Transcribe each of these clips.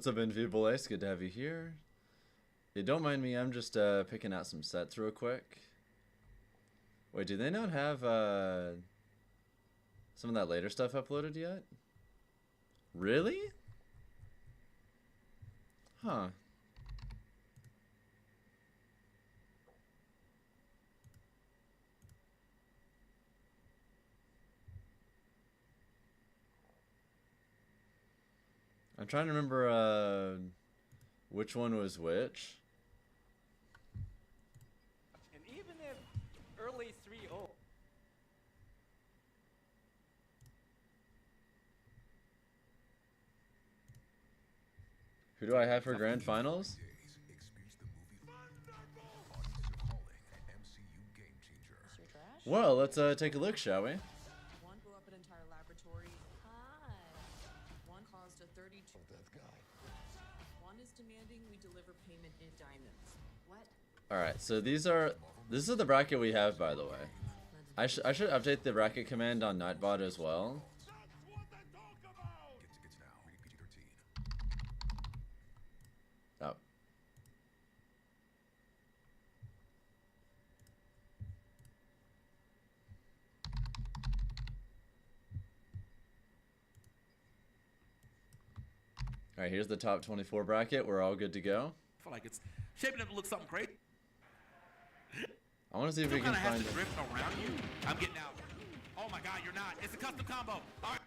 What's up, Invisible Ace? Good to have you here. Yeah, don't mind me, I'm just picking out some sets real quick. Wait, do they not have some of that later stuff uploaded yet? Really? Huh. I'm trying to remember which one was which. And even if early 3-0. Who do I have for grand finals? Well, let's take a look, shall we? One blew up an entire laboratory. Hi. One caused a 32. That guy. One is demanding we deliver payment in diamonds. What? All right, so this is the bracket we have, by the way. I should update the bracket command on Nightbot as well. Oh. All right, here's the top 24 bracket. We're all good to go. I feel like it's shaping up to look something great. I want to see if we can find it. Drift around you. I'm getting out. Oh my god, you're not. It's a custom combo. All right.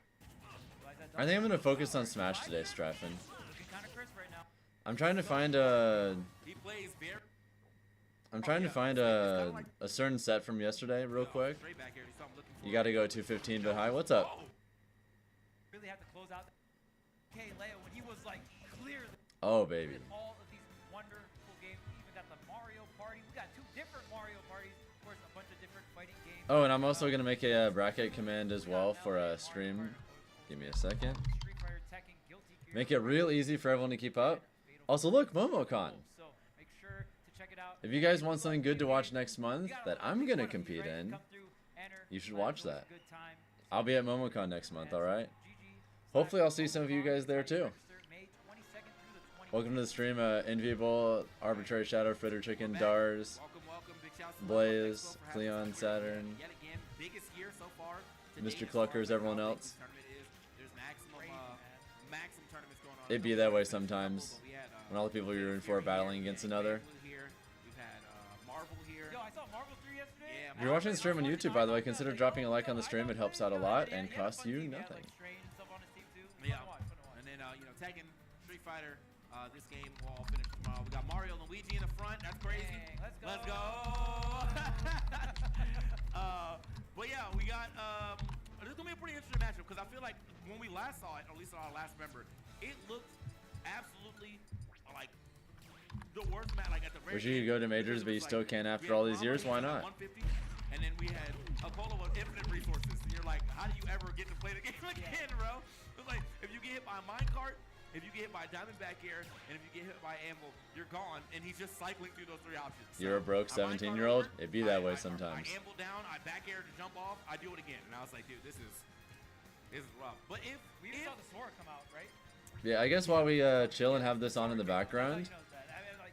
I think I'm gonna focus on Smash today, Straffen. I'm trying to find a. I'm trying to find a certain set from yesterday, real quick. You got to go 215, but hi, what's up? Really have to close out. Okay, Leo, when he was like clear. Oh baby. All of these wonderful games. We even got the Mario Party. We got 2 different Mario parties. Of course, a bunch of different fighting games. Oh, and I'm also gonna make a bracket command as well for a stream. Give me a second. Make it real easy for everyone to keep up. Also, look, MomoCon. If you guys want something good to watch next month that I'm gonna compete in, you should watch that. I'll be at MomoCon next month, alright? Hopefully I'll see some of you guys there too. Welcome to the stream, Enviable, Arbitrary Shadow, Fritter Chicken, Dars, Blaze, Cleon, Saturn, Mr. Cluckers, everyone else. It'd be that way sometimes, when all the people you're rooting for are battling against another. If you're watching the stream on YouTube, by the way, consider dropping a like on the stream. It helps out a lot and costs you nothing. Yeah, and then you know, tagging Street Fighter. This game will all finish tomorrow. We got Mario and Luigi in the front. That's crazy. Let's go. But yeah, we got. This is gonna be a pretty interesting matchup because I feel like when we last saw it, or at least our last member, it looked absolutely like the worst match. Like at the very Wish you could go to majors, but you still can't after all these years. Why not? 150, and then we had a Kola with infinite resources. And you're like, how do you ever get to play the game again, bro? It's like if you get hit by a minecart, if you get hit by a diamond back air, and if you get hit by anvil, you're gone. And he's just cycling through those 3 options. You're a broke 17-year-old. It'd be that way sometimes. I anvil down, I back air to jump off, I do it again, and I was like, dude, this is rough. But if we saw the sword come out, right? Yeah, I guess while we chill and have this on in the background,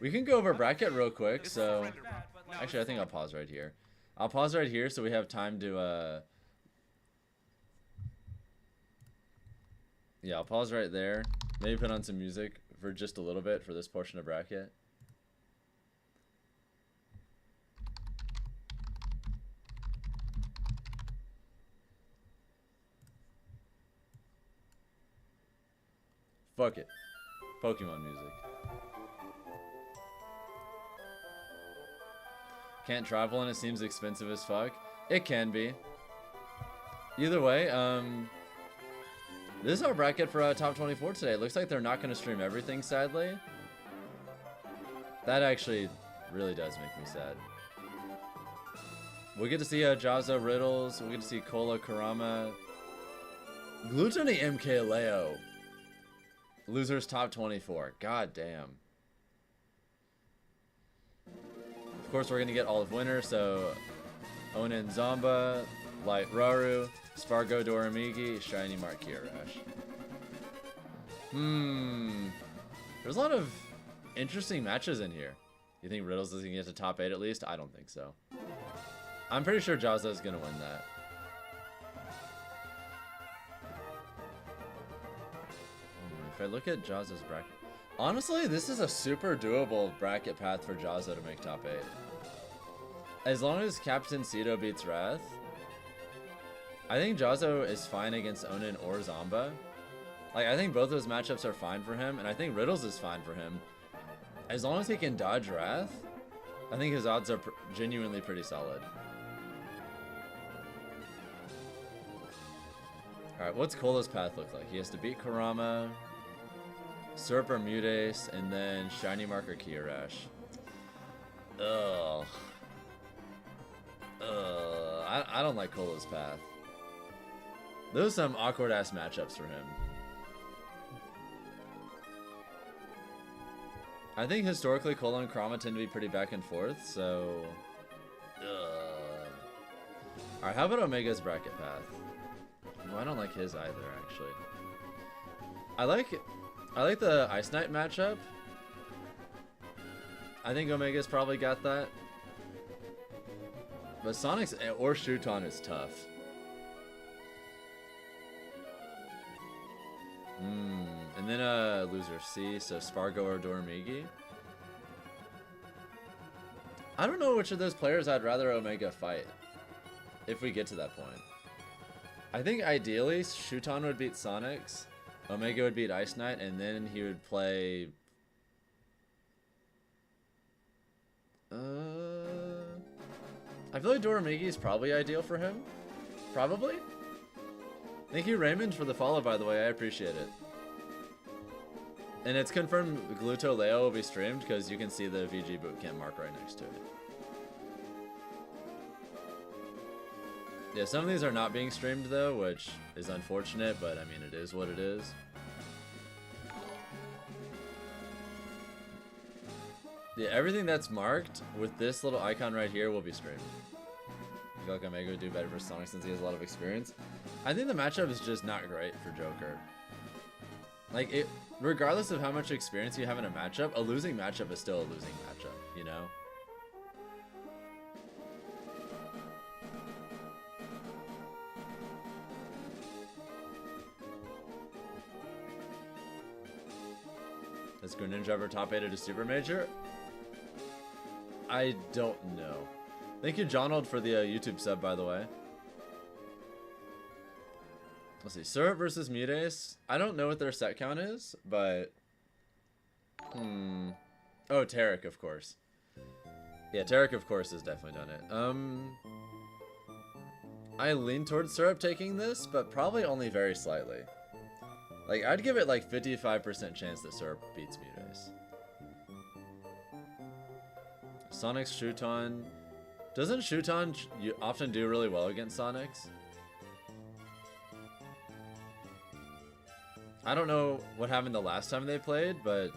we can go over bracket real quick. So, actually, I think I'll pause right here. I'll pause right here so we have time to. Yeah, I'll pause right there. Maybe put on some music for just a little bit for this portion of bracket. Fuck it. Pokemon music. Can't travel and it seems expensive as fuck. It can be. Either way, this is our bracket for top 24 today. It looks like they're not going to stream everything, sadly. That actually really does make me sad. We'll get to see Jaza, Riddles. We'll get to see Kola, Kurama. Gluto and MK Leo. Losers top 24. God damn. Of course, we're going to get all of winter, so Onen, Zomba, Light Raru, Spargo, Doramigi, Shiny Markia, Rash. There's a lot of interesting matches in here. You think Riddles is gonna get to top 8 at least? I don't think so. I'm pretty sure Jaza is gonna win that. If I look at Jaza's bracket, honestly, this is a super doable bracket path for Jaza to make top 8. As long as Captain Zeto beats Wrath, I think Jaza is fine against Onen or Zomba. Like, I think both those matchups are fine for him, and I think Riddles is fine for him. As long as he can dodge Wrath, I think his odds are genuinely pretty solid. Alright, what's Kola's path look like? He has to beat Kurama, Serp or Mutace, and then Shiny Mark or Kia Rash. Ugh. I don't like Kola's path. Those are some awkward ass matchups for him. I think historically Kola and Kurama tend to be pretty back and forth, so... Alright, how about Omega's bracket path? Well, I don't like his either, actually. I like the Ice Knight matchup. I think Omega's probably got that. But Sonic's or Shuton is tough. And then loser C, so Spargo or Doramigi. I don't know which of those players I'd rather Omega fight, if we get to that point. I think ideally Shuton would beat Sonics, Omega would beat Ice Knight, and then he would play... I feel like Doramigi is probably ideal for him. Probably. Thank you, Raymond, for the follow, by the way. I appreciate it. And it's confirmed Gluto Leo will be streamed because you can see the VG Bootcamp mark right next to it. Yeah, some of these are not being streamed, though, which is unfortunate, but I mean, it is what it is. Yeah, everything that's marked with this little icon right here will be streamed. I feel like Omega would do better for Sonic since he has a lot of experience. I think the matchup is just not great for Joker. Like, regardless of how much experience you have in a matchup, a losing matchup is still a losing matchup, you know? Has Greninja ever top 8 at a Super Major? I don't know. Thank you, Jonold, for the YouTube sub, by the way. Let's see. Syrup versus Mutace. I don't know what their set count is, but... Oh, Tarek, of course. Yeah, Tarek, of course, has definitely done it. I lean towards Syrup taking this, but probably only very slightly. Like, I'd give it like 55% chance that Syrup beats Mutace. Sonic's Shuton. Doesn't Shuton often do really well against Sonics? I don't know what happened the last time they played, but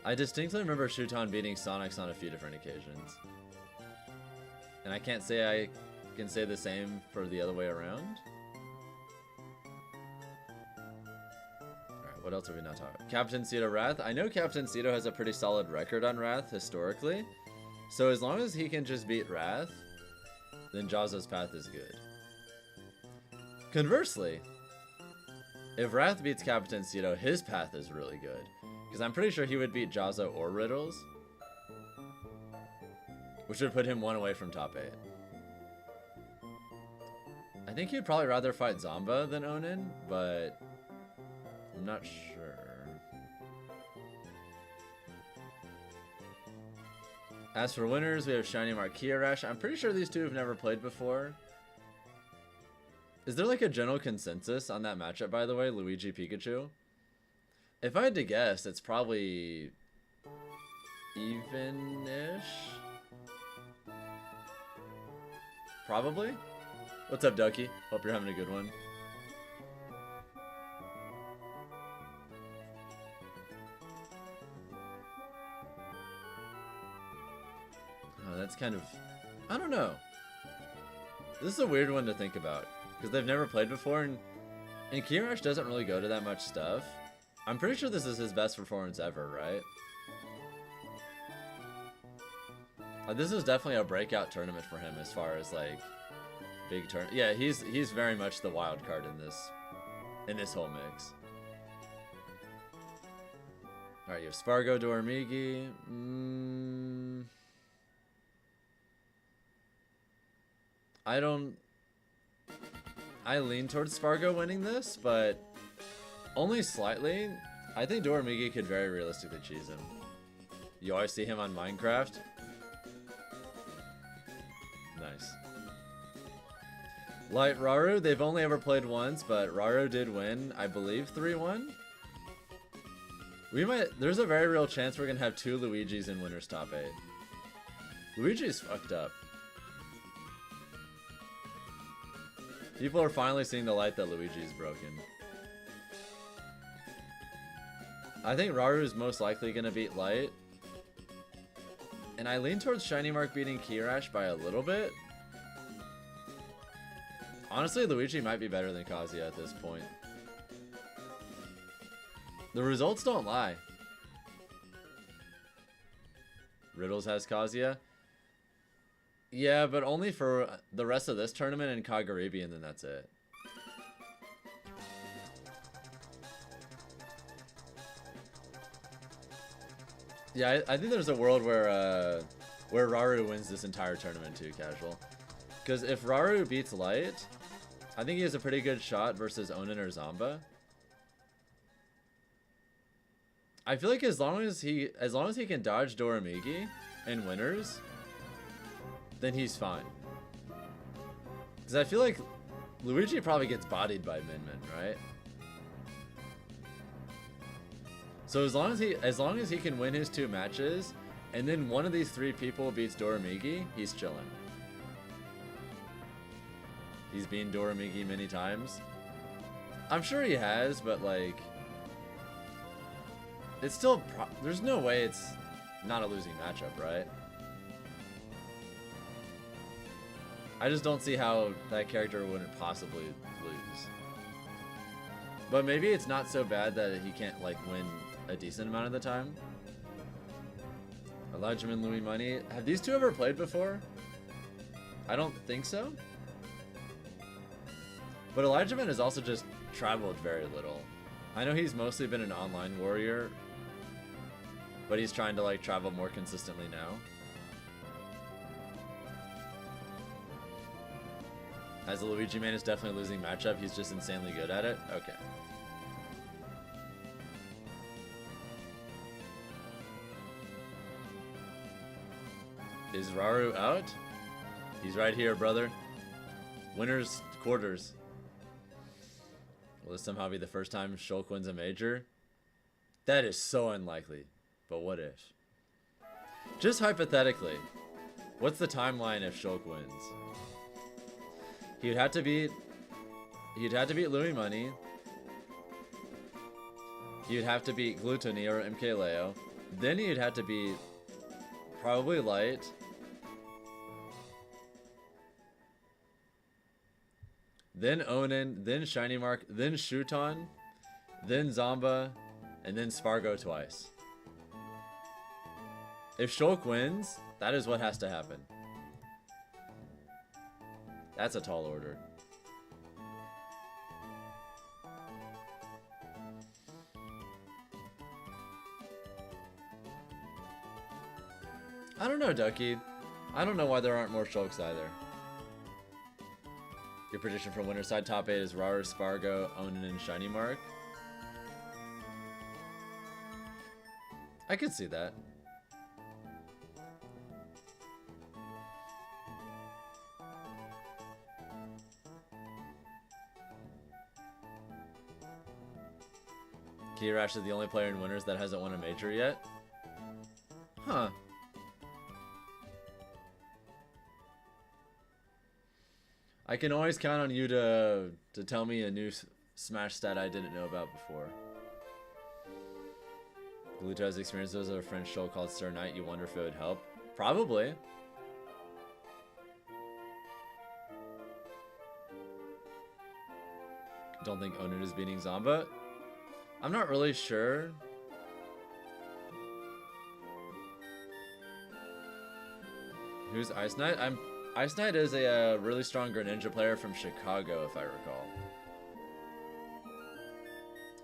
I distinctly remember Shuton beating Sonics on a few different occasions. And I can't say I can say the same for the other way around. Alright, what else are we not talking about? Captain Zeto Wrath. I know Captain Zeto has a pretty solid record on Wrath historically. So as long as he can just beat Wrath, then Jaza's path is good. Conversely, if Wrath beats Captain Zeto, his path is really good. Because I'm pretty sure he would beat Jaza or Riddles. Which would put him one away from top 8. I think he'd probably rather fight Zomba than Onen, but I'm not sure. As for winners, we have Shiny Mark Kia Rash. I'm pretty sure these two have never played before. Is there like a general consensus on that matchup, by the way? Luigi Pikachu? If I had to guess, it's probably even-ish? Probably? What's up, Ducky? Hope you're having a good one. Oh, that's kind of... I don't know. This is a weird one to think about. Because they've never played before, and Kia Rash doesn't really go to that much stuff. I'm pretty sure this is his best performance ever, right? This is definitely a breakout tournament for him as far as like big turn. Yeah, he's very much the wild card in this whole mix. All right, you have Spargo, Doramigi. I lean towards Spargo winning this, but only slightly. I think Doramigi could very realistically cheese him. You always see him on Minecraft. Nice. Light Raru, they've only ever played once, but Raru did win, I believe, 3-1. There's a very real chance we're gonna have 2 Luigis in winner's top 8. Luigi's fucked up. People are finally seeing the light that Luigi's broken. I think Raru is most likely gonna beat Light. And I lean towards Shiny Mark beating Rash by a little bit. Honestly, Luigi might be better than Kazuya at this point. The results don't lie. Riddles has Kazuya. Yeah, but only for the rest of this tournament and Kagaribi, and then that's it. Yeah, I think there's a world where Raru wins this entire tournament too, casual. Because if Raru beats Light, I think he has a pretty good shot versus Onen or Zomba. I feel like as long as he can dodge Doramigi in winners, then he's fine. Because I feel like Luigi probably gets bodied by Min Min, right? So as long as he can win his 2 matches, and then one of these 3 people beats Doramigi, he's chilling. He's beaten Doramigi many times. I'm sure he has, but like, it's still there's no way it's not a losing matchup, right? I just don't see how that character wouldn't possibly lose. But maybe it's not so bad that he can't like win a decent amount of the time. Elijah and Louis Money. Have these 2 ever played before? I don't think so. But Elijah has also just traveled very little. I know he's mostly been an online warrior, but he's trying to like travel more consistently now. As a Luigi man is definitely a losing matchup, he's just insanely good at it. Okay. Is Raru out? He's right here, brother. Winners quarters. Will this somehow be the first time Shulk wins a major? That is so unlikely. But what if? Just hypothetically, what's the timeline if Shulk wins? He'd have to beat Louis Money. He'd have to beat Gluto or MK Leo. Then he'd have to beat probably Light. Then Onen, then Shiny Mark, then Shuton, then Zomba, and then Spargo twice. If Shulk wins, that is what has to happen. That's a tall order. I don't know, Ducky. I don't know why there aren't more Shulks either. Your prediction for winner's side top 8 is Raru, Spargo, Onen, and Shiny Mark. I could see that. Rash is the only player in winners that hasn't won a major yet. Huh. I can always count on you to tell me a new Smash stat I didn't know about before. Gluto has experienced those at a French show called Sir Knight. You wonder if it would help? Probably. Don't think Onen is beating Zomba. I'm not really sure. Who's Ice Knight? Ice Knight is a really strong Greninja player from Chicago, if I recall.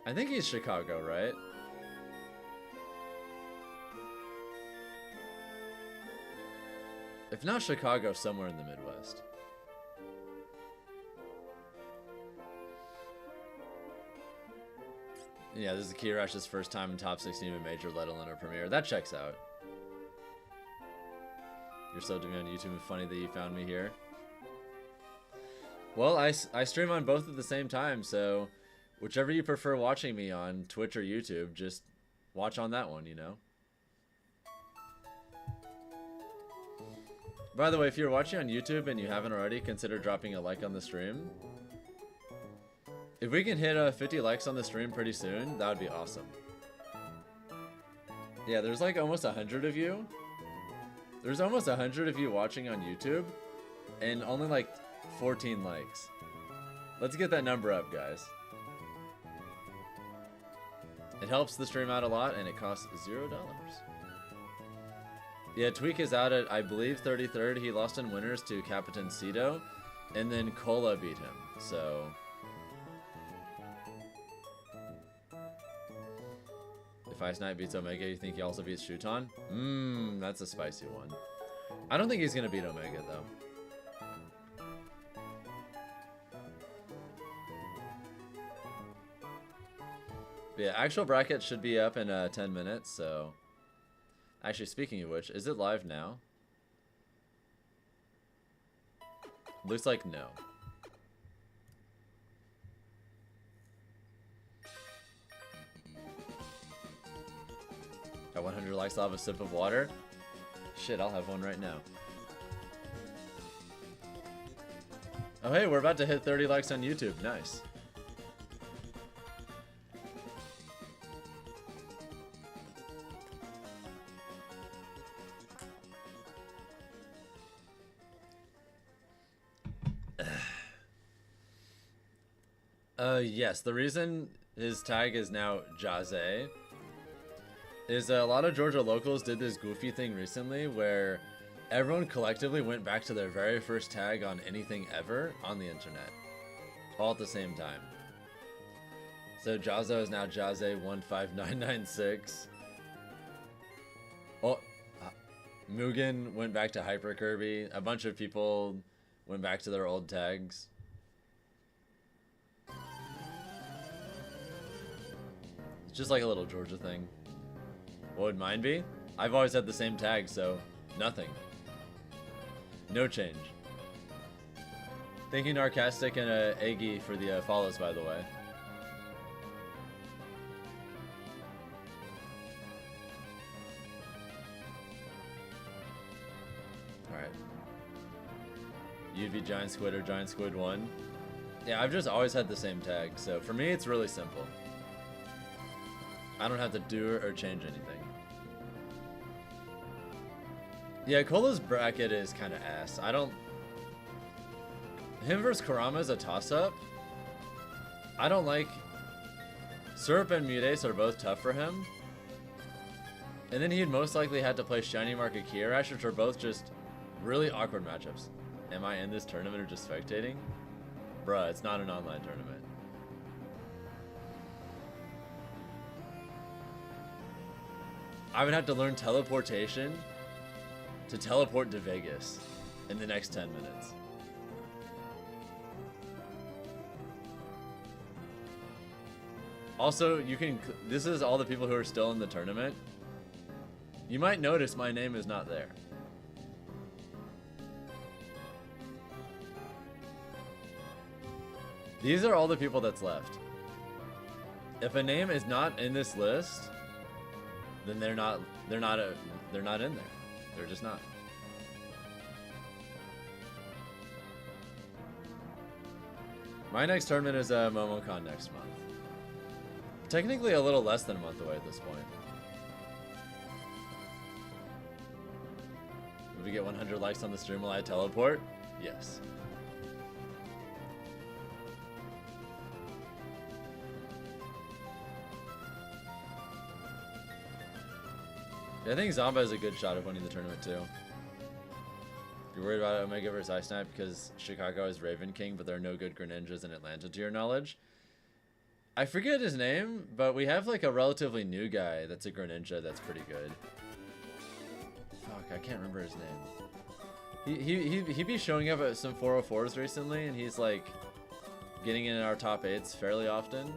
I think he's Chicago, right? If not Chicago, somewhere in the Midwest. Yeah, this is Rash's first time in top 16 of a major, let alone a premiere. That checks out. You're so to me on YouTube and funny that you found me here. Well, I stream on both at the same time, so whichever you prefer watching me on, Twitch or YouTube, just watch on that one, you know? By the way, if you're watching on YouTube and you haven't already, consider dropping a like on the stream. If we can hit 50 likes on the stream pretty soon, that would be awesome. Yeah, there's like almost 100 of you. There's almost 100 of you watching on YouTube, and only like 14 likes. Let's get that number up, guys. It helps the stream out a lot, and it costs $0. Yeah, Tweak is out at, I believe, 33rd. He lost in winners to Capitan Zeto, and then Kola beat him, so... If Ice Knight beats Omega, you think he also beats Shuton? That's a spicy one. I don't think he's gonna beat Omega, though. But yeah, actual bracket should be up in 10 minutes, so... Actually, speaking of which, is it live now? Looks like no. At 100 likes, I'll have a sip of water. Shit, I'll have one right now. Oh hey, we're about to hit 30 likes on YouTube. Nice. Yes, the reason his tag is now Jaza is a lot of Georgia locals did this goofy thing recently where everyone collectively went back to their very first tag on anything ever on the internet, all at the same time. So Jaza is now Jaza15996. Oh, Mugen went back to Hyper Kirby. A bunch of people went back to their old tags. It's just like a little Georgia thing. What would mine be? I've always had the same tag, so nothing. No change. Thank you, Narcastic and Aggie, for the follows, by the way. Alright. UV Giant Squid or Giant Squid 1. Yeah, I've just always had the same tag, so for me it's really simple. I don't have to do or change anything. Yeah, Kola's bracket is kind of ass. I don't... Him versus Kurama is a toss-up. I don't like... Syrup and Mutace are both tough for him. And then he'd most likely have to play Shiny Market Rash, which are both just really awkward matchups. Am I in this tournament or just spectating? Bruh, it's not an online tournament. I would have to learn teleportation to teleport to Vegas in the next 10 minutes. Also, you can... This is all the people who are still in the tournament. You might notice my name is not there. These are all the people that's left. If a name is not in this list, then they're not in there. They're just not. My next tournament is MomoCon next month. Technically a little less than a month away at this point. If we get 100 likes on the stream, will I teleport? Yes. I think Zomba has a good shot of winning the tournament too. You're worried about Omega versus Ice Knight because Chicago is Raven King, but there are no good Greninjas in Atlanta to your knowledge. I forget his name, but we have like a relatively new guy that's a Greninja that's pretty good. Fuck, I can't remember his name. He be showing up at some 404s recently, and he's like getting in our top 8s fairly often.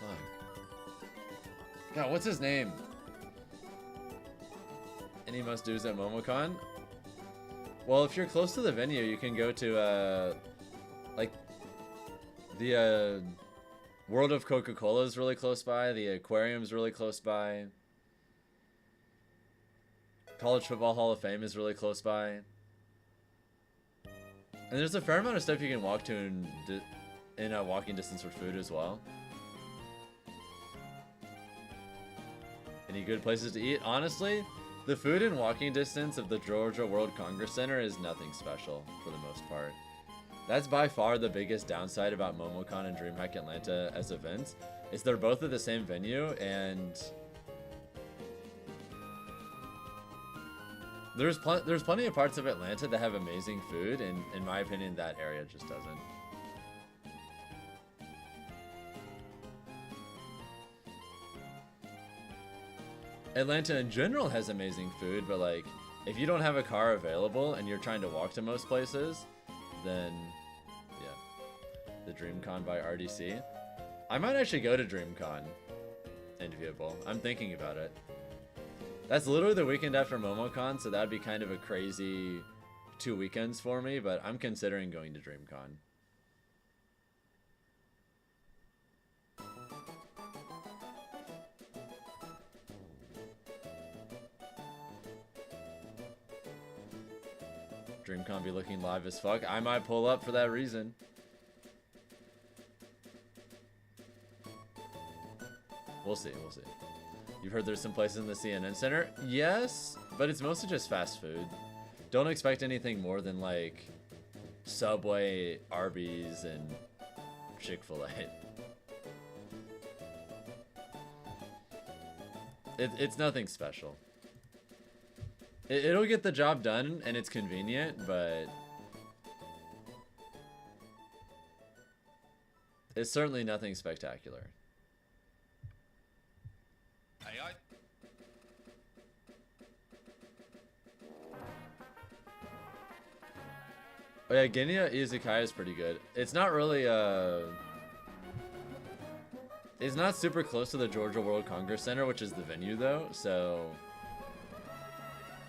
Fuck. God, what's his name? Any must-dos at MomoCon? Well, if you're close to the venue, you can go to, like, the, World of Coca-Cola is really close by. The aquarium's really close by. College Football Hall of Fame is really close by. And there's a fair amount of stuff you can walk to in walking distance for food as well. Any good places to eat? Honestly, the food in walking distance of the Georgia World Congress Center is nothing special for the most part. That's by far the biggest downside about MomoCon and DreamHack Atlanta as events, is they're both at the same venue, and there's plenty of parts of Atlanta that have amazing food, and in my opinion, that area just doesn't. Atlanta in general has amazing food, but like, if you don't have a car available and you're trying to walk to most places, then yeah, the DreamCon by RDC. I might actually go to DreamCon in Viewable. I'm thinking about it. That's literally the weekend after MomoCon, so that'd be kind of a crazy 2 weekends for me, but I'm considering going to DreamCon. DreamCon be looking live as fuck. I might pull up for that reason. We'll see, we'll see. You've heard there's some places in the CNN Center? Yes, but it's mostly just fast food. Don't expect anything more than like Subway, Arby's, and Chick-fil-A. It's nothing special. It'll get the job done, and it's convenient, but it's certainly nothing spectacular. AI. Oh yeah, Genya Izakaya is pretty good. It's not really, it's not super close to the Georgia World Congress Center, which is the venue though, so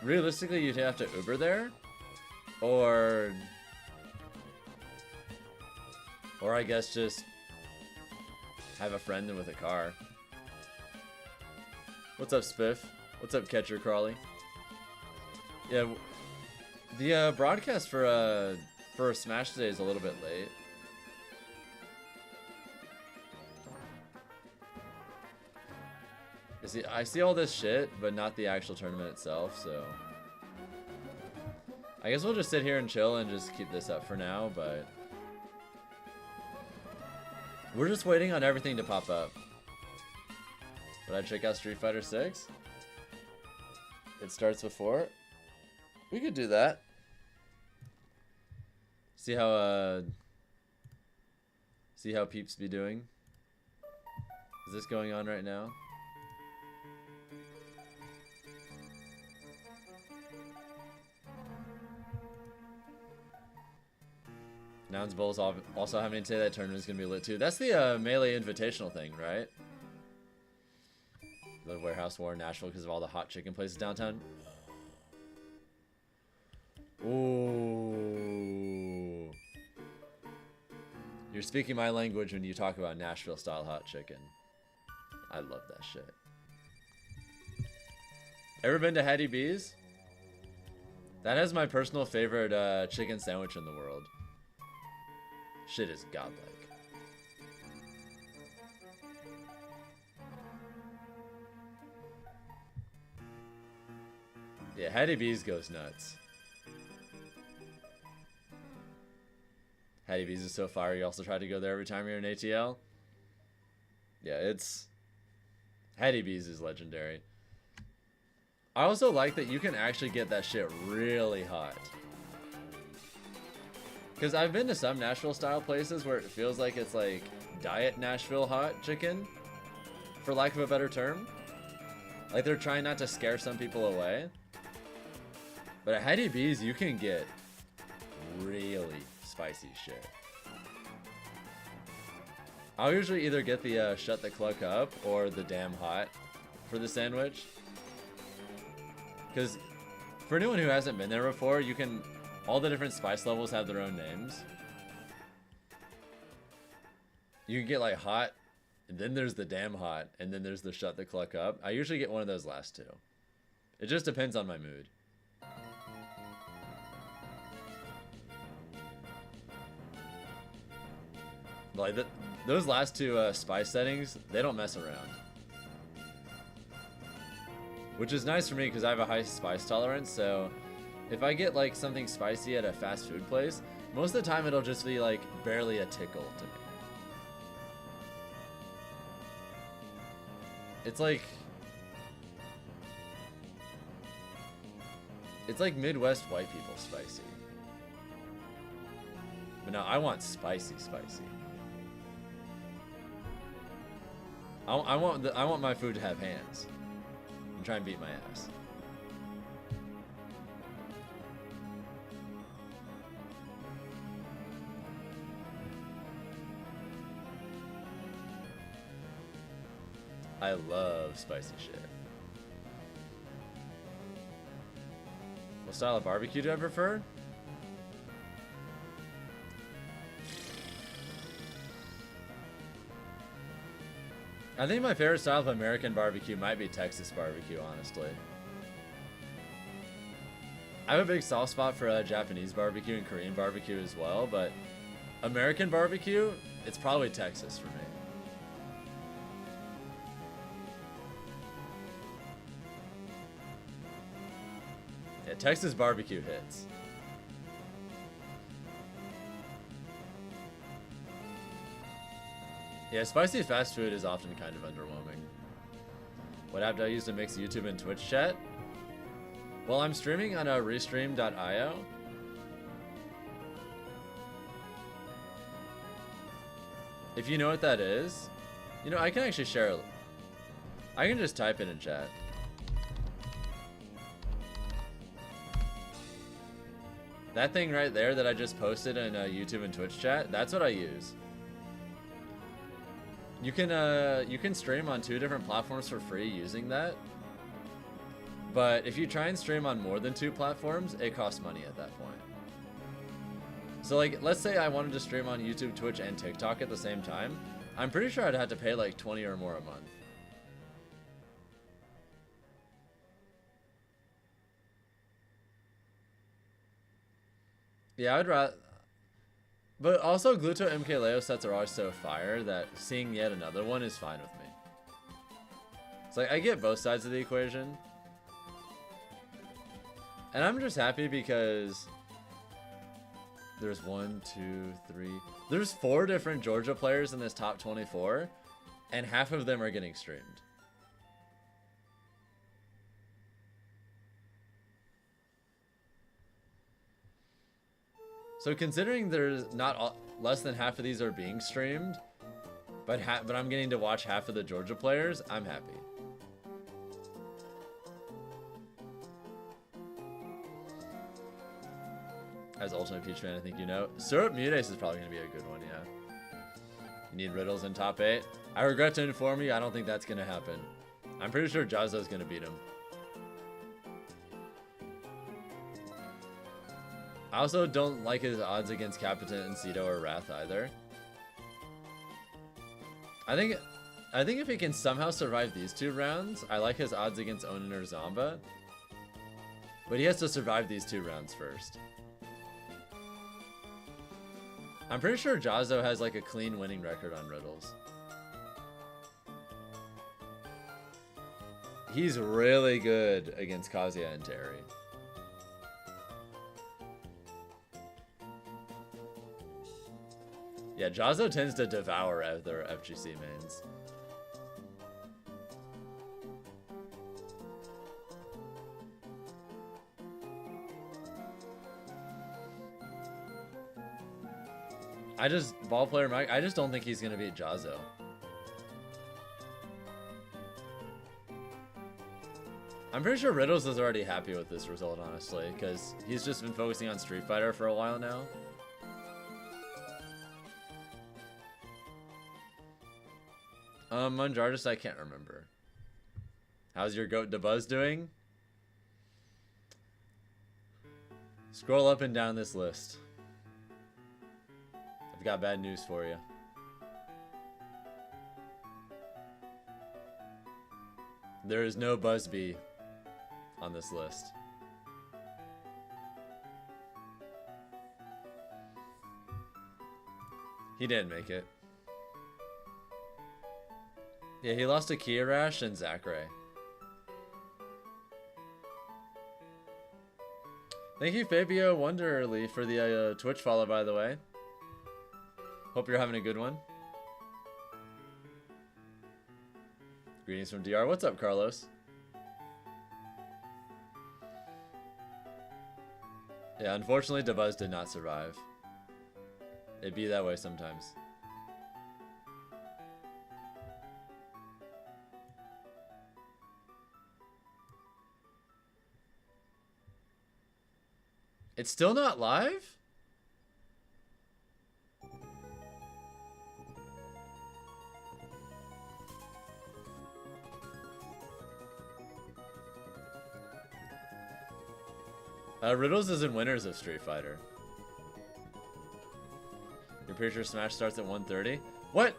realistically, you'd have to Uber there, or I guess just have a friend with a car. What's up, Spiff? What's up, Catcher Crawley? Yeah, the broadcast for Smash today is a little bit late. I see all this shit, but not the actual tournament itself, so I guess we'll just sit here and chill and just keep this up for now, but we're just waiting on everything to pop up. Would I check out Street Fighter 6? It starts before. We could do that. See how Peeps be doing. Is this going on right now? Nouns Bowl's also having to say that tournament's gonna be lit too. That's the Melee Invitational thing, right? The Warehouse War in Nashville because of all the hot chicken places downtown. Ooh. You're speaking my language when you talk about Nashville style hot chicken. I love that shit. Ever been to Hattie B's? That has my personal favorite chicken sandwich in the world. Shit is godlike. Yeah, Hattie B's goes nuts. Hattie B's is so fire. You also try to go there every time you're in ATL. Yeah, it's... Hattie B's is legendary. I also like that you can actually get that shit really hot. Because I've been to some Nashville style places where it feels like it's like diet Nashville hot chicken, for lack of a better term. Like they're trying not to scare some people away. But at Hattie B's, you can get really spicy shit. I'll usually either get the shut the cluck up or the damn hot for the sandwich. Because for anyone who hasn't been there before, you can, all the different spice levels have their own names. You can get like hot, and then there's the damn hot, and then there's the shut the cluck up. I usually get one of those last two. It just depends on my mood. Like those last two spice settings, they don't mess around. Which is nice for me because I have a high spice tolerance, so if I get like something spicy at a fast food place, most of the time it'll just be like barely a tickle to me. It's like Midwest white people spicy. But no, I want spicy. I want my food to have hands. And try and beat my ass. I love spicy shit. What style of barbecue do I prefer? I think my favorite style of American barbecue might be Texas barbecue, honestly. I have a big soft spot for Japanese barbecue and Korean barbecue as well, but American barbecue, it's probably Texas for me. Yeah, Texas barbecue hits. Yeah, spicy fast food is often kind of underwhelming. What app do I use to mix YouTube and Twitch chat? Well, I'm streaming on restream.io. If you know what that is, you know, I can actually share it. I can just type it in chat. That thing right there that I just posted in YouTube and Twitch chat, that's what I use. You can stream on 2 different platforms for free using that. But if you try and stream on more than 2 platforms, it costs money at that point. So like, let's say I wanted to stream on YouTube, Twitch, and TikTok at the same time. I'm pretty sure I'd have to pay like 20 or more a month. Yeah, I'd rather... But also, Gluto MKLeo sets are always so fire that seeing yet another one is fine with me. It's like, I get both sides of the equation. And I'm just happy because there's 1, 2, 3... There's 4 different Georgia players in this top 24, and half of them are getting streamed. So considering there's not less than half of these are being streamed, but I'm getting to watch half of the Georgia players, I'm happy. As Ultimate Peach fan, I think you know. Syrup Mutace is probably going to be a good one, yeah. You need Riddles in top 8. I regret to inform you, I don't think that's going to happen. I'm pretty sure Jaza is going to beat him. I also don't like his odds against Capitan and Zeto or Wrath either. I think if he can somehow survive these 2 rounds, I like his odds against Onen or Zomba. But he has to survive these 2 rounds first. I'm pretty sure Jazo has like a clean winning record on Riddles. He's really good against Kazuya and Terry. Yeah, Jazo tends to devour other FGC mains. ball player Mike, I just don't think he's gonna beat Jaza. I'm pretty sure Riddles is already happy with this result, honestly, because he's just been focusing on Street Fighter for a while now. Munjardas, I can't remember. How's your goat DeBuzz doing? Scroll up and down this list. I've got bad news for you. There is no Buzzbee on this list. He didn't make it. Yeah, he lost to Kia Rash and Zachary. Thank you, Fabio Wonderly, for the Twitch follow, by the way. Hope you're having a good one. Greetings from DR. What's up, Carlos? Yeah, unfortunately, DeBuzz did not survive. It'd be that way sometimes. It's still not live? Riddles is in winners of Street Fighter. You're pretty sure Smash starts at 1:30? What?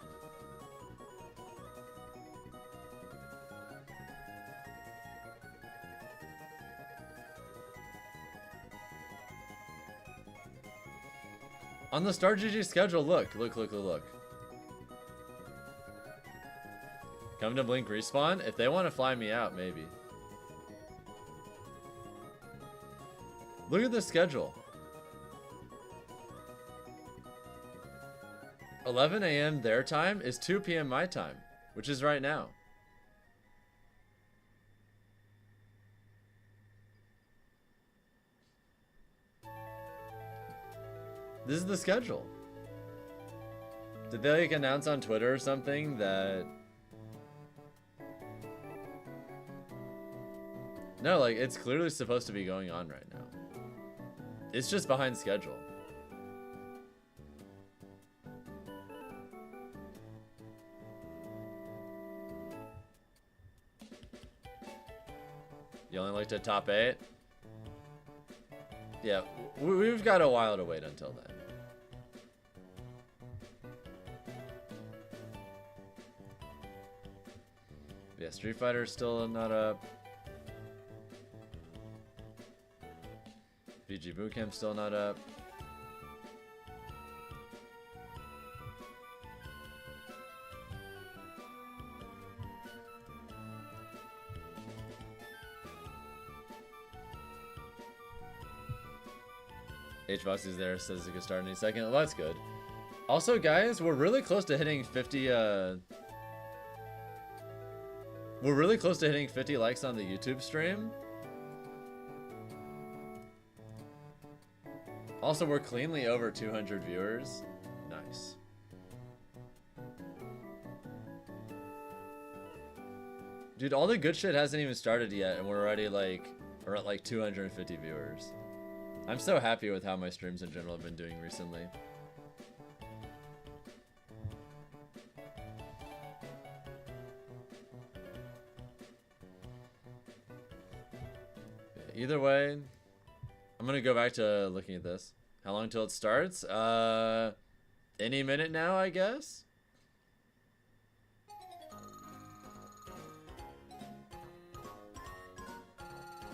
On the Star GG schedule, look. Come to Blink Respawn? If they want to fly me out, maybe. Look at the schedule. 11 a.m. their time is 2 p.m. my time, which is right now. This is the schedule. Did they like announce on Twitter or something that... No, like it's clearly supposed to be going on right now. It's just behind schedule. You only looked at top 8? Yeah, we've got a while to wait until then. Yeah, Street Fighter's still not up. VG Bootcamp's still not up. HBoxy's there, says it could start any second. Well, that's good. Also, guys, we're really close to hitting 50. We're really close to hitting 50 likes on the YouTube stream. Also, we're cleanly over 200 viewers. Nice. Dude, all the good shit hasn't even started yet, and we're already like, we're at like 250 viewers. I'm so happy with how my streams in general have been doing recently. Either way, I'm gonna go back to looking at this. How long till it starts? Any minute now, I guess.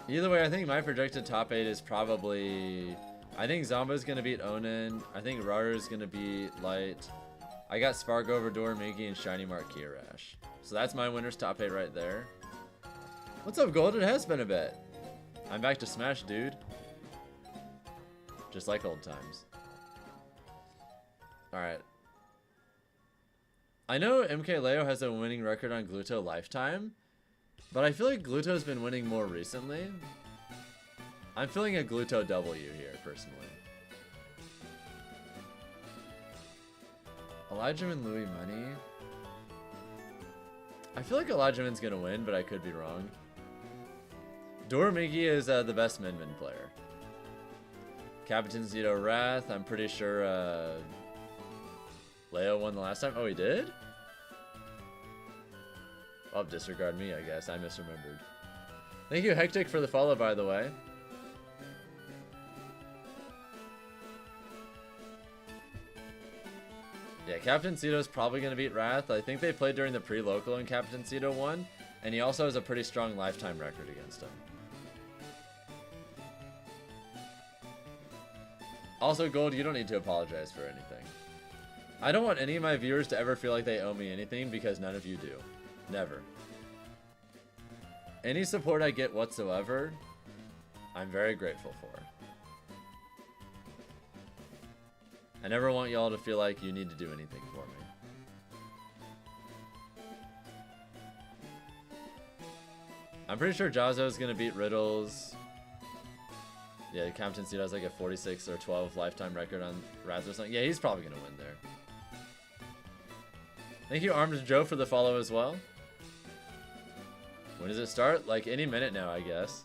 Either way, I think my projected top 8 is probably... I think Zomba's gonna beat Onen. I think Raru's gonna beat Light. I got Spargo over Doramigi and Shiny Mark Rash. So that's my winner's top 8 right there. What's up, Gold? It has been a bit. I'm back to Smash, dude. Just like old times. Alright. I know MK Leo has a winning record on Gluto Lifetime, but I feel like Gluto's been winning more recently. I'm feeling a Gluto W here, personally. Elijah and Louis Money. I feel like Elijah Min's gonna win, but I could be wrong. Doramigi is the best Min player. Captain Zeto Wrath. I'm pretty sure Leo won the last time. Oh, he did? Oh, disregard me, I guess. I misremembered. Thank you, Hectic, for the follow, by the way. Yeah, Captain Zeto's probably going to beat Wrath. I think they played during the pre-local and Captain Zeto won. And he also has a pretty strong lifetime record against him. Also, Gold, you don't need to apologize for anything. I don't want any of my viewers to ever feel like they owe me anything because none of you do. Never. Any support I get whatsoever, I'm very grateful for. I never want y'all to feel like you need to do anything for me. I'm pretty sure Jaza is going to beat Riddles. Yeah, Captain Zeto has like a 46 or 12 lifetime record on Raz or something. Yeah, he's probably going to win there. Thank you, Armed Joe, for the follow as well. When does it start? Like any minute now, I guess.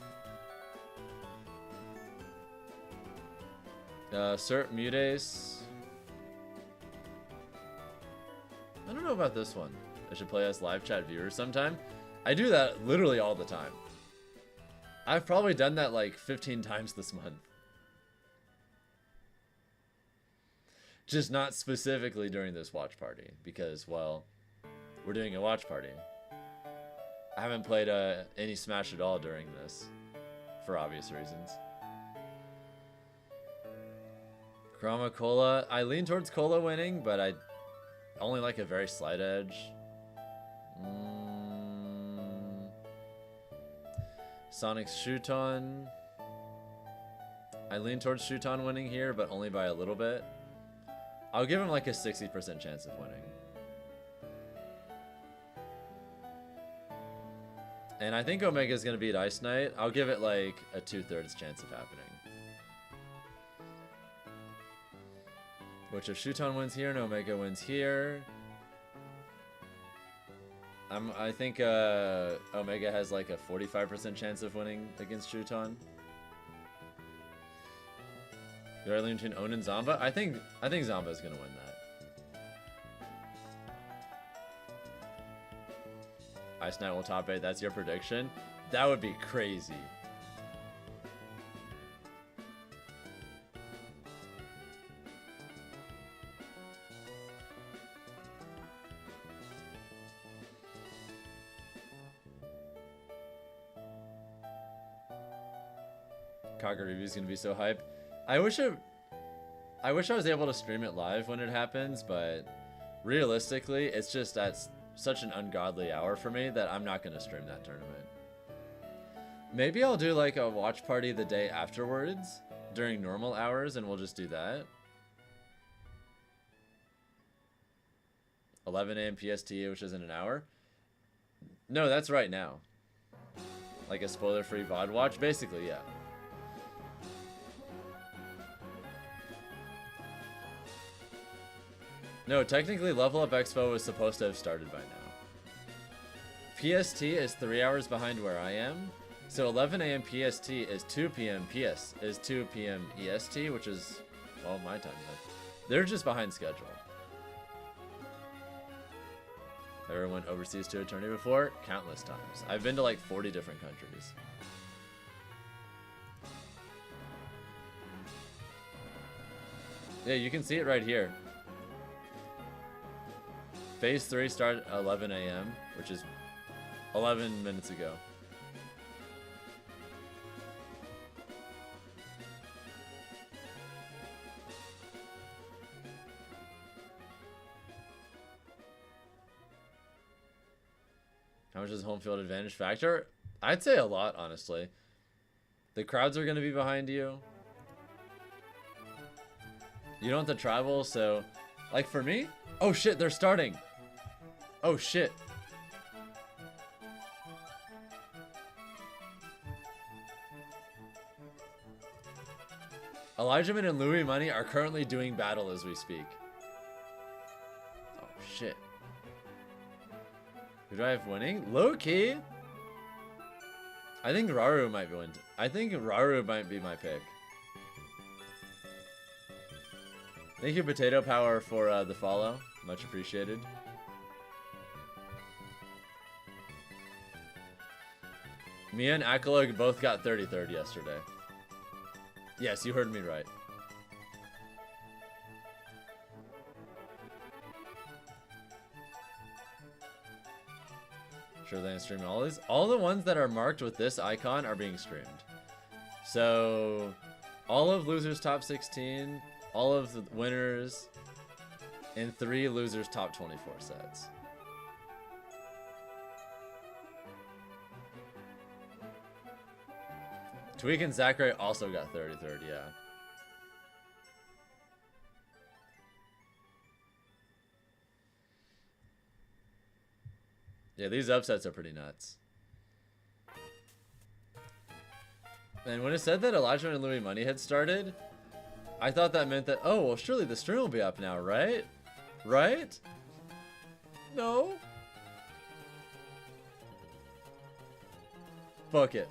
Sir Mutace. I don't know about this one. I should play as live chat viewers sometime. I do that literally all the time. I've probably done that like 15 times this month. Just not specifically during this watch party because, well, we're doing a watch party. I haven't played any Smash at all during this for obvious reasons. Kurama, Kola. I lean towards Kola winning, but I only like a very slight edge. Sonic's Shuton. I lean towards Shuton winning here, but only by a little bit. I'll give him like a 60% chance of winning. And I think Omega's going to beat Ice Knight. I'll give it like a 2/3 chance of happening. Which if Shuton wins here and Omega wins here, I think Omega has like a 45% chance of winning against Shuton. Do I lean between Onen and Zomba? I think Zomba is gonna win that. Ice Knight will top 8. That's your prediction? That would be crazy. Kaga review is gonna be so hype. I wish I was able to stream it live when it happens, but realistically, it's just at such an ungodly hour for me that I'm not gonna stream that tournament. Maybe I'll do like a watch party the day afterwards during normal hours, and we'll just do that. 11 a.m. PST, which isn't an hour. No, that's right now. Like a spoiler-free VOD watch, basically, yeah. No, technically Level Up Expo was supposed to have started by now. PST is 3 hours behind where I am, so 11 a.m. PST is 2 p.m. is 2 p.m. EST, which is, well, my time. They're just behind schedule. Ever went overseas to a tourney before? Countless times. I've been to like 40 different countries. Yeah, you can see it right here. Phase 3 started at 11 a.m., which is 11 minutes ago. How much is home field advantage factor? I'd say a lot, honestly. The crowds are going to be behind you. You don't have to travel, so... Like for me... Oh shit, they're starting! Oh shit. Elijahman and Louis Money are currently doing battle as we speak. Shit. Who do I have winning? Low key. I think Raru might win. I think Raru might be my pick. Thank you, Potato Power, for the follow. Much appreciated. Me and Akalog both got 30-30 yesterday. Yes, you heard me right. Sure, they're streaming all these. All the ones that are marked with this icon are being streamed. So, all of losers top 16, all of the winners, and 3 losers top 24 sets. Tweak and Zachary also got 30-30, yeah. Yeah, these upsets are pretty nuts. And when it said that Elijah and Louis Money had started, I thought that meant that, oh, well, surely the stream will be up now, right? Right? No? Fuck it.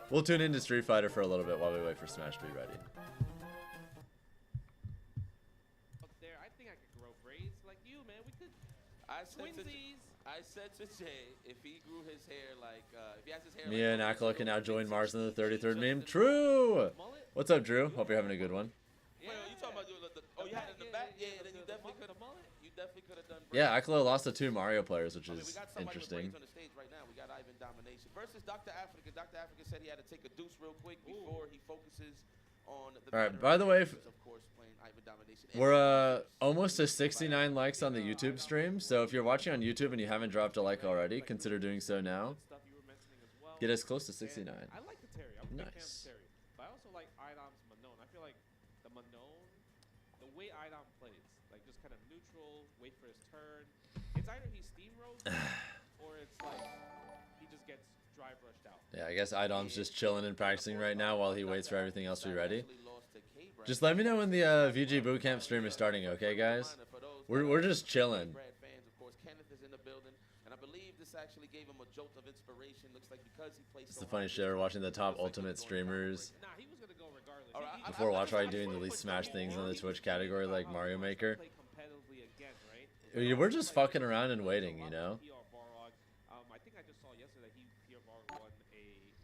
We'll tune into Street Fighter for a little bit while we wait for Smash to be ready. Up there, I think I could grow braids like you, man. We could. Twinsies. I said to Jay, if he grew his hair like, if he has his hair Mia like and Akala can now join Mars in the 33rd meme. Just- True! What's up, Drew? Hope you're having a good one. Wait, you talking about oh, you had it in the back? Yeah, then you definitely could have done braids. Yeah, Akala lost to 2 Mario players, which I mean, is we got somebody with interesting. braids on the stage right now. We got Ivan Domination versus Dr. Africa. Dr. Africa said he had to take a deuce real quick before he focuses on the All right, matter by of the way, business, of course, playing Ivan Domination. We're almost to 69 likes on the YouTube stream, so if you're watching on YouTube and you haven't dropped a like already, consider doing so now. Stuff you were mentioning as well. Get us close to 69. And I like the Terry. I'm a big fan of Nice. the Terry. But I also like Idom's Manon. I feel like the Manon, the way Idom plays, like just kind of neutral, wait for his turn. It's either he steamrolls or it's like he just gets drive rushed out. Yeah, I guess Idom's just chilling and practicing right now while he waits for everything else to be ready. Just let me know when the VG Bootcamp stream is starting, okay, guys? We're just chilling. It's the funny shit. We're watching the top ultimate streamers Nah, he was gonna go regardless. before watch while doing the least Smash things in the Twitch category like Mario Maker. Play competitively again, right? We're just fucking around and waiting, you know? I think I just saw yesterday he PR Barog won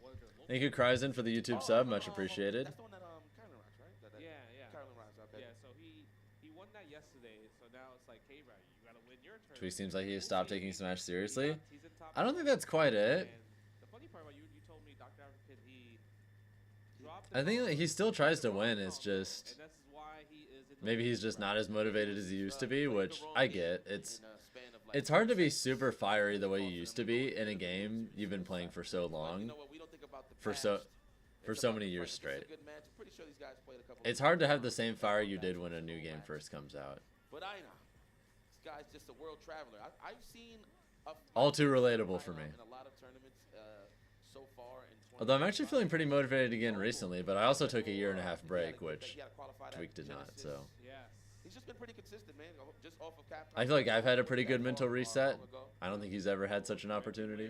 one of their local. Thank you, Kryzen, for the YouTube sub. Much appreciated. That's the one that Kylan Rocks, right? Yeah. Kylan Rocks, okay. Yeah, so he won that yesterday. So now it's like, hey, Ryan, you gotta win your turn. Tweak seems like he stopped taking Smash seriously. He's in top I don't think that's quite it. And the funny part about you told me Dr. African, he dropped. I think like, he still tries to win. It's and just this is why he is in the maybe he's just not as motivated as he used to be, which I get. It's hard to be super fiery the way you used to be in a game you've been playing for so long, for so many years straight. It's hard to have the same fire you did when a new game first comes out. But I know this guy's just a world traveler. I've seen All too relatable for me. in a lot of tournaments so far. Although I'm actually feeling pretty motivated again recently, but I also took a 1.5-year break, which Tweak did not. So Yes. he's just been pretty consistent, man. Just off of Capcom. I feel like I've had a pretty good mental reset. I don't think he's ever had such an opportunity.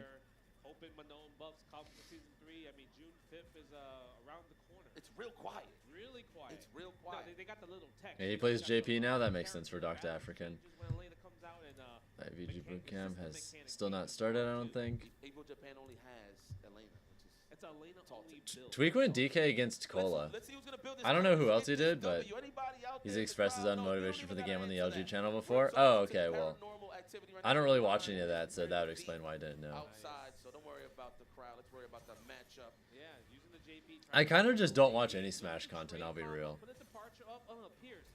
Hoping Manon Buffs come for season 3. I mean, June 5th is around the corner. It's real quiet. Really quiet. It's real No, quiet. they got the little text. Yeah, he plays JP now. That makes sense for Dr. African. Just when Elena comes out and That VG Bootcamp has still not started, I don't think. April Japan only has Elena, which is it's Elena only build. Tweak went DK against Kola. Let's see who's gonna build this I don't know who tournament. else he did, but Anybody out he's there in expressed his the crowd? own No, you don't motivation for even the game on gotta the answer LG that. channel We're before. talking Oh, to okay, well, paranormal activity right I don't now. really watch any of that, so that would explain why I didn't know. Outside, so don't worry about the crowd. Let's worry about the matchup. Yeah, using the JP. I kind of just don't watch any Smash content, I'll be real. Put a departure up. Pierce.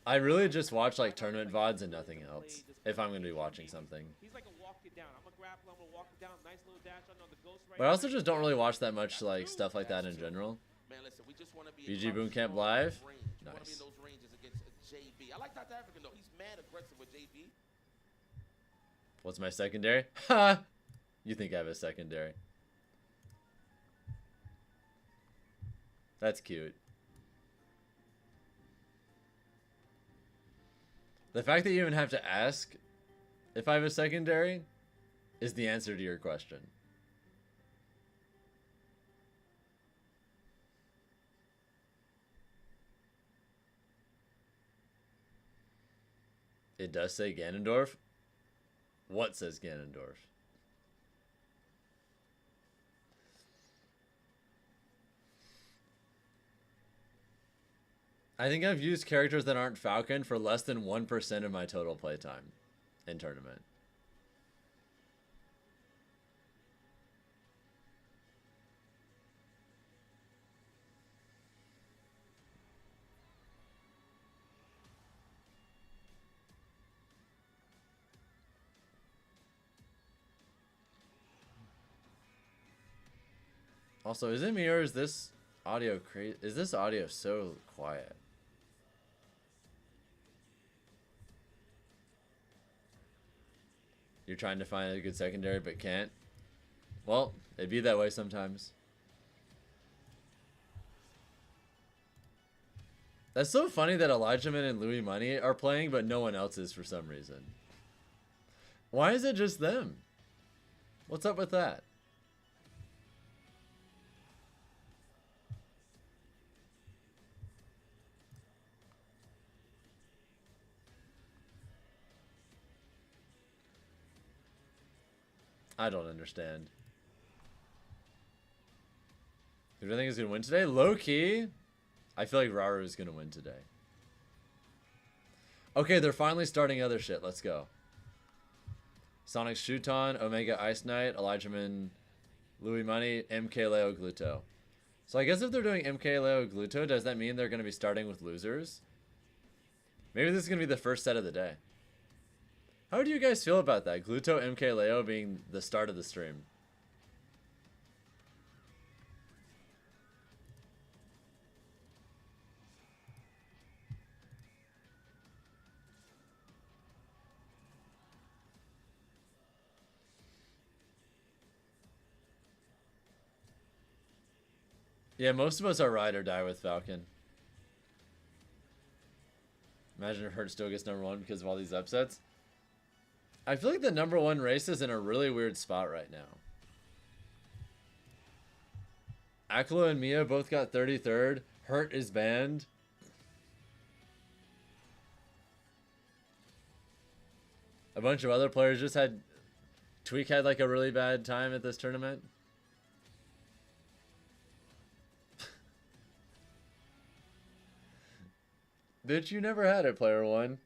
I really just watch like tournament VODs and nothing else, if I'm going to be watching something. He's like a walk it down. I'm a grappler. I'm gonna walk it down. Nice little dash on the ghost right. But I also just don't really watch that much like stuff like that in general. Man, listen, we just want to be VG in top Bootcamp strong Live? range. We want to be Nice. in those ranges against JB. I like Dr. African though. He's mad aggressive with JB. What's my secondary? Ha! You think I have a secondary. That's cute. The fact that you even have to ask if I have a secondary is the answer to your question. It does say Ganondorf. What says Ganondorf? I think I've used characters that aren't Falcon for less than 1% of my total playtime in tournament. Also, is it me or is this audio crazy? Is this audio so quiet? You're trying to find a good secondary but can't? Well, it'd be that way sometimes. That's so funny that Elijahman and Louis Money are playing, but no one else is for some reason. Why is it just them? What's up with that? I don't understand. Who do I think is going to win today? Low key, I feel like Raru is going to win today. Okay, they're finally starting other shit. Let's go. Sonic Shuton, Omega Ice Knight, Elijahman, Louis Money, MK Leo Gluto. So I guess if they're doing MK Leo Gluto, does that mean they're going to be starting with losers? Maybe this is going to be the first set of the day. How do you guys feel about that? Gluto MK Leo being the start of the stream. Yeah, most of us are ride or die with Falcon. Imagine if Hurt still gets #1 because of all these upsets. I feel like the #1 race is in a really weird spot right now. Aklo and Mia both got 33rd. Hurt is banned. A bunch of other players just had... Tweak had like a really bad time at this tournament. Bitch, you never had it, player one.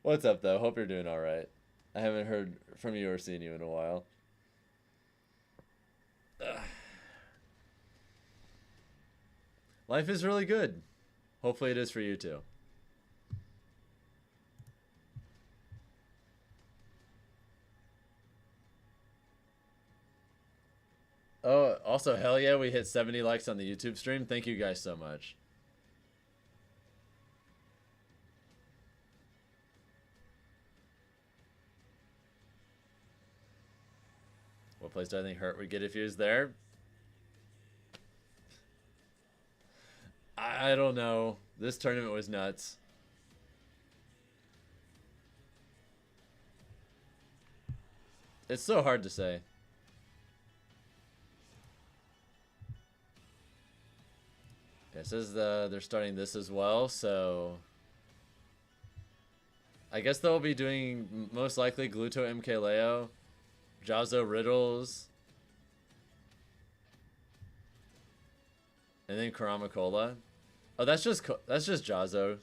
What's up, though? Hope you're doing alright. I haven't heard from you or seen you in a while. Ugh. Life is really good. Hopefully it is for you, too. Oh, also, hell yeah, we hit 70 likes on the YouTube stream. Thank you guys so much. What place do I think Hurt would get if he was there? I don't know. This tournament was nuts. It's so hard to say. Yeah, it says they're starting this as well, so... I guess they'll be doing most likely Gluto MK Leo, Jaza Riddles, and then Kurama Kola. Oh, that's just Jazo.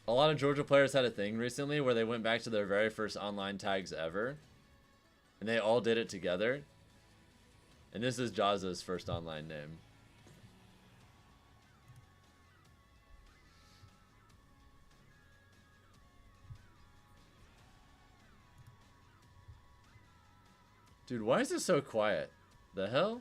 A lot of Georgia players had a thing recently where they went back to their very first online tags ever, and they all did it together. And this is Jaza's first online name. Dude, why is this so quiet? The hell?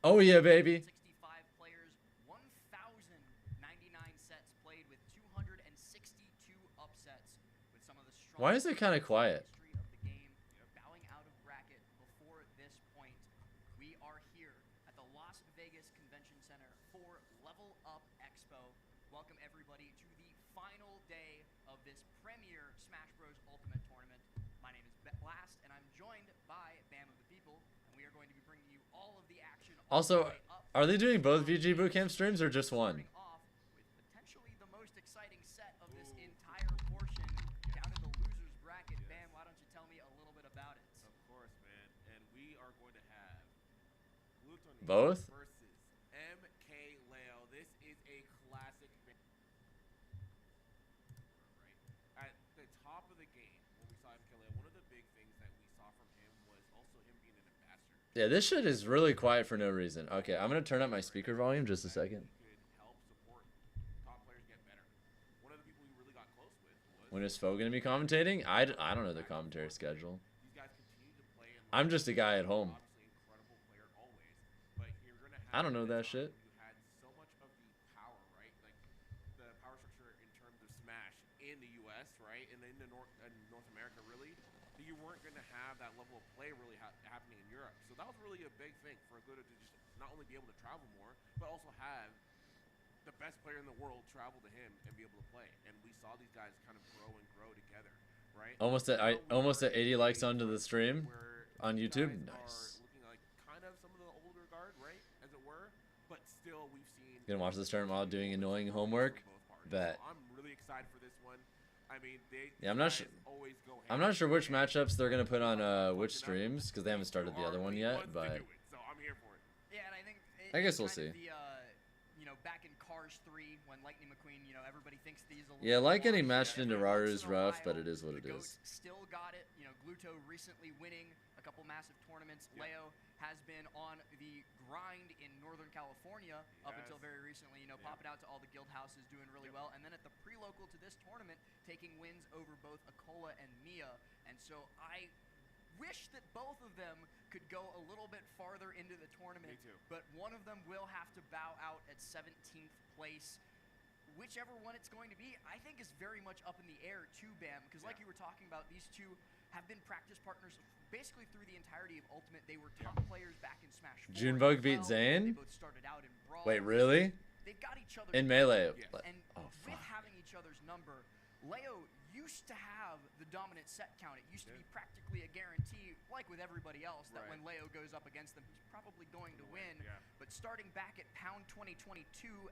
Oh yeah, baby. 65 players, 1,099 sets played with 262 upsets with some of the strongest. Why is it kind of quiet? History of the game. Bowing out of bracket before this point, we are here at the Las Vegas Convention Center for Level Up Expo. Welcome everybody to the final day of this premier Smash Bros. Ultimate Tournament. My name is Blast, and I'm joined by Bam of the People, and we are going to be bringing you all of the action. Also, are they doing both VG Bootcamp streams or just one? Starting off with potentially the most exciting set of this entire portion down in the losers bracket. Bam, why don't you tell me a little bit about it? Of course, man. And we are going to have Gluto Both? versus MK Leo. This is a classic. Right. At the top of the game, when we saw MK Leo, one of the big things that we saw from him was also him being an ambassador. Yeah, this shit is really quiet for no reason. Okay, I'm gonna turn up my speaker volume just a second. He could help support top players get better. One of the people he really got close with was When is Fo gonna be commentating? I don't know the commentary schedule. these guys continue to play and I'm just a guy at home. obviously incredible player always, but you're gonna have I don't know a that time shit. when you had so much of the power, right? Like the power structure in terms of Smash in the U.S., right, and in the North America, really, that you weren't gonna have that level of play really happening in Europe. So that was really a big thing for Gluto to just not only be able to travel more, but also have the best player in the world travel to him and be able to play. And we saw these guys kind of grow together, right? Almost at almost at 80 likes onto the stream Where on these YouTube. guys Nice. are looking like kind of some of the older guard, right, as it were, but still we've seen. Gonna watch this tournament while doing annoying homework. from both parties. Bet. So I'm really excited for this one. I mean, Yeah, I'm not these sure. guys always go I'm hand not sure in which hand. matchups they're gonna put on which streams because they haven't started the other one yet. But So I'm here for it. Yeah, and I think I guess we'll kind of see. The, back in Cars 3 when Lightning McQueen, everybody thinks these a little yeah, bit like getting long. matched into Every Raru once is in a rough, but while, it is what the it GOAT is. still got it. Gluto recently winning a couple massive tournaments. Yeah. Leo has been on the grind in Northern California up until Yes. very recently. Popping out to all the guild houses, doing really well, and then at the pre-local to this tournament, taking wins over both Kola and Mia. And so I wish that both of them could go a little bit farther into the tournament. Me too. But one of them will have to bow out at 17th place. Whichever one it's going to be, I think is very much up in the air too, Bam. Because like you were talking about, these two have been practice partners basically through the entirety of Ultimate. They were top players back in Smash 4 Junebug as beat well. Zayn? They both started out in Brawl. Wait, really? They've got each other In Melee. Yeah. But- and oh with fuck. having each other's number, Leo used to have the dominant set count. It used to be practically a guarantee, like with everybody else, that Right. when Leo goes up against them, he's probably going to win. Yeah. But starting back at Pound 2022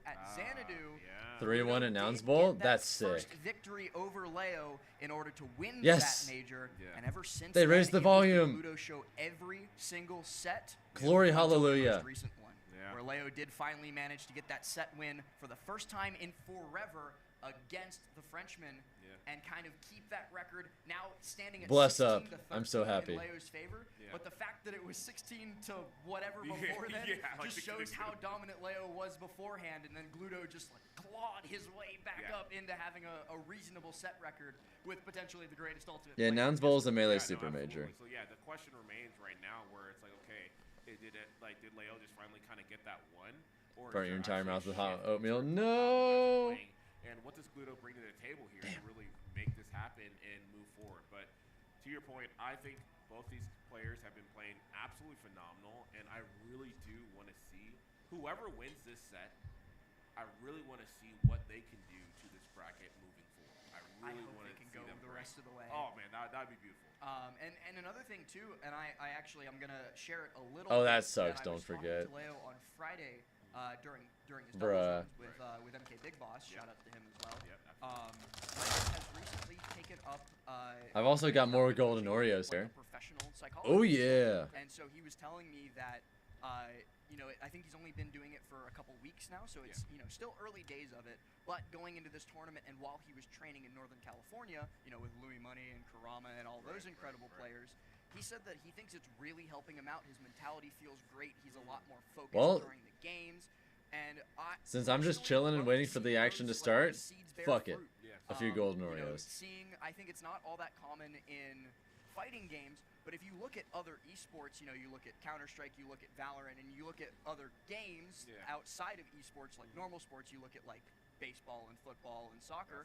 at Xanadu, Yeah. 3-1 Gluto announce did bowl? get that That's sick. first victory over Leo in order to win Yes. that major. Yeah. And ever since They then, raised the it was volume. Gluto show every single set. Glory, until the hallelujah. most recent one, Yeah. where Leo did finally manage to get that set win for the first time in forever against the Frenchman. Yeah. And kind of keep that record now standing at Bless 16 up. to 13 I'm so happy. in Leo's favor. Yeah. But the fact that it was 16 to whatever Yeah, before then yeah, like just 16 shows how to- dominant Leo was beforehand, and then Gluto just clawed his way back Yeah. up into having a reasonable set record with potentially the greatest ultimate. Yeah, player. Nouns Bowl is a Melee Yeah, no, super major. absolutely. So yeah, the question remains right now, where it's like, okay, did Leo just finally kind of get that one, or Burn is your there entire actually mouth a with hot shift oatmeal. in terms of how No. you guys are playing? And what does Gluto bring to the table here to really make this happen and move forward? But to your point, I think both these players have been playing absolutely phenomenal, and I really do want to see whoever wins this set. I really want to see what they can do to this bracket moving forward. I I really hope want they to can see go them the break. rest of the way. Oh man, that'd be beautiful. And another thing too, and I actually I'm gonna share it a little. Oh, bit, that sucks, I don't was talking forget. To Leo on Friday during his Bruh. doubles runs with MK Big Boss. Shout out to him as well. Yep, absolutely. Leo has recently taken up. I've also got more golden Oreos like here. a professional psychologist. Oh yeah. And so he was telling me that, I think he's only been doing it for a couple weeks now, so it's still early days of it. But going into this tournament, and while he was training in Northern California, with Louis Money and Kurama and all those incredible players, he said that he thinks it's really helping him out. His mentality feels great. He's a lot more focused Well, during the games. And since I'm just personally chilling and love waiting to for see the action to those, start, the seeds bear fuck it. fruit. Yeah. A few golden You know, Oreos. seeing, I think it's not all that common in fighting games, But if you look at other esports, you know, you look at Counter-Strike, you look at Valorant, and you look at other games outside of esports, like normal sports, you look at like baseball and football and soccer,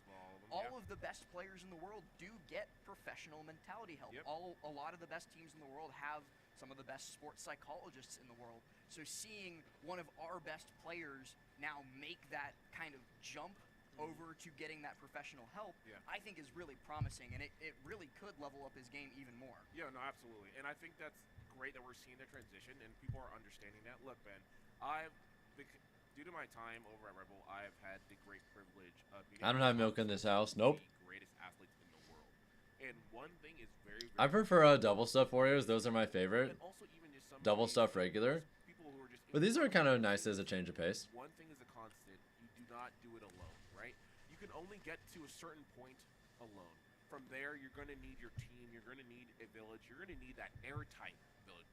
all of the best players in the world do get professional mentality help. A lot of the best teams in the world have some of the best sports psychologists in the world. So seeing one of our best players now make that kind of jump over to getting that professional help, I think is really promising, and it really could level up his game even more. Yeah, no, absolutely. And I think that's great that we're seeing the transition and people are understanding that. Look, Ben, due to my time over at Rebel, I've had the great privilege of being I don't have milk in this house. Nope. the greatest athletes in the world. And one thing is very, I prefer double stuff warriors. Those are my favorite. and also even just some Double stuff regular. people who are just But these are kind of nice as a change of pace. one thing is a constant: you do not do it alone, right? You can only get to a certain point alone. From there, you're going to need your team. You're going to need a village. You're going to need that airtight village.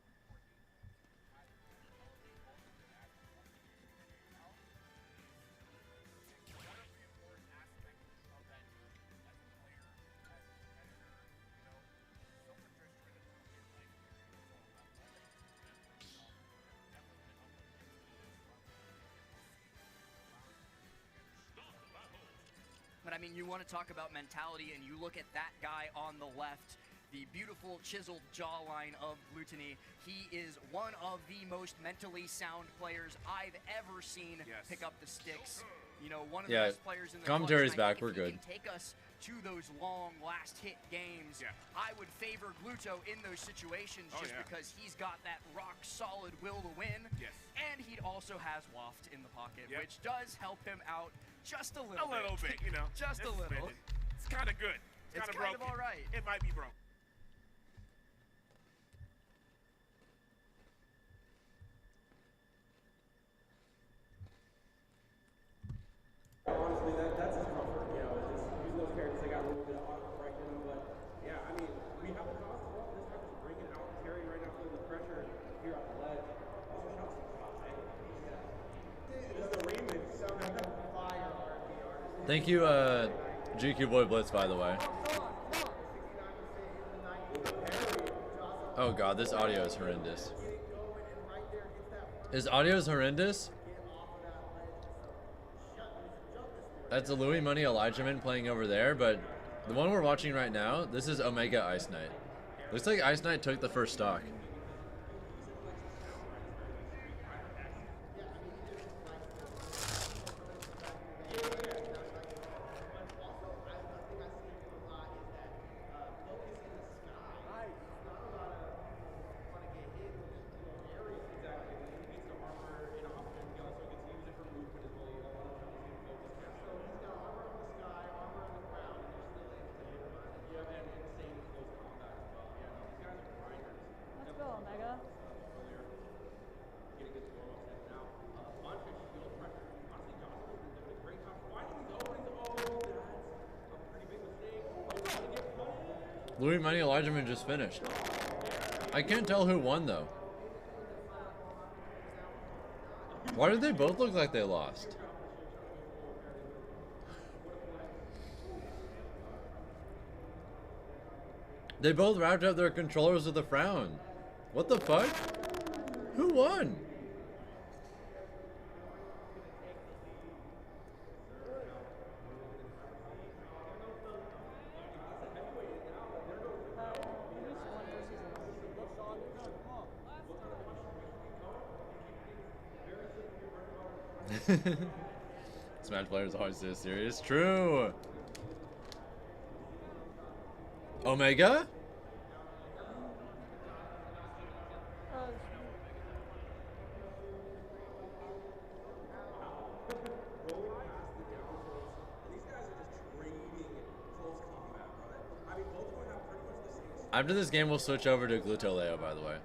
But I mean, you want to talk about mentality, and you look at that guy on the left, the beautiful chiseled jawline of Glutony. He is one of the most mentally sound players I've ever seen pick up the sticks. You know, one of the best players in the commentary's clutch, and I back. think We're if he good. can take us to those long last hit games. I would favor Gluto in those situations just because he's got that rock solid will to win. And he also has Waft in the pocket, which does help him out just a little bit. A little bit, you know. Just a little. It's kind of good. It's It's kind of all right. It might be broke. Honestly, that's his comfort, you know, just using those characters. They got a little bit of auto right in them, but yeah, I mean, we have the cost as well. This time just bringing out Terry right now, feeling the pressure here at the ledge. Also, shots to shots, eh? This is the remix. Sound like a fire RP. Thank you, GQ Boy Blitz, by the way. Oh god, this audio is horrendous. His audio is horrendous. That's a Louis Money Elijahman playing over there, but the one we're watching right now, this is Omega Ice Knight. Looks like Ice Knight took the first stock. Let's go, Omega. Louis Money Elijahman just finished. I can't tell who won though. Why did they both look like they lost? They both wrapped up their controllers with a frown. What the fuck? Who won? Smash players always so serious. True. Omega? After this game, we'll switch over to Gluto Leo, by the way.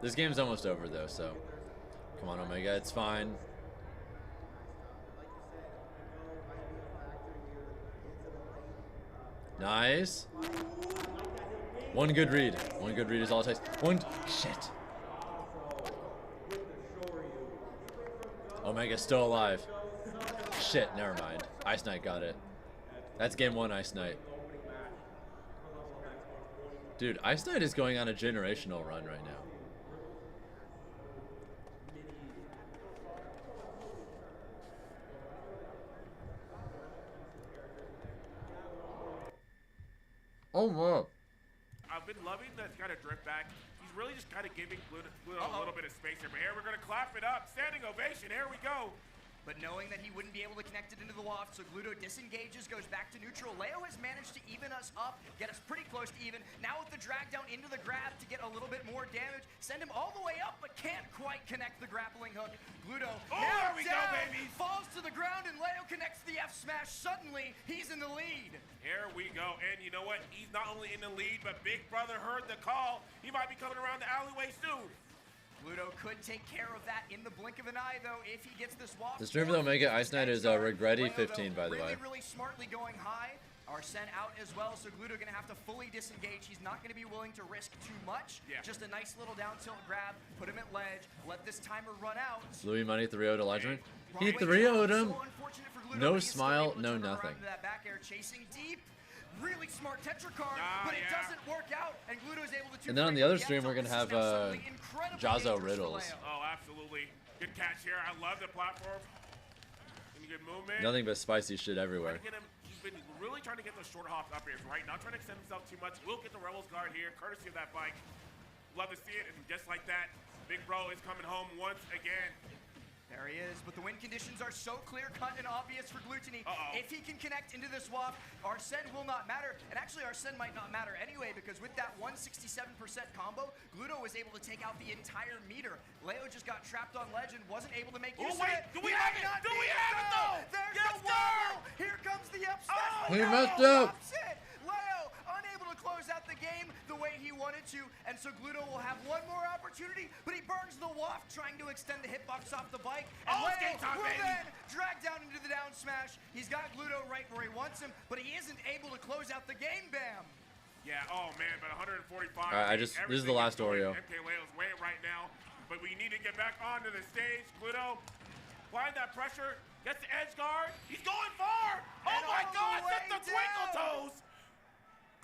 This game's almost over, though, so... Come on, Omega, it's fine. Nice. One good read. One good read is all it takes. Shit. Omega's still alive. Shit, never mind. Ice Knight got it. That's game one, Ice Knight. Dude, Ice Knight is going on a generational run right now. Oh wow. I've been loving that kind of drift back. He's really just kind of giving Gluto a little bit of space here. But here we're going to clap it up. Standing ovation. Here we go. But knowing that he wouldn't be able to connect it into the loft, so Gluto disengages, goes back to neutral. Leo has managed to even us up, get us pretty close to even. Now with the drag down into the grab to get a little bit more damage, send him all the way up, but can't quite connect the grappling hook. Gluto now there we down, go, baby. falls to the ground, and Leo connects the F smash. Suddenly, he's in the lead. Here we go. And you know what? He's not only in the lead, but Big Brother heard the call. He might be coming around the alleyway soon. Gluto could take care of that in the blink of an eye, though, if he gets this walk. The streamer that'll make it Ice Knight is Regretty 15, by the way. Really smartly going high. Arsene out as well, so Gluto gonna have to fully disengage. He's not gonna be willing to risk too much. Yeah. Just a nice little down tilt grab, put him at ledge, let this timer run out. Louis Money 3-0 to Legend. Wrong He way 3-0'd down, him. so unfortunate for Gluto, No but he's still smile, able to no turn around nothing. into that back air, chasing deep. Really smart tetracard, Ah, but it yeah. doesn't work out, and Gluto's able to. And then on the other stream, we're gonna have Jaza Riddles. Oh, absolutely. Good catch here. I love the platform. And good movement. Nothing but spicy shit everywhere. Trying to get him, he's been really trying to get those short hops up here, right? Not trying to extend himself too much. We'll get the Rebels guard here, courtesy of that bike. Love to see it, and just like that, Big Bro is coming home once again. There he is, but the win conditions are so clear-cut and obvious for Glutony. If he can connect into this WAF, Arsene will not matter. And actually, Arsene might not matter anyway, because with that 167% combo, Gluto was able to take out the entire meter. Leo just got trapped on ledge and wasn't able to make use of it. Do we have it? Do we have it, though? There's Yes, the wobble! Here comes the upset. He messed up. Leo unable to close out the game the way he wanted to, and so Gluto will have one more opportunity, but he burns the waft trying to extend the hitbox off the bike, and Leo will then drag down into the down smash. He's got Gluto right where he wants him, but he isn't able to close out the game, Bam. Yeah, oh man, but 145. This is the last Oreo. MK Leo's way right now, but we need to get back onto the stage. Gluto, applying that pressure, gets the edge guard. He's going far. Oh And my all the God, way that's the twinkle down. toes.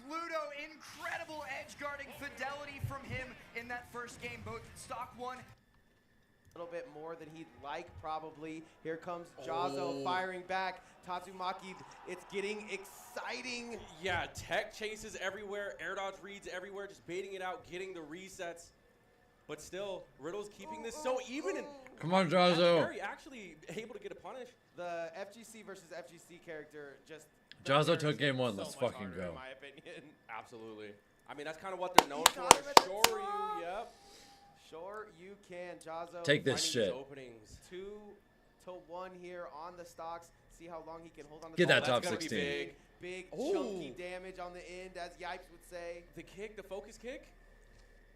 Gluto, incredible edge guarding fidelity from him in that first game, both stock one. A little bit more than he'd like, probably. Here comes Jaza firing back. Tatsumaki, it's getting exciting. Yeah, tech chases everywhere, air dodge reads everywhere, just baiting it out, getting the resets. But still, Riddles keeping this so even. And Come on, Jazo. Harry actually able to get a punish. The FGC versus FGC character just... Jazo took game one. so Let's much fucking harder, go. in my opinion. Absolutely. I mean, that's kind of what they're known for. got him at the Sure, top. you, yep. Sure, you can. Jaza Take this Finding shit. these openings. 2-1 here on the stocks. See how long he can hold on to Get the that ball. top That's gonna be 16. Big Ooh. chunky damage on the end, as Yipes would say. The kick, the focus kick,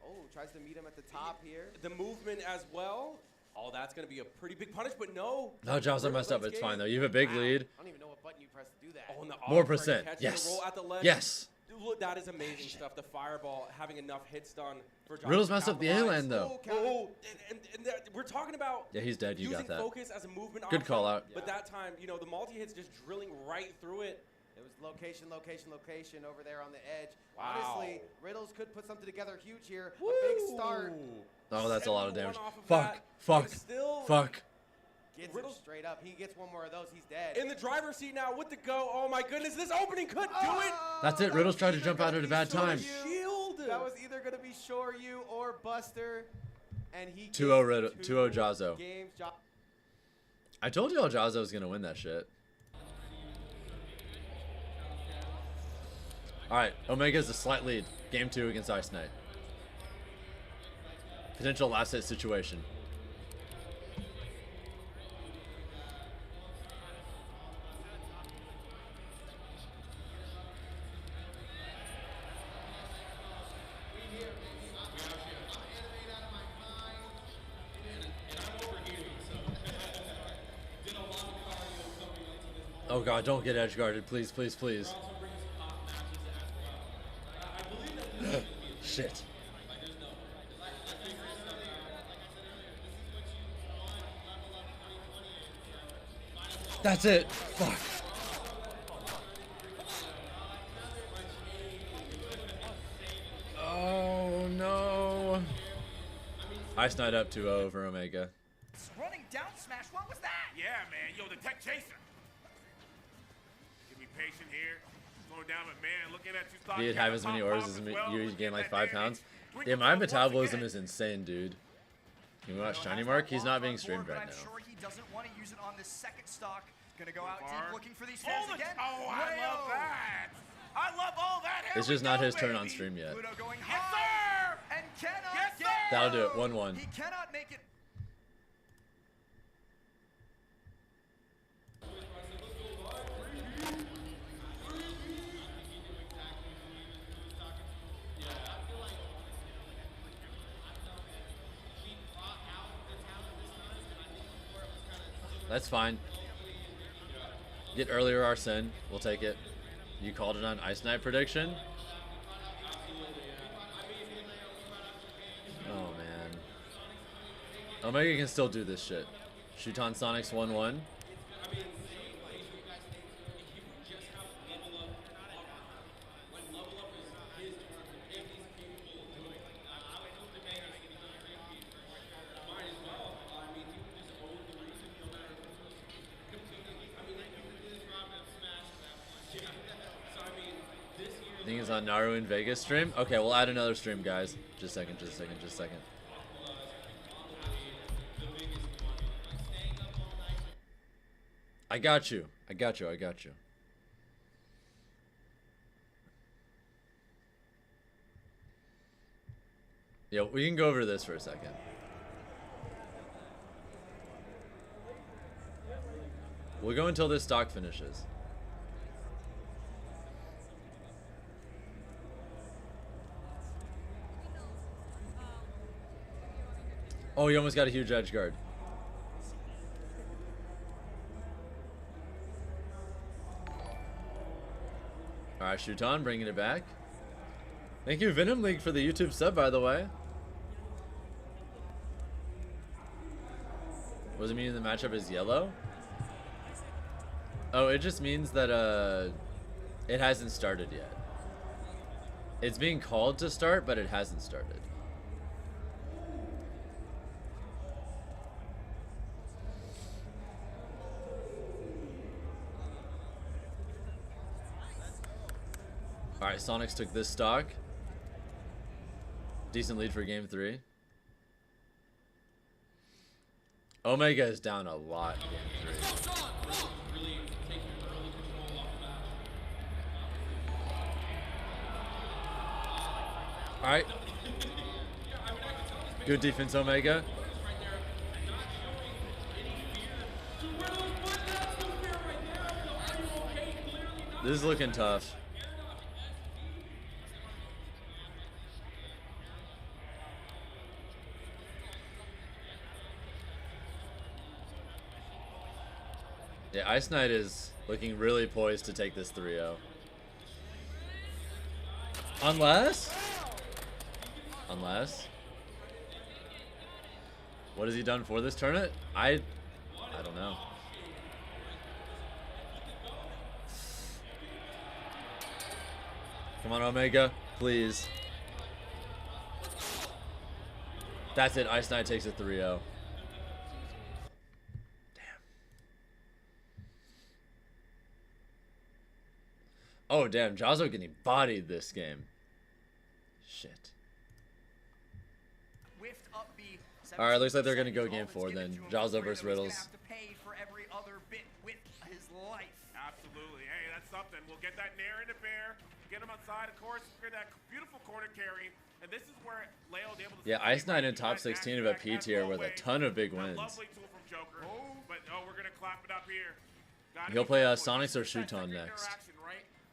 Oh, tries to meet him at the top here. the movement as well. Oh, that's going to be a pretty big punish, but no. No, Jaza Riddles messed up. lets It's game. fine, though. You have a big Wow. lead. I don't even know what button you press to do that. Oh, and the More arm percent. catching the Yes. roll at the ledge. Yes. Look, that is amazing stuff. The fireball having enough hits done for Jaza Riddles to messed up the capitalize. A-land, though. Oh, we're talking about Yeah, he's dead. You using got that. focus as a movement Good option, call out. But that time, you know, the multi-hits just drilling right through it. It was location, location, location over there on the edge. Wow. Honestly, Riddles could put something together huge here. A big start. Woo. Oh, that's a lot of 7-1 damage. off of Fuck. that, Fuck. but still Fuck. Gets Riddles- him straight up. He gets one more of those, he's dead. in the driver's seat now with the go. Oh my goodness, this opening could do it. That's it. That Riddles was tried to either jump out gonna at a be bad time. Shoryu. Shield. That was either going to be Shoryu or Buster. And he 2-0 gets Riddle- 2-0 two Jazo. games. I told y'all Jazo was going to win that shit. Alright, Omega's a slight lead. Game 2 against Ice Knight. Potential last hit situation. Oh god, don't get edge guarded, please, please, please. Shit. That's it. Fuck. Ice Knight up 2-0 over Omega. Running down smash. What was that? Yeah, man. Yo, the tech chaser. Give me patient here. Slowing down, but man, looking at you. If you'd have as many orders as me, you gain like 5 pounds. Yeah, my metabolism is insane, dude. Can we watch Shiny Mark? He's not being streamed right now. I'm sure he doesn't want to use it on this second stock. Gonna go out deep looking for these fans again. Oh, I love that. I love all that. It's just not his turn on stream yet. Gluto going Yes, high sir. and cannot Yes, get sir. That'll do it. 1-1. He cannot make it. That's fine. Get earlier Arsene. We'll take it. You called it on Ice Knight prediction? Oh, man. Omega can still do this shit. Shoot on Sonic's 1-1. I think it's on Naru in Vegas stream. Okay, we'll add another stream, guys. Just a second, just a second, just a second. I got you. I got you. I got you. Yeah, we can go over this for a second. We'll go until this stock finishes. Oh, you almost got a huge edge guard. Alright, Shuton, bringing it back. Thank you, Venom League, for the YouTube sub, by the way. What does it mean the matchup is yellow? Oh, it just means that it hasn't started yet. It's being called to start, but it hasn't started. Alright, Sonics took this stock. Decent lead for game 3. Omega is down a lot in game 3. Alright. Good defense, Omega. This is looking tough. Yeah, Ice Knight is looking really poised to take this 3-0. Unless? What has he done for this tournament? I don't know. Come on, Omega, please. That's it, Ice Knight takes a 3-0. Oh, damn. Jaza getting bodied this game. Shit. Alright, looks like they're going to go game 4 then. Jaza versus Riddles. Absolutely. Hey, that's something. We'll get that Nair into bear. Get him outside, of course. Get that beautiful corner carry. And this is where Leo's able to... Yeah, Ice Knight in top 16 of a P tier with a ton of big wins. Lovely tool from Joker. But, we're going to clap it up here. He'll play Sonics or Shuton next.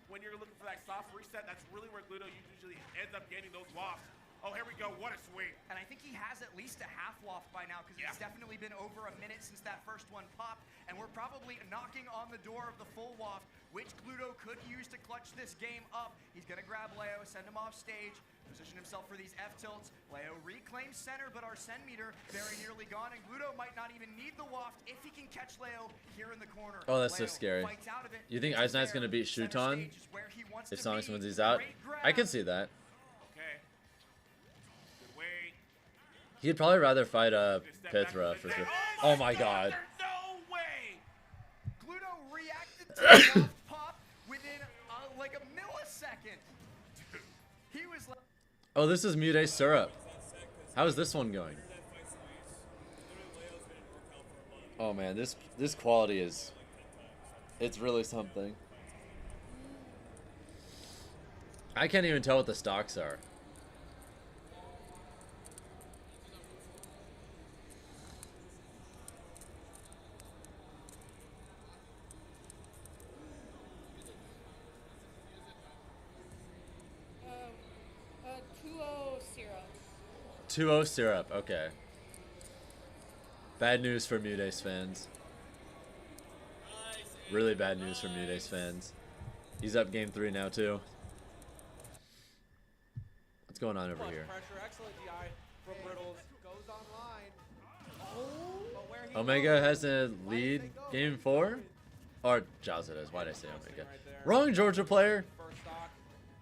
When you're looking for that soft reset, that's really where Gluto usually ends up getting those wafts. Oh, here we go. What a swing. And I think he has at least a half waft by now because it's definitely been over a minute since that first one popped. And we're probably knocking on the door of the full waft, which Gluto could use to clutch this game up. He's going to grab Leo, send him off stage, position himself for these F-tilts. Leo reclaims center, but our send meter very nearly gone. And Gluto might not even need the waft if he can catch Leo here in the corner. Oh, that's Leo so scary. fights out of it. You think Ice Knight's going to beat Shuton if Sonics wins these out? I can see that. Okay. Good way. He'd probably rather fight Pithra for sure. Oh my god. No way! Gluto reacted to the soft pop within like a millisecond. He was like, Oh, this is Mutace syrup. How is this one going? Oh man, this quality is, it's really something. I can't even tell what the stocks are. Syrup. 2-0 syrup, okay. Bad news for Mutace fans. Really bad news for Mutace fans. He's up game 3 now too. What's going on over here? Pressure, excellent DI from Riddles. Goes online. But where he Omega has a lead game 4? Or Jaza does. Why did I say Omega? Wrong Georgia player. First stock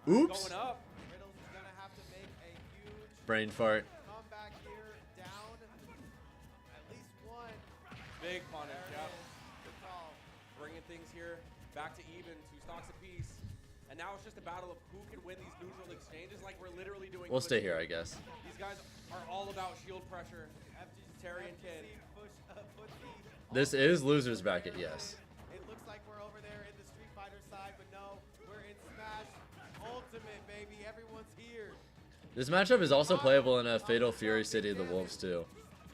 Oops. going up. Riddles is gonna have to make a huge Brain fart. comeback here, down at least one. Big punish, There yep. it is. Good call. Bringing things here back to even, 2 stocks apiece. And now it's just a battle of who can win these neutral exchanges like we're literally doing. We'll for the stay here, team. I guess. These guys are all about shield pressure. Terry and Kid. This is loser's bracket, yes. It looks like we're over there in the Street Fighter side, but no, we're in Smash Ultimate, baby. Everyone's here. This matchup is also playable in a Fatal Fury City of the Wolves too.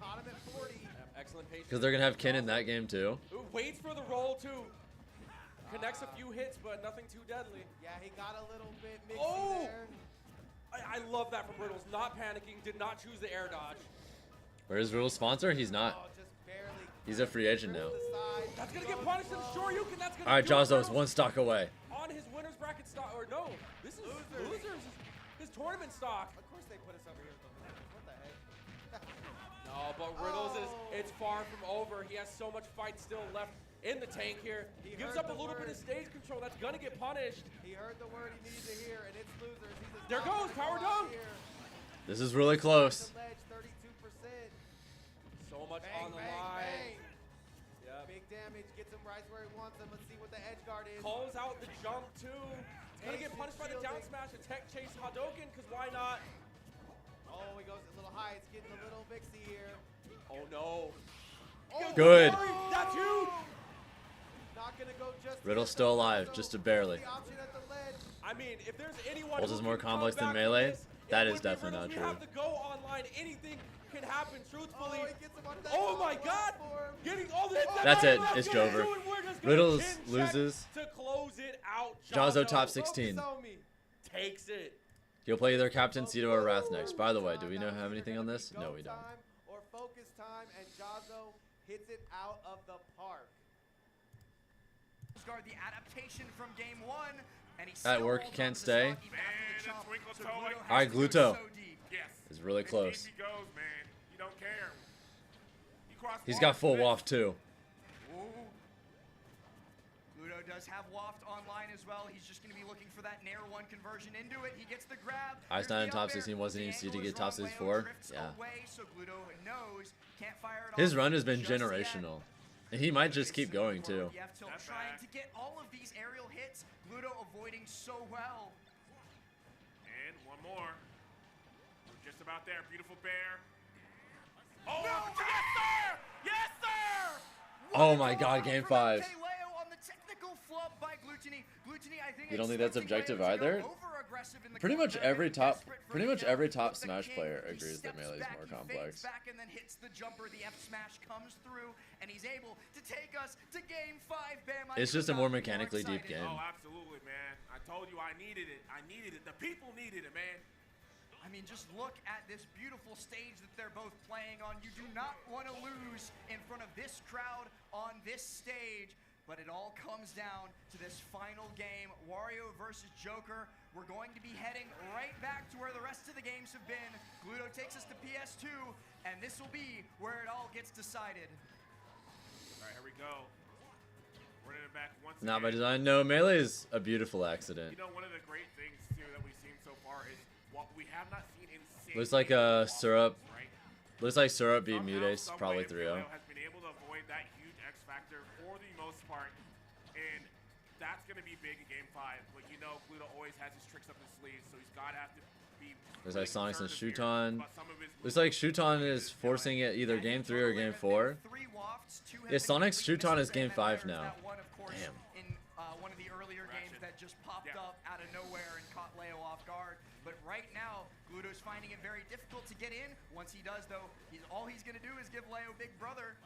Caught him at 40. Excellent patience. Because they're going to have Kin in that game too. Ooh, waits for the roll too. Connects a few hits, but nothing too deadly. Yeah, he got a little bit mixy Oh! there. I love that from Riddles. Not panicking, did not choose the air dodge. Where's Riddle's sponsor? He's not. Oh, just barely. He's a free agent now. To the side. That's gonna get punished to the shore. You can. That's gonna. Alright, do it, Jaza is Riddles. 1 stock away. On his winner's bracket stock, or no, this is losers. His tournament stock. Of course they put us over here with the losers. What the heck? No, but Riddles is. Oh. It's far from over. He has so much fight still left in the tank here. He gives heard up a the little bit word. of stage control. That's gonna get punished. He heard the word he needed to hear, and it's losers. He does There not goes wanna go power out dunk. here. This is really close. The ledge, 32%. So much Bang, on the bang, line. bang. Yep. Big damage, gets him right where he wants him. Let's see what the edge guard is. Calls out the jump too. Gonna get punished by the down smash. A tech chase Hadouken, cause why not? Oh, he goes a little high. It's getting a little mixy here. Oh no. Oh, Good. That's huge. Not gonna go just Riddle's yet, still but alive, also just barely. the option at the ledge. I mean, if there's anyone Ult who is more can come complex than back from melee? this, That it is would be definitely Riddles. not We have true. to go online. Anything can happen, truthfully. Oh, he gets him on that Oh my combo God! platform. Getting all the hits. That's it. Let's It's get over. into it. We're just gonna Riddles chin check loses. to close it out. Jazo Jazo top 16. Focus on me. takes it. He'll play either Captain Zeto or Wrath next. By the way, do we have anything on this? No, we don't. Time or focus time, and Jazo hits it out of the park. Guard the adaptation from game 1, and he At still work, holds can't on to the stay. stock even after the chop. Twinkle So toe Gluto like- has Alright, to go Gluto. so deep. Yes. It's really As close. deep he goes, man. You don't care. You cross He's walls, got full man. waft too. Ooh. Gluto does have Waft online as well. He's just going to be looking for that Nair 1 conversion into it. He gets the grab. Ice There's Nine the in top up air. 16 wasn't The easy to angle get is top wrong. 64. Leo drifts Yeah. away, so Gluto knows, can't fire it His off run has been just yet. generational. And he might just keep going too. You have to Not trying bad. to get all of these aerial hits. Gluto avoiding so well. And one more. We're just about there. Beautiful bear. Oh, yes, sir! Yes, sir! Oh my god, game 5. Leo on the technical flub by Glutini. Glutini, I think You don't think that's expecting objective Leo to go either? over-aggressive in the Pretty much corner, every getting top desperate for pretty the much kill. every top But the Smash king, player he agrees that steps melee is back, more he fades complex. back and then hits the jumper. The F smash comes through, and he's able to take us to game 5. Bam! I It's could just a not more be mechanically deep excited. game. Oh, absolutely, man. I told you I needed it. I needed it. The people needed it, man. I mean, just look at this beautiful stage that they're both playing on. You do not want to lose in front of this crowd on this stage, but it all comes down to this final game, Wario versus Joker. We're going to be heading right back to where the rest of the games have been. Gluto takes us to PS2, and this will be where it all gets decided. All right, here we go. Running it back once Not by again. design. No, melee is a beautiful accident. You know, one of the great things, too, that we've seen so far is what we have not seen in Looks like a syrup. right? Looks like Syrup beat Somehow, Mutace, some probably way, 3-0. Leo has been able to avoid that huge X factor for the most part, and that's going to be big in Game 5. But you know, Gluto always has his tricks up his sleeve, so he's got to have to be. Looks like Sonic's and conservative here Shuton. about some of his Looks like movements. Shuton is forcing it either game 3 or game 4. Yeah, Sonic's Shuton is game 5 now. Damn. In one of the earlier games that just popped Yeah. up out of nowhere and caught Leo off guard. But right now, Gluto's finding it very difficult to get in. Once he does, though, all he's going to do is give Leo Big Brother.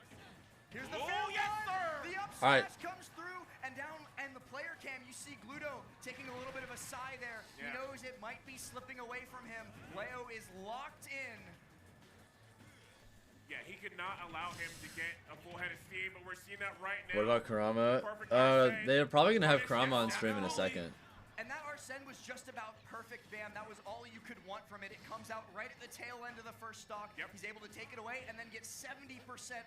Here's the fair yes, one. sir! The up All right. smash comes through and down, and the player cam, you see Gluto taking a little bit of a sigh there. He Yeah. knows it might be slipping away from him. Leo is locked in. Yeah, he could not allow him to get a full head of steam, but we're seeing that right now. What about Kurama? Perfect Arsene. They're probably gonna have What is Kurama on this? stream in a Absolutely. second. And that Arsene was just about perfect, Bam. That was all you could want from it. It comes out right at the tail end of the first stock. Yep. He's able to take it away and then get 70%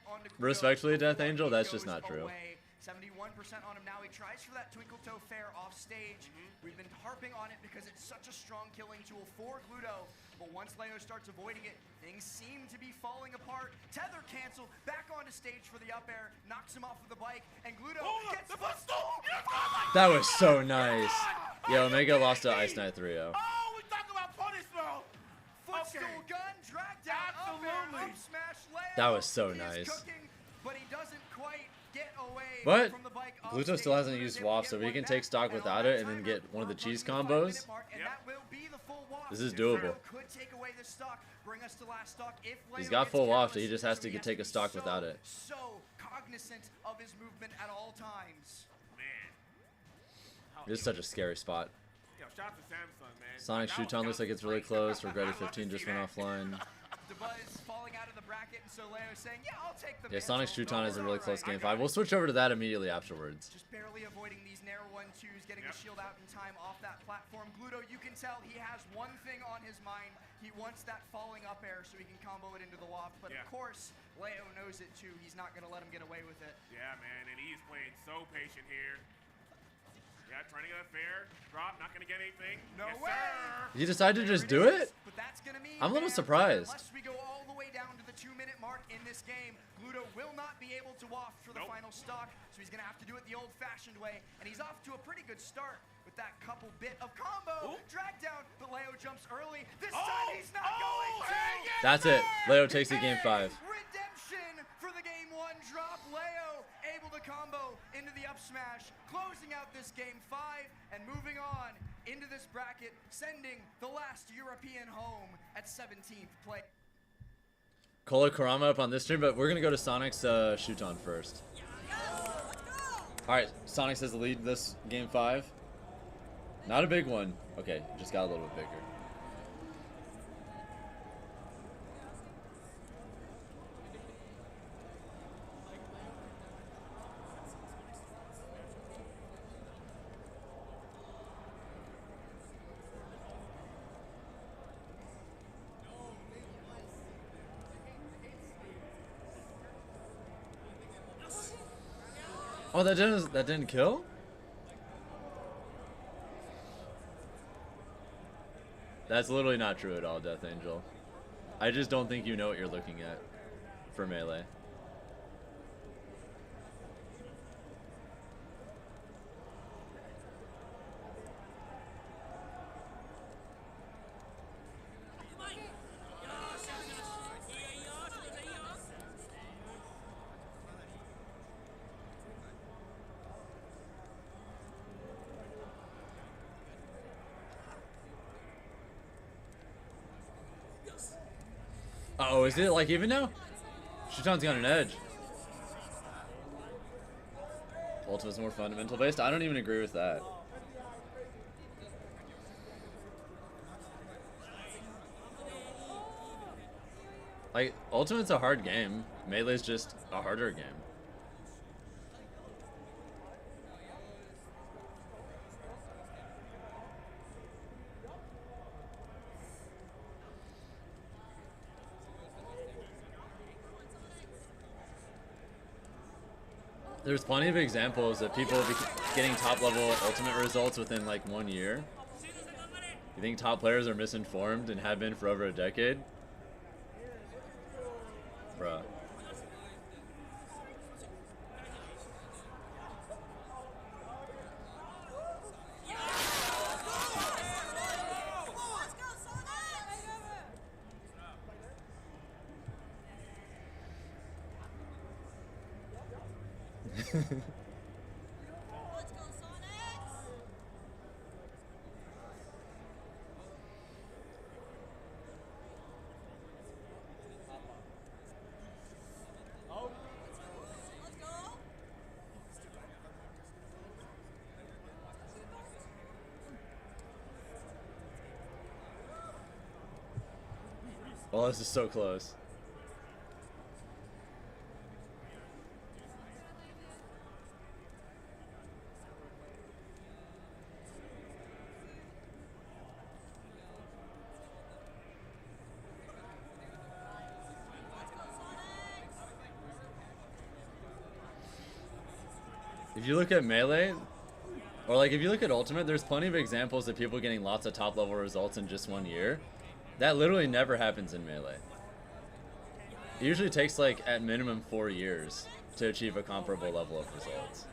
onto Gluto Respectfully, Death before Angel, he that's just goes not true. away. 71% on him now. He tries for that Twinkle Toe Fair off stage. We've been harping on it because it's such a strong killing tool for Gluto. But once Leo starts avoiding it, things seem to be falling apart. Tether cancel, back onto stage for the up air, knocks him off with the bike, and Gluto gets the footstool! Yes, oh my That was so nice. God! Yo, Are you Omega lost to kidding me? Ice Knight 3-0. Oh, we talk about punish throw. Footstool Okay. gun, drag down, up air, Absolutely. up smash, Leo. That was so He is nice. cooking, but he doesn't quite get away But from the bike off Gluto stage. still hasn't Gluto's used able to WAF, get so we one can back, take stock and on without that it and then timer, get one of the we're cheese approaching the 5-minute combos. mark, and Yep. that will be the full WAF. This is If doable. Leo could take away the stock, bring us to last stock. If He's Leo got gets full WAF, so careless, he just has to he take a be stock so, without it. So cognizant of his movement at all times. Man. How- This is such a scary spot. Yo, shout out to Samsung, man. Sonic That was- Shuton looks like it's really great. close. Regretted I'd love to 15 just see went that. offline. DeBuzz falling out of the bracket, and so Leo saying, yeah, I'll take the Yeah, Sonic mantle. Shuton is a really close Alright. game 5. We'll switch over to that immediately afterwards. Just barely avoiding these narrow 1-2s, getting Yep. the shield out in time off that platform. Gluto, you can tell he has one thing on his mind. He wants that falling up air so he can combo it into the waft. But Yeah. of course, Leo knows it too. He's not going to let him get away with it. Yeah, man, and he's playing so patient here. Yeah, trying to get a fair drop, not gonna get anything. No Yes, way. sir. He decided to There just do it? But that's going to mean, I'm a little man, surprised. Unless we go all the way down to the 2-minute mark in this game, Gluto will not be able to waft for the Nope. final stock, so he's going to have to do it the old-fashioned way. And he's off to a pretty good start with that couple bit of combo. Ooh. Drag down, but Leo jumps early. This Oh, time he's not oh, going to. hey, yes, That's it. sir. Leo takes it game 5. Redemption for the game 1 drop. Leo able to combo into the up smash, closing out this game 5 and moving on into this bracket, sending the last European home at 17th place. Kola Kurama up on this stream, but we're going to go to Sonic's Shuton first. Alright, Sonic has the lead this game 5. Not a big one. Okay, just got a little bit bigger. Oh, that didn't kill? That's literally not true at all, Death Angel. I just don't think you know what you're looking at for melee. Uh-oh, is it like even now? Shuton's got an edge. Ultimate's more fundamental based? I don't even agree with that. Like, Ultimate's a hard game. Melee's just a harder game. There's plenty of examples of people getting top level ultimate results within like 1 year. You think top players are misinformed and have been for over a decade? Oh, this is so close. If you look at Melee, or like if you look at Ultimate, there's plenty of examples of people getting lots of top level results in just 1 year. That literally never happens in Melee. It usually takes like at minimum 4 years to achieve a comparable level of results.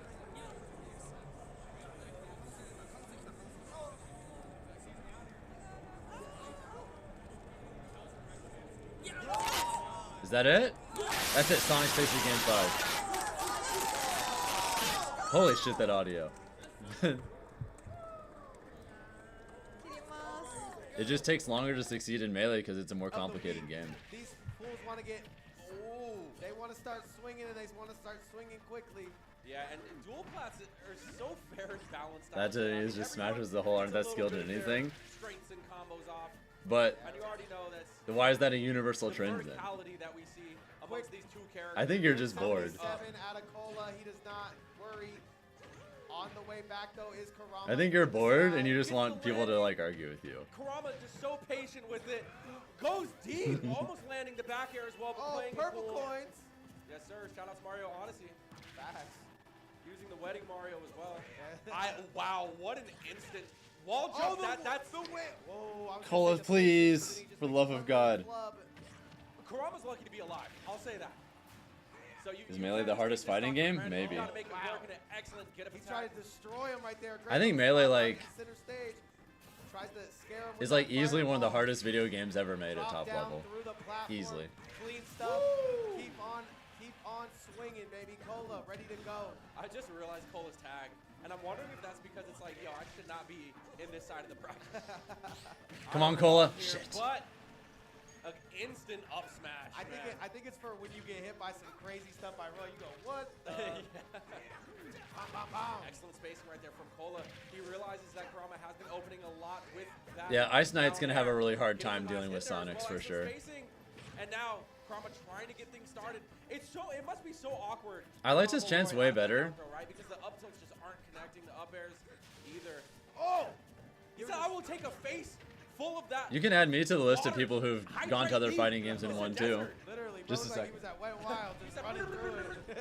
Is that it? That's it, Sonic Spaces Game 5. Holy shit, that audio. It just takes longer to succeed in Melee because it's a more complicated game. These fools want to get, they want to start swinging and they want to start swinging quickly. Yeah, and dual plats are so fair and balanced. That is just smashes the whole aren't that skilled at anything. Strengths and combos off. But And you already know that's why is that a universal the trend then? verticality that we see amongst these two characters. I think you're just bored. 77 out of Kola, he does not worry. On the way back though is Kurama. I think you're bored and you just want people to like argue with you. Kurama just so patient with it. Goes deep, almost landing the back air as well, but playing it purple cool. coins. Yes, sir. Shout out to Mario Odyssey. Facts. Using the wedding Mario as well. Wow, what an instant wall jump. That's the win. Whoa, Kola, please, for the love of God. Kurama's lucky to be alive. I'll say that. So Is Melee the hardest fighting game? Maybe. You gotta make it work in an excellent get-up He attack. tried to destroy him right there. I think Melee, like, Center stage. Tries to scare him with is like that easily one of the fireball. hardest video games ever made at Drop top down level. through the platform. Easily. Clean stuff. Keep on swinging, baby. Kola, ready to go. I just realized Cola's tag, and I'm wondering if that's because it's like, yo, I should not be in this side of the bracket. Come on, Kola. Here, Shit. but an instant up smash. I think it's for when you get hit by some crazy stuff by Roy. You go, what the? Bam, bam, bam. Excellent spacing right there from Kola. He realizes that Kurama has been opening a lot with that. Yeah, Ice Knight's down gonna have a air. really hard Getting time the dealing nice with hit there as Sonics well. for sure. Excellent spacing. And now Kurama trying to get things started. It must be so awkward. I liked his Kurama chance right way out the better. front row, right? Because the up tilts just aren't connecting the up airs either. Oh! He said, I will take a face full of that. You can add me to the list of people who've High gone to other grade fighting heat games and in won the too. desert. Literally, bro, Just a looked like second. he was at Wet Wild, just running through it.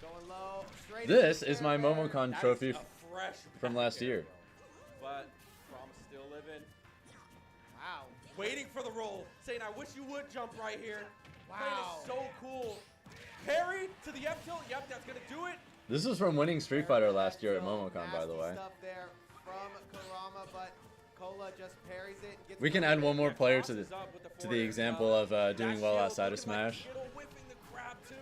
Going low, straight This into is my fair. Momocon That trophy is a fresh from back last air, year. bro. But Kurama's still living. Wow. Waiting for the roll, saying, I wish you would jump right here. Playing Wow. is so cool. Parry to the F tilt. Yep, that's gonna do it. This was from winning Street Fighter last year at So Momocon, by the nasty way. Stuff there from Kurama, but Kola just parries it. Gets We can the add one hit. more player to the Crosses up with the to the forward example of doing dash well shield, outside of looking like Smash. Kittle whipping the grab too.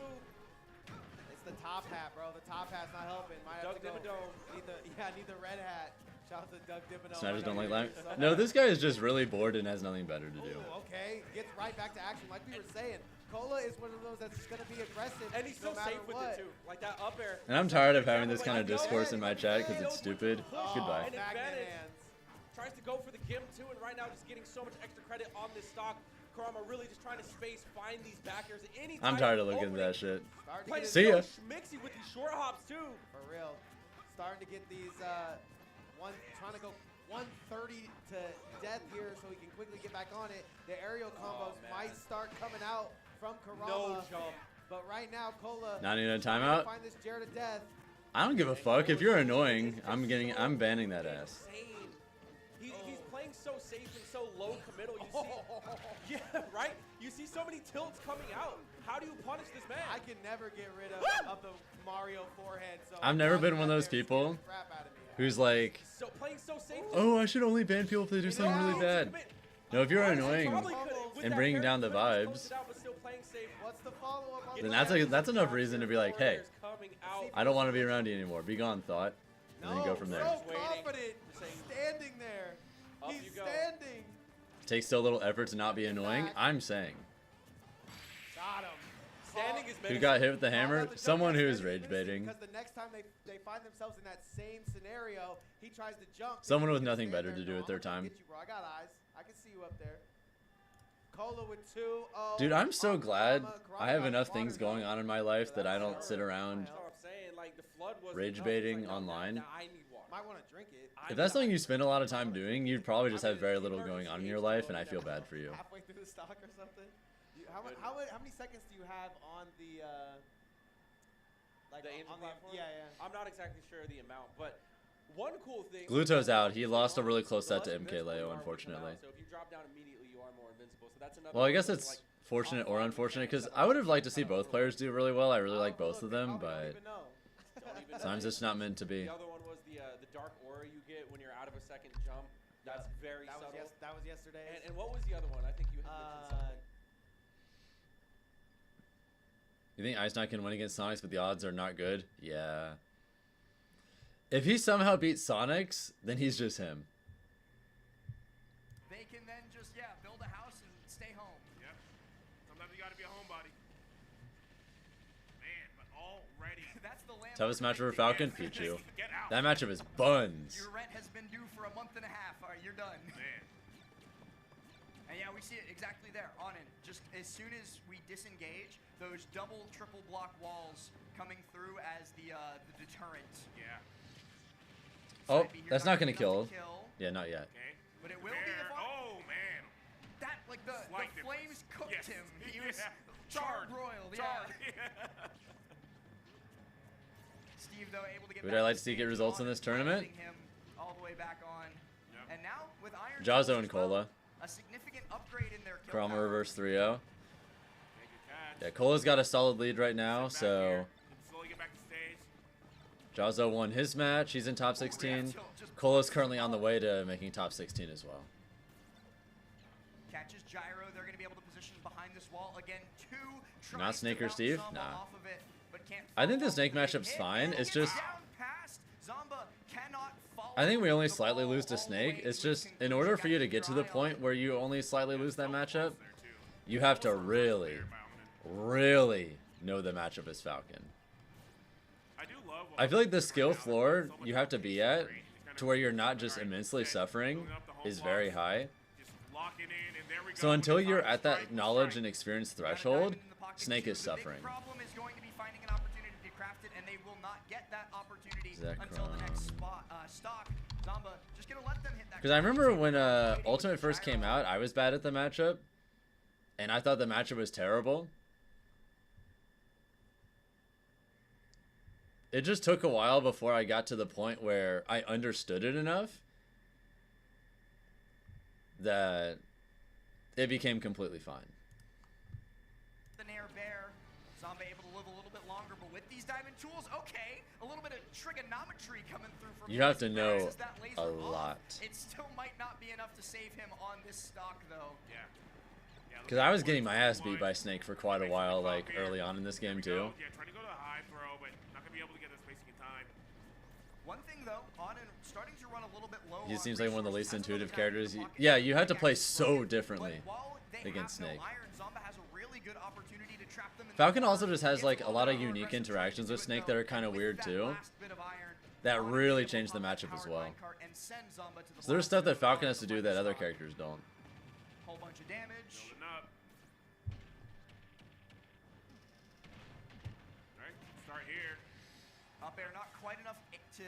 It's the top hat, bro. The top hat's not helping. Might have Doug to go. Dimmadome. Need the red hat. Shout out to Doug Dimmadome. Smashers don't like that. that. No, this guy is just really bored and has nothing better to do. Ooh, okay, gets right back to action. Like we were saying, Kola is one of those that's just gonna be aggressive. And he's no so matter safe with what. it too. Like that up air. And I'm tired of having this kind of discourse in my chat because it's stupid. Oh, Goodbye. An magnet advantage. hands. Tries to go for the gim too, and right now just getting so much extra credit on this stock. Kurama really just trying to space, find these back airs. Any I'm type tired of looking at opening. that shit. Starting to Playing get See ya. so schmixy with these short hops too. For real. Starting to get these trying to go 130 to death here so he can quickly get back on it. The aerial combos man. might start coming out from Kurama. No jump. But right now, Kola Not even a trying to timeout? find this Jared to death. I don't give a fuck. If you're annoying, I'm banning that ass. Insane. He's playing so safe and so low committal. You see, yeah, right. You see so many tilts coming out. How do you punish this man? I can never get rid of the Mario forehead. So I've never been one of that those there people scares the crap out of me. Who's like, So playing so safe. oh, I should only ban people if they do something really bad. No, if you're Honestly, annoying probably could've, with and that bringing parry, down the could've just vibes. closed it out, but still playing safe. What's the follow-up on Then the that's enough reason to be like, hey, Coming out. I don't want to be around you anymore. Be gone, thought. And then you go from there. So Waiting. confident, standing there. Up He's you go. standing. Takes still a little effort to not be annoying. I'm saying. Got him. Standing is Who got hit with the hammer? Someone who is rage baiting. Because the next time they find themselves in that same scenario, he tries to jump. Someone with He's gonna nothing stand better there. to do No, with their I'm gonna time. get you, bro. I got eyes. I can see you up there. Kola with 2. Oh, Dude, I'm so on glad Kurama. I have got enough water, things though. going on in my life that I don't That's sit fair. around That's what I'm saying. Like the flood was rage enough. It's baiting like, no, online. now I need water. Might want to drink it. If that's something you spend a lot of time doing, you'd probably just have very little going on in your life, and I feel bad for you. Halfway through the stock or something. How many seconds do you have on the like The aim on the platform? yeah. I'm not exactly sure of the amount, but one cool thing. Gluto's out. He lost a really close set The to less MK invincible you Leo, are when you come unfortunately. out. So if you drop down immediately, you are more invincible. So that's another. Well, I guess thing, it's like, fortunate or unfortunate, because I would have liked to see both players do really well. I really like both of them, but sometimes it's not meant to be. The other one was the dark aura you get when you're out of a second jump. That's very subtle. That was yesterday. And what was the other one? I think you had mentioned something. You think Ice Knight can win against Sonics, but the odds are not good? Yeah. If he somehow beats Sonics, then he's just him. They can then just, build a house and stay home. Yep. Sometimes you gotta be a homebody. Man, but already. That's the land. Toughest match for Falcon? Pichu. Get out. That matchup is buns. Your rent has been due for a month and a half. All right, you're done. Man. And yeah, we see it exactly there. Onen, just as soon as we disengage, those double, triple block walls coming through as the deterrent. Yeah. Oh, Snipey here that's not going gonna kill. Yeah, not yet. Okay. But it will be There. the fun. Oh man. That, like, the Slight flames difference. cooked Yes. him. He was Yeah. charred Charred. broiled. Charred. Yeah. Steve, though, able to get Would back I like to to see stage get results in one, this tournament? bouncing him all the way back on. Yep. And now with Iron Jaza Fist and as well, Kola. a significant upgrade in their kill Kurama power. reverse 3-0. Take a catch. Yeah, Kola's got a solid lead right now, Back so here. Slowly get back to stage. Jaza won his match. He's in top 16. Kola's currently on the way to making top 16 as well. Catches gyro. They're going to be able to position behind this wall again. Two. Not Snake or Steve? Nah. Off of it, but can't I think the follow Snake up. matchup's Hit. fine. It'll It's get just down past. Zomba cannot follow I think we only the slightly ball lose to all the Snake. way It's to its just in conclusion. order for you to Gotta get to keep the your eye point on where you only slightly lose that matchup, There too. you have to really, There by Onen. really know the matchup as Falcon. I do love. I feel like the skill right now, floor so much you have to be at, range. It's kinda to where you're not just alright, immensely okay, suffering, building up the home is very block, high. just lock it in, and there we So go. until It's you're time to at that strike, knowledge strike. and experience Got a diamond threshold, in the pocket Snake too. is suffering. The big problem is going to be finding an opportunity to craft it, and they will not get that opportunity Zekrom. until the next stock. Zomba just gonna let them hit that. Because I remember when Ultimate first came out, I was bad at the matchup, and I thought the matchup was terrible. It just took a while before I got to the point where I understood it enough that it became completely fine. The Nair Bear. Zomba able to live a little bit longer, but with these diamond tools, okay, a little bit of trigonometry coming through from You have to him. know Bounces that laser a off. lot. It still might not be enough to save him on this stock, though. Yeah. Yeah, Because I was getting my ass beat by Snake for quite a while, like early on in this game too. Yeah, trying to go to a high throw, but not gonna be able to get the spacing in time. One thing though, Onen starting to run a little bit low. He on seems like one of the least resources, has intuitive another characters. diamond in the pocket. Yeah, you have to play But so differently while they against have Snake. no iron, Zomba has a really good opportunity to trap them in the Falcon corner. also just has Gets like a lot of little unique aggressive interactions with to it, Snake though, that are kind of and weird with that too. last bit of iron, That Onen really is able changed to the pop matchup as powered well. minecart and send Zomba to the So there's blast stuff that zone Falcon to has to do find that the other stock. characters don't. Whole bunch of damage. Building up. Alright, start here. Up air, not quite enough to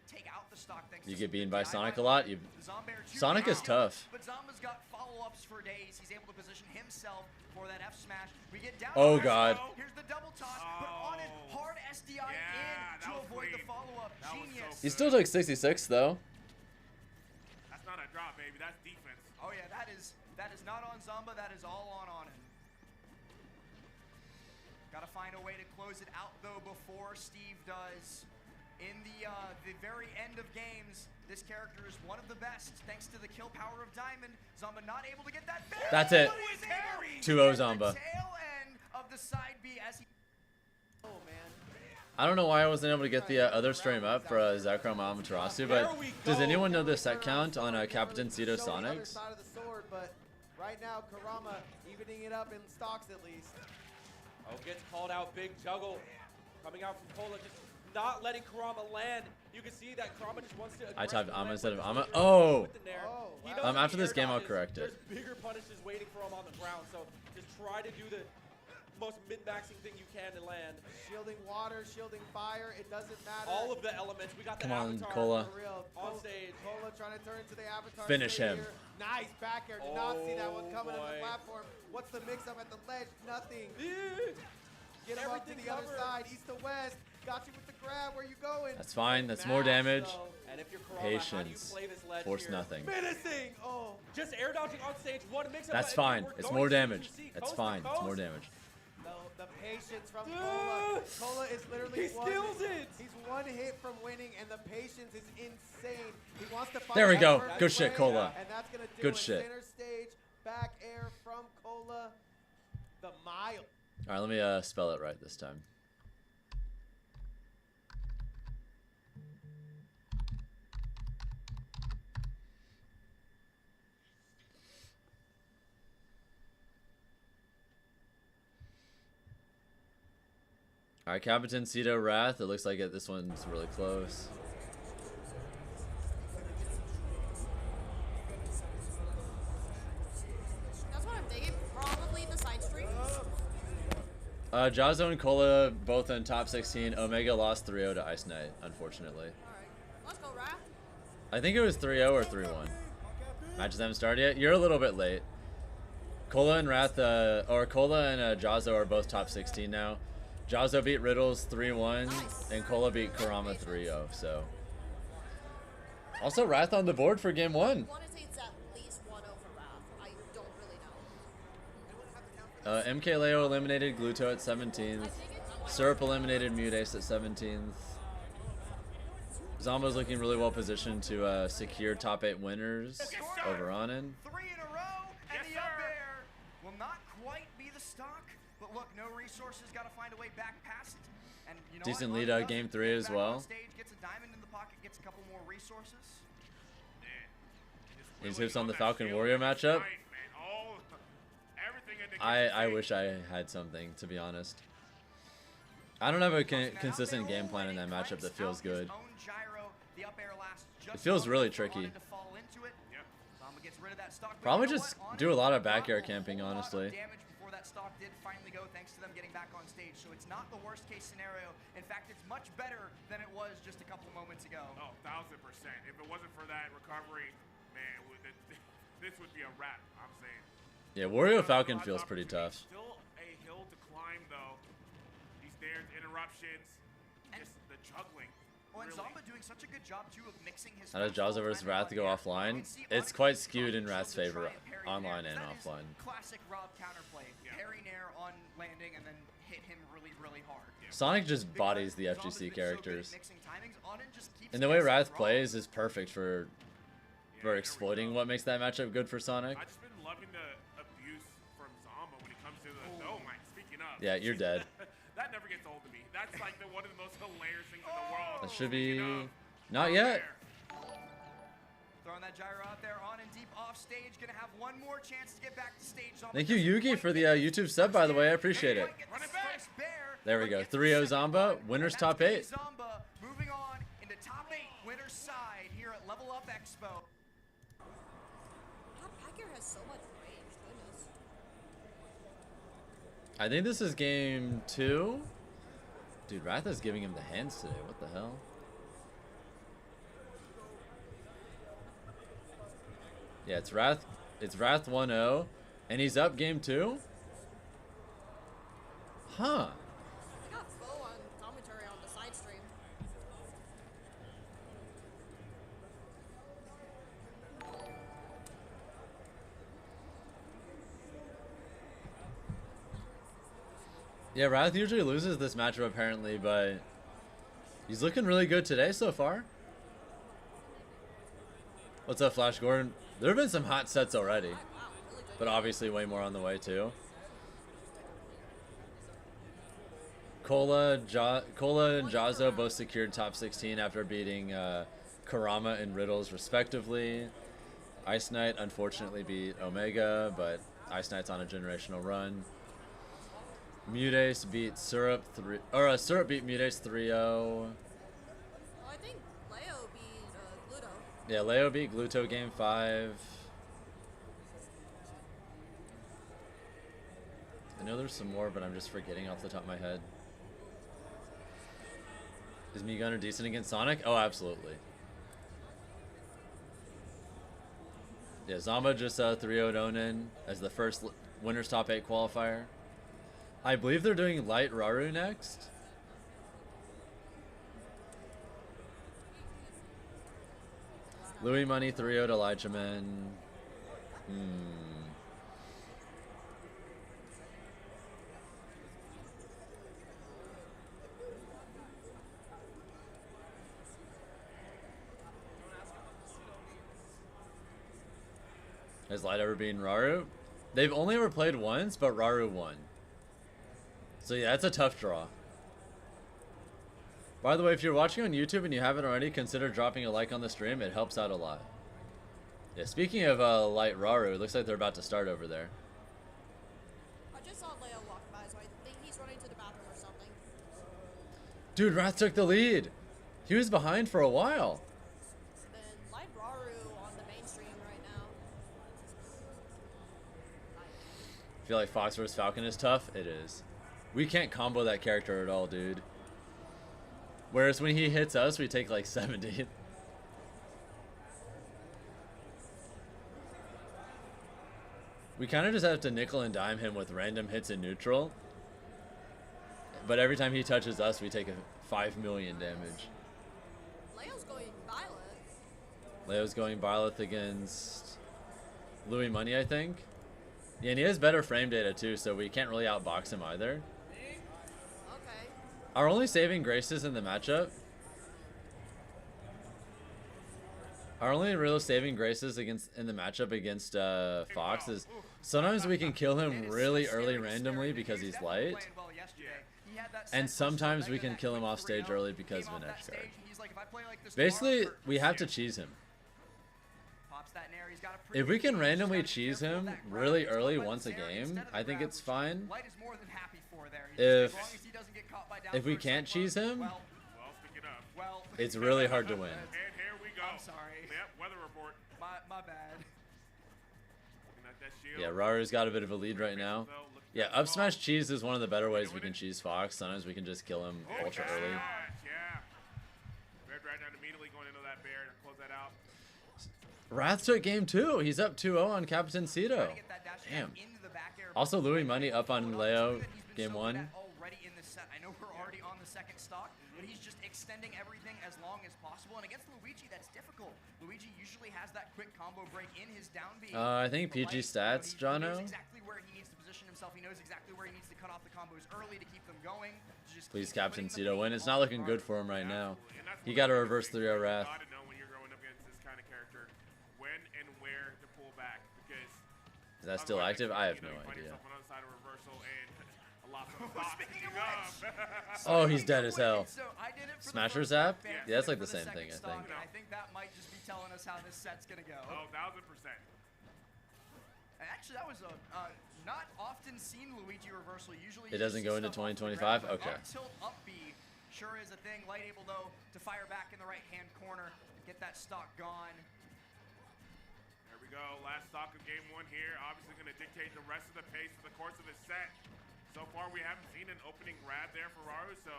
take out the stock. Thanks You to get some beaten good by DI Sonic a by lot. You Zombair too. Sonic is Wow. tough. But Zomba's got follow-ups for days. He's able to position himself for that F smash. We get down. Oh, to God. Expo. Here's the double toss. But on it, Oh. hard SDI Yeah, in that to was avoid the clean. follow-up. That was so Genius. He still took 66 though. That's not a drop, baby. That's defense. Oh yeah, that is not on Zomba. That is all on Onen. Got to find a way to close it out though before Steve does. In the very end of games, this character is one of the best thanks to the kill power of Diamond. Zomba not able to get that. That's it. But he's able 2-0 to get the Zomba. tail end of of the side B as he. Oh man. I don't know why I wasn't able to get the other stream up for Zekrom Amaterasu, but does anyone know the set count on Captain Zeto Sonics? Side of the sword, but right now Kurama evening it up in stocks at least. Oh, gets called out. Big juggle coming out from Kola, just not letting Kurama land. You can see that Kurama just wants to. I typed aggressively Ama land instead of with Ama. the Oh! with the nair. He wow. knows that After the this air game, I'll dodges, correct it. There's bigger punishes waiting for him on the ground, so just try to do the most min-maxing thing you can to land. Shielding water, shielding fire, it doesn't matter. All of the elements. We got the Come on, avatar Kola. For real. on stage. Kola trying to turn into the avatar. Finish state him. here. Nice back air. Did not see that one Oh, coming on the boy. platform. What's the mix up at the ledge? Nothing. Yeah. Get him up to Everything the other covered. side, east to west. Got you with the grab. Where you going? That's fine. That's more Mash, damage. though. And if you're Kurama, how do you Patience. play this ledge Force here? nothing. Menacing. Oh. Just air dodging on stage. One mix up. That's and fine. we're It's going more to damage. see That's coast to fine. It's coast. more damage. No, the patience from Kola. Kola is literally He steals it. He's one hit from winning, and the patience is insane. He wants to find There we that go. perfect Good shit, way, Kola. And that's gonna do Good it. shit. Center stage, back air from Kola. The mile. All right, let me spell it right this time. All right, Captain Zeto Wrath. It looks like this one's really close. That's what I'm thinking. Probably the side stream. Jaza and Kola both in top 16. Omega lost 3-0 to Ice Knight, unfortunately. Alright. Let's go, Raph. I think it was 3-0 or 3-1. Matches haven't started yet. You're a little bit late. Kola and Wrath, or Kola and Jaza are both top 16 now. Jaza beat Riddles 3-1, and Kola beat Kurama 3-0. So, also Wrath on the board for game 1. I want to say it's at least 1-0 for Raph. I don't really know. MK Leo eliminated Gluto at 17th. Syrup eliminated Mutace at 17th. Zomba's looking really well positioned to secure top 8 winners over Onen. 3 in a row, and the up air will not quite be the stock. But look, no resources, got to find a way back past it. And you know Decent what? lead Onen out game does. 3 Gets as back on well. Stage, gets a diamond in the pocket, gets a couple more resources. These hips on the Falcon Warrior matchup. I wish I had something, to be honest. I don't have a consistent game plan in that matchup that feels good. It feels really tricky. Probably just do a lot of back air camping, honestly. Damage before that stock did finally go, thanks to them getting back on stage. So it's not the worst case scenario. In fact, it's much better than it was just a couple moments ago. Oh, 1000%. If it wasn't for that recovery, man, this would be a wrap, I'm saying. Yeah, Wario Falcon feels pretty tough. Still a hill to climb, though. These dares, interruptions, just the juggling. Well, and Zomba doing such a good job, too, of mixing his... How does Jaza versus Wrath go offline? It's quite skewed in Wrath's favor, online and offline. Classic Rob counterplay. Parry nair on landing and then hit him really, really hard. Sonic just bodies the FGC characters. Mixing timings. Onen just keeps And the way guessing Wrath wrong. plays is perfect for exploiting what makes that matchup good for Sonic. I've just been loving the abuse from Zomba when it comes to the... Oh, my, speaking of... Yeah, you're dead. That never gets old to me. That's like one of the most hilarious things in the world. That should be... Speaking of, Not yet. Throwing that gyro out there, on and deep off stage, gonna have one more chance to get back to stage. Zomba Thank you, just Yugi, one for the hit. YouTube sub, by the way. I appreciate it. Run it back. There we go. 3-0 Zomba. Winners top 8. Zomba moving on into top 8 winners side here at Level Up Expo. God, Packer has so much range. Goodness. I think this is game 2. Dude, Wrath is giving him the hands today. What the hell? Yeah, it's Wrath 1-0. And he's up game 2? Huh. I got Bo on commentary on the side stream. Yeah, Wrath usually loses this matchup apparently, but he's looking really good today so far. What's up, Flash Gordon? There have been some hot sets already, Wow, really good. but obviously way more on the way too. Kola and Jaza both secured top 16 after beating Kurama and Riddles respectively. Ice Knight unfortunately beat Omega, but Ice Knight's on a generational run. Mutace beat Syrup Syrup beat Mutace 3-0. Oh, I think Leo beat Gluto. Yeah, Leo beat Gluto game 5. I know there's some more, but I'm just forgetting off the top of my head. Is Gunner decent against Sonic? Oh, absolutely. Yeah, Zomba just 3-0'd Onen as the first winner's top 8 qualifier. I believe they're doing Light Raru next. Louis Money 3-0'd Elijah Men. Has Light ever beaten Raru? They've only ever played once, but Raru won. So yeah, that's a tough draw. By the way, if you're watching on YouTube and you haven't already, consider dropping a like on the stream. It helps out a lot. Yeah, speaking of Light Raru, it looks like they're about to start over there. I just saw Leo walk by, so I think he's running to the bathroom or something. Dude, Wrath took the lead. He was behind for a while. Then Light Raru on the mainstream right now. I feel like Fox vs Falcon is tough. It is. We can't combo that character at all, dude. Whereas when he hits us, we take like 70. We kind of just have to nickel and dime him with random hits in neutral. But every time he touches us, we take a 5 million damage. Leo's going Violet. Leo's going Violet against Louis Money, I think. Yeah, and he has better frame data too, so we can't really outbox him either. Okay. Our only saving graces in the matchup. Our only real saving graces in the matchup against Fox is sometimes we can kill him really early randomly because he's light. And sometimes we can kill him off stage early because of an edge guard. Basically, we have to cheese him. If we can randomly cheese him really early once a game, I think it's fine. If we can't cheese him, it's really hard to win. And here we go. I'm sorry. Yep, weather report. My bad. Looking at that shield. Yeah, Raru's got a bit of a lead right now. Yeah, up smash cheese is one of the better ways we can cheese Fox. Sometimes we can just kill him ultra early. Yeah. Red right now immediately going into that bear to close that out. Wrath took game 2. He's up 2-0 on Captain Zeto. Damn. Also, Louis Money up on Leo game 1. Already in the set. I know we're already on the second stock, but he's just extending everything as long as possible. And against Luigi, that's difficult. Luigi usually has that quick combo break in his down B. I think PG stats, Jono. He knows exactly where he needs to position himself. He knows exactly where he needs to cut off the combos early to keep them going. Please, Captain Zeto win. It's not looking good for him right now. He got a reverse 3-0 Wrath. You gotta know when you're going up against this kind of character, when and where to pull back, because Is that still active? I have no idea. Oh, he's dead as hell. Smasher Zap? Yeah, that's like the same thing, I think. I think that might just be telling us how this set's gonna go. Oh, 1000%. Actually, that was a not often seen Luigi reversal. Usually It doesn't go into 2025? Okay. Up tilt up B sure is a thing. Light able though to fire back in the right hand corner, get that stock gone. There we go. Last stock of game 1 here. Obviously going to dictate the rest of the pace for the course of this set. So far, we haven't seen an opening grab there for Raru, so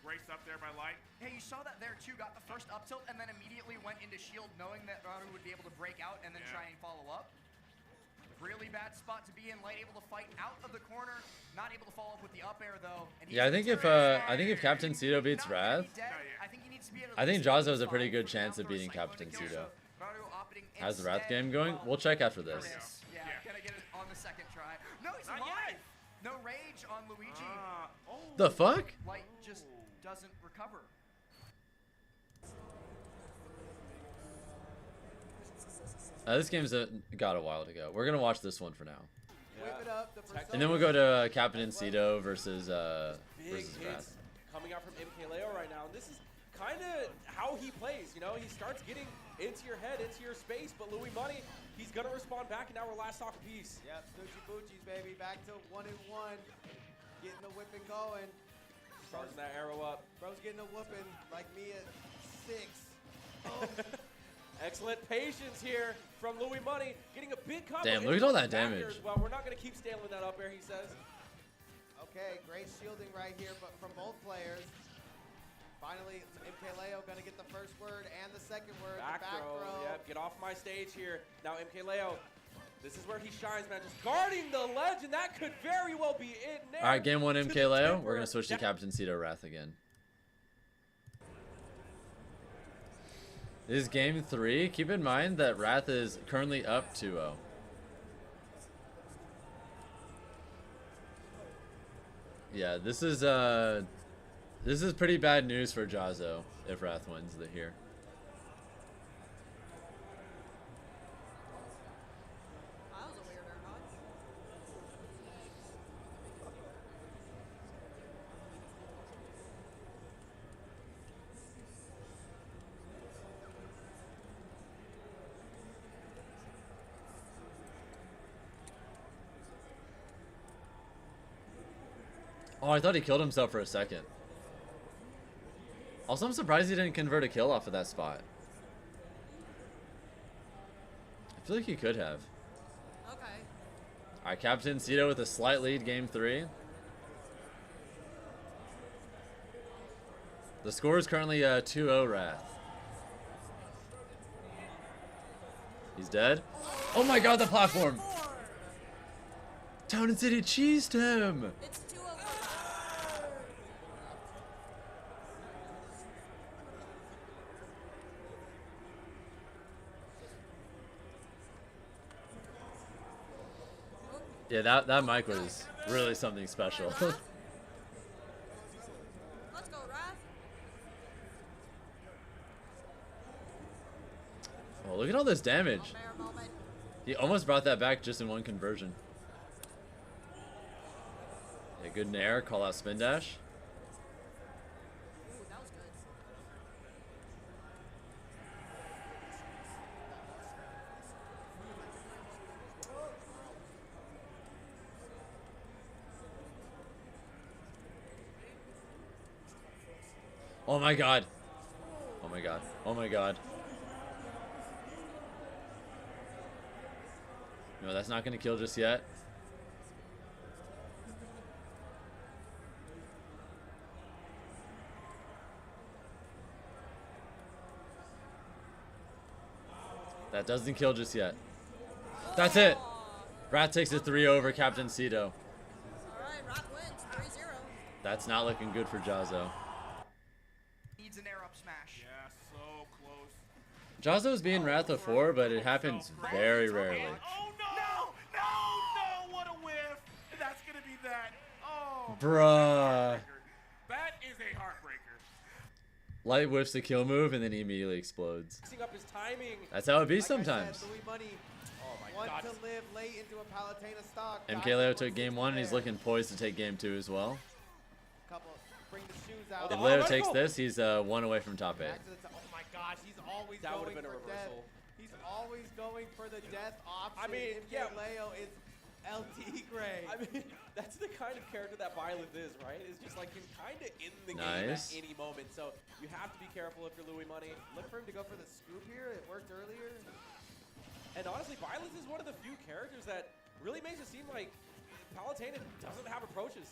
grace up there by Light. Hey, you saw that there too. Got the first up tilt and then immediately went into shield, knowing that Raru would be able to break out and then try and follow up. Really bad spot to be in. Light able to fight out of the corner, not able to follow up with the up air though. And Yeah, I think if Captain Zeto beats Wrath, I think Jaza has a pretty good chance of being Captain Zeto. How's the Wrath game going? We'll check after this. Yeah, gonna get it on the second try. No, he's alive. No rage on Luigi. The fuck? Light just doesn't recover. This game's got a while to go. We're gonna watch this one for now. Whip it up, the And then we'll go to Captain Zeto versus big Versus hits coming out from MKLeo right now. And this is kind of how he plays, you know? He starts getting into your head, into your space, but Louis Money, he's going to respond back, and now we're last stock apiece. Yep, Snoochie Boochies, baby. Back to 1-1. Getting the whipping going. Charging that arrow up. Bro's getting a whooping like me at 6. Excellent patience here from Louis Money, getting a big combo. Damn, look at all that back here damage. as well. We're not going to keep staling that up air, he says. Okay, great shielding right here, but from both players. Finally, MKLeo going to get the first word and the second word. Back the back throw. throw. Yep, get off my stage here. Now MKLeo, this is where he shines, man. Just guarding the ledge, and that could very well be it. All right, game 1 to the MKLeo. timber. We're gonna switch to Yeah. Captain Zeto Wrath again. This is game 3. Keep in mind that Wrath is currently up 2-0. Yeah, this is pretty bad news for Jaza if Wrath wins the here. That was a weird air dodge. Oh, I thought he killed himself for a second. Also, I'm surprised he didn't convert a kill off of that spot. I feel like he could have. Okay. Alright, Captain Zeto with a slight lead, game 3. The score is currently 2-0 Wrath. He's dead. Oh my god, the platform! Town and City cheesed him! It's 2-0. Yeah, that mic was really something special. Let's go, Wrath. Oh, look at all this damage. Bear moment. He almost brought that back just in one conversion. Yeah, good nair, call out spin dash. Ooh, that was good. Oh my god. Oh my god. Oh my god. No, that's not gonna kill just yet. That doesn't kill just yet. That's it. Wrath takes a 3 over Captain Zeto. All right, Wrath wins 3-0. That's not looking good for Jazo. Needs an air up smash. Yeah, so close. Jazo's being Wrath before, but it happens very rarely. Oh no! No! What a whiff! That's gonna be that. Oh. Bruh. That is a heartbreaker. Light whiffs the kill move and then he immediately explodes. Mixing up his timing. That's how it be Like I sometimes. said, Louis Money Oh my want god. to live late into a Palutena stock. MKLeo took game 1 and he's looking poised to take game 2 as well. Couple, bring the shoes out. If Oh, Leo let's takes go. this, he's 1 away from top 8. Back to the top. Oh my gosh, he's always That going would've been a for death. reversal. He's always going for the death option. I mean, yeah. Leo is LT Gray. I mean, that's the kind of character that Violet is, right? It's just like him kind of in the game Nice. at any moment. So you have to be careful if you're Louis Money. Look for him to go for the scoop here. It worked earlier. And honestly, Violet is one of the few characters that really makes it seem like Palutena doesn't have approaches.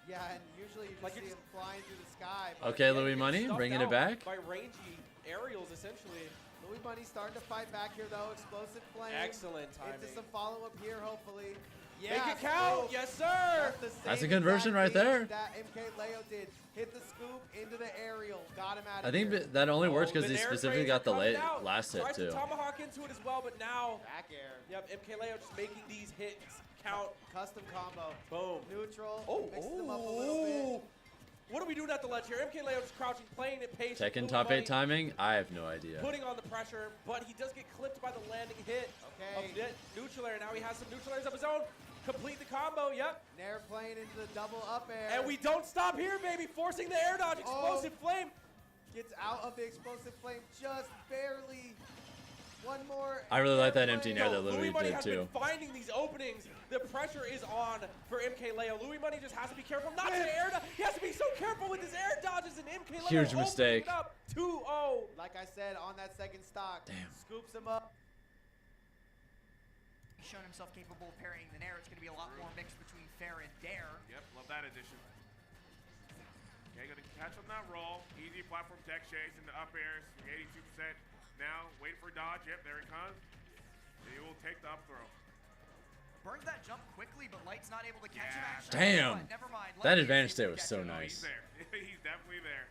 Yeah, and usually you just Like see you're him flying through the sky. but Okay, Yeah, Louis he gets Money, stuffed bringing it out back. by rangy aerials, essentially. Louis Money starting to fight back here, though. Explosive flame. Excellent timing. Into some follow-up here, hopefully. Make Yeah, it count! Yes, sir! That's a conversion right there. That MKLeo did. Hit the scoop into the aerial. Got him out of I think here. that only works Oh, because he the air specifically trades are got the coming out. last hit Tries too. to tomahawk into it as well, but now, Back air. yep, MKLeo just making these hits count. Custom combo. Boom. Neutral. Oh, Mixes them up a little bit. What are we doing at the ledge here? MKLeo just crouching, playing it patient. Tekken Louis top Money 8 timing? I have no idea. Putting on the pressure, but he does get clipped by the landing hit Okay. of the neutral air. Now he has some neutral airs of his own. complete the combo. Yep. Nair playing into the double up air. And we don't stop here, baby. Forcing the air dodge. Explosive flame. Gets out of the explosive flame just barely. One more. I really like that empty nair Yo, that Louis Money did has too. been finding these openings. The pressure is on for MKLeo. Louis Money just has to be careful not to air dodge. He has to be so careful with his air dodges, and MKLeo Huge mistake. 2-0. Like I said, on that second stock. Damn. Scoops him up. He's shown himself capable of parrying the Nair. It's going to be a lot more mix between Fair and Dare. Yep, love that addition. Okay, gonna catch on that roll. Easy platform tech chase into up airs. 82%. Now, wait for dodge. Yep, there he comes. He will take the up throw. Burns that jump quickly, but Light's not able to catch him. Actually. Damn. But never mind. That Light is advantage able state to was catch so him. Oh, nice. he's there. He's definitely there.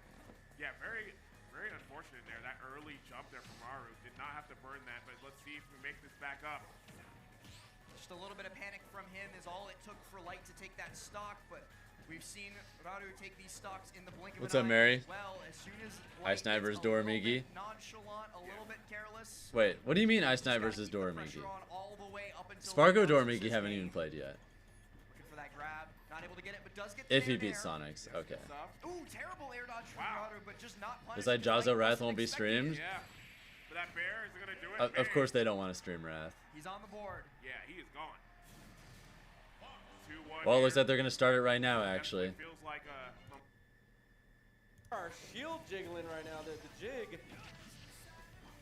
Yeah, very, very unfortunate there. That early jump there from Raru. Did not have to burn that, but let's see if we make this back up. Just a little bit of panic from him is all it took for Light to take that stock, but we've seen Raru take these stocks in the blink of What's an up, eye Mary? as well. As soon as Ice Light Knight gets versus a little Doramigi. bit nonchalant, a little bit careless. Wait, what do you mean Ice just Knight gotta versus keep the Doramigi? pressure on all the way up until Spargo he bounces Doramigi his haven't game. even played yet. Looking for that grab, not able to get it, but does get If the he nair beats there. Sonics, okay. Ooh, terrible air dodge from Raru, but just not punished. It's like because Jaza Light Wrath wasn't won't be expecting it. streamed. Yeah. But that bear is gonna do it. Of course they don't want to stream Wrath. He's on the board. Yeah, he is gone. 2-1. Well, it looks like they're gonna start it right now, actually. Feels like Our shield jiggling right now, the jig.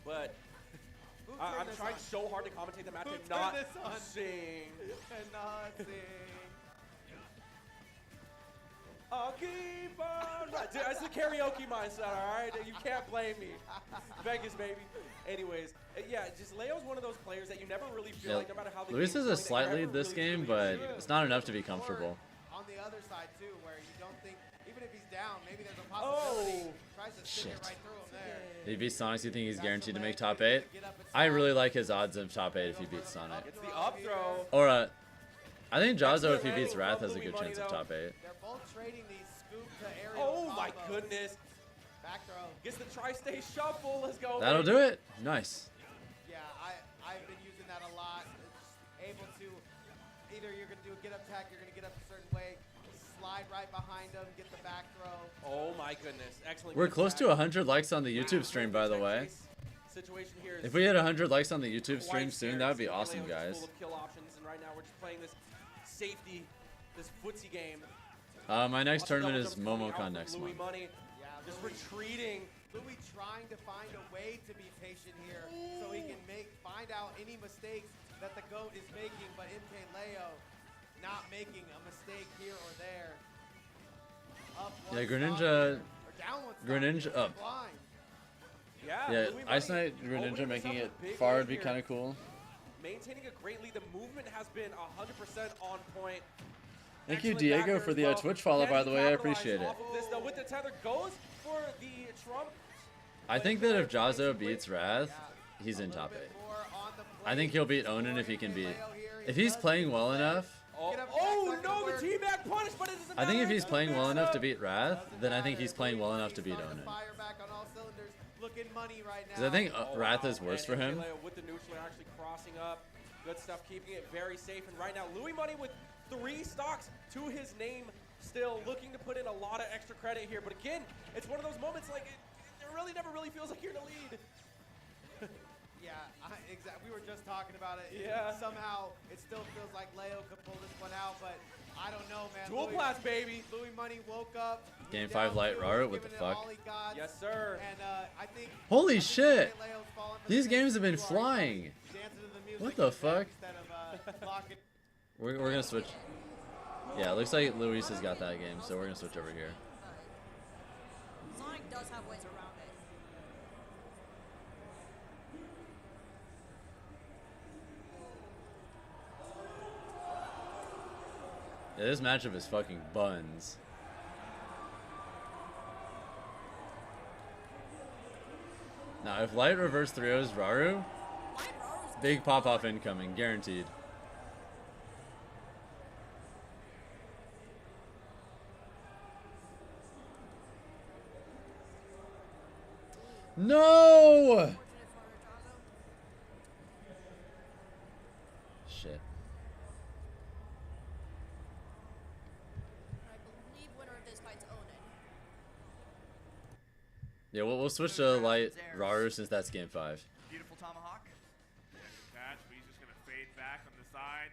But Who I'm turned this trying on? so hard to commentate the match Who and turned not this on? sing. And not sing. I'll keep on. Dude, that's the karaoke mindset, all right? You can't blame me. Vegas, baby. Anyways, yeah, just Leo's one of those players that you never really feel Yeah, like, no matter how the Luis game's has a going, slight they lead never this really game, feel but you. it's not enough to be comfortable. Or on the other side too, where you don't think, even if he's down, maybe there's a possibility. Tries to stick it right through him there. If he beats Sonics, you think he's guaranteed to make top 8? I really like his odds of top 8 if he beats Sonic. It's the up throw. Or, I think Jazo, if he beats Wrath, has a good chance of top 8. They're both trading these scoop to aerial Oh my combos. goodness. Back throw. Gets the tri-state shuffle. Let's go. That'll baby. do it. Nice. Yeah, I've been using that a lot. It's able to, either you're going to do a get up tack, you're going to get up a certain way, slide right behind him, get the back throw. Oh my goodness. Excellent. We're good close to tack. 100 likes on the YouTube stream, by the way. Situation here is If we hit 100 likes on the YouTube stream quite soon, scarce. that would be Leo awesome, is just guys. full of kill options, and right now we're just playing this safety, this footsie game. My next Lots of tournament double is jumps coming out MomoCon from next Louis month. Money. Yeah, Just Louis- retreating. Louis trying to find a way to be patient here so he can find out any mistakes that the GOAT is making, but MK Leo not making a mistake here or there. Up one Yeah, stock Greninja- here, or down one stock Greninja here, up. blind. Yeah, Yeah, Louis Ice Money Knight opening Greninja this making up a it big far lead would be here. kind of cool. Maintaining a great lead. The movement has been 100% on point. Thank you, Excellent Diego, backer for as the well. Twitch follow, Can by he the way. I capitalize appreciate it. off of this, though, with the tether, goes for the Trump. I think that if Jazo beats Wrath, he's in top 8. More on the I think he'll beat Onen if he can beat. If he's playing well enough, Oh no, the T-back punish, but it doesn't I think matter. if he's It's playing well enough to up. beat Wrath, then I think he's playing well enough to beat Starting Onen. fire back on all cylinders, looking money right now. Because I think Oh, Wrath wow. is worse And for him. Kaleo with the neutral actually crossing up. Good stuff, keeping it very safe. And right now, Louis Money with 3 stocks to his name, still looking to put in a lot of extra credit here. But again, it's one of those moments like it really never really feels like you're in the lead. Yeah, exactly. We were just talking about it. Yeah. Somehow, it still feels like Leo could pull this one out, but I don't know, man. Dual Louis- blast, baby. Louis Money woke up. Game down 5 light two, Raru, what the giving it fuck? all he got, Yes, sir. And I think. Holy I think shit! Leo's fallen for These the games same have been thing. He's already flying. dancing to the music What the instead- fuck? Instead of locking. We're gonna switch. Yeah, it looks like Luis has got that game, so we're gonna switch over here. Sonic does have ways around it. Yeah, this matchup is fucking buns. Now, if Light reverse 3-0s Raru, big pop-off incoming, guaranteed. No! Shit. Yeah, we'll switch to light Raru since that's game 5. Beautiful tomahawk. Catch, but he's just gonna fade back on the side.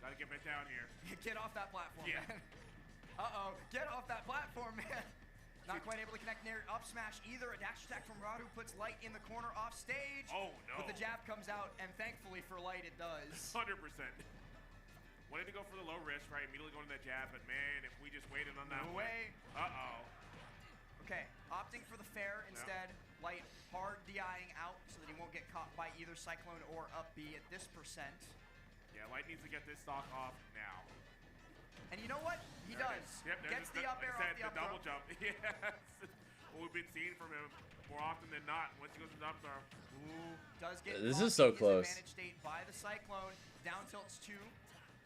Gotta get back down here. Get off that platform, Yeah. man. Uh-oh, get off that platform, man. Not quite able to connect near up smash either. A dash attack from Raru puts Light in the corner off stage. Oh, no. But the jab comes out, and thankfully for Light, it does. 100%. Wanted to go for the low risk, right? Immediately going to that jab, but man, if we just waited on that No one. way. Uh-oh. Okay, opting for the fair instead. Light hard DIing out so that he won't get caught by either Cyclone or up B at this percent. Yeah, Light needs to get this stock off now. And you know what? He There does. it is. Yep, there's Gets the up air off the up double throw. jump. Yes. What we've been seeing from him more often than not. Once he goes to the up throw. Ooh. Does get This caught is so in his close. advantage state by the Cyclone. Down tilts 2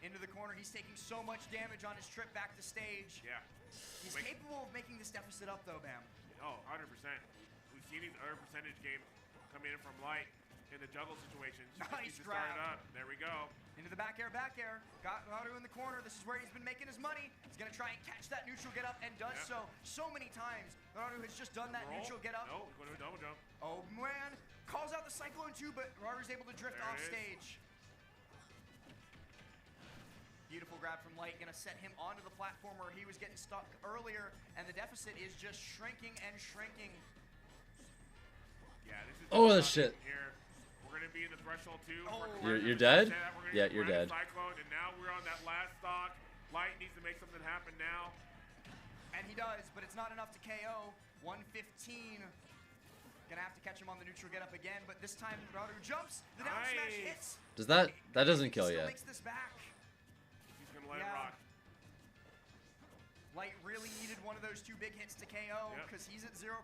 into the corner. He's taking so much damage on his trip back to stage. Yeah. He's capable of making this deficit up though, Bam. Oh, 100%. We've seen these other percentage games come in from Light in the juggle situations. Nice He's just started grab. up. There we go. Into the back air. Got Raru in the corner. This is where he's been making his money. He's gonna try and catch that neutral get up and does so many times. Raru has just done that Roll. neutral get up. No, he's going to a double jump. Oh man, calls out the Cyclone too, but Raru's able to drift There off it is. stage. Beautiful grab from Light, gonna set him onto the platform where he was getting stuck earlier, and the deficit is just shrinking and shrinking. Yeah, this is Oh, just shit. not Here. We're going to be in the threshold 2. Oh. You're dead? Yeah, you're dead. Cyclone, and now we're on that last stock. Light needs to make something happen now. And he does, but it's not enough to KO. 115. Gonna have to catch him on the neutral get up again, but this time Raru jumps. The down smash hits. Does that doesn't kill He still yet? makes this back. He's going to let it Yeah. rock. Light really needed one of those 2 big hits to KO because he's at 0%.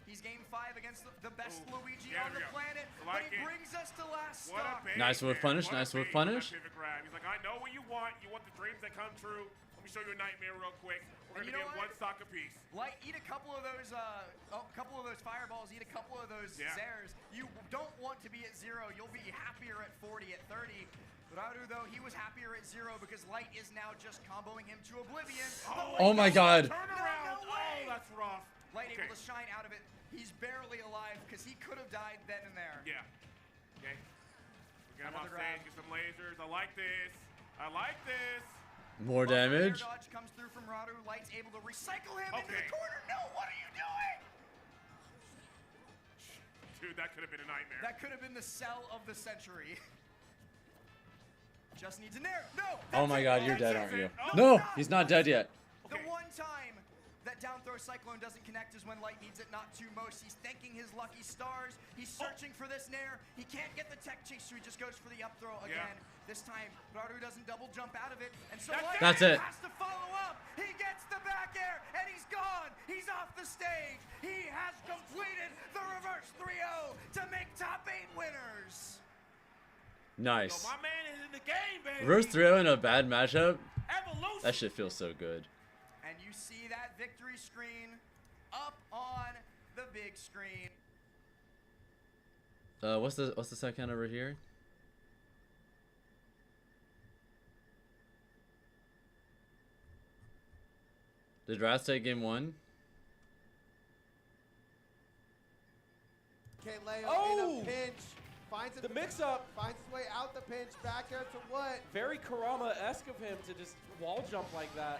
He's game 5 against the best Luigi on the planet, but he brings us to last What stock. a bait, Nice whip man. punish, What a nice whip bait on that punish. pivot grab. He's like, I know what you want. You want the dreams that come true. Let me show you a nightmare real quick. We're And going to you know get what? 1 stock apiece. Light, eat a couple of those fireballs, eat a couple of those Zers. You don't want to be at 0. You'll be happier at 40, at 30. Raru, though, he was happier at 0 because Light is now just comboing him to oblivion. Oh my god. Turn around. No way. Oh, that's rough. Light able to shine out of it. He's barely alive because he could have died then and there. Yeah. Okay. We're getting him off Another grab. stage. Get some lasers. I like this. I like this. More damage. Air dodge comes through from Raru. Light's able to recycle him into the Okay. corner. No, what are you doing? Dude, that could have been a nightmare. That could have been the sell of the century. Just needs a nair. No. Oh my that's god, it. you're dead, That's aren't it. you? No, No, he's not dead yet. The one time that down throw Cyclone doesn't connect is when Light needs it not to most. He's thanking his lucky stars. He's searching for this nair. He can't get the tech chase, so he just goes for the up throw again. This time, Raru doesn't double jump out of it, and so Light That's it. has to follow up. He gets the back air, and he's gone. He's off the stage. He has completed the reverse 3-0 to make top 8 winners. Nice. So my man is in the game, baby. Reverse 3-0 in a bad matchup. Evolution. That shit feels so good. And you see that victory screen up on the big screen. What's the second over here? Did Raz take game 1? Okay, Leo Oh! in a pinch. Finds The mix-up. Finds his way out the pinch. Back air to what? Very Kurama-esque of him to just wall jump like that.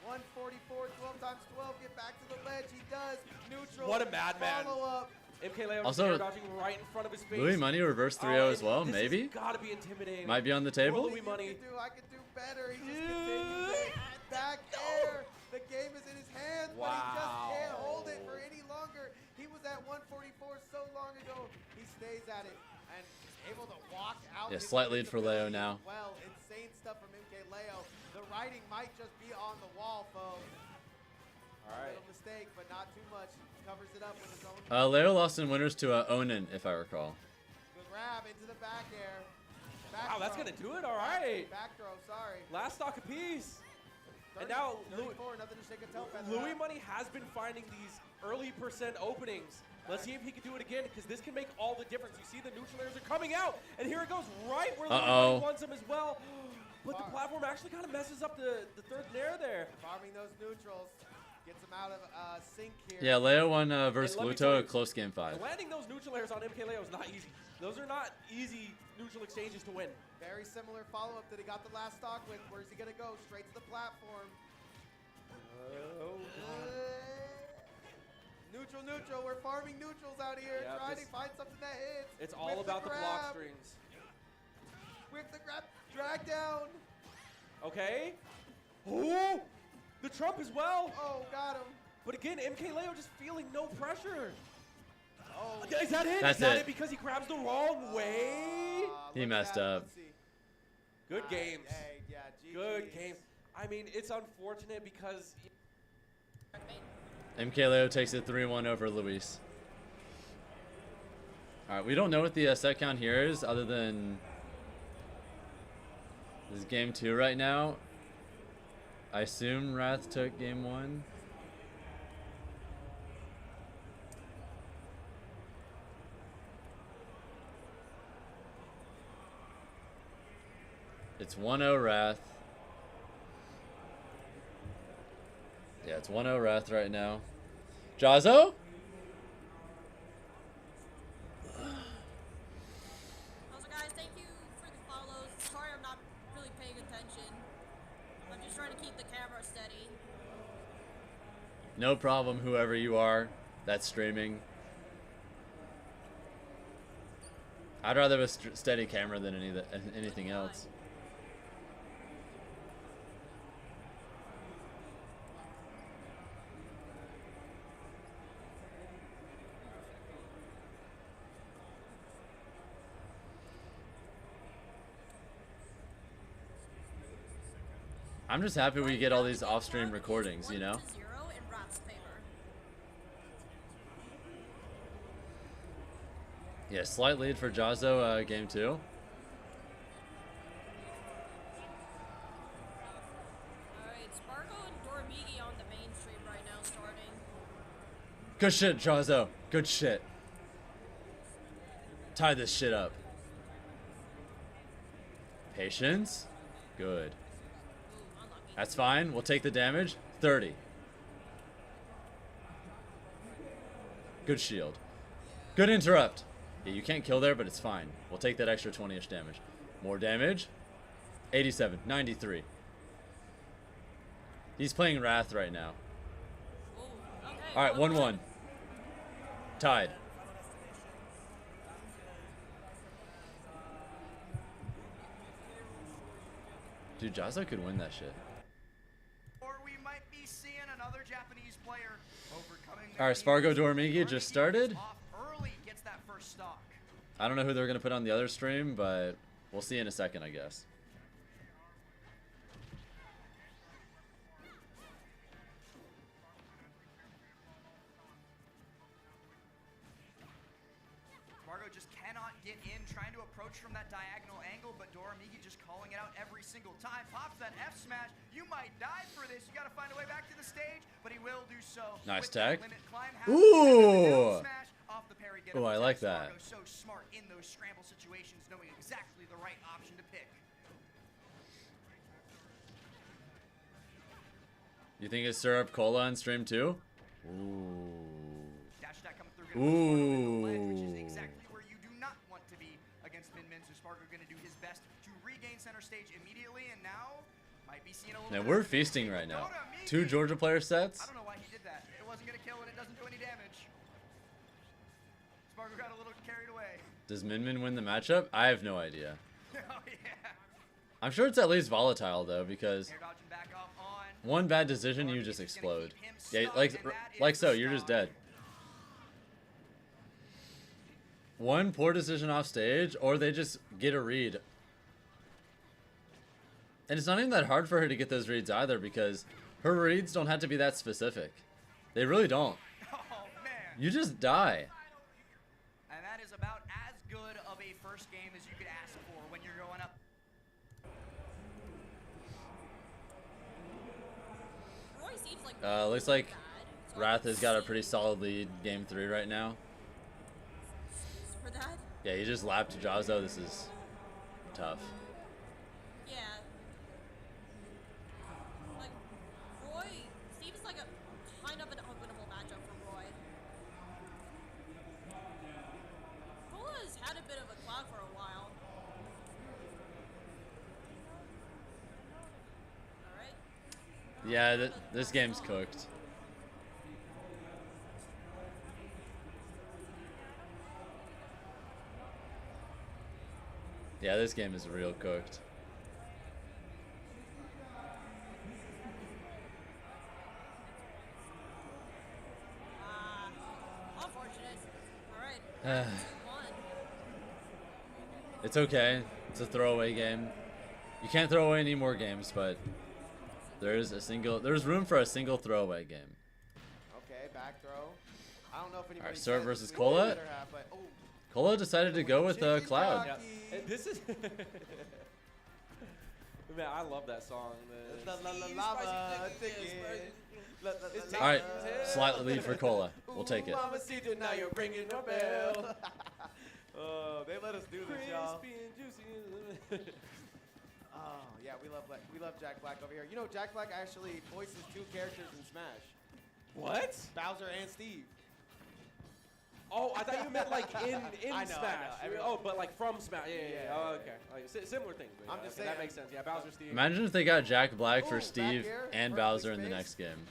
144, 12 times 12. Get back to the ledge. He does. Neutral. What a madman. Follow up. MK Leo Also, air dodging right in front of his face. Louis Money reverse 3-0 as well, this maybe? has gotta be intimidating. Might be on the table? Louis Money. I could do better. He just continues it. Back air. The game is in his hands, but he just can't hold it for any longer. He was at 144 so long ago. He stays at it and is able to walk out. Yeah, his slight lead for Leo invincibility now. as Well, insane stuff from MK Leo. The writing might just be on the wall, folks. All right. Little mistake, but not too much. Covers it up with his own. Leo lost in winners to Onen, if I recall. Good grab into the back air. Wow, that's gonna do it. All right. Back throw, sorry. Last stock apiece. And now 34, nothing to shake a tail feather Louis at. Money has been finding these early percent openings. Let's see if he can do it again, because this can make all the difference. You see the neutral layers are coming out, and here it goes right where Louis Money wants him as well. But the platform actually kind of messes up the third nair there. Farming those neutrals. Gets him out of sync here. Yeah, Leo won versus let me Gluto tell a you, close game 5. Landing those neutral airs on MKLeo is not easy. Those are not easy neutral exchanges to win. Very similar follow-up that he got the last stock with. Where's he gonna go? Straight to the platform. Neutral, neutral. We're farming neutrals out here, Yeah, trying to find something that hits. It's all With about the block grab. strings. With the grab, drag down. Okay. Oh, the Trump as well. Oh, got him. But again, MKLeo just feeling no pressure. Oh, Is that it? That's Is that it. it because he grabs the wrong way? He look at messed that. up. Let's see. Good games. Hey, yeah, Good GGs. game. I mean, it's unfortunate because MKLeo takes it 3-1 over Luis. Alright, we don't know what the set count here is other than this is game 2 right now. I assume Wrath took game 1. It's 1-0 Wrath. Yeah, it's 1-0 Wrath right now. Jaza? Also, guys, thank you for the follows. Sorry I'm not really paying attention. I'm just trying to keep the camera steady. No problem, whoever you are that's streaming. I'd rather have a steady camera than anything else. I'm just happy we get all these off-stream recordings, you know? 1-0 in Raph's favor. Yeah, slight lead for Jazo, game 2. Alright, Spargo and Doramigi on the main stream right now starting. Good shit, Jazo. Good shit. Tie this shit up. Patience. Good. Ooh, unlucky. That's fine. We'll take the damage. 30. Good shield. Good interrupt. Yeah, you can't kill there, but it's fine. We'll take that extra 20-ish damage. More damage. 87. 93. He's playing Wrath right now. Ooh, okay. Alright, 1-1. Tied. Dude, Jaza could win that shit. Or we might be seeing another Japanese player overcoming their Alright, Spargo demons. Doramigi just started. Off early, gets that first stock. I don't know who they're going to put on the other stream, but we'll see in a second, I guess. Spargo just cannot get in, trying to approach from that diagonal angle, but Doramigi just calling it out every single time. Pops that F smash. You might die for this. You got to find a way back to the stage, but he will do so. Nice with that tag. limit climb. Ooh. Smash off the parry, get Ooh, him I to like tag. that. Spargo's so smart in those scramble situations, knowing exactly the right option to pick. You think it's Syrup Kola on stream too? Ooh. Dash attack coming through. Gonna put Spargo into the ledge, which is Ooh. exactly where you do not want to be against Min Min. So Spargo going to do his best to regain center stage immediately, and now might be seeing a little. Now bit we're of feasting right now. Doramigi. 2 Georgia player sets. I don't know why he did that. It wasn't going to kill, and it doesn't do any damage. Spargo got a little carried away. Does Min Min win the matchup? I have no idea. Oh yeah. I'm sure it's at least volatile though, because Air dodging back off on. one bad decision, you just explode. Yeah, like so, you're just dead. One poor decision off stage, or they just get a read. And it's not even that hard for her to get those reads either, because her reads don't have to be that specific. They really don't. Oh man. You just die. And that is about as good of a first game as you could ask for when you're going up. Roy seems like Looks like bad. It's hard Wrath to has got a see pretty solid lead game 3 right now. for that. Yeah, he just lapped Jazo. This is tough. Yeah. Like Roy seems like a Yeah, this game's cooked. Yeah, this game is real cooked. Unfortunate. Alright. It's okay. It's a throwaway game. You can't throw away any more games, but there's room for a single throwaway game. Okay, back throw. I don't know if anybody. Alright, serve said versus we Kola. better have, but, oh, Kola decided to go with Cloud. Yeah. And this is. Man, I love that song. lava ticket. All right, slight lead for Kola. We'll take it. Mamacita, now you're ringing the bell. Oh, they let us do this, y'all. Crispy and juicy. Oh, yeah, we love Jack Black over here. You know, Jack Black actually voices 2 characters in Smash. What? Bowser and Steve. Oh, I thought you meant like in I know, Smash. Oh, but like from Smash. Yeah. Oh, okay. Like, similar things. But I'm yeah, just okay, saying. that makes sense. Yeah, Bowser, Steve. Imagine if they got Jack Black for Ooh, Steve back air, and perfectly Bowser in the spaced. next game.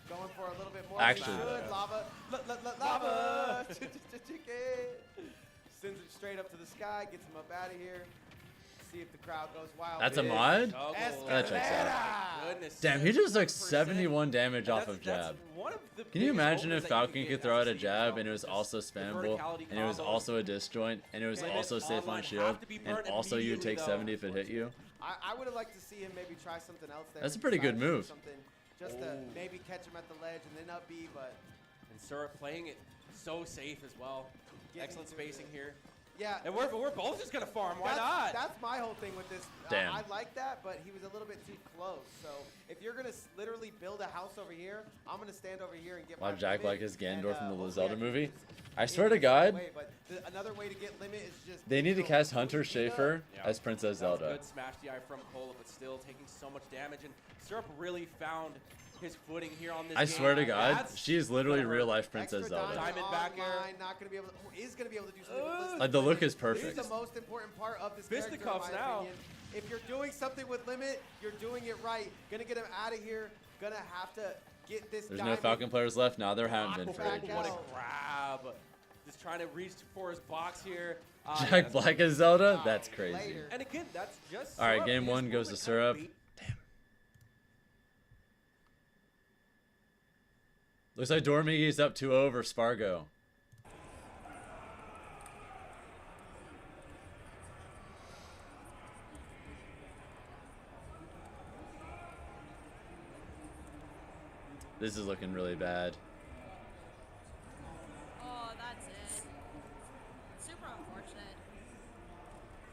Going for a little bit more. Actually, Good. Lava. Lava. Sends it straight up to the sky. Gets him up out of here. See if the crowd goes wild. That's a Big mod? Juggle. That checks out. Goodness. Damn, he just took 7%. 71 damage off of That's jab. one of the Can you biggest imagine opens if that you Falcon can could get throw out a as jab and it was Just also the spammable verticality and it was combos. also a disjoint and it was And also it's safe online on shield have to be and burned also you would take immediately, 70 if it hit you? I would have liked to see him maybe try something else there. That's a pretty good Decide to do move. Something just to maybe catch him at the ledge and then up B, but And Syrup playing it so safe as well. Getting Excellent through spacing it. here. yeah. And we're both just gonna farm. Why not? That's my whole thing with this. Damn. I like that, but he was a little bit too close. So if you're gonna literally build a house over here, I'm gonna stand over here and get Wow, my Jack limit, Black is and, Ganondorf from the hopefully Zelda can movie. just I in swear to a God, way, but another way to get limit is just they need to digital cast Hunter boost speed up. Schaefer Yeah. as Princess That was Zelda. good smash DI from Kola, but still taking so much damage. And Syrup really found his footing here on this I game. swear to God, That's she is literally gonna hurt. real life Princess Extra Zelda. Diamond back air. online, not gonna be able to, is gonna be able to do something with Listed Like the look Limit. is perfect. This is the most important part of this character, in Fisticuffs my now. opinion. If you're doing something with limit, you're doing it right. Gonna get him out of here. Gonna have to get this. There's no diamond. Falcon players left now. There haven't been for Back ages. out. What a grab. Just trying to reach for his box here. Jack Yeah. Black as Zelda? That's crazy. Later. And again, that's just All right, Syrup. game He just 1 goes to wasn't Syrup. kind of Looks like Doramigi's up 2-0 over Spargo. This is looking really bad. Oh, that's it. Super unfortunate.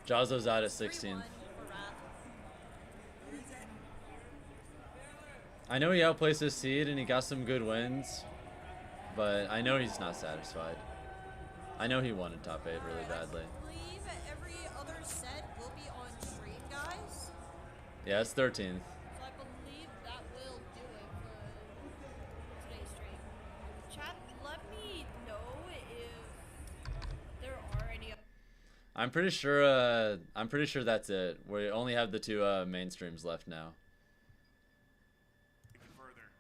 Jaza's out at 16th. 3-1 for Wrath. I know he outplays his seed and he got some good wins, but I know he's not satisfied. I know he wanted top 8 really badly. I believe every other set will be on stream, guys. Yeah, it's 13th. So I believe that will do it for today's stream. Chat, let me know if there are any. I'm pretty sure that's it. We only have the 2 mainstreams left now. Even further.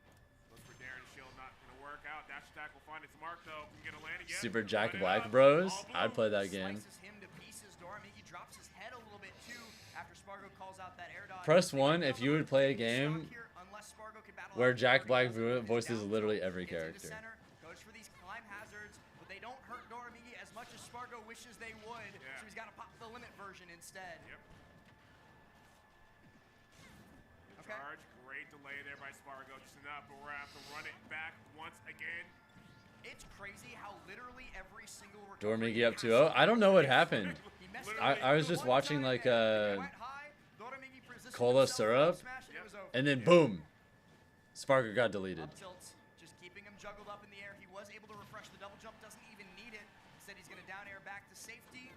Look for Darren Shield, not gonna work out. Dash attack will find its mark though. Can get a land again. Super Jack Run it Black up. Bros. All blue. I'd play that game. Slices him to pieces. Doramigi drops his head a little bit too after Spargo calls out that air dodge. Press 1 if you would play a game Here, unless Spargo can battle where out Jack Black Doramigi, voices down literally tilt, every gets into character. center, goes for these climb hazards, but they don't hurt Doramigi as much as Spargo wishes they would. Yeah. So he's got to pop the limit version instead. Yep. Okay. Charge, great delay there by Spargo, just enough, but we're gonna have to run it back once again. It's crazy how literally every single Doramigi up 2-0. I don't know what happened. He messed I was just watching like Kola Syrup, and then boom, Spargo got deleted. Up tilt, just keeping him juggled up in the air. He was able to refresh the double jump, doesn't even need it. Instead, he's going to down air back to safety.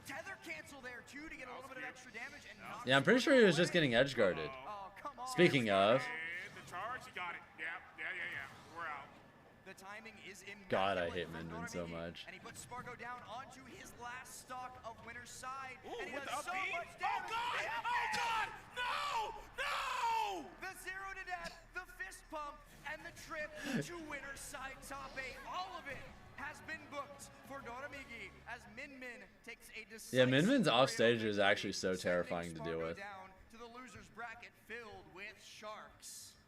Tether cancel there, too, to get a little bit of extra damage. And knock Yeah, I'm pretty sure he was just getting edge guarded. Oh, come on. Speaking of, And the charge, he got it. Yeah. We're out. The timing is immaculate. God, I hate from Min so Doramigi, much. And he puts Spargo down onto his last stock of winner's side. Ooh, and he with does the so upbeat? much Oh damage. God! Oh God! No! No! The 0 to death, the fist pump, and the trip to winner's side top 8. All of it has been booked for Doramigi as Min takes a decisive Yeah, Min's off stage victory, is actually so sending terrifying to deal Spargo with. down to the losers bracket filled with sharks.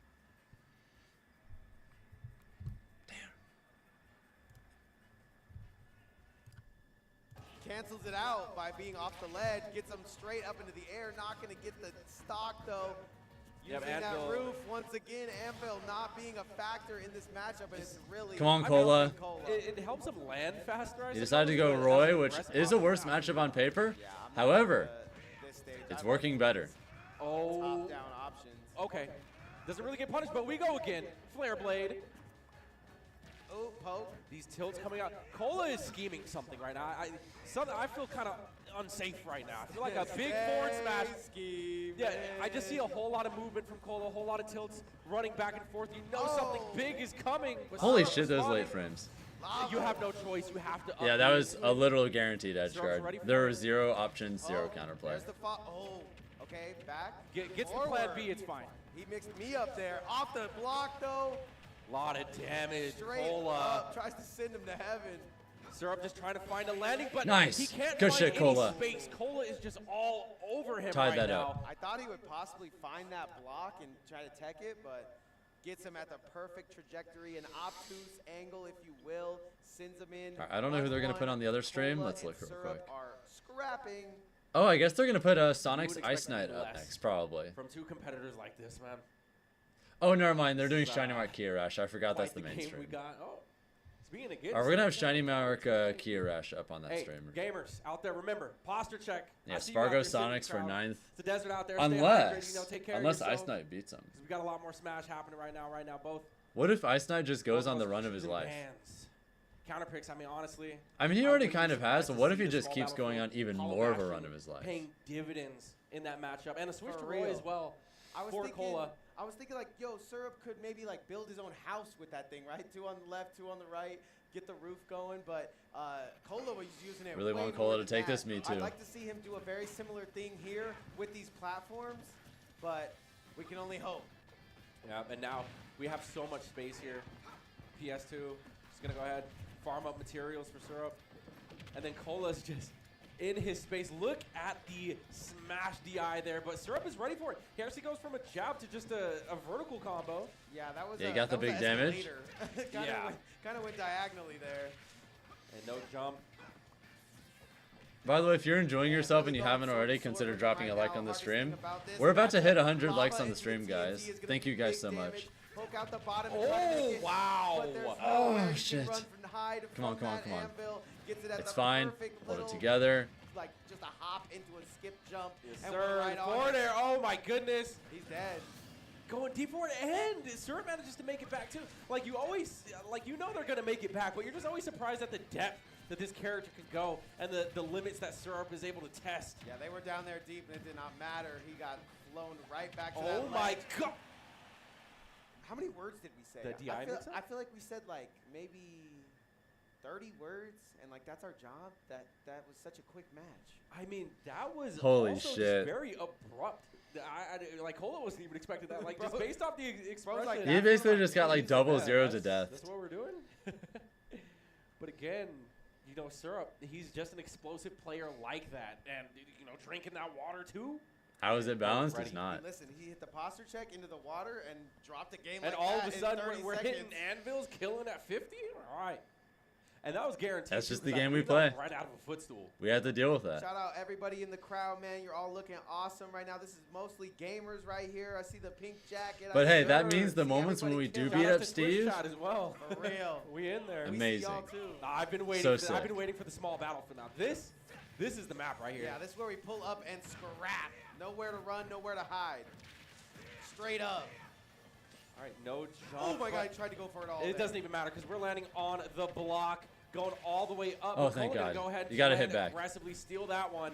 Cancels it out by being off the ledge, gets him straight up into the air, not going to get the stock though. Yep, Using that Anvil. roof once again, Anvil not being a factor in this matchup, and it's really Come on, I'm Kola. helping Kola. It helps him land faster. I He suppose, decided to go but Roy, that's which aggressive. is a worse matchup on paper. Yeah, I'm not However, into this stage. it's I working like better. Oh, top-down options. okay. Doesn't really get punished, but we go again. Flare Blade. Oh, poke. These tilts coming out. Kola is scheming something right now. I feel kind of unsafe right now. I feel like a big forward smash. Yeah, I just see a whole lot of movement from Kola, a whole lot of tilts running back and forth. You know something big is coming. but Holy Syrup shit, those responding. late frames. You have no choice. You have to. Yeah, that upbeat. was a literal guaranteed edge Syrup's guard. ready for There were it. 0 options, 0 Oh, counterplay. There's the oh, okay, back. Gets the plan B. Forward. It's fine. He mixed me up there. Off the block though. Lot of damage. Straight Kola. up. Tries to send him to heaven. Syrup just trying to find a landing, but Nice. he can't Good find shit, any Kola. space. Kola is just all over him Tied right that now. up. I thought he would possibly find that block and try to tech it, but gets him at the perfect trajectory, an obtuse angle, if you will, sends him in. Alright, I don't know who they're gonna put on the other stream. Kola Let's look and real Syrup quick. are scrapping. Oh, I guess they're going to put Sonic's would Ice expect Knight nothing up less. next, probably. From two competitors like this, man. Oh, never mind. They're doing This is, Shiny Mark Kia Rash. I forgot that's the Quite main game we stream. got. Oh, speaking of good, Alright, we're going to have Shiny Mark Kia Rash up on that hey, stream. gamers out there, remember posture check. Yeah, I see you out Spargo there sitting in the Sonics for crowd. 9th. It's a desert out there. Stay Unless, hydrated, you know, take care unless of Ice yourself. Knight beats him. 'Cause we got a lot more smash happening right now. Both. What if Ice Knight just goes both on the those run of his life? demands. Counter picks. I mean, honestly. I mean, he I already wouldn't be kind of surprised has, so to what if see he the just small keeps going on battlefield even Hollow more of a Bastion run of his life? Paying dividends in that matchup, and a switch For to Roy real. as well. I was for thinking, Kola. I was thinking like, yo, Syrup could maybe like build his own house with that thing, right? 2 on the left, 2 on the right, get the roof going. But Kola was using it. Really way want more Kola to than take that. this, me I'd too. like to see him do a very similar thing here with these platforms, but we can only hope. Yeah, and now we have so much space here. PS2 just gonna go ahead, farm up materials for Syrup, and then Kola's just in his space. Look at the smash DI there, but Syrup is ready for it. He actually goes from a jab to just a vertical combo. Yeah, that was. Yeah, he got the that was big a damage. escalator. Yeah. Kind of went diagonally there. And no jump. By the way, if you're enjoying yourself and you haven't already, consider dropping a like on the stream. We're about to hit 100 likes on the stream, guys. Thank you guys so much. Poke out the bottom. Oh, wow. Oh, shit. Come on. It's fine. Hold it together. Like just a hop into a skip jump. Yes, and sir. we're right on Forward it. air. Oh my goodness. He's dead. Going deep forward, and Syrup manages to make it back too. Like you always, you know they're gonna make it back, but you're just always surprised at the depth that this character can go and the limits that Syrup is able to test. Yeah, they were down there deep, and it did not matter. He got flown right back to that Oh my ledge. god. How many words did we say? The DI mix-up? I feel like we said like maybe 30 words, and like that's our job. That was such a quick match. I mean, that was Holy also shit. just very abrupt. Like Kola wasn't even expecting that. Like just Bro- based off the expression. like, He basically just got like double Yeah, 0 to that's- death. That's what we're doing. But again, you know, Syrup, he's just an explosive player like that, and you know, drinking that water too. How is it balanced? Ready. It's not. And listen, he hit the posture check into the water and dropped the game And like all that of a in sudden, 30 we're seconds. hitting anvils, killing at 50. All right, and that was guaranteed. That's too, just the 'cause I game we blew that play. right out of a footstool. We had to deal with that. Shout out everybody in the crowd, man. You're all looking awesome right now. This is mostly gamers right here. I see the pink jacket. But I hey, see that means the see moments when everybody we do killing beat it. up Steve. Shot as well. For real. We in there. We see Amazing. y'all too. Nah, I've been waiting. So I've sick. been waiting for the small battlefield now. This is the map right here. Yeah, this is where we pull up and scrap. Nowhere to run, nowhere to hide. Straight up. All right, no jump. Oh my god, but he tried to go for it all. It there. doesn't even matter because we're landing on the block, going all the way up. Oh, But thank Kola gonna God. Go ahead You gotta and hit back. aggressively steal that one.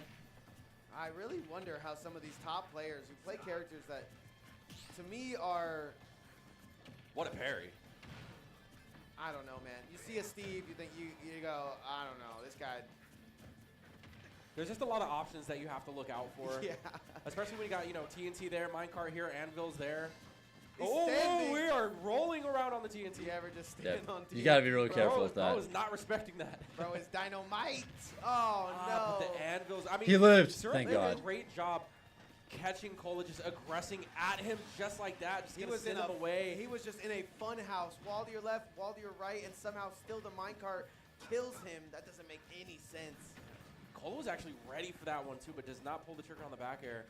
I really wonder how some of these top players who play characters that, to me, are. What a parry. I don't know, man. You see a Steve, you think you go, I don't know, this guy. There's just a lot of options that you have to look out for. Yeah. Especially when you got, you know, TNT there, minecart here, anvil's there. He's Oh, standing. we are rolling around on the TNT. You ever just stand on TNT? You gotta be really careful Bro, with that. Bro is not respecting that. Bro is dynamite. Oh, no. But the anvils, I mean, He lived, Syrup thank did God. a great job catching Kola, just aggressing at him just like that. Just He gonna was send in him a away. He was just in a fun house, wall to your left, wall to your right, and somehow still the minecart kills him. That doesn't make any sense. Kola was actually ready for that one too, but does not pull the trigger on the back air.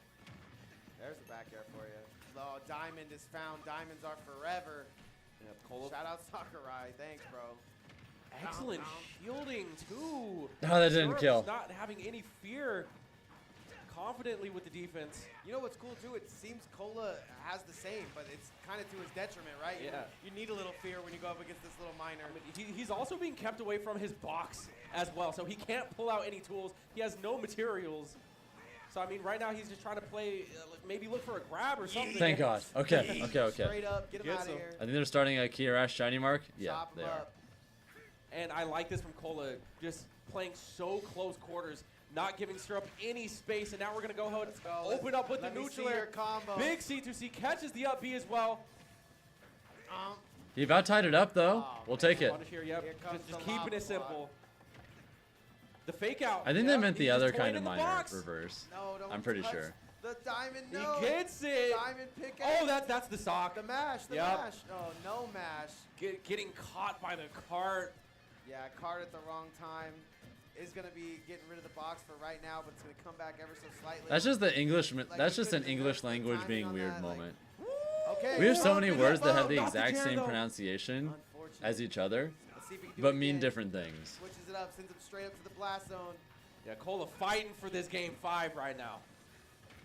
There's the back air for you. Oh, diamond is found. Diamonds are forever. Yep, Kola. Shout out Sakurai. Thanks, bro. Excellent shielding too. Oh, that didn't Syrup's kill. Not having any fear. Confidently with the defense. You know what's cool too? It seems Kola has the same, but it's kind of to his detriment, right? Yeah. You need a little fear when you go up against this little miner. I mean, he's also being kept away from his box as well, so he can't pull out any tools. He has no materials. So, I mean, right now he's just trying to play, maybe look for a grab or something. Thank God. Okay, okay. Straight up, get him Gets out of him. here. I think they're starting a Kia Rash shiny mark. Yeah, Chop they him are. up. And I like this from Kola, just playing so close quarters, not giving Syrup any space. And now we're going to go ahead and go. open up with the Let me neutral see air. your combo. Big C2C catches the up B as well. He about tied it up though. Oh, We'll take it. Punish here, yep. Here comes Just the keeping lava it simple. block. The fake out. I think they yep, meant the he's other just toying kind of in the miner box. reverse. No, don't I'm pretty touch sure. The diamond, He no. gets it. Diamond pick Oh, that's the sock. The mash, the Yep. mash. Oh, no mash. Getting caught by the cart. Yeah, card at the wrong time. Is going to be getting rid of the box for right now, but it's going to come back ever so slightly. That's just the English. Like, That's he just an couldn't English adjust the language timing being on weird that, like- moment. Okay. We have so many Open words up, that have the not the exact same candle. pronunciation Unfortunate. as each other, Let's see if we can do but it mean again. different things. Switches it up, sends him straight up to the blast zone. Yeah, Kola fighting for this game 5 right now.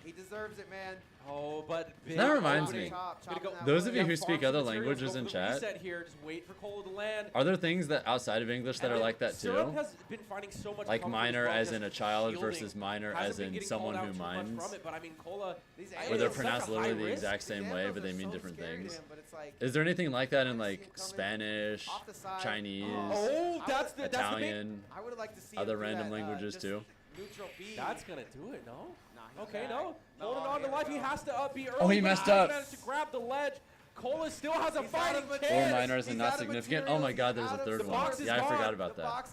He deserves it, man. Oh, but big That reminds opening. me. Chop go- that Those wood. of you who Yeah, speak farm other some materials, languages go in for the chat, reset here. Just wait for Kola to land. are there things that outside of English that And are then like that Syrup too? has been finding so much Like comfort miner well, as just in a child shielding. versus miner Hasn't as been in getting someone called who out too much mines, from it, but I mean, Kola, These where angles they're are such a pronounced high literally the risk. exact These same way, angles but they are mean so different scary to things. him, but it's like, Is there anything like that in I like see him coming Spanish, off the side. Chinese, Oh, that's the big. Italian, I would have liked to see other him do random that, languages just too? Neutral B. That's gonna do it, no? Nah, he's Okay, back. no. No, Holding on to here we life, he go. has to up B early. Oh, he but messed does up. manage to grab the ledge. Kola still has a He's fighting out of chance. Four miners and He's not out of significant. Oh my materials, God, there's he's a out of third The one. box is Yeah, I forgot gone. about The that. box,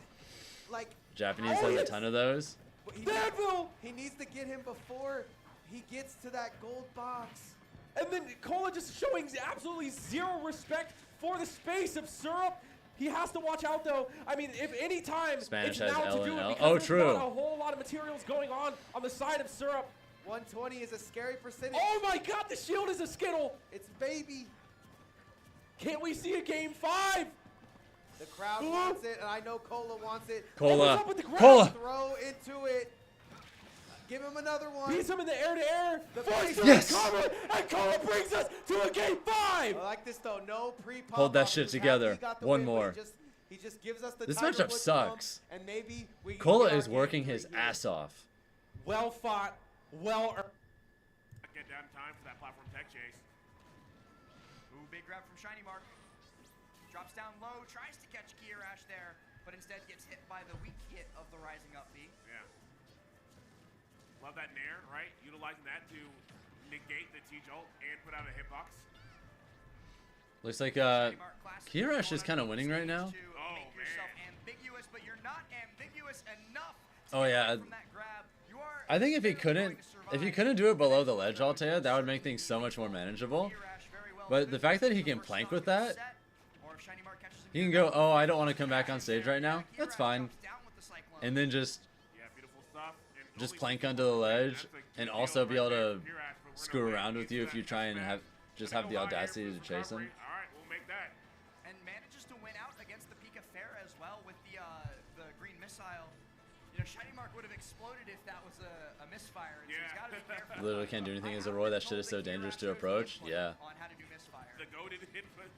like, Japanese Oh, has a yes. ton of those. he, Danville! he needs to get him before he gets to that gold box. And then Kola just showing absolutely zero respect for the space of Syrup. He has to watch out, though. I mean, if any time, Spanish it's has now L to and do it L. because Oh, there's true. not a whole lot of materials going on the side of Syrup. 120 is a scary percentage. Oh my God, the shield is a skittle. It's baby. Can't we see a game 5? The crowd Ooh. wants it, and I know Kola wants it. What's Cola, up with the grab? Cola. Throw into it. Give him another one. Beats him in the air. The Forces face- the Yes. recovery, and Kola brings us to a game 5. I like this though. No pre-pop. Hold that off. shit He's happy together. he got the One win, but more. He just gives us the This Tiger matchup Woods sucks. bump, and maybe we can Kola get is our working game his three. ass off. Well fought, well earned. Get down in time for that platform tech chase. Ooh, big grab from Shiny Mark. Drops down low, tries to catch Kia Rash there, but instead gets hit by the weak hit of the rising up B. Yeah. Love that nair, right? Utilizing that to negate the T-Jolt and put out a hitbox. Looks like Shiny Mark classic Kia Rash going is kind of up winning right now. to make yourself ambiguous, but you're not ambiguous enough to Oh get yeah. away from that grab. You are I think if he clearly going to survive. do it below the ledge Altea, that would make things so much more manageable. Kia Rash very well But the positioned fact that he for the can first plank stock with of the that, set, or if Shiny Mark catches him he can here, go, oh, I don't want to come back on stage right now. Kia That's Rash fine. comes down with the Cyclone. And then just Yeah, beautiful stuff. And just only plank 64 onto the ledge That's a and good also deal be able right there to for Kirash, but we're screw gonna around wait with you if you try and have just have the audacity to chase him. All right, we'll make that. And manages to win out against the Pika Fair as well with the green missile. You know, Shiny Mark would have exploded if that was a misfire. And so he's got to be careful. Literally can't do anything as a Roy. That shit is so dangerous to approach. Yeah. On how to do misfire. The goated input.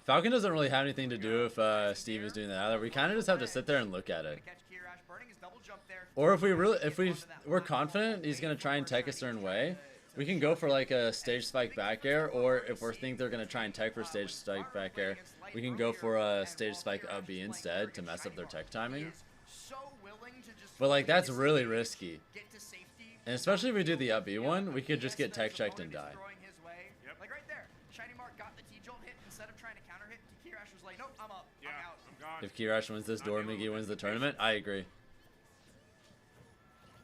Falcon doesn't really have anything to do if Steve is doing that either. We kind of just have to sit there and look at it. Catch Kia Rash burning his double jump there. Or if we're confident he's gonna try and tech a certain way, We can go for like a stage spike back air, or if we think they're gonna try and tech for stage spike back air, we can go for a stage spike up B instead to mess up their tech timing. But like that's really risky, and especially if we do the up B one, we could just get tech checked and die. Like right there, Shiny Mark got the T-Jolt hit instead of trying to counter hit. Kirash was like, nope, I'm up, I'm out. I'm gone. If Kirash wins this, Doramigi wins the tournament. I agree.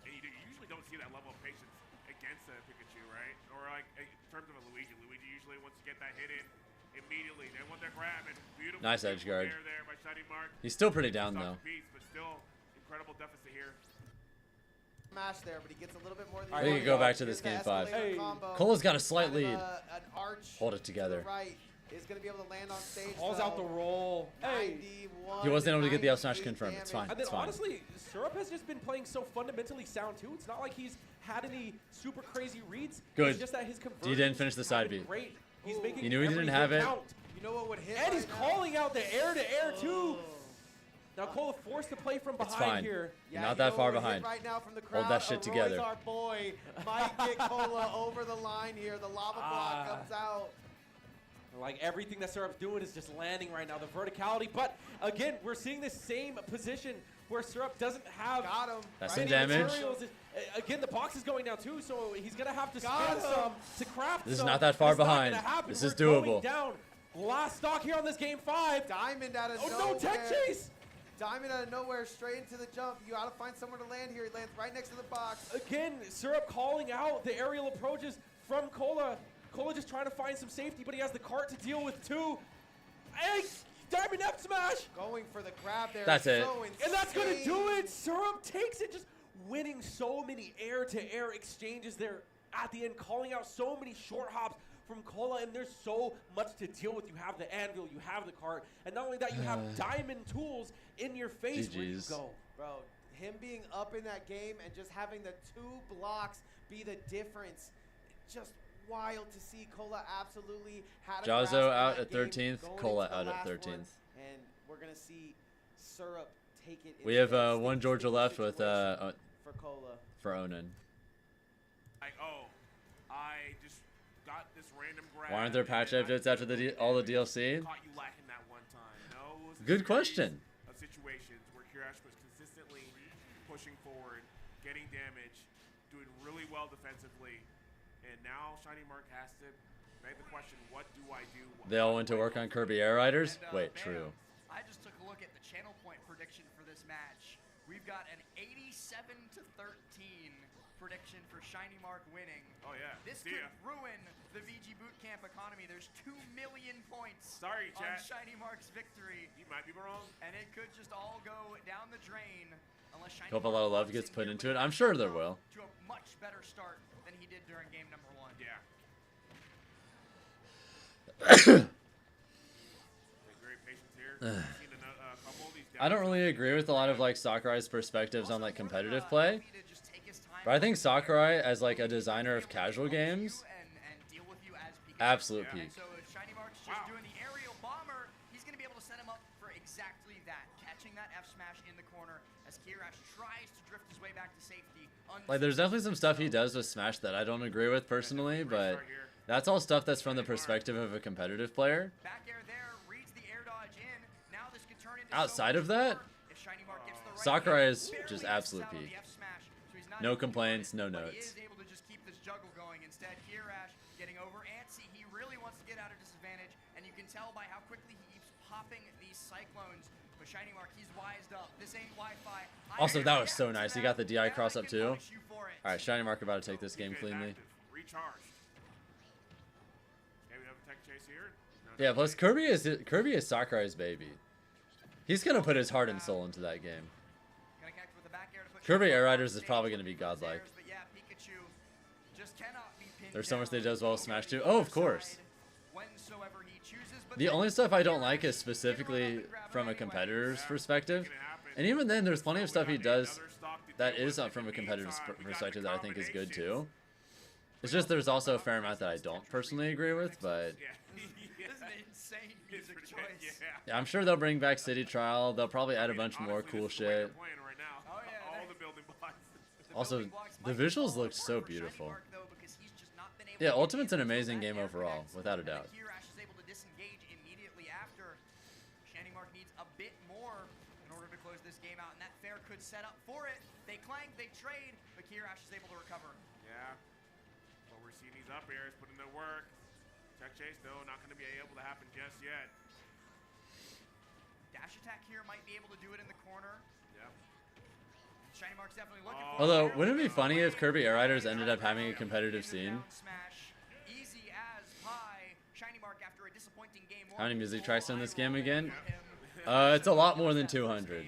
And you usually don't see that level of patience against a Pikachu, right? Or like in terms of a Luigi. Luigi usually wants to get that hit in immediately. They want their grab and beautiful. Nice edge guard. There by Shiny Mark. He's still pretty down though. Piece, but still incredible deficit here. Smash there, but he gets a little bit more than We can go back to this game 5. Hey. Cola's got a slight lead. An arch Hold it together. right is going to be able to land on stage. Calls out the roll. Hey. He wasn't able to get the up smash confirmed. It's fine. And then It's fine. honestly, Syrup has just been playing so fundamentally sound too. It's not like he's had any super crazy reads. Good. It's just that his conversions He didn't finish the side have been beat. Great. He's making He knew he didn't every have hit it. count. You know what would hit And he's right now? calling out the air-to-air too. Now Kola forced to play from It's behind fine. here. You're Yeah, not you that know far what would hit behind. Right now from the Hold that crowd, shit Aroy's together. Our boy might get Kola over the line here. The lava block comes out. Like everything that Syrup's doing is just landing right now, the verticality. But again, we're seeing the same position where Syrup doesn't have Got him. That's right some in the damage. materials. Again, the box is going down too, so he's gonna have to Got spend him. some to craft. This is some. not that far It's not behind. gonna happen. This We're is going doable. Down. Last stock here on this game 5. Diamond out of Oh nowhere. no, tech chase! Diamond out of nowhere, straight into the jump. You got to find somewhere to land here. He lands right next to the box. Again, Syrup calling out the aerial approaches from Kola. Kola just trying to find some safety, but he has the cart to deal with too. Hey, Diamond F smash! Going for the grab there. That's it. So And that's gonna insane. do it! Syrup takes it, just winning so many air-to-air exchanges there at the end, calling out so many short hops from Kola, and there's so much to deal with. You have the anvil, you have the cart, and not only that, you have diamond tools in your face. Where you GG's. go. Bro, him being up in that game and just having the 2 blocks be the difference. Just wild to see. Kola absolutely had a grasp Jazo of out that at game 13th, going Kola into the out at last 13th. one, and we're going to see Syrup take it. We into have that one state Georgia left with situation for Kola. for Onen. Like, oh, I just got this random grab. Why aren't there patch updates after all the DLC? Caught you lacking that one time. No, it was a Good series question. Of situations where Kirash was consistently pushing forward, getting damage, doing really well defensively, and now Shiny Mark has to make the question: what do I do? They all went to work on Kirby Air Riders? And, Wait, bam, true. I just took a look at the channel point prediction for this match. We've got an 87-13 prediction for Shiny Mark winning. Oh yeah. This See could ya. ruin the VG Bootcamp economy. There's 2 million points Sorry, on chat. Shiny Mark's victory, You might be wrong. and it could just all go down the drain unless Shiny Hope a Mark lot of love walks gets in put here into with it. I'm a sure there jump will. To a much better start than he did during game number 1. Yeah. Great patience here. Seen a couple of these I don't down- really agree with a lot of like Sakurai's perspectives on like competitive play, but I think Sakurai as like a designer of casual games, absolute Yeah. peak. So if Shiny Mark's just doing the aerial bomber, he's going to be able to set him up for exactly that, catching that F smash in the corner as Kirash tries to drift his way back to safety. Like there's definitely some stuff he does with Smash that I don't agree with personally, but that's all stuff that's from the perspective of a competitive player. Back air there, reads the air dodge in. Now this could turn into Outside so of much that, more if Shiny Mark gets the right Sakurai hit. is Barely just misses absolute out on peak. the F smash, so he's not No able to complaints, run no it, but he notes. is able to just keep this juggle going. Instead, Kirash getting over antsy. He really wants to get out of disadvantage, and you can tell by how quickly he keeps popping these cyclones. But Shiny Mark, he's wised up. This ain't Wi-Fi. Also, that was so nice. He got the DI cross up too. All right, Shiny Mark about to take this game cleanly. Recharged. Okay, we have a tech chase here. No, Yeah, plus Kirby is Sakurai's baby. He's gonna put his heart and soul into that game. Gonna connect with the back air to put Kirby Shiny Air Mark on Riders is stage probably with gonna be those godlike. airs, but yeah, Pikachu just cannot be pinned There's so much down. they do as well as Smash 2. Oh, of course. Whensoever he chooses, but The then only stuff I don't like is Kirash specifically can run up and grab from him a anyway. competitor's perspective. it happen. And even then, there's plenty of stuff he does Another stock to that deal is with from a in the competitor's meantime. We got the perspective that I think is good too. combinations. It's just there's also a fair amount that I don't personally agree with, but Yeah. This is an insane It's music pretty choice. good, yeah. yeah, I'm sure they'll bring back City Trial. They'll probably add a bunch more Honestly, cool this is the way they're shit. playing right now. Oh, yeah, All they- the building blocks. The Also, building blocks the might visuals fall looked apart so for Shiny beautiful. Mark, though, because he's just not Yeah, Ultimate's an amazing game overall, without a doubt. Rash is able to disengage immediately after. Shining Mark needs a bit more in order to close this game out, and that fair could set up for it. They clank, they trade, but Rash is able to recover. Yeah. What we're seeing, these up airs, putting their work. Tech chase, though, not going to be able to happen just yet. Dash attack here might be able to do it in the corner. Yep. Shiny Mark's definitely looking for Although, it. wouldn't it be funny if Kirby Air Riders ended up having a competitive scene? Smash. Easy as pie. Shiny Mark after a disappointing game. How many music tracks in this game again? It's a lot more than 200.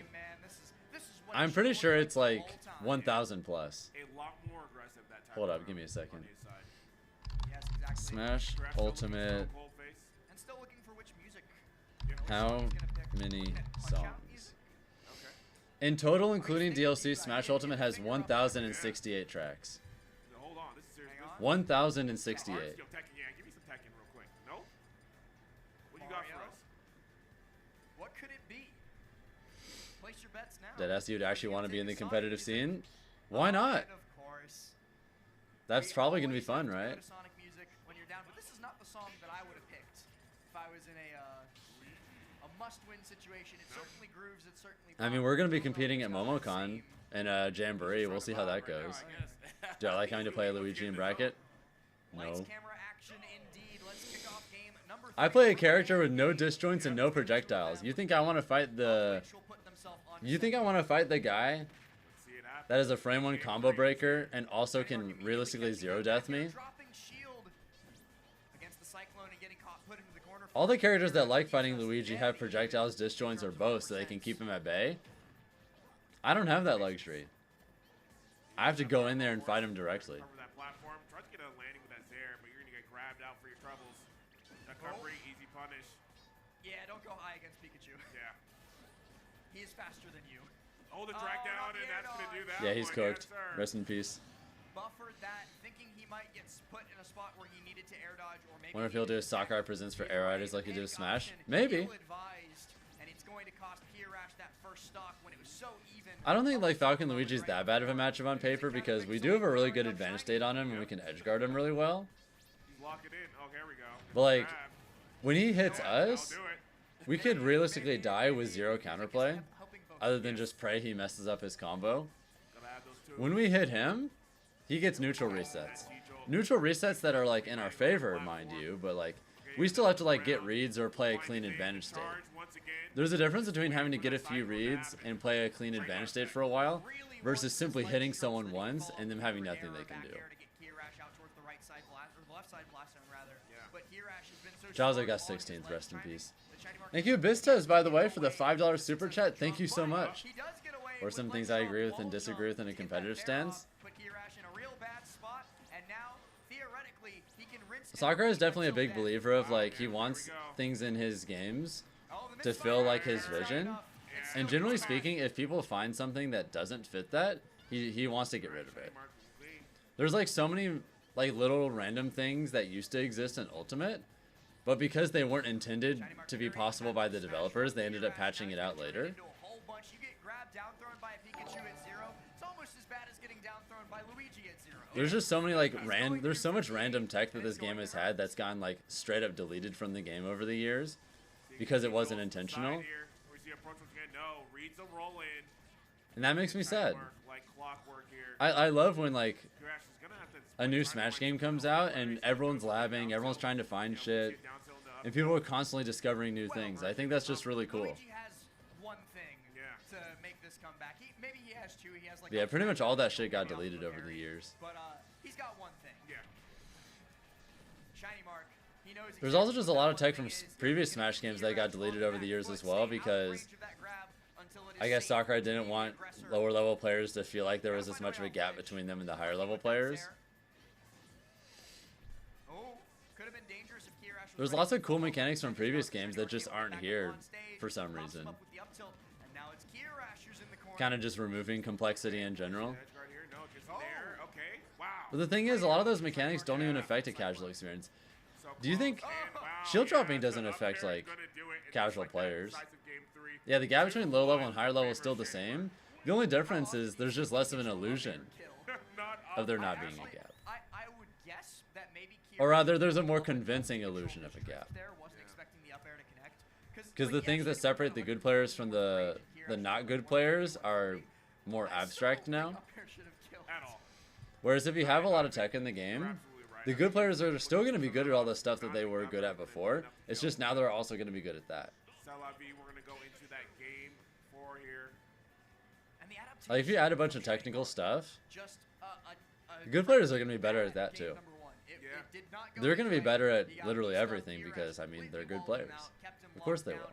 I'm pretty sure it's like 1,000 plus. A lot more aggressive that time. Hold up, give me a second. On his side. Yes, exactly. Smash Ultimate. And still looking for which music. How many songs? Okay. In total, including DLC, Smash Ultimate has 1,068 tracks. Hold on, this is serious. 1,068. Yo, Tekken, yeah, give me some Tekken real quick. No? What you got for us? What could it be? Place your bets now. Did I ask you to actually want to be in the competitive scene? Why not? Of course. That's probably going to be fun, right? Sonic music when you're down, but this is not the song that I would have picked if I was in a must-win situation. It certainly grooves. It certainly. I mean, we're going to be competing at MomoCon and Jamboree. We'll see how that goes. Do I like having to play Luigi in bracket? No. Camera action indeed. Let's kick off game number 3. I play a character with no disjoints and no projectiles. You think I want to fight the... You think I want to fight the guy that is a frame 1 combo breaker and also can realistically zero death me? All the characters that like fighting Luigi have projectiles, disjoints, or both so they can keep him at bay. I don't have that luxury. I have to go in there and fight him directly. Cover that platform. Try to get a landing with that there, but you're going to get grabbed out for your troubles. Recovery, easy punish. Yeah, don't go high against Pikachu. Yeah. He is faster than you. Oh, the drag down, and that's going to do that. Yeah, he's one. cooked. Yes, sir. Rest in peace. Buffered that, thinking he might get put in a spot where he needed to air dodge or maybe. Wonder if he'll do a Sakurai Presents for Air Riders like he did with Smash? Maybe. And it's going to cost Rash that first stock when it was so even. I don't think like Falcon Luigi's that bad of a matchup on paper because we do have a really good advantage state on him and we can edge guard him really well. Lock it in. Oh, here we go. But like, when he hits us, we could realistically die with zero counterplay, other than just pray he messes up his combo. When we hit him, he gets neutral resets. Neutral resets that are like in our favor, mind you, but like we still have to like get reads or play a clean advantage state. There's a difference between having to get a few reads and play a clean advantage state for a while versus simply hitting someone once and them having nothing they can do. Jaza got 16th, rest in peace. Thank you, Bistas, by the way, for the $5 super chat. Thank you so much. Or some things I agree with and disagree with in a competitive stance. Sakura is definitely a big believer of like he wants things in his games to feel like his vision. And generally speaking, if people find something that doesn't fit that, he wants to get rid of it. There's like so many like little random things that used to exist in Ultimate, but because they weren't intended to be possible by the developers, they ended up patching it out later. There's just so many like there's so much random tech that this game has had that's gotten like straight up deleted from the game over the years because it wasn't intentional. And that makes me sad. I love when like a new Smash game comes out and everyone's labbing, everyone's trying to find shit, and people are constantly discovering new things. I think that's just really cool. Yeah, pretty much all that shit got deleted over the years. But he's got one thing. Yeah. Shiny Mark. He knows There's also just a lot of tech from previous Smash games that got deleted over the years as well because I guess Sakurai didn't want lower level players to feel like there was as much of a gap between them and the higher level players. There's lots of cool mechanics from previous games that just aren't here for some reason. Kind of just removing complexity in general. But the thing is, a lot of those mechanics don't even affect a casual experience. Do you think shield dropping doesn't affect like casual players? Yeah, the gap between low level and higher level is still the same. The only difference is there's just less of an illusion of there not being a gap. I would guess that maybe Or rather, there's a more convincing illusion of a gap. Because the things that separate the good players from the not good players are more abstract now. Whereas if you have a lot of tech in the game, the good players are still going to be good at all the stuff that they were good at before. It's just now they're also going to be good at that. We're going to go into that game 4 here. Like if you add a bunch of technical stuff, the good players are going to be better at that too. They're going to be better at literally everything because, I mean, they're good players. Of course they will.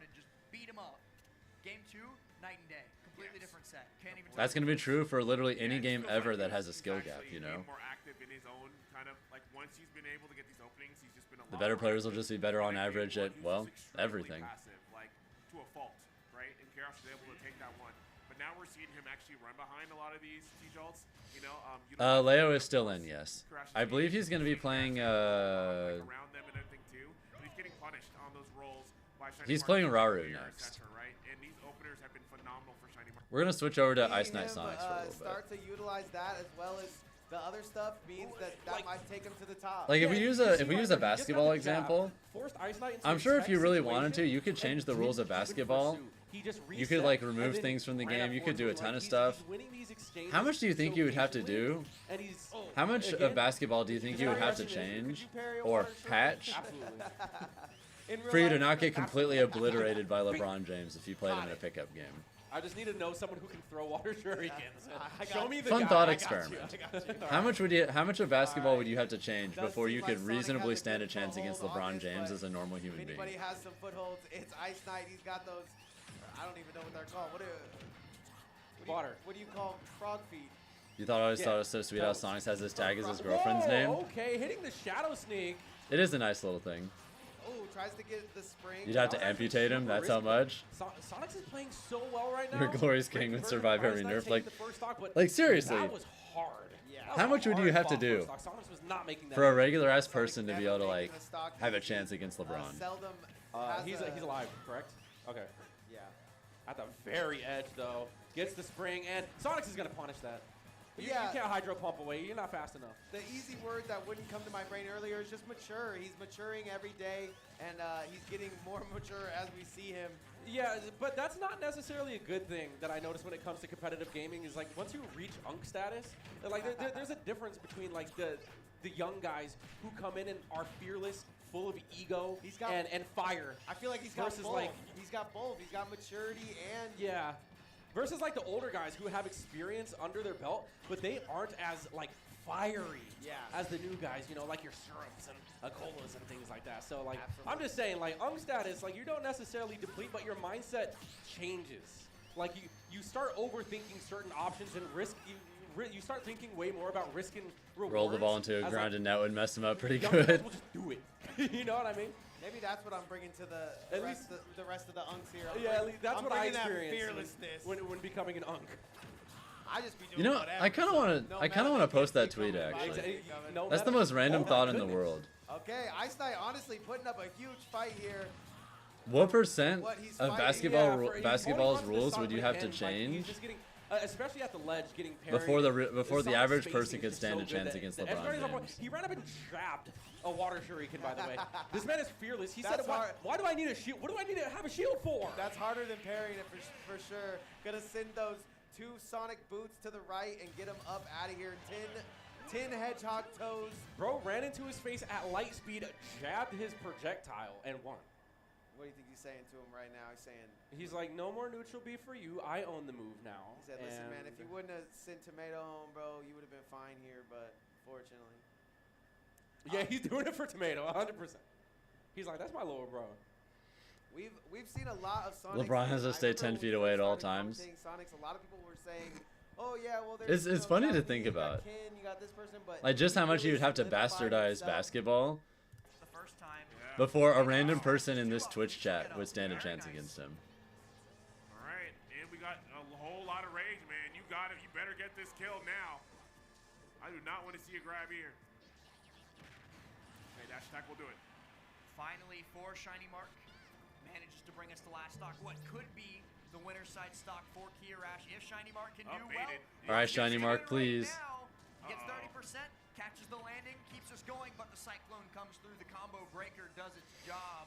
Game 2, night and day. Completely different set. That's going to be true for literally any game ever that has a skill gap, you know? The better players will just be better on average at, well, everything. Like, to a fault, right? And Kash was able to take that one. But now we're seeing him actually run behind a lot of these siege ults. You know, Leo is still in, yes. I believe he's going to be playing, around them and everything too. But he's getting punished on those rolls by Shiny he's Mark playing and Raru Clear, next. etc., right? And these openers have been phenomenal for Shiny Mark. We're going to switch over to Seeing Ice Knight him, Sonics for a little bit. start to utilize that as well as the other stuff means that might take him to the top. Like if we use a basketball example, I'm sure if you really wanted to, you could change the rules of basketball. You could like remove things from the game. You could do a ton of stuff. How much do you think you would have to do? How much of basketball do you think you would have to change or patch for you to not get completely obliterated by LeBron James if you played him in a pickup game? I just need to know someone who can throw water shurikens. Show me the Fun guy. thought I got you. experiment. I got you. How much of basketball would you have to change before you could reasonably stand a chance against LeBron James as a normal human being? Anybody has some footholds, it's Ice Knight. He's got those, I don't even know what they're called. What do you call frog feet? You thought I always thought it was so sweet how Sonics has this tag as his girlfriend's Whoa, name? Okay, hitting the shadow sneak. It is a nice little thing. Oh, tries to get the spring. You'd have to amputate him, that's how much. Sonics is playing so well right now. Your Glorious King would survive every nerf. Like seriously. That was hard. Yeah, how much would you have to do for a regular ass person to be able to like have a chance against LeBron? He's alive, correct? Okay. Yeah. At the very edge though, gets the spring and Sonics is gonna punish that. You can't hydro pump away. You're not fast enough. The easy word that wouldn't come to my brain earlier is just mature. He's maturing every day, and he's getting more mature as we see him. Yeah, but that's not necessarily a good thing that I notice when it comes to competitive gaming. Is like once you reach Unk status, like there's a difference between like the young guys who come in and are fearless, full of ego, and fire. I feel like he's got both. He's got both. He's got maturity and versus like the older guys who have experience under their belt, but they aren't as like fiery as the new guys, you know, like your syrups and colas and things like that. So like, I'm just saying, like Unk status, like you don't necessarily deplete, but your mindset changes. Like you start overthinking certain options and you start thinking way more about risk and rewards. Roll the ball into a grounded net would mess him up pretty young good. guys will just do it. You know what I mean? Maybe that's what I'm bringing to the rest of the Unks here. Yeah, at least that's what I experienced fearlessness when becoming an Unk. I just be doing You know, whatever. I kind of want to post that tweet actually. That's the most random thought in the world. Okay, Ice Knight honestly putting up a huge fight here. What percent of basketball's rules would you have to change especially at the ledge, getting parried? before the average person could stand a chance against LeBron James? He ran up and jabbed a water shuriken, by the way. This man is fearless. He said, why do I need a shield? What do I need to have a shield for? That's harder than parrying it for sure. Gonna send those 2 Sonic boots to the right and get him up out of here. 10 hedgehog toes. Bro ran into his face at light speed, jabbed his projectile, and won. What do you think he's saying to him right now? He's like, no more neutral B for you. I own the move now. He said, listen, man, if you wouldn't have sent Tomato home, bro, you would have been fine here, but fortunately. Yeah, he's doing it for Tomato, 100%. He's like, that's my little bro. We've seen a lot of Sonics. LeBron has to stay 10 feet away at all times. Sonics, a lot of people were saying, oh yeah, well there's it's funny to think about. You got this person, but like just how much you would have to bastardize basketball before a random person in this Twitch chat would stand a chance against him. All right, and we got a whole lot of rage, man. You got it. You better get this kill now. I do not want to see a grab here. Okay, dash attack will do it. Finally, for Shiny Mark, manages to bring us the last stock. What could be the winner's side stock for Kia Rash if Shiny Mark can do well. All right, Shiny Mark, please. Gets 30%, catches the landing, keeps us going, but the Cyclone comes through. The combo breaker does its job.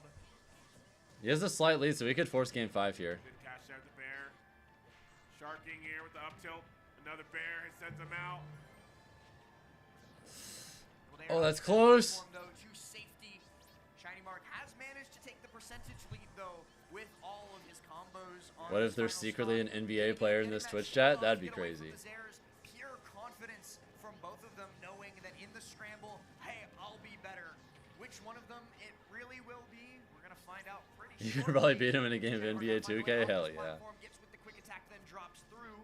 He has a slight lead, so he could force game 5 here. Good cash out the bear. Sharking here with the up tilt. Another bear sends him out. Oh, that's close. Though, to safety. Shiny Mark has managed to take the percentage lead, though, with all of his combos. What if there's secretly an NBA player in this Twitch chat? That'd be crazy. Pure confidence from both of them, knowing that in the scramble, hey, I'll be better. Which one of them it really will be, we're gonna find out pretty You could probably beat him in a game of NBA 2K. Hell yeah. Gets with the quick attack, then drops through.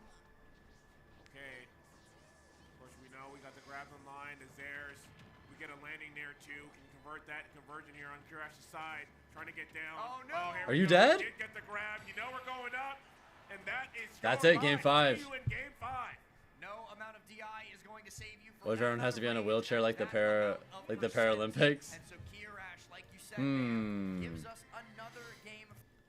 Okay. Of course, we know we got the grabs online. Is theirs. We get a landing there too. Can convert that conversion here on Kurash's side. Trying to get down. Oh no! Are you dead? Did get the grab. You know we're going up, and that is. That's it. Game 5. See you in game 5. No amount of DI is going to save you. What if everyone has to be on a wheelchair like the Paralympics? And so Rash, like you said, gives us another game.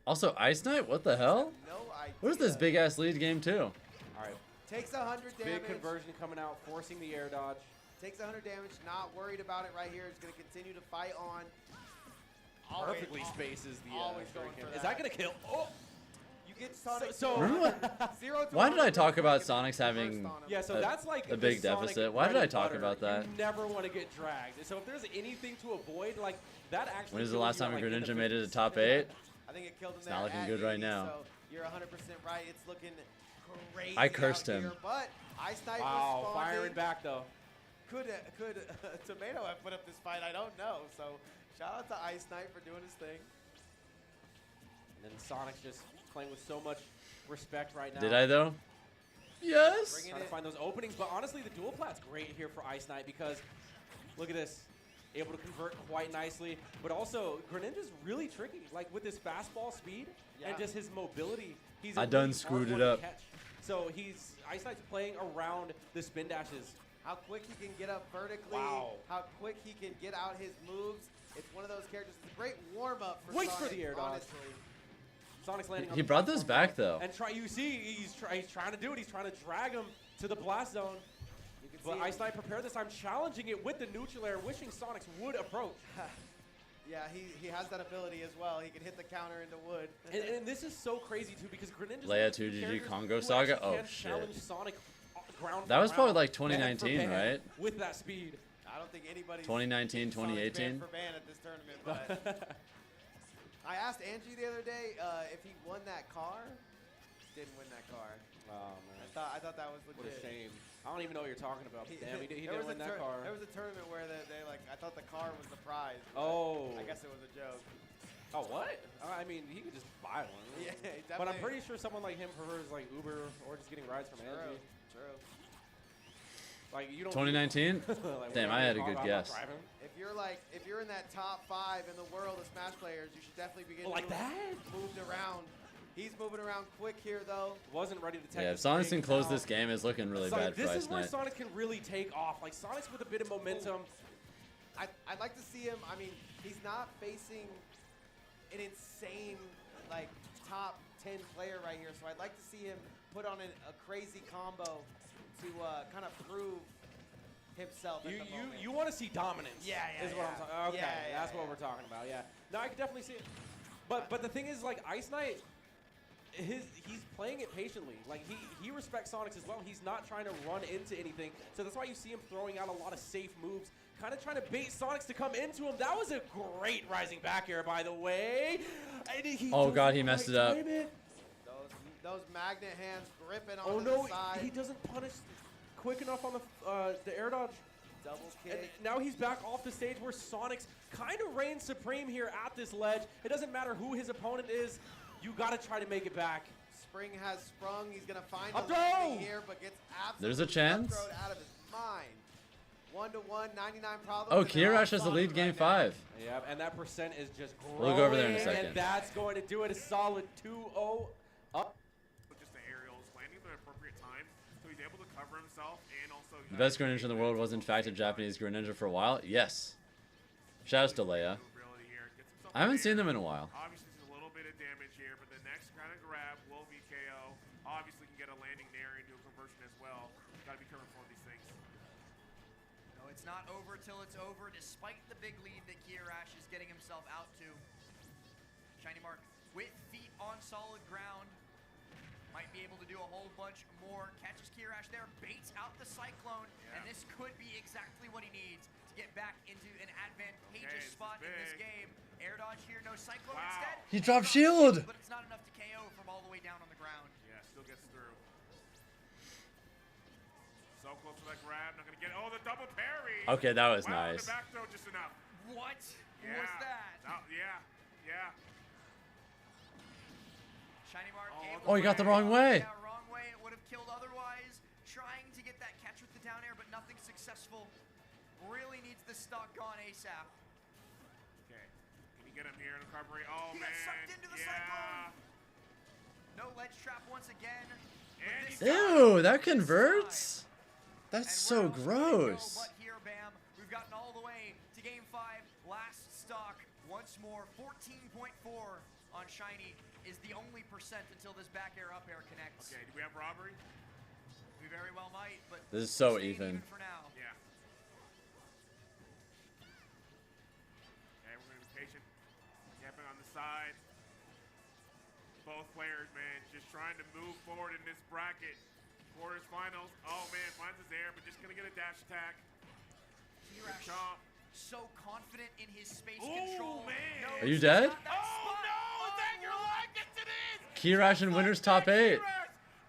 Also, Ice Knight, what the hell? No idea. What is this big ass lead game 2? All right. Takes 100 damage. Big conversion coming out, forcing the air dodge. Takes 100 damage. Not worried about it right here. He's going to continue to fight on. Perfectly spaces the always going shuriken. for Is that. that gonna kill? Oh, You get Sonic. Remember what? 0 to Why did I 100 talk about real quick Sonic's having on him. yeah. So a- that's like a the big Sonic deficit? Why did bread I and talk butter. about that? You never want to get dragged. So if there's anything to avoid, like that actually. When is the kills last you time at, a like, in the Greninja made it to 50s. top 8? I think it killed him It's there not looking at good right 80, now. So you're 100% right. It's looking crazy. I cursed out him. Here, but Ice Knight Wow, responded. firing back though. Could Tomato have put up this fight? I don't know. So shout out to Ice Knight for doing his thing. And then Sonic's just playing with so much respect right now. Did I though? Yes. Bringing Trying to it. find those openings, but honestly, the dual plat's great here for Ice Knight because look at this. Able to convert quite nicely, but also Greninja's really tricky. Like with his fastball speed and just his mobility, he's a I done really screwed hard it one to up. catch. So he's Ice Knight's playing around the spin dashes. How quick he can get up vertically. Wow. How quick he can get out his moves. It's one of those characters. It's a great warm up for Waits for Sonic, the air dodge. honestly. Sonic's landing. on He the brought those platform back though. And you see, he's trying to do it. He's trying to drag him to the blast zone. You can But see Ice Knight prepared this time, challenging it with the neutral air, wishing Sonics would approach. Yeah, he has that ability as well. He can hit the counter into wood. And this is so crazy too because Greninja's Leia one of the 2 GG characters Congo who Saga? actually Oh, can shit. challenge Sonic ground That for was probably round, like band for 2019, band, right? With that speed. I don't think anybody's 2019, Sonic's banned 2018. for ban at this tournament. But I asked Angie the other day if he won that car. Didn't win that car. Oh man, I thought that was legit. what a shame. I don't even know what you're talking about. But damn, he There didn't was win a that car. There was a tournament where they like I thought the car was the prize. but Oh. I guess it was a joke. Oh what? I mean, he could just buy one. Yeah, But I'm definitely- pretty sure someone like him prefers like Uber or just getting rides from Angie. True. Like you don't. 2019? Like, Damn, when I you're had a in good car, I'm not guess. driving. If you're in that top 5 in the world of Smash players, you should definitely be getting Like that? moved around. He's moving around quick here though. Wasn't ready to take. Yeah, if Sonic can close this game, it's looking really bad for This Ice is where Knight. Sonic can really take off. Like Sonic's with a bit of momentum. I'd like to see him. I mean, he's not facing an insane like top 10 player right here, so I'd like to see him put on a crazy combo to kind of prove himself. At the moment. You want to see dominance? Yeah, Is what I'm yeah. talking. Okay, Yeah, that's what we're talking about. Yeah. No, I could definitely see it. But the thing is, like Ice Knight, he's playing it patiently. Like he respects Sonics as well. He's not trying to run into anything. So that's why you see him throwing out a lot of safe moves, kind of trying to bait Sonics to come into him. That was a great rising back air, by the way. And Oh god, he messed it up. Those magnet hands gripping Oh onto no, the side. he doesn't punish quick enough on the air dodge. Double And kick. now he's back off the stage where Sonic's kind of reigns supreme here at this ledge. It doesn't matter who his opponent is. You got to try to make it back. Spring has sprung. He's going to find Up a throw! landing here, but gets absolutely There's a chance. cutthroat out of his mind. 1-1, 99 problems. Oh, and they're all Kirash has the lead Sonic game right now. 5. Yeah, and that percent is just growing. We'll go over there in a And second. that's going to do it. A solid 2-0 up. With just the aerials, landing at the appropriate time, so he's able to cover himself and also. The best Greninja in the world was in fact a Japanese Greninja for a while. Yes. Shouts to Leia. I haven't seen them in a while. Obviously, it's a little bit of damage here, but the next kind of grab will be KO. Obviously, can get a landing there into a conversion as well. Got to be careful for these things. No, it's not over till it's over, despite the big lead that Rash is getting himself out to. Shiny Mark with feet on solid ground. Might be able to do a whole bunch more. Catches Rash there, baits out the Cyclone, and this could be exactly what he needs to get back into an advantageous spot in this game. Air dodge here, no Cyclone instead. He dropped shield. But it's not enough to KO from all the way down on the ground. Yeah, still gets through. So close to that grab, not gonna get. Oh, the double parry. Okay, that was wow, nice. The back throw just enough. What Yeah. was that? Oh, yeah. Shiny Mark. Oh, he got the wrong way. Yeah, wrong way. It would have killed otherwise. Trying to get that catch with the down air, but nothing successful. Really needs the stock gone ASAP. Okay. Can you get him here in recovery? Oh, He man. got sucked into the Cyclone. No ledge trap once again. And he's Ew, that converts? That's so But gross. here, bam, we've gotten all the way to game 5. Last stock once more. 14.4 on Shiny is the only percent until this back air up air connects. Okay, do we have robbery? We very well might, but This is so staying even. for now. Yeah. Okay, we're gonna be patient. Yapping on the side. Both players, man, just trying to move forward in this bracket. Quarters, finals. Oh man, finds his air, but just gonna get a dash attack. Rash Chomp. so confident in his space Ooh, control. man. No, Are you he's dead? got that Oh spot. no, is that your line? Yes, it is. Kirash and winners top 8.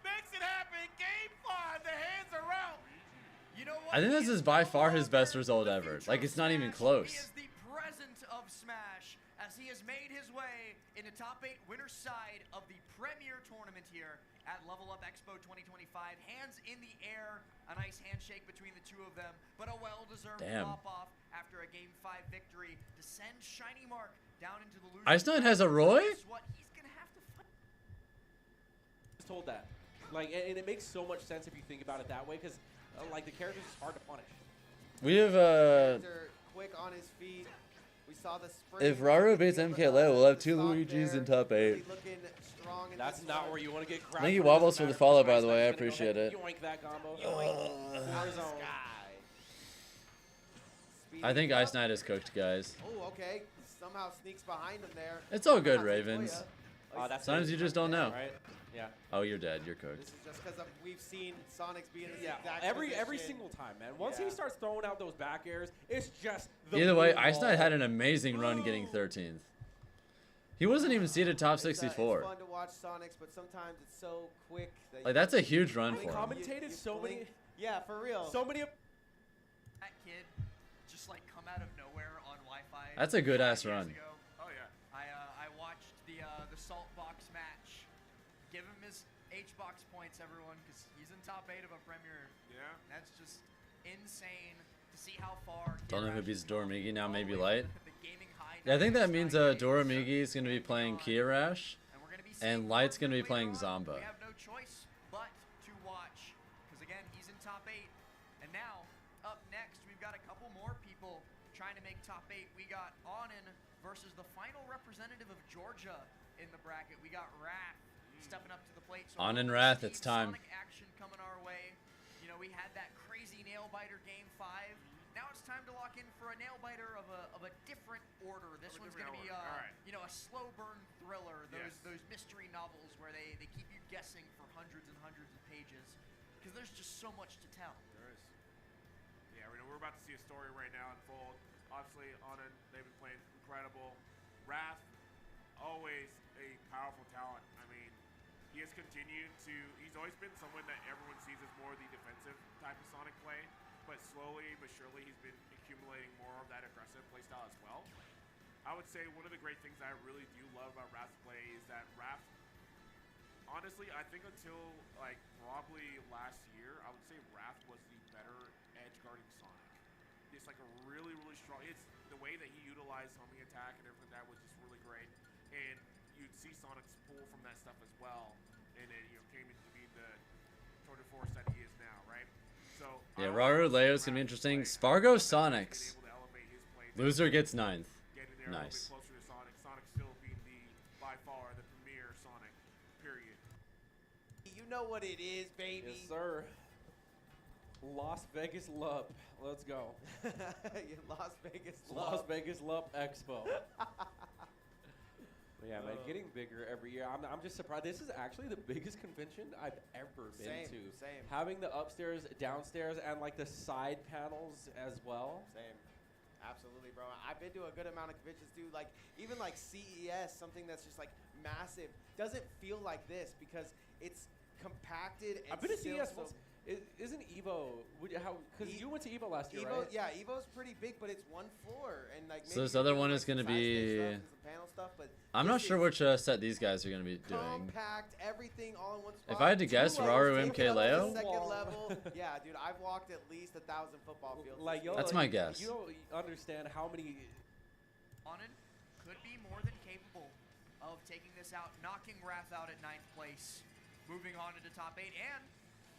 Makes it happen. Game 5. The hands are out. You know what? I think this He is by no far his longer best result the ever. future Like, of it's not even Smash. close. He is the present of Smash as he has made his way in the top 8 winner's side of the premier tournament here at Level Up Expo 2025. Hands in the air, a nice handshake between the two of them, but a well-deserved Damn. pop-off after a Game 5 victory to send Shiny Mark down into the loser. Ice Knight has a Roy? Guess what? He's gonna have to fight. Just told that. Like, and it makes so much sense if you think about it that way, because like the character's just hard to punish. We have Character quick on his feet. We saw the spring. if Raru beats MK Leo, we'll have 2 Stock Luigis there, in top 8. really looking strong in That's this not one. where you want to get grabbed. Thank you, for. It doesn't Wobbles, for the matter if follow, it's by the way. I Ice Knight's gonna go appreciate ahead, it. Yoink that combo. Warzone. I think Ice Knight is cooked, guys. Oh, okay. Somehow sneaks behind him there. It's all good, Not Ravens. Toya. That's Sometimes it. you just don't know. Right? Yeah. Oh, you're dead. You're This cooked. is just because we've seen Sonics be in this Yeah, exact every position. single time, man. Once Yeah. he starts throwing out those back airs, it's just the Either way, blue Ice Knight ball. had an amazing run getting 13th. He wasn't even seated top It's 64. fun to watch Sonics, but sometimes it's so quick. That Like, that's a huge run They for him. commentated so many. Yeah, for real. So many. That kid just like come out of nowhere on Wi-Fi. That's a good-ass 5 years run. ago. Oh yeah. I watched the Salt Box match. Give him his H-Box points, everyone, because he's in top 8 of a Premier. Yeah. That's just insane to see how far. Don't know who Kirash beats has come Doramigi now, all the maybe way Light. from the gaming high Yeah, I think that 90s, means 98. Doramigi is going to be playing Kirash, And we're gonna be and seeing Light's going to be later playing on. Zomba. We have no choice but to watch, because again, he's in top 8. And now, up next, we've got a couple more people trying to make top 8. We got Onen versus the final representative of Georgia in the bracket. We got Wrath stepping up to the plate. So Onen we're Wrath, gonna it's see time. Sonic action coming our way. You know, we had that crazy nail biter game 5. Now it's time to lock in for a nail biter of a different order. This one's different gonna be order. All right. you know, a slow burn thriller. Those Yes. those mystery novels where they keep you guessing for hundreds and hundreds of pages because there's just so much to tell. There is. Yeah, we're about to see a story right now unfold. Obviously, Onen, they've been playing incredible. Wrath, always a powerful talent. I mean, he has continued to. He's always been someone that everyone sees as more the defensive type of Sonic play, but slowly but surely he's been accumulating more of that aggressive playstyle as well. I would say one of the great things I really do love about Wrath's play is that Wrath, honestly, I think until like probably last year, I would say Wrath was the better edge guarding Sonic. It's like a really, really strong. It's the way that he utilized homing attack and everything that was just really great. And you'd see Sonic's pull from that stuff as well, and it came into being the tour de force that he is now, right? So Yeah, Raru Leo's going to be interesting. Spargo Sonics. Loser gets 9th. Getting there a little Nice. bit closer to Sonic. Sonic still being by far the premier Sonic. Period. You know what it is, baby. Yes, sir. Las Vegas Lup. Let's go. Las Vegas. Las Vegas Lup Expo. Yeah, man, getting bigger every year. I'm just surprised. This is actually the biggest convention I've ever been to. Same. Having the upstairs, downstairs, and like the side panels as well. Same. Absolutely, bro. I've been to a good amount of conventions, too. Like, even like CES, something that's just like massive, doesn't feel like this because it's compacted and I've been to still CES so once. Isn't Evo? Because you went to Evo last year, Evo, right? yeah, Evo's pretty big, but it's one floor, and like. So this other one is going to be. I'm not sure which set these guys are going to be doing. Compact, everything all in one spot. If I had to guess, Raru MK Leo. Second level. Yeah, dude, I've walked at least 1,000 football fields. Like, that's my guess. You don't understand how many. Onen could be more than capable of taking this out, knocking Wrath out at 9th place, moving on into top 8, and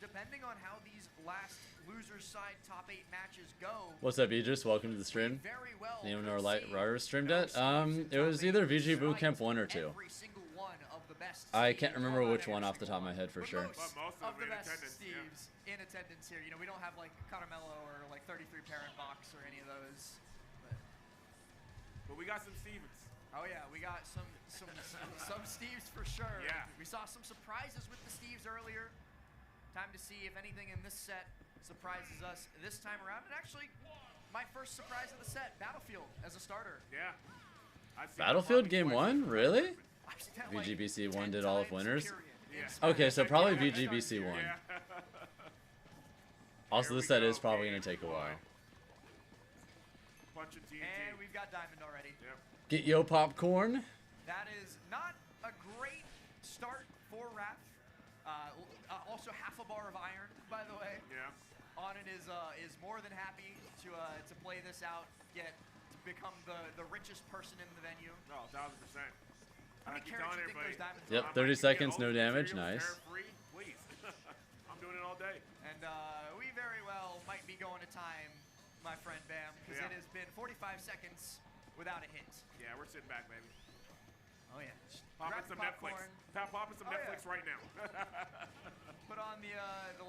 depending on how these last losers side top 8 matches go. What's up, Idris? Welcome to the stream. Very well. Anyone know where Raru streamed at? It was either VG Bootcamp 1 or 2. Every single one of the best I can't remember which one off the top of my head for sure. Most of the best Steves in attendance here. You know, we don't have like Caramello or like 33 parent box or any of those. But we got some Stevens. Oh yeah, we got some Steves for sure. Yeah. We saw some surprises with the Steves earlier. Time to see if anything in this set surprises us this time around. And actually, my first surprise of the set, Battlefield as a starter. Yeah. Battlefield game 1? Really? I've seen that, like, VGBC 1 10 did all of times, winners? period. Okay, so probably VGBC 1. Yeah. Also, this set is probably going to take a while. Punching TNT. And we've got Diamond already. Yep. Get yo popcorn. That is not a great start for Wrath. Also half a bar of iron, by the way. Yeah. Onen is more than happy to play this out, to become the richest person in the venue. Oh, 1,000%. How many carats do you think those diamonds Yep, are? 30 seconds, no damage, nice. Free, please. I'm doing it all day. And we very well might be going to time, my friend Bam, because it has been 45 seconds without a hit. Yeah, we're sitting back, baby. Oh yeah. Popping some Netflix. Popping some Netflix right now. Put on the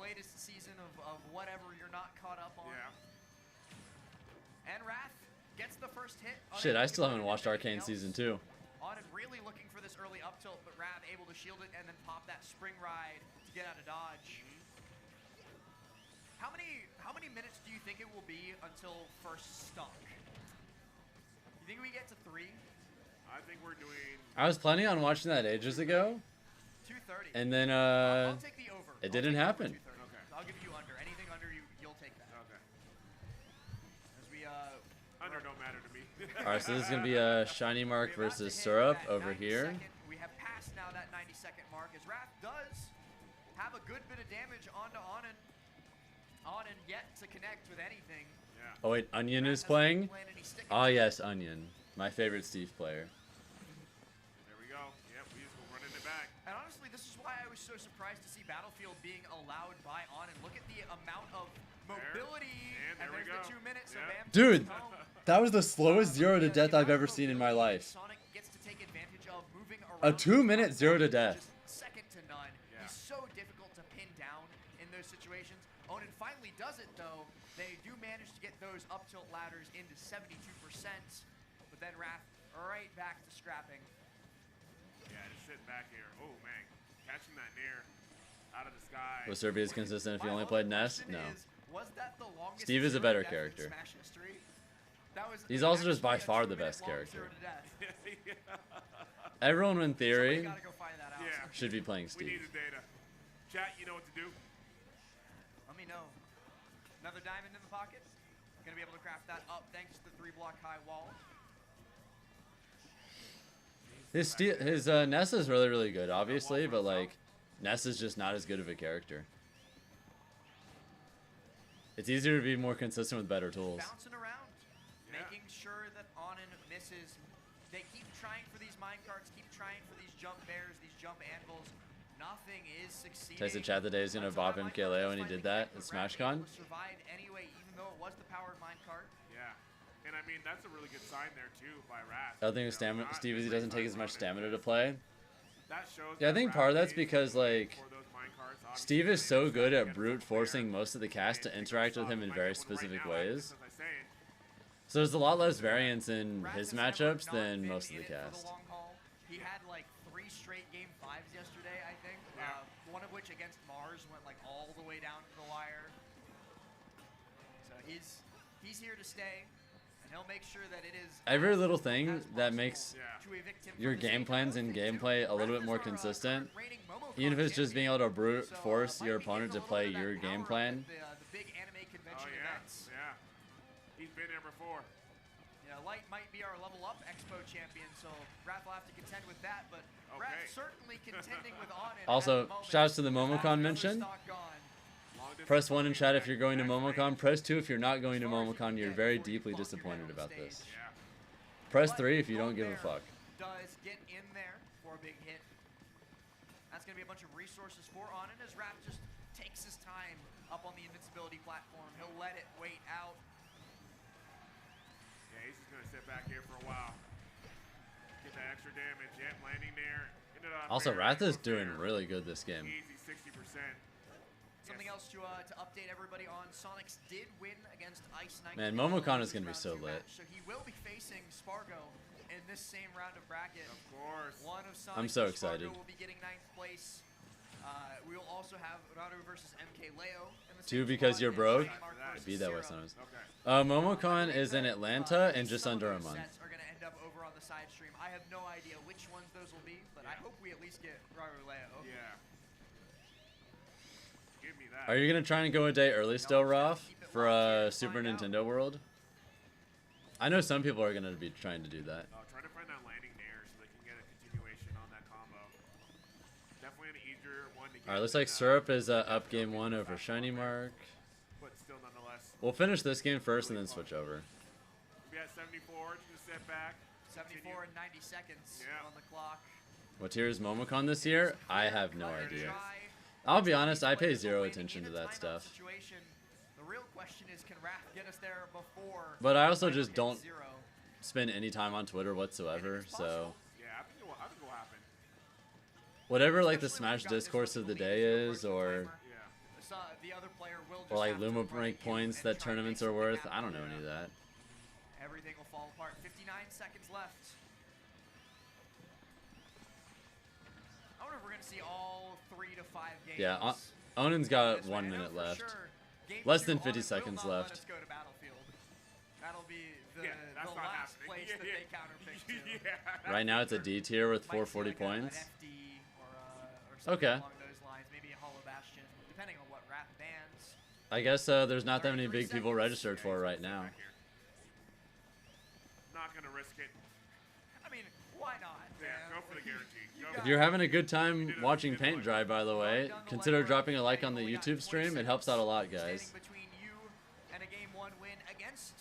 latest season of whatever you're not caught up on. Yeah. And Wrath gets the first hit. Shit, I still haven't watched Arcane Season 2. Onen really looking for this early up tilt, but Wrath able to shield it and then pop that spring ride to get out of dodge. How many minutes do you think it will be until first stock? You think we get to 3? I think we're doing. I was planning on watching that ages ago. 230. And then I'll take the over. It didn't happen. Okay. I'll give you under. Anything under you'll take that. Okay. As we Under don't matter to me. Alright, so this is gonna be a Shiny Mark versus Syrup over here. We have passed now that 90-second mark as Wrath does have a good bit of damage onto Onen. Onen yet to connect with anything. Yeah. Oh wait, Onion is playing? Ah yes, Onion. My favorite Steve player. There we go. Yep, we just go running it back. And honestly, this is why I was so surprised to see Battlefield being allowed by Onen. Look at the amount of mobility. And there we there's go. the 2 minutes. So Yep. Bam Dude, takes home. that was the slowest 0 to death I've ever seen in my life. Sonic gets to take advantage of moving A around 2-minute 0 to death. just second to none. Yeah. He's so difficult to pin down in those situations. Onen finally does it though. They do manage to get those up tilt ladders into 72%, but then Wrath right back to scrapping. Yeah, just sitting back here. Oh man, catching that near out of the sky. Was Serbia's consistent if you only played Ness? No. Was that the longest Steve is a zero better to death in character. Smash history? That was He's also just by actually a far the 2-minute best long character. zero to death. Everyone in theory Somebody gotta go find that out. Yeah. should be playing We need Steve. the data. Chat, you know what to do. Let me know. Another diamond in the pocket. Gonna be able to craft that up thanks to the 3-block high wall. His Ness is really good, obviously, but like Ness is just not as good of a character. It's easier to be more consistent with better tools. Bouncing around, making sure that Onen misses. They keep trying for these minecarts, keep trying for these jump bears, these jump anvils. Nothing is succeeding. Tyson Chad today is gonna bop MKLeo, and he did that at SmashCon. Survived anyway, even though it was the powered minecart. Yeah. And I mean, that's a really good sign there too by Wrath. The other thing with stamina, Steve is he doesn't take as much stamina to play. That shows Yeah, I think that part of Wrath that's is because like for those minecarts. cars. Obviously, Steve is so it's good get at us brute up there. forcing most of the cast to And interact with Microsoft him in might very get one right specific now, ways. as I say. So there's a lot less variance in Raz his has never matchups not than been most of in the it for cast. long haul. He had like 3 straight game 5s yesterday, I think. Yeah. One of which against Mars went like all the way down to the wire. So he's here to stay, and he'll make sure that it is Every as little difficult thing as that possible makes Yeah. to evict him your from the game stage. plans and Another thing, too, gameplay a little Raz bit is more our, consistent. reigning Momocon Even if it's just being able to brute So, force might your be getting opponent a to little play bit of your that game power plan. at the big anime Oh convention yeah, events. yeah. He's been there before. Yeah, Light might be our level up Expo champion, so Raph will have to contend with that, but Okay. Raph certainly contending with Onen. Also, at the moment. shouts to the That's Momocon another mention. stock gone. Long distance Press 1 in running chat if back, you're going to back Momocon. range. Press 2 if you're not going to As far as you Momocon. can You're get very before you deeply clock your disappointed head on about stage. this. Yeah. Press But 3 if you don't Onen give a fuck. does get in there for a big hit. That's going to be a bunch of resources for Onen as Raph just takes his time up on the invincibility platform. He'll let it wait out. Yeah, he's just gonna sit back here for a while. Get that extra damage. Yep, landing there. Ended up Also, fair, Wrath is Expo doing fair. really good this game. Easy 60%. Something else to update everybody on. Sonics did win against Ice Knight. Man, in Momocon the is gonna be round so 2 lit. match, so he will be facing Spargo in this same round of bracket. Of course. One of Sonics I'm so and excited. Spargo will be getting 9th place. We will also have Raru versus MK Leo in the 2 same because spot, you're and broke? Mark versus Be that way Zero. sometimes. Okay. Momocon is in Atlanta in just Some of under a those month. sets are going to end up over on the side stream. I have no idea which ones those will be, but I hope we at least get Raru Leo. Yeah. Give me that. Are you going to try and go a day early still, Ralph, for Super Nintendo World? I know some people are going to be trying to do that. Trying to find that landing there so they can get a continuation on that combo. Definitely an easier one to get. Alright, looks like Syrup is up game 1 over Shiny Mark. But still, nonetheless. We'll finish this game first and then switch over. We at 74. Just sit back. 74 and 90 seconds Yeah. on the clock. What tier is Momocon this year? I have no Clutch idea. try. I'll be honest, I pay Players zero waiting attention in to a that timeout stuff. situation. The real question is, can Raph get us there before? But I also final just hit don't 0? spend any time on Twitter whatsoever, so Yeah, I think it will happen. whatever like the Especially when Smash you've got this discourse of much the lead day to a is, personal or timer. So the other player will just or like have to Luma run rank in points and that try and make tournaments are something worth. I happen. don't know any of that. Everything will fall apart. 59 seconds left. I wonder if we're going to see all 3 to 5 games. Yeah, Onen's got this way. 1 I know minute for left. sure game Less 2 than 50 Onen will seconds not let left. us go to Battlefield. That'll be the, Yeah, that's the not last happening. place Yeah, that yeah. they counterpick to. Yeah. Right now it's a D tier with Might see 440 like points. An FD or something Okay. along those lines. Maybe a Hollow Bastion, depending on what Raph bans. I guess there's not that many 33 big people seconds. registered for it right now. Not gonna risk it. I mean, why not? Yeah, man? go for the guarantee. Go If you're having a good time watching paint dry, by the way, consider dropping a like on the YouTube stream. It helps out a lot, guys. Standing between you and a game 1 win against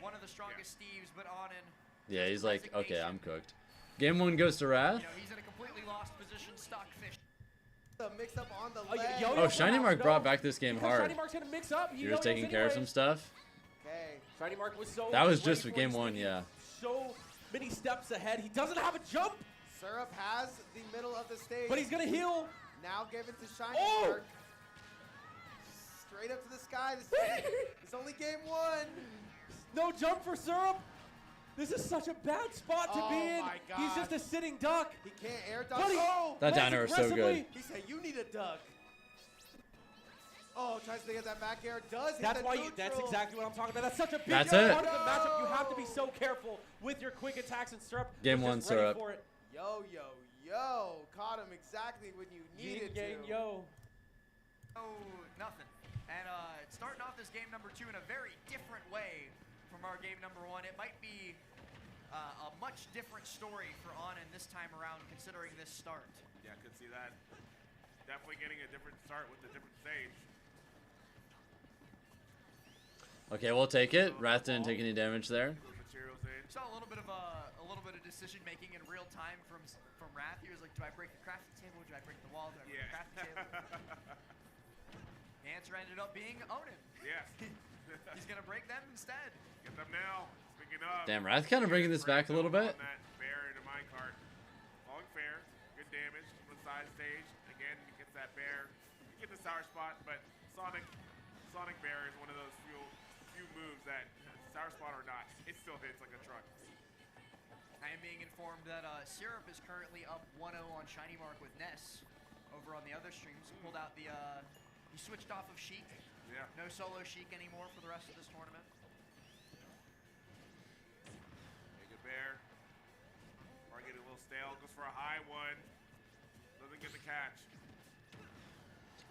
one of the strongest Steves, but Onen. Yeah, he's like, okay, I'm cooked. Game 1 goes to Wrath. You know, he's in a completely lost position, Stockfish. The mix up on the yo- leg. yo-yo Oh, Shiny perhaps, Mark no. brought back this game Because hard. Shiny Mark's gonna mix up. You're just taking care of some stuff. Okay. Shiny Mark was so. That was ready just for game this 1, thing. yeah. So many steps ahead. He doesn't have a jump, Syrup has the middle of the stage. but he's gonna heal. Now given to Shiny Oh! Mark. Straight up to the sky. It's only game 1. No jump for Syrup. This is such a bad spot to Oh be in. my He's just a sitting duck. He can't air dodge. But he- Oh! That lands downer is so aggressively. good. He said, you need a duck. Oh, tries to get that back air. Does hit That's the why. neutral. That's exactly what I'm talking about. That's such a big That's part it. of the matchup. You have to be so careful with your quick attacks and Syrup. Game was 1 just ready Syrup. for it. Yo, yo, yo. Caught him exactly when you needed Yin, yang, to. yo. Oh, nothing. And starting off this game number 2 in a very different way from our game number 1. It might be a much different story for Onen this time around, considering this start. Yeah, could see that. Definitely getting a different start with a different stage. Okay, we'll take it. Wrath didn't take any damage there. Put materials in. Saw a little bit of decision making in real time from Wrath. He was like, do I break the crafting table? Do I break the wall? Do I break the crafting table? The answer ended up being Onen. Yes. He's gonna break them instead. Get them now. Speaking of. Damn, Wrath kind of bringing this back a little bit. On that bear into minecart. Falling fair. Good damage from the side stage. Again, he gets that bear. get the sour spot, but Sonic Bear is one of those few moves that sour spot or not, it still hits like a truck. I am being informed that Syrup is currently up 1-0 on Shiny Mark with Ness over on the other streams. Pulled out the, he switched off of Sheik. Yeah. No solo Sheik anymore for the rest of this tournament. Mega Bear. Or get a little stale, goes for a high one. Doesn't get the catch.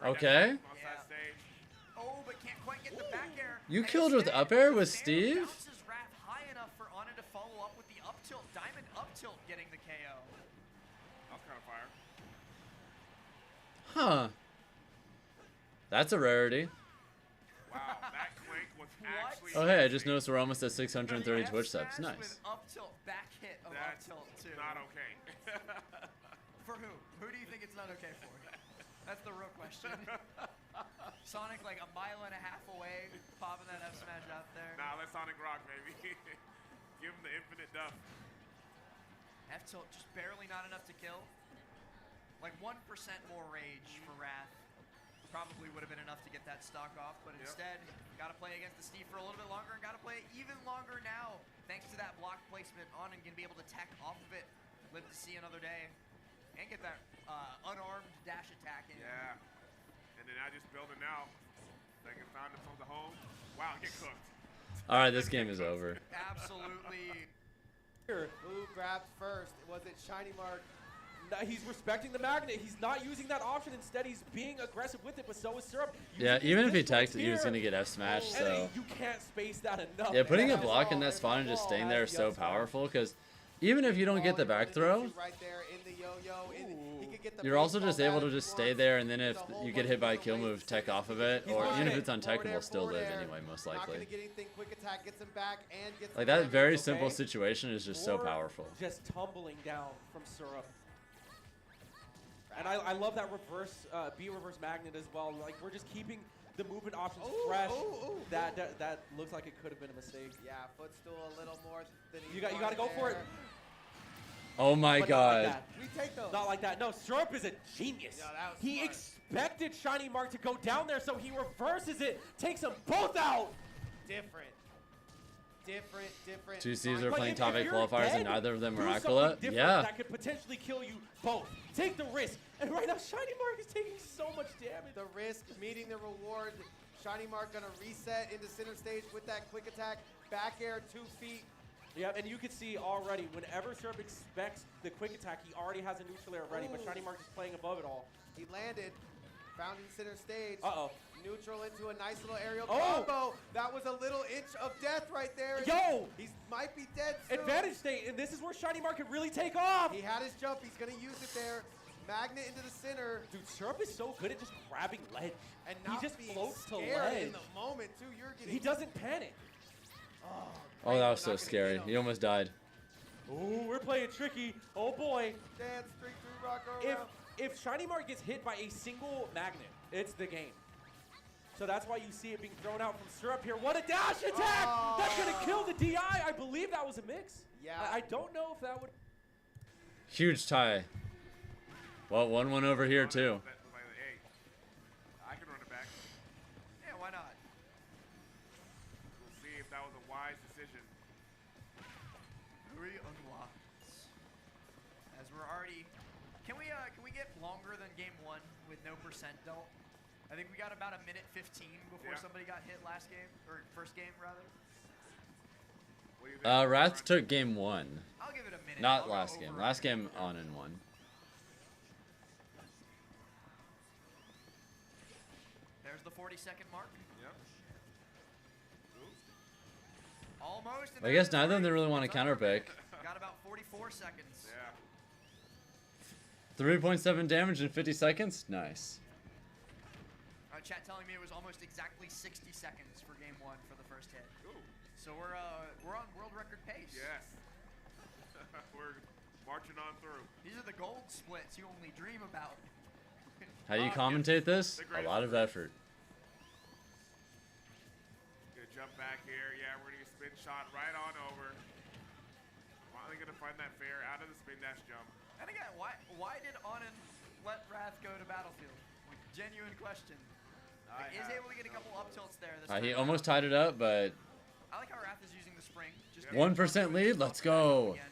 Okay. On that stage. Oh, but can't quite get the back air. You And killed with instead, up air with the Steve? bounces Wrath high enough for Onen to follow up with the up tilt. Diamond up tilt getting the KO. That's kind of fire. Huh. That's a rarity. Wow, that Quake was actually. Oh hey, I just noticed we're almost at 630 Twitch subs. With Nice. up tilt back hit of That's up tilt too. not okay. For who? Who do you think it's not okay for? That's the real question. Sonic like a mile and a half away, popping that F smash out there. Nah, let Sonic rock, baby. Give him the infinite duff. F tilt just barely not enough to kill. Like 1% more rage for Wrath. Probably would have been enough to get that stock off, but instead, got to play against the Steve for a little bit longer and got to play it even longer now. Thanks to that block placement, Onen can be able to tech off of it, live to see another day, and get that unarmed dash attack in. Yeah. And then I just build it now. They can find themselves a home. Wow, get cooked. All right, this game is over. Absolutely. Who grabbed first? Was it Shiny Mark? No, he's respecting the magnet. He's not using that option. Instead, he's being aggressive with it, but so is Syrup. Yeah, Using even if he his distance teched it, he was here. gonna get F smashed. And So you can't space that enough. yeah, putting a man. block in that spot and just staying there is so powerful. Because even if you don't get the back throw, Right there in the yo-yo. He could get the you're also baseball just able bat to if just he stay wants. there, and then if There's a whole you get bunch hit by a of kill ways move, to tech save off of it. it, He's or pushing even if it. it's untechable, still Forward live air. anyway, most Not likely. gonna get anything. Quick attack gets him back and gets Like the that damage. very simple Okay. situation is just so Or powerful. Just tumbling down from Syrup. And I love that reverse, B-reverse magnet as well. Like, we're just keeping the movement options fresh. That looks like it could have been a mistake. Yeah, footstool a little more than he You got to go for it. Oh my But god. Not like that. We take those. Not like that. No, Syrup is a genius. Yeah, that was He smart. expected Shiny Mark to go down there, so he reverses it, takes them both out. Different. Two Steves are But playing if top 8 you're qualifiers and dead, neither of them do are something Aquila. different Yeah. That could potentially kill you both. Take the risk. And right now, Shiny Mark is taking so much damage. The risk meeting the reward. Shiny Mark gonna reset into center stage with that quick attack. Back air 2 feet. Yeah, and you can see already, whenever Syrup expects the quick attack, he already has a neutral air ready, but Shiny Mark is playing above it all. He landed. Found in center stage. Uh-oh. Neutral into a nice little aerial Oh! combo. That was a little inch of death right there. Yo! He might be dead soon. Advantage state, and this is where Shiny Mark could really take off. He had his jump. He's going to use it there. Magnet into the center. Dude, Syrup is so good at just grabbing ledge. And not he just being floats to scared ledge. in the moment, too. You're getting... He doesn't panic. Oh, that was so scary. He almost died. Ooh, we're playing tricky. Oh boy. Dance, 3-3 rock around. If Shiny Mark gets hit by a single magnet, it's the game. So that's why you see it being thrown out from Syrup here. What a dash attack! That's gonna kill the DI. I believe that was a mix. Yeah. I don't know if that would. Huge tie. Well, 1-1 over here too. Hey, I can run it back. Yeah, why not? We'll see if that was a wise decision. Very unwise. As we're already, can we get longer than game 1 with no percent dealt? I think we got about a minute 15 before somebody got hit last game, or first game rather. What do you think? Wrath took game 1. I'll give it a minute. Not I'll go last game. over Last a minute. game Onen won. There's the 40-second mark. Yep. Almost. and I guess there's neither of them 30. really want to It's under a counterpick. minute. Got about 44 seconds. Yeah. 3.7 damage in 50 seconds? Nice. Chat telling me it was almost exactly 60 seconds for game 1 for the first hit. Ooh. So we're on world record pace. Yes. We're marching on through. These are the gold splits you only dream about. How do you commentate this? A lot of effort. Gonna jump back here. Yeah, we're gonna get spin shot right on over. Finally gonna find that fair out of the spin dash jump. And again, why did Onen let Wrath go to Battlefield? Genuine question. Like, is able to get a couple up tilts there. This He time almost around. tied it up, but I like how Wrath is using the spring. Just 1% lead. Let's go. Again.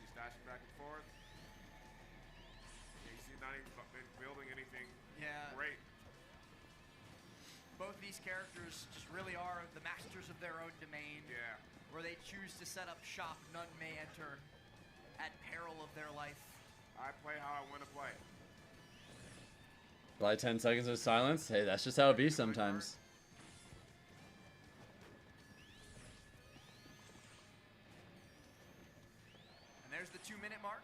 He's dashing back and forth. Yeah, you see, not even building anything. Yeah. Great. Both these characters just really are the masters of their own domain. Yeah. Where they choose to set up shop, none may enter at peril of their life. I play how I want to play. Like 10 seconds of silence. Hey, that's just how it be sometimes. And there's the 2-minute mark.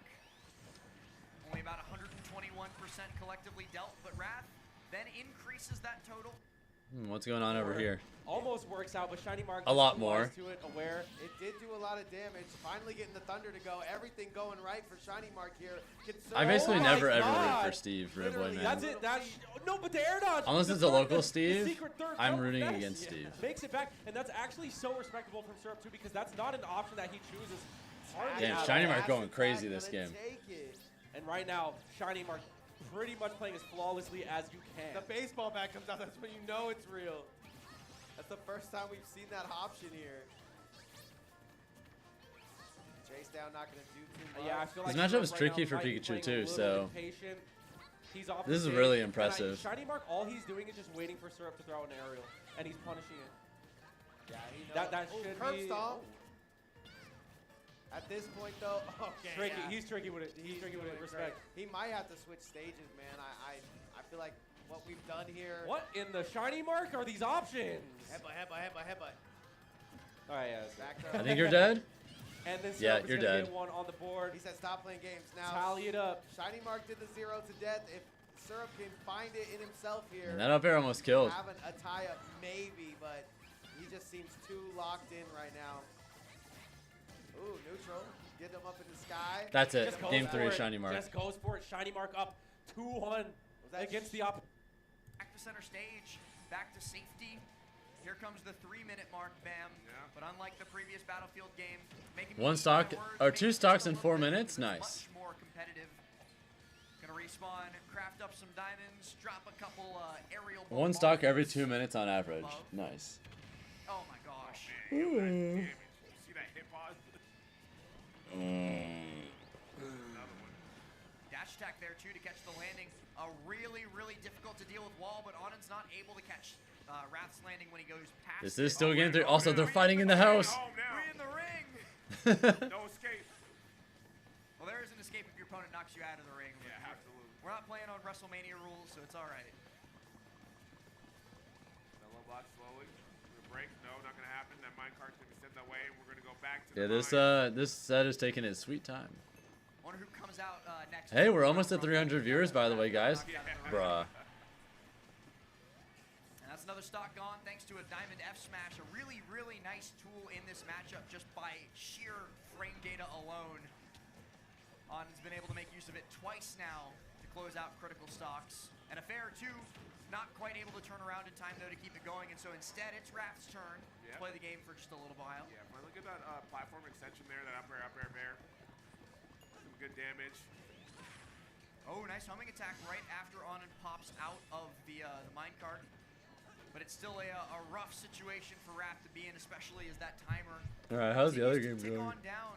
Only about 121% collectively dealt, but Wrath then increases that total. What's going on over here? Almost works out, but Shiny Mark A lot just more. wise to it, aware. It did do a lot of damage. Finally getting the Thunder to go. Everything going right for Shiny Mark here. I basically never ever root God. for Steve, Ridboy, Literally, man. That's it. That's no, but the air dodge. Unless the it's a third- local the Steve, secret third I'm jump rooting best against Steve. Makes it back, and that's actually so respectable from Syrup too, because that's not an option that he chooses. hardly Damn, at Shiny all. Mark going crazy this game. And right now, Shiny Mark pretty much playing as flawlessly as you can. The baseball bat comes out. That's when you know it's real. That's the first time we've seen that option here. Chase down, not going to do too much. Yeah, I feel like This matchup is Syrup tricky right for now might be Pikachu playing a too, little so impatient. He's off this the is really stage, and impressive. Shiny Mark, all he's doing is just waiting for Syrup to throw an aerial, and he's punishing it. Yeah, he knows. That Ooh, should curb be. stomp. At this point, though, okay. Tricky. Yeah. He's tricky with it. He's tricky with it. Respect. He might have to switch stages, man. I feel like what we've done here. What in the Shiny Mark are these options? Headbutt. All right, yeah. Back I up. think you're dead. And then Yeah, Syrup is you're gonna dead. Get one on the board. He said stop playing games. Now, Tally it up. Shiny Mark did the 0 to death. If Syrup can find it in himself here. And that up air almost killed. Having a tie-up, maybe, but he just seems too locked in right now. Ooh, neutral. Get him up in the sky. That's it. Just goes Game for 3, it. Shiny Mark. Just goes for it. Shiny Mark up 2-1 that against the op. Back to center stage, back to safety. Here comes the 3-minute mark, bam. Yeah. But unlike the previous Battlefield game, making One these stock words, or making 2 it stocks just a in little 4 bit minutes. Nice. Much more competitive. Gonna respawn, craft up some diamonds, drop a couple aerial. 1 stock every bombs. 2 minutes on average. Nice. Oh my gosh. Man, yo, that's damage. You see that hit pause? Another one. Dash attack there too to catch the landing. A really, really difficult to deal with wall, but Onen's not able to catch Wrath's landing when he goes past. This it. is still Oh, game man, 3. oh, Also, man, they're we fighting in the in house. home now. We in the ring. No escape. Well, there is an escape if your opponent knocks you out of the ring. Yeah, absolutely. We're not playing on WrestleMania rules, so it's all right. Mellow block slowly. The break. No, not gonna happen. That minecart's gonna be sent that way, and we're gonna go back to Yeah, the this mine. this set is taking its sweet time. Wonder who comes out next. Hey, we're almost at 300 viewers, by the way, guys. Knocked out of the ring. Bruh. And that's another stock gone thanks to a Diamond F Smash. A really, really nice tool in this matchup just by sheer frame data alone. Onen's been able to make use of it twice now to close out critical stocks. And a fair two, not quite able to turn around in time though to keep it going. And so instead it's Wrath's turn to play the game for just a little while. Yeah, but look at that platform extension there, that up air bear. Some good damage. Oh, nice homing attack right after Onen pops out of the minecart. But it's still a rough situation for Wrath to be in, especially as that timer Alright, how's the other continues game to tick going? on down.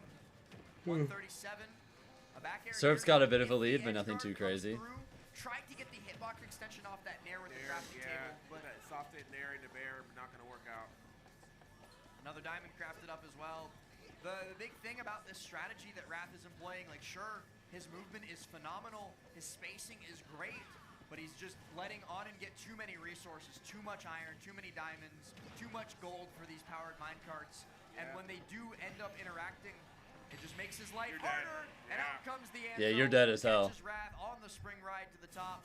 137. A back air Syrup's here. got a bit of a If the lead, but edge nothing guard too comes crazy. through, tried to get the hitbox extension off that nair with the crafting Yeah, table, but that soft hit nair into bear, but not gonna work out. another diamond crafted up as well. The big thing about this strategy that Wrath is employing, like sure, his movement is phenomenal, his spacing is great, but he's just letting Onen get too many resources, too much iron, too many diamonds, too much gold for these powered minecarts. And when they do end up interacting, it just makes his life You're dead. harder. And Yeah. out comes the Yeah, Anvil, you're dead as hell. catches Wrath on the spring ride to the top.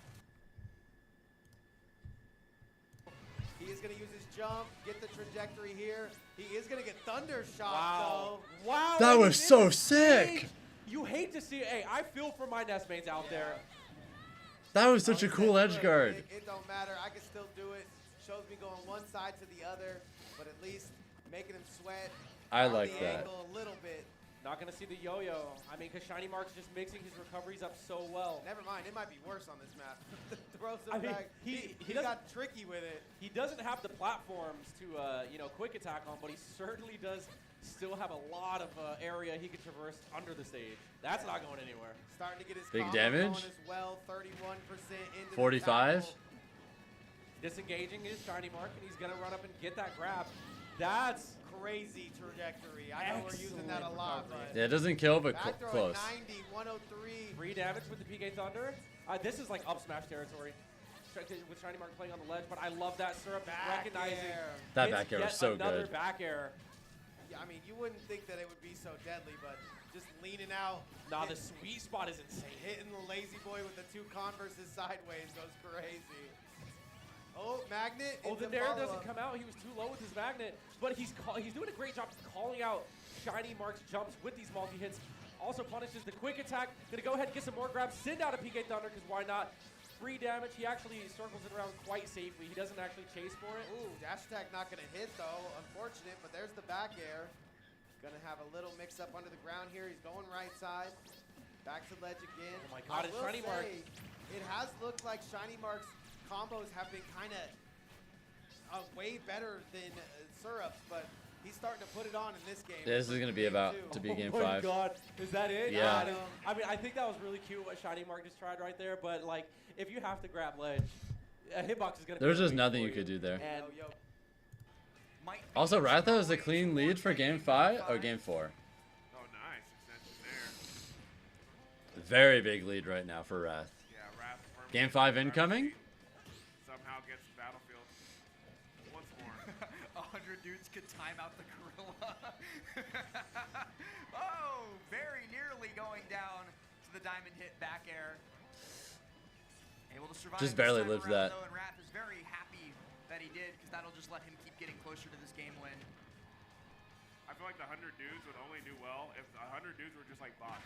He is going to use his jump, get the trajectory here. He is going to get thunder shot, Wow. though. Wow. That and was he so didn't sick. sneak. You hate to see it. Hey, I feel for my nest mates out there. That was such a He cool said, edge "Look, guard. It don't matter. I can still do it. Shows me going one side to the other, but at least making him sweat. I on like the that. angle a little bit. Not going to see the yo-yo. I mean, because Shiny Mark's just mixing his recoveries up so well. Never mind, it might be worse on this map. Throw some I mean, back. he He doesn't- got tricky with it. He doesn't have the platforms to, you know, quick attack on, but he certainly does still have a lot of area he can traverse under the stage. That's not going anywhere. Starting to get his Big combo damage. going as well. 31% into the 45. tackle. Disengaging his Shiny Mark, and he's going to run up and get that grab. That's Crazy trajectory. I know we're using that a Excellent lot, recovery. but Yeah, it doesn't kill, but back throw close. at 90, 103. 3 damage with the PK Thunder. This is like up smash territory with Shiny Mark playing on the ledge, but I love that Syrup Back recognizing. air. That hits back air yet is so another good. back air. Yeah, I mean, you wouldn't think that it would be so deadly, but just leaning out, Nah, the sweet spot is insane. hitting the lazy boy with the 2 Converses sideways goes crazy. Oh, magnet. Oh, into the Nair doesn't follow-up. come out. He was too low with his magnet, but he's doing a great job calling out Shiny Mark's jumps with these multi-hits. Also punishes the quick attack. Gonna go ahead and get some more grabs. Send out a PK Thunder, because why not? 3 damage. He actually circles it around quite safely. He doesn't actually chase for it. Ooh, dash attack not going to hit, though. Unfortunate, but there's the back air. Going to have a little mix-up under the ground here. He's going right side. Back to ledge again. Oh my God, I it's will Shiny Mark. say, it has looked like Shiny Mark's combos have been kind of way better than Syrup's, but he's starting to put it on in this game. Yeah, this is going to be about to be game Oh my 5. God, is that it? Yeah. I mean, I think that was really cute what Shiny Mark just tried right there, but like, if you have to grab ledge, a hitbox is gonna. There's be just waiting nothing for you could do there. And Yo, yo. Might be Also, Ratha is a way clean lead towards for that game 5 or game 4. Oh, nice. Extension there. Very big lead right now for Wrath. Yeah, Wrath firmly Game 5 in the driver's incoming? seat. Somehow gets the battlefield once more. 100 dudes could time out the gorilla. Oh, very nearly going down to the diamond hit back air. Able to survive. Just this barely time lived around, that. Though, and Wrath is very happy that he did, because that'll just let him keep getting closer to this game win. I feel like the 100 dudes would only do well if the 100 dudes were just like bots.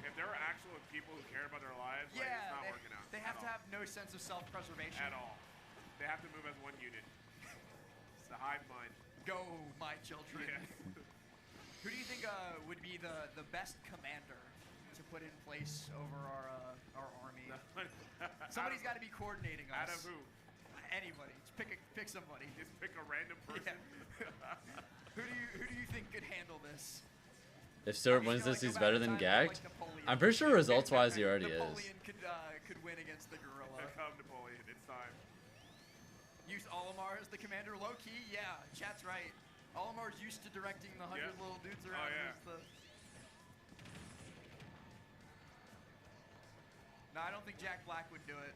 If there were actual people who care about their lives, like, it's not working out. They have at to all. have no sense of self-preservation. At all. They have to move as one unit. It's the hive mind. Go, my children. Yes. Who do you think would be the best commander to put in place over our army? Somebody's got to be coordinating us. Out of who? Anybody. Just pick somebody. Just pick a random person. Yeah. Who do you think could handle this? If Syrup wins this, he's better than Gagged. I'm pretty sure results-wise he already is. Napoleon could win against the gorilla. Come, Napoleon. It's time. Use Olimar as the commander, low key. Yeah, chat's right. Olimar's used to directing the 100 little dudes around. yeah. No, I don't think Jack Black would do it.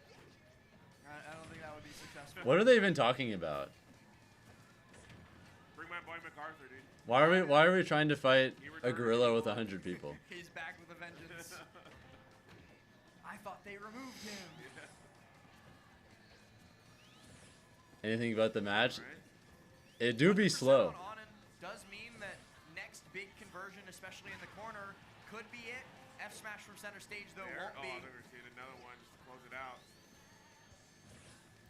I don't think that would be successful. What are they even talking about? Bring my boy MacArthur, dude. Why are we trying to fight a gorilla with 100 people? He's back with a vengeance. I thought they removed him. Anything about the match? Right? It do be slow. On Onen does mean that next big conversion, especially in the corner, could be it. F smash from center stage though There. won't be. Oh, they're seeing another one just to close it out.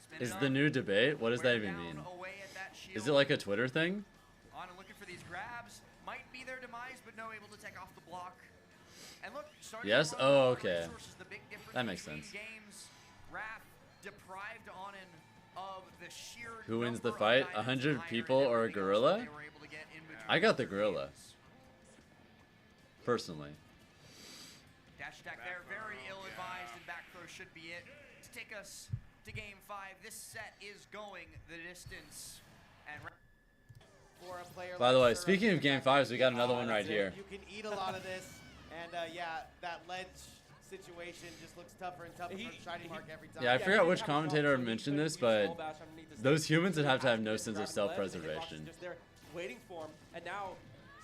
Spin Is it the up. new debate? What does that Wear even down mean? away at that Is shield. it like a Twitter thing? Onen looking for these grabs. Might be their demise, but no, able to take off the block. And look, starting Yes? to run Oh, out of okay. resources, the big difference That makes between sense. Games, Wrath deprived Onen of the sheer Who wins the number of fight? diamonds 100 higher people and or a everything else gorilla? that they were able to get in between I got the other gorilla. games. Personally. Dash attack there, very ill-advised, and back throw should be it. To take us to game 5, this set is going the distance. And For a player By the like way, Syrup, speaking of game 5s, we got another one right that's it. here. you can eat a lot of this, and yeah, that ledge situation just looks tougher and tougher for Shiny Mark every time. Yeah, I he forgot didn't which have a commentator jump, so he mentioned couldn't this, use but Skull Bash underneath the those stage. humans would have to have He no was sense of grabbing the ledge, and the hitbox self-preservation. is just there waiting for him, and now.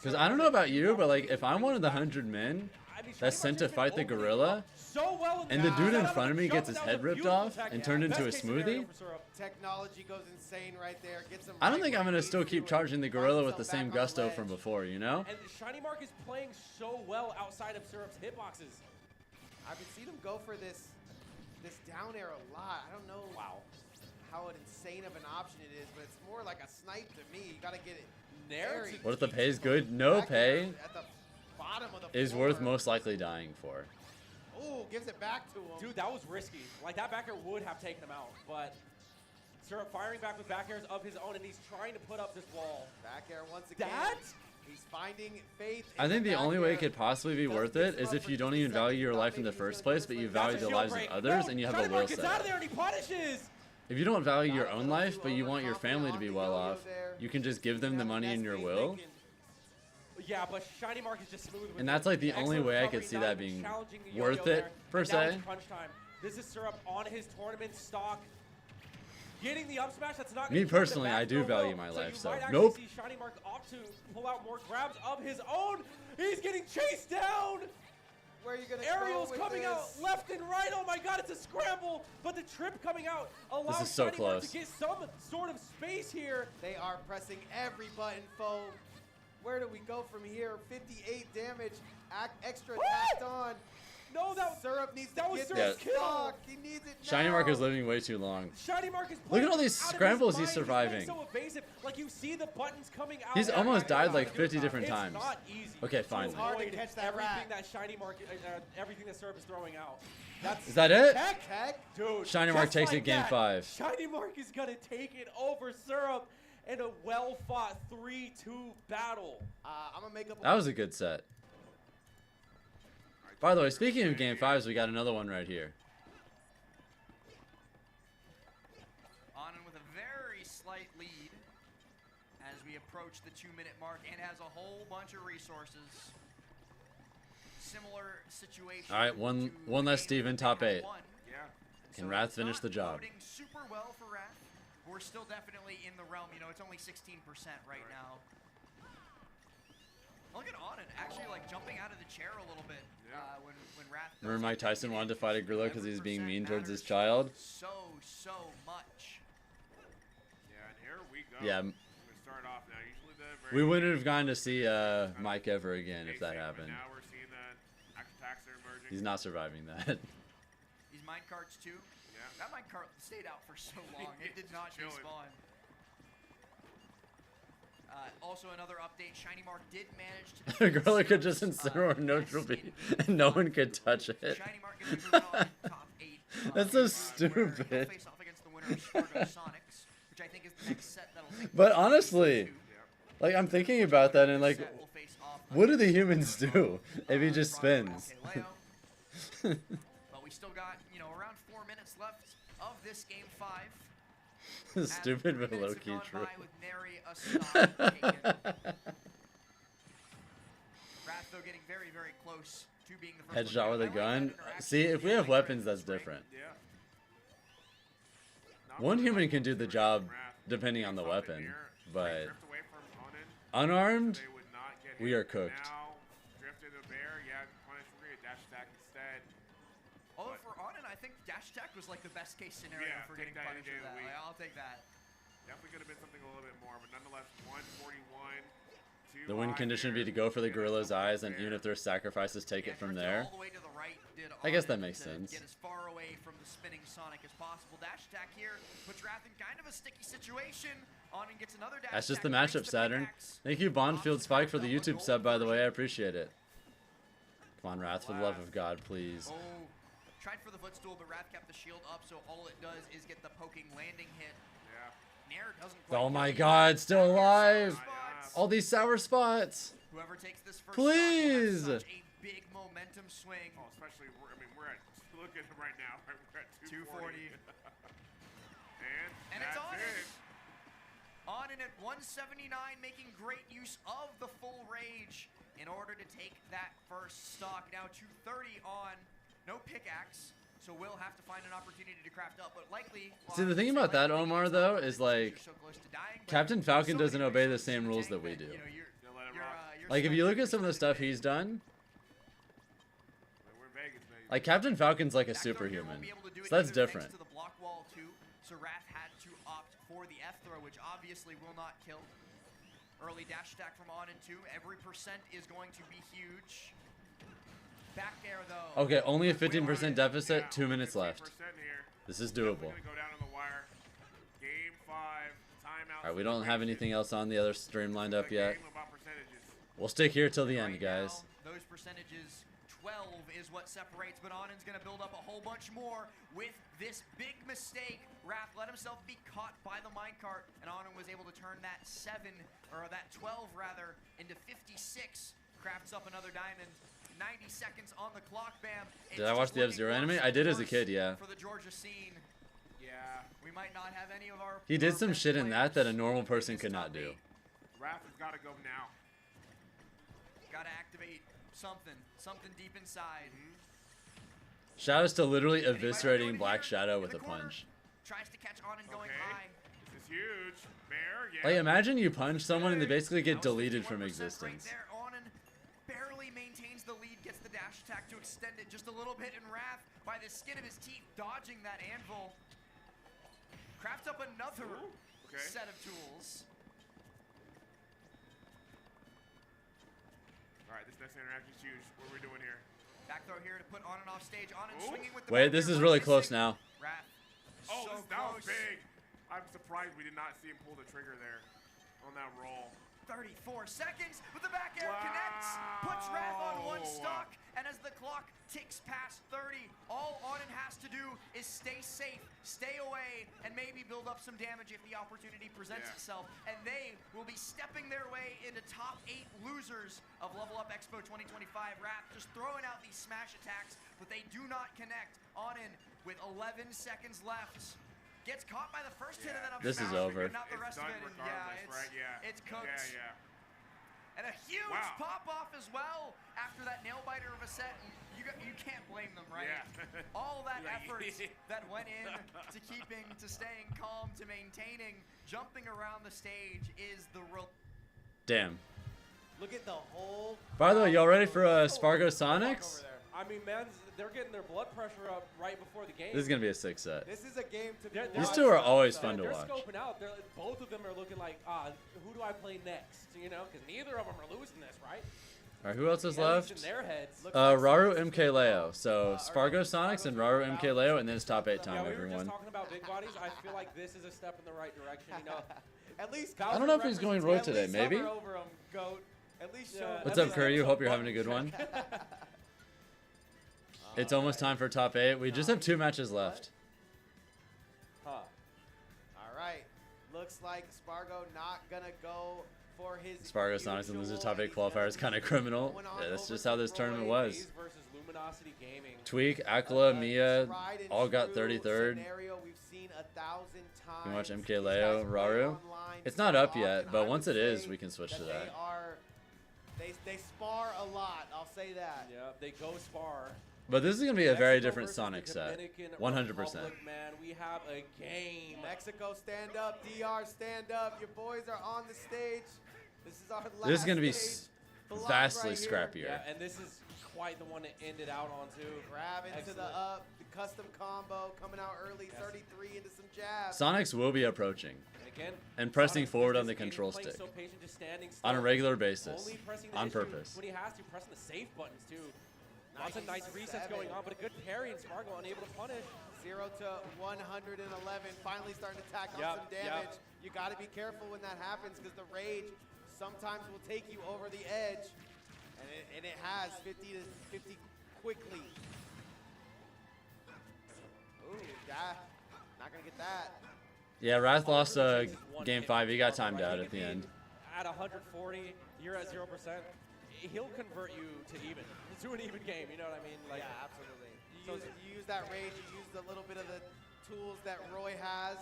Because I don't know about you, but like if I'm one of the 100 men I mean, that's Shiny sent Mark's to been fight the opening gorilla, up so well and the dude in setup, front of me jump, gets his and that was head a ripped beautiful off tech. and turned Best into a case scenario smoothie, for Syrup. Technology goes insane right there. Gets him I don't right think where I'm he gonna needs still to keep and charging the finds gorilla with the himself same back on the gusto ledge. from before, you know? And Shiny Mark is playing so well outside of Syrup's hitboxes. I've seen him go for this down air a lot. I don't know Wow. how insane of an option it is, but it's more like a snipe to me. You gotta get it. Nair very to What if the deep. pay's good? No Back air pay at the bottom of the is floor. worth most likely dying for. Ooh, gives it back to him. Dude, that was risky. Like, that back air would have taken him out, but Syrup firing back with back airs of his own, and he's trying to put up this wall. Back air once again. That? He's finding faith. I think the back only way air. it could possibly be worth it is if you don't even value your life in the first place, but you value the lives of others and you have a will gets set. out of there and he punishes. If you don't value your own life, but you want your family to be well off, you can just give them the money in your will. Yeah, but Shiny Mark is just smooth with And that's like the only excellent way I could recovery, see not that even being challenging the worth yo-yo it, there. per And now se. it's crunch time. This is Syrup on his tournament stock. Getting the up smash, that's not Me gonna keep him personally, back I do for a value while. my So life, you so might actually nope. see Shiny Mark opt to pull out more grabs of his own. He's getting chased down. Where are you gonna Aerials go with coming this? out left and right. Oh my god, it's a scramble. But the trip coming out allows is so Shiny Mark close. to get some sort of space here. They are pressing every button, foe. Where do we go from here? 58 damage, extra tacked on. No, that Syrup needs to that was get Syrup's this kill. stock. He needs it Shiny now. Mark is living way too long. Shiny Mark is Look at all playing these out of his scrambles mind. he's playing surviving. so evasive. Like, you see the buttons coming out. He's and almost everything. died like 50 different It's times. not easy. Okay, to fine. It's hard to avoid catch that everything rat. that Shiny Mark, everything that Syrup is throwing out. That's Is that it? Tech. dude. Shiny Mark just takes like it game that, 5. Shiny Mark is gonna take it over Syrup in a well-fought 3-2 battle. I'm gonna make up. That was a good set. By the way, speaking of game 5s, we got another one right here. Onen with a very slight lead as we approach the 2-minute mark and has a whole bunch of resources. Similar situation. All right, one less Steven, top 8. Yeah. Can Wrath finish the job? Loading super well for Wrath. We're still definitely in the realm. You know, it's only 16% right now. Look at Onen actually like jumping out of the chair a little bit when Wrath. Remember Mike Tyson wanted to fight a gorilla because he was being mean towards his child? So much. Yeah, and here we go. Yeah. We're gonna start off now. Usually the very We wouldn't have gotten to see Mike ever again if that basic, but happened. Now we're seeing that action attacks are emerging. He's not surviving that. These mine carts too. Yeah. That mine cart stayed out for so long. It did not Chilling. despawn. Also, another update. Shiny Mark did manage to. The gorilla could just incinerate neutral beam and no one could touch it. Shiny Mark gonna move on top 8. That's so where he'll stupid. face off against the winner of Spargo Sonics, which I think is the next set that'll take But place. honestly, like I'm thinking about that and like, Set will face off what do the humans do if he just spins? Okay, Leo. But we still got, you know, around 4 minutes left of this game 5. Stupid but 3 low minutes key have gone true. by with nary a stop taken. Wrath, though, getting very, very close to being the first Headshot one with a down. I like gun. that interaction. See, if we have weapons, that's different. Yeah. One human can do the job depending on the weapon, but Drift away from Onen. unarmed, They would not get we hit. are cooked. Now, drifted a bear. Yeah, punish for a dash attack instead. Although for Onen, I think dash attack was like the best case scenario Yeah, for take getting that any punished day for of the that. week. Like, I'll take that. Definitely could have been something a little bit more, but nonetheless, 141. the win condition would be to go for the gorilla's eyes, and even if there's sacrifices, take it from there. All the way to the right did I guess that Onen makes to sense. Get as far away from the spinning Sonic as possible. Dash attack here puts Wrath in kind of a sticky situation. Onen gets another dash That's just the attack, matchup, breaks Saturn. pickaxe. Thank you, Bondfield Spike, for the YouTube sub, by the way. I appreciate it. Come on, Wrath, for the love of God, please. Oh, tried for the footstool, but Wrath kept the shield up, so all it does is get the poking landing hit. Yeah. Nair doesn't quite Oh get my it. God, still alive! Spots. All these sour spots! Whoever takes this first Please! stock will have such a big momentum swing. Oh, especially, I mean, we're at, look at it right now. We're at 240. 240. and it's that's on it. Onen at 179, making great use of the full rage in order to take that first stock. Now 230 on, no pickaxe, so we'll have to find an opportunity to craft up, but likely... See, the thing about that, Omar, though, is like, Captain Falcon doesn't obey the same rules that we do. They'll let him rock. Like, if you look at some of the stuff he's done, We're in Vegas, baby. like, Captain Falcon's like a superhuman. So that's different. To the block wall too, so Wrath had to opt for the F throw, which obviously will not kill. Early dash attack from Onen too. Every percent is going to be huge. Back air though. Okay, only a 15% deficit, 2 minutes left. 15% here. This is Definitely doable. gonna go down on the wire. Timeout. All right, we don't have anything else on the other stream lined up yet. Game about percentages. We'll stick here till the end, Right guys. now, those percentages, 12 is what separates, but Onen's going to build up a whole bunch more with this big mistake. Raph let himself be caught by the minecart, and Onen was able to turn that 12 rather, into 56. Crafts up another diamond. 90 seconds on the clock, bam. Did I watch the F-Zero anime? I did as a kid, yeah. For the Georgia scene. Yeah. We might not have any of our. He did our some best shit in that players a normal in person this could top not do. 8. Raph has got to go now. Gotta activate something deep inside. Shadow's to literally And he might not do eviscerating it Black here. Shadow In with the a corner. punch. Tries to catch Onen going Okay. high. This is huge. Bear, yeah. Like, imagine you punch someone and they basically get That was deleted from 51% existence. Right there. Onen barely maintains the lead, gets the dash attack to extend it just a little bit, and Raph, by the skin of his teeth, dodging that anvil. Crafts up another Okay. set of tools. All right, this next interaction is huge. What are we doing here? Back throw here to put Onen off stage. Onen Ooh. swinging with the Wait, back this air, is but really missing. close now. Raph, Oh, so that was close. big. I'm surprised we did not see him pull the trigger there on that roll. 34 seconds, but the back air connects, puts Raph on one stock, and as the clock ticks past 30, all Onen has to do is stay safe, stay away, and maybe build up some damage if the opportunity presents itself, and they will be stepping their way into top 8 losers of Level Up Expo 2025. Raph just throwing out these smash attacks, but they do not connect. Onen with 11 seconds left. Gets caught by the first hit and then a This is smash, over. but not the It's rest of done it. And regardless, yeah, right? Yeah. it's cooked. Yeah, yeah. And a huge Wow. pop off as well after that nail biter of a set. And you can't blame them, right? Yeah. All that Yeah. effort that went in to keeping, to staying calm, to maintaining, jumping around the stage is the real. Damn. Look at the whole. By the way, y'all ready for Spargo Over Sonics? there. I mean, man, they're getting their blood pressure up right before the game. This is gonna be a 6 set. This is a game to be They're- These watched. two are always They're- fun to they're watch. scoping out. Both of them are looking like, who do I play next? You know, because neither of them are losing this, right? All right, who else is At least left? in their heads. Raru MK Leo. So Spargo Sonics and Raru MK Leo, and then it's top 8 Yeah, time, we were just everyone. talking about big bodies. I feel like this is a step in the right direction. You know, At least I don't know if he's going road at today, least maybe? hover over him, goat. At least show. What's at up, least Curry? show Hope you're having a good button one. It's almost time for top 8. We just have 2 matches left. Huh. All right. Looks like Spargo not gonna go for his. Spargo Sonics and losing usual, top 8 and he's gonna qualifier is be kind of criminal. going on Yeah, that's over just to how this tournament Roy. was. These versus Luminosity Gaming. Tweak, Akla, Mia, Tried and all got true 33rd. scenario we've seen 1,000 times. You watch These MK guys Leo, play Raru. online It's so not up often, yet, but I once would it is, say we can switch to They that. are. They spar a lot. I'll say that. Yeah, they go spar. But this is going to be a very Mexico different versus Sonic the set. Dominican 100%. Republic, man, we have a game. Mexico, stand up. DR, stand up. Your boys are on the stage. This is our last This is going to be stage. Block vastly right here. scrappier. Yeah, and this is quite the one to end it out on too. Grab into the Excellent. up. The custom combo coming out early. Yes. 33 into some jabs. Sonics will be approaching And again, and pressing Sonic forward is on the just control playing stick so patient, just standing on a still, regular basis, only pressing the on issue purpose. when he has to, pressing the safe buttons too. Lots of nice resets going on, but a good parry and Spargo unable to punish. 0 to 111. Finally starting to tack on Yep, some damage. You got to be careful when that happens because the rage sometimes will take you over the edge. And it has 50 to 50 quickly. Ooh, not going to get that. Yeah, Wrath lost All it takes is one game hit 5. He got from Spargo, timed right? out He at could the be end. At 140, you're at 0%. He'll convert you to even. To an even game, you know what I mean? Like, Yeah, absolutely. You use that rage, you use a little bit of the tools that Roy has.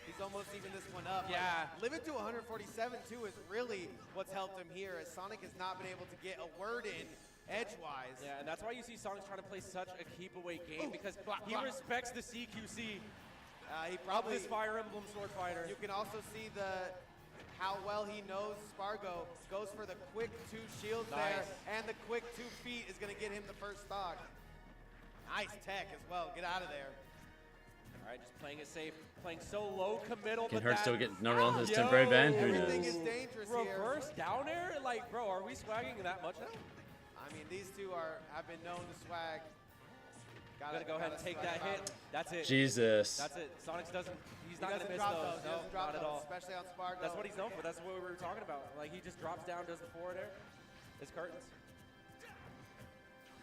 He's almost even this one up. Yeah. Living to 147 too is really what's helped him here, as Sonic has not been able to get a word in edgewise. Yeah, and that's why you see Sonic trying to play such a keep-away game, because he respects the CQC He of probably. this Fire Emblem Sword Fighter. You can also see how well he knows Spargo. Goes for the quick 2 shields there, Nice. and the quick 2 feet is going to get him the first stock. Nice tech as well. Get out of there. All right, just playing it safe, playing so low committal. Can but Hurt that still get number on his Yo, temporary ban? Who Everything knows? is dangerous here. reverse down air? Like, bro, are we swagging that much now? I mean, these two have been known to swag. Gotta go ahead and take that hit. That's it. Jesus. That's it. Sonic's doesn't. He's not gonna miss drop those. He No, doesn't drop not at those, all. especially on Spargo. That's what he's known for. That's what we were talking about. Like he just drops down, does the forward air, his curtains.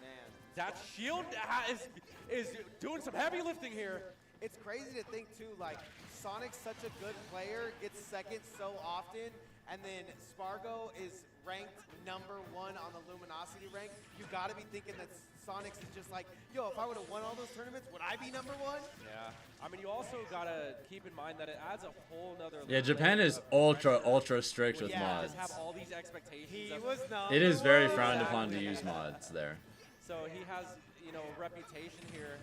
Man, That shield is doing some heavy lifting here. it's crazy to think too, like Sonic's such a good player, gets second so often, and then Spargo is ranked #1 on the Luminosity rank. You gotta be thinking that Sonic's is just like, yo, if I would have won all those tournaments, would I be #1? Yeah. I mean, you also gotta keep in mind that it adds a whole nother. Yeah, Japan layer is of ultra pressure. strict with Yeah, mods. just have all these expectations. He of- was number It is very one. frowned upon to use mods there. So he has, you know, reputation here,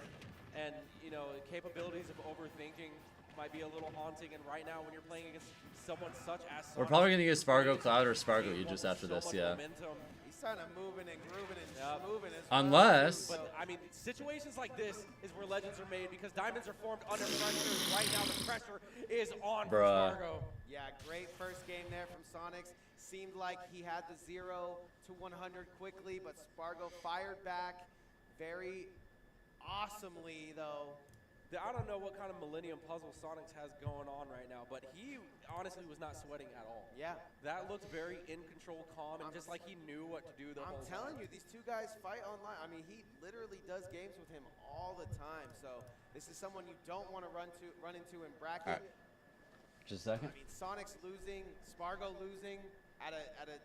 and you know, capabilities of overthinking might be a little haunting. And right now, when you're playing against someone such as We're Sonic, probably gonna get Spargo Cloud or Spargo he Aegis wants after so this, much yeah. momentum. He's trying to moving and grooving and Yep. moving as Unless- well. But I mean, situations like this is where legends are made because diamonds are formed under pressure. Right now, the pressure is on for Bruh. Spargo. Yeah, great first game there from Sonics. Seemed like he had the 0 to 100 quickly, but Spargo fired back very awesomely, though. I don't know what kind of Millennium Puzzle Sonics has going on right now, but he honestly was not sweating at all. Yeah. That looked very in control, calm, and just like he knew what to do the whole I'm time. telling you, these two guys fight online. I mean, he literally does games with him all the time. So this is someone you don't want to run into in bracket. All right. Just a second. I mean, Sonic's losing, Spargo losing at a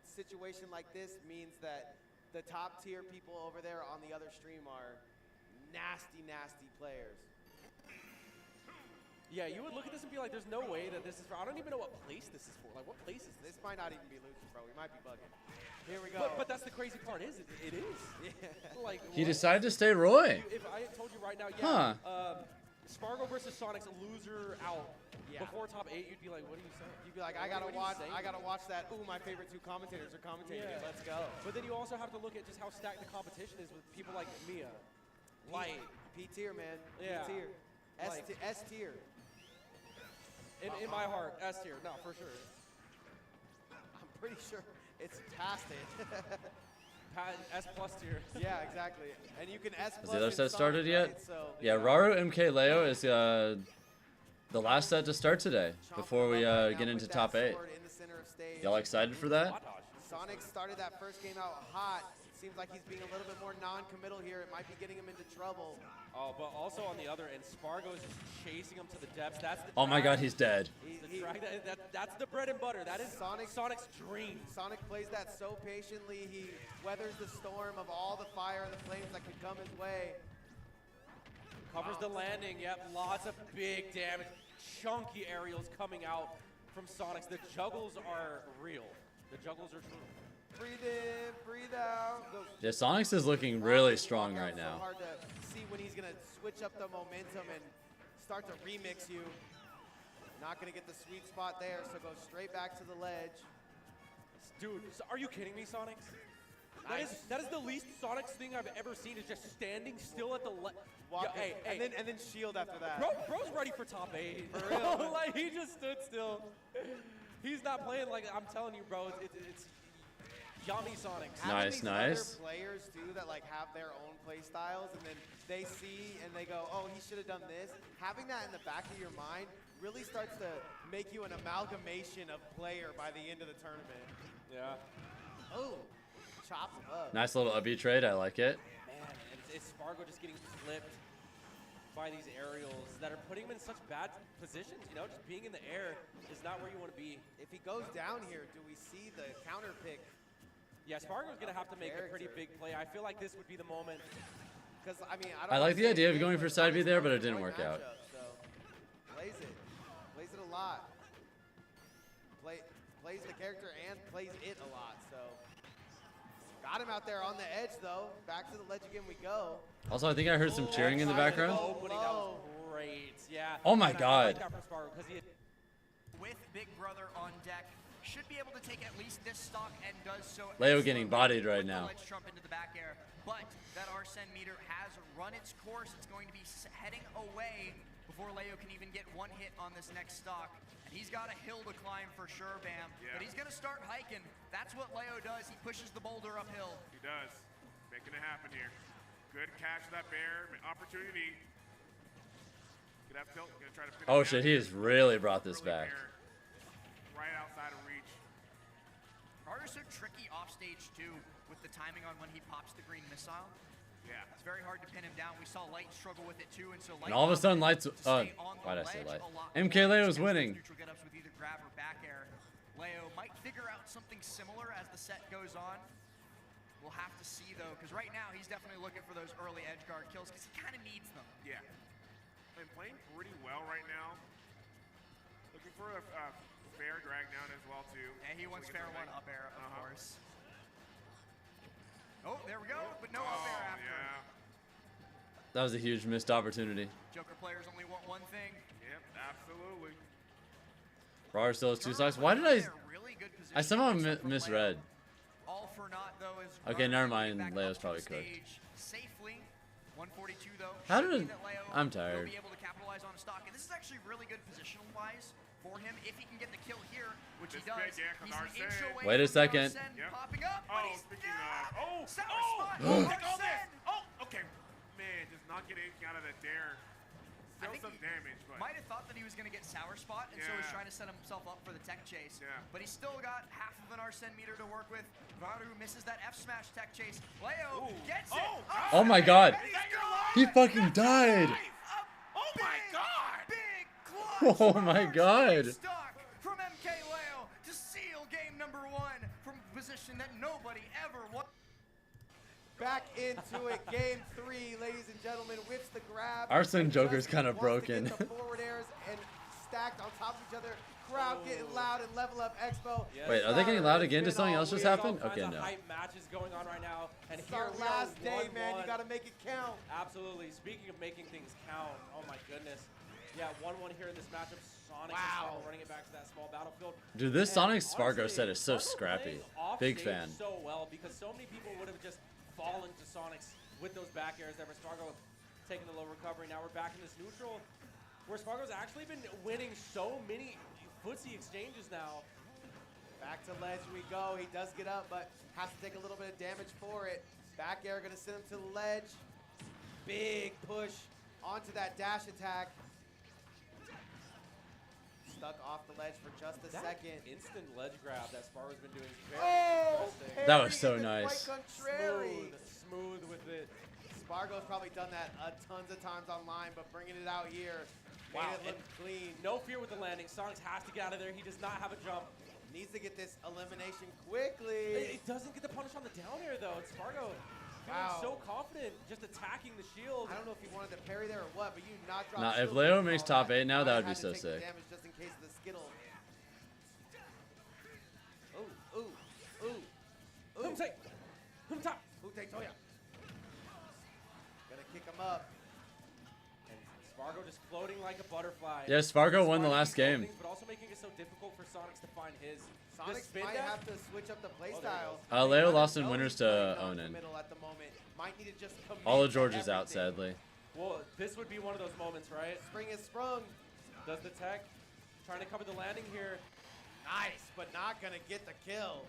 situation like this means that the top tier people over there on the other stream are nasty, nasty players. Yeah, you would look at this and be like, there's no way that this is for. I don't even know what place this is for. Like, what place is this? This might not even be losing, bro. We might be bugging. Here we go. But that's the crazy part is, it is. Yeah. Like, He what? decided to stay Roy. If I told you right now, Huh. yeah, Spargo versus Sonic's a loser out. Yeah. Before top 8, you'd be like, what are you saying? You'd be like, What are you saying? I gotta watch that. Ooh, my favorite two commentators are commentating it. Let's go. But then you also have to look at just how stacked the competition is with people like Mia. Light. P tier, man. Yeah. P tier. Like- S tier. In my heart, S tier. No, for sure. I'm pretty sure it's past it. S plus tier. Yeah, exactly. And you can S Has plus the other in set Sonic, started yet? right? So, Yeah, Raru MK Leo is the last set to start today before we get into top 8. in the center of stage. Y'all excited for that? Sonic started that first game out hot. Seems like he's being a little bit more non-committal here. It might be getting him into trouble. Oh, but also on the other end, Spargo is just chasing him to the depths. That's the Oh my drag. god, he's dead. The drag, that's the bread and butter. That is Sonic's dream. Sonic plays that so patiently. He weathers the storm of all the fire and the flames that could come his way. Covers the landing. Yep, lots of big damage. Chunky aerials coming out from Sonics. The juggles are real. The juggles are true. Breathe in, breathe out. Yeah, Sonics is looking really strong right So now. hard to see when he's gonna switch up the momentum and start to remix you. Not gonna get the sweet spot there, so go straight back to the ledge. Dude, are you kidding me, Sonics? Nice. That is the least Sonics thing I've ever seen. Is just standing still at the Walk hey, and then shield after that. Bro's ready for top 8. For real. Like he just stood still. He's not playing like I'm telling you, bro. It's yummy Sonics. Having Nice, these nice. Other players too that like have their own play styles, and then they see and they go, "Oh, he should have done this." Having that in the back of your mind really starts to make you an amalgamation of player by the end of the tournament. Yeah. Oh, chops him up. Nice little ubby trade, I like it. Man, and it's Spargo just getting flipped by these aerials that are putting him in such bad positions. You know, just being in the air is not where you want to be. If he goes down here, do we see the counter pick? Yeah, Spargo's gonna have to make a pretty big play. I feel like this would be the moment. Because I mean, I I don't like wanna the say idea of big, going for but side B Sonic's there, but it playing didn't the right work out. matchup, so plays it a lot. Plays the character and plays it a lot. So got him out there on the edge though. Back to the ledge again we go. Also, I think I heard some cheering in the background. Opening, that was great. Yeah. Oh my And I God. like that from Spargo because he had With Big Brother on deck, should be able to take at least this stock and does so. Leo getting bodied right with the now. ledge trump into the back air, but that Arsene meter has run its course. It's going to be heading away before Leo can even get one hit on this next stock. And he's got a hill to climb for sure, Bam. Yeah. But he's going to start hiking. That's what Leo does. He pushes the boulder uphill. He does. Making it happen here. Good catch of that bear. Opportunity. Gonna have tilt, gonna try to pin Oh him shit, down he here. has really brought this Early back. bair, right outside of reach. Raru's so tricky off stage too, with the timing on when he pops the green missile. Yeah. It's very hard to pin him down. We saw Light struggle with it too, and so Light. And all of a sudden, Light's. to stay on the Why'd I say ledge Light? a lot MK more. Leo's Gets those winning. Neutral get-ups with either grab or back air. Leo might figure out something similar as the set goes on. We'll have to see though, because right now he's definitely looking for those early edge guard kills because he kind of needs them. Yeah. And playing pretty well right now. Looking for a fair drag down as well too. And he wants So we fair get one something. up air, of Uh-huh. course. Oh, there we go, but no up air after. Yeah. That was a huge missed opportunity. Joker players only want one thing. Yep, absolutely. Raru still has 2 stocks. Why did I? Really good position I somehow from misread. Leo. All for naught though is Okay, Raru never getting mind. back Leo's up to the probably cooked. stage safely. 142 though. How should did- mean that Leo I'm will tired. be able to capitalize on a stock, and this is actually really good positional wise for him if he can get the kill here, which This he does. big, yeah, 'cause He's an Arsene. inch away Wait a from the second. Arsene Yep. popping up, but Oh, he's speaking of. Oh, sour oh, spot. take all this. Arsene. Oh, okay. Man, does not get anything out of the dare. I Still think some he damage, but. might have thought that he was going to get sour spot, and so he's Yeah. trying to set himself up for the tech chase. Yeah. But he's still got half of an Arsene meter to work with. Raru misses that F smash tech chase. Leo Ooh. gets it. Oh, Up Oh my smash, God. and he's Is that your gone. life? He fucking died. Up Oh my big, God! Big clutch. Oh from my our God. stage stock from MK Leo to seal game number 1 from a position that nobody ever won. Back into it, game 3, ladies and gentlemen. Whips the grab. Arsene Joker's Justin kinda wants to get broken. the forward airs and stacked on top of each other. Crowd getting loud and Level Up Expo. Yes. Wait, are they getting loud again? Did something else just There's happen? all kinds Okay, of no. hype matches going on right now, and It's here our we last are, day, man. You 1-1. got to make it count. Absolutely. Speaking of making things count, oh my goodness. Yeah, 1-1 here in this matchup. Sonic and Spargo running it back to that small battlefield. Dude, this And Sonic Spargo honestly, set is so Spargo scrappy. playing off Big stage fan. so well because so many people would have just fallen to Sonic's with those back airs there, but Spargo taking the low recovery. Now we're back in this neutral where Spargo's actually been winning so many footsie exchanges now. Back to ledge we go. He does get up, but has to take a little bit of damage for it. Back air going to send him to the ledge. Big push onto that dash attack. Stuck off the ledge for just a second. Instant ledge grab that Spargo's been doing is very Oh, interesting. That was parry so in the nice. Quite contrary. Smooth with it. Spargo's probably done that tons of times online, but bringing it out here, made Wow, it look and clean. No fear with the landing. Sonic has to get out of there. He does not have a jump. Needs to get this elimination quickly. It doesn't get the punish on the down air though. And Spargo feeling Wow. so confident, just attacking the shield. I don't know if he wanted to parry there or what, but you not drop. Nah, if shield Leo and makes all top 8 now, Might that would have be had to so take the sick. damage just in case of the skittle. Ooh, ooh, ooh, ooh. Humtake! Humtop! Ute Toya. Gonna kick him up. And Spargo just floating like a butterfly. Yeah, Spargo won the Spargo last keeps game. things, but also making it so difficult for Sonics to find his. Sonic Just spin might dash? have to switch up the there he playstyle. goes. Leo lost in winners to Onen. Middle at the moment. Might need to just commit All of to George is out, everything. sadly. Well, this would be one of those moments, right? Spring is sprung. Does the tech trying to cover the landing here? Nice, but not gonna get the kill.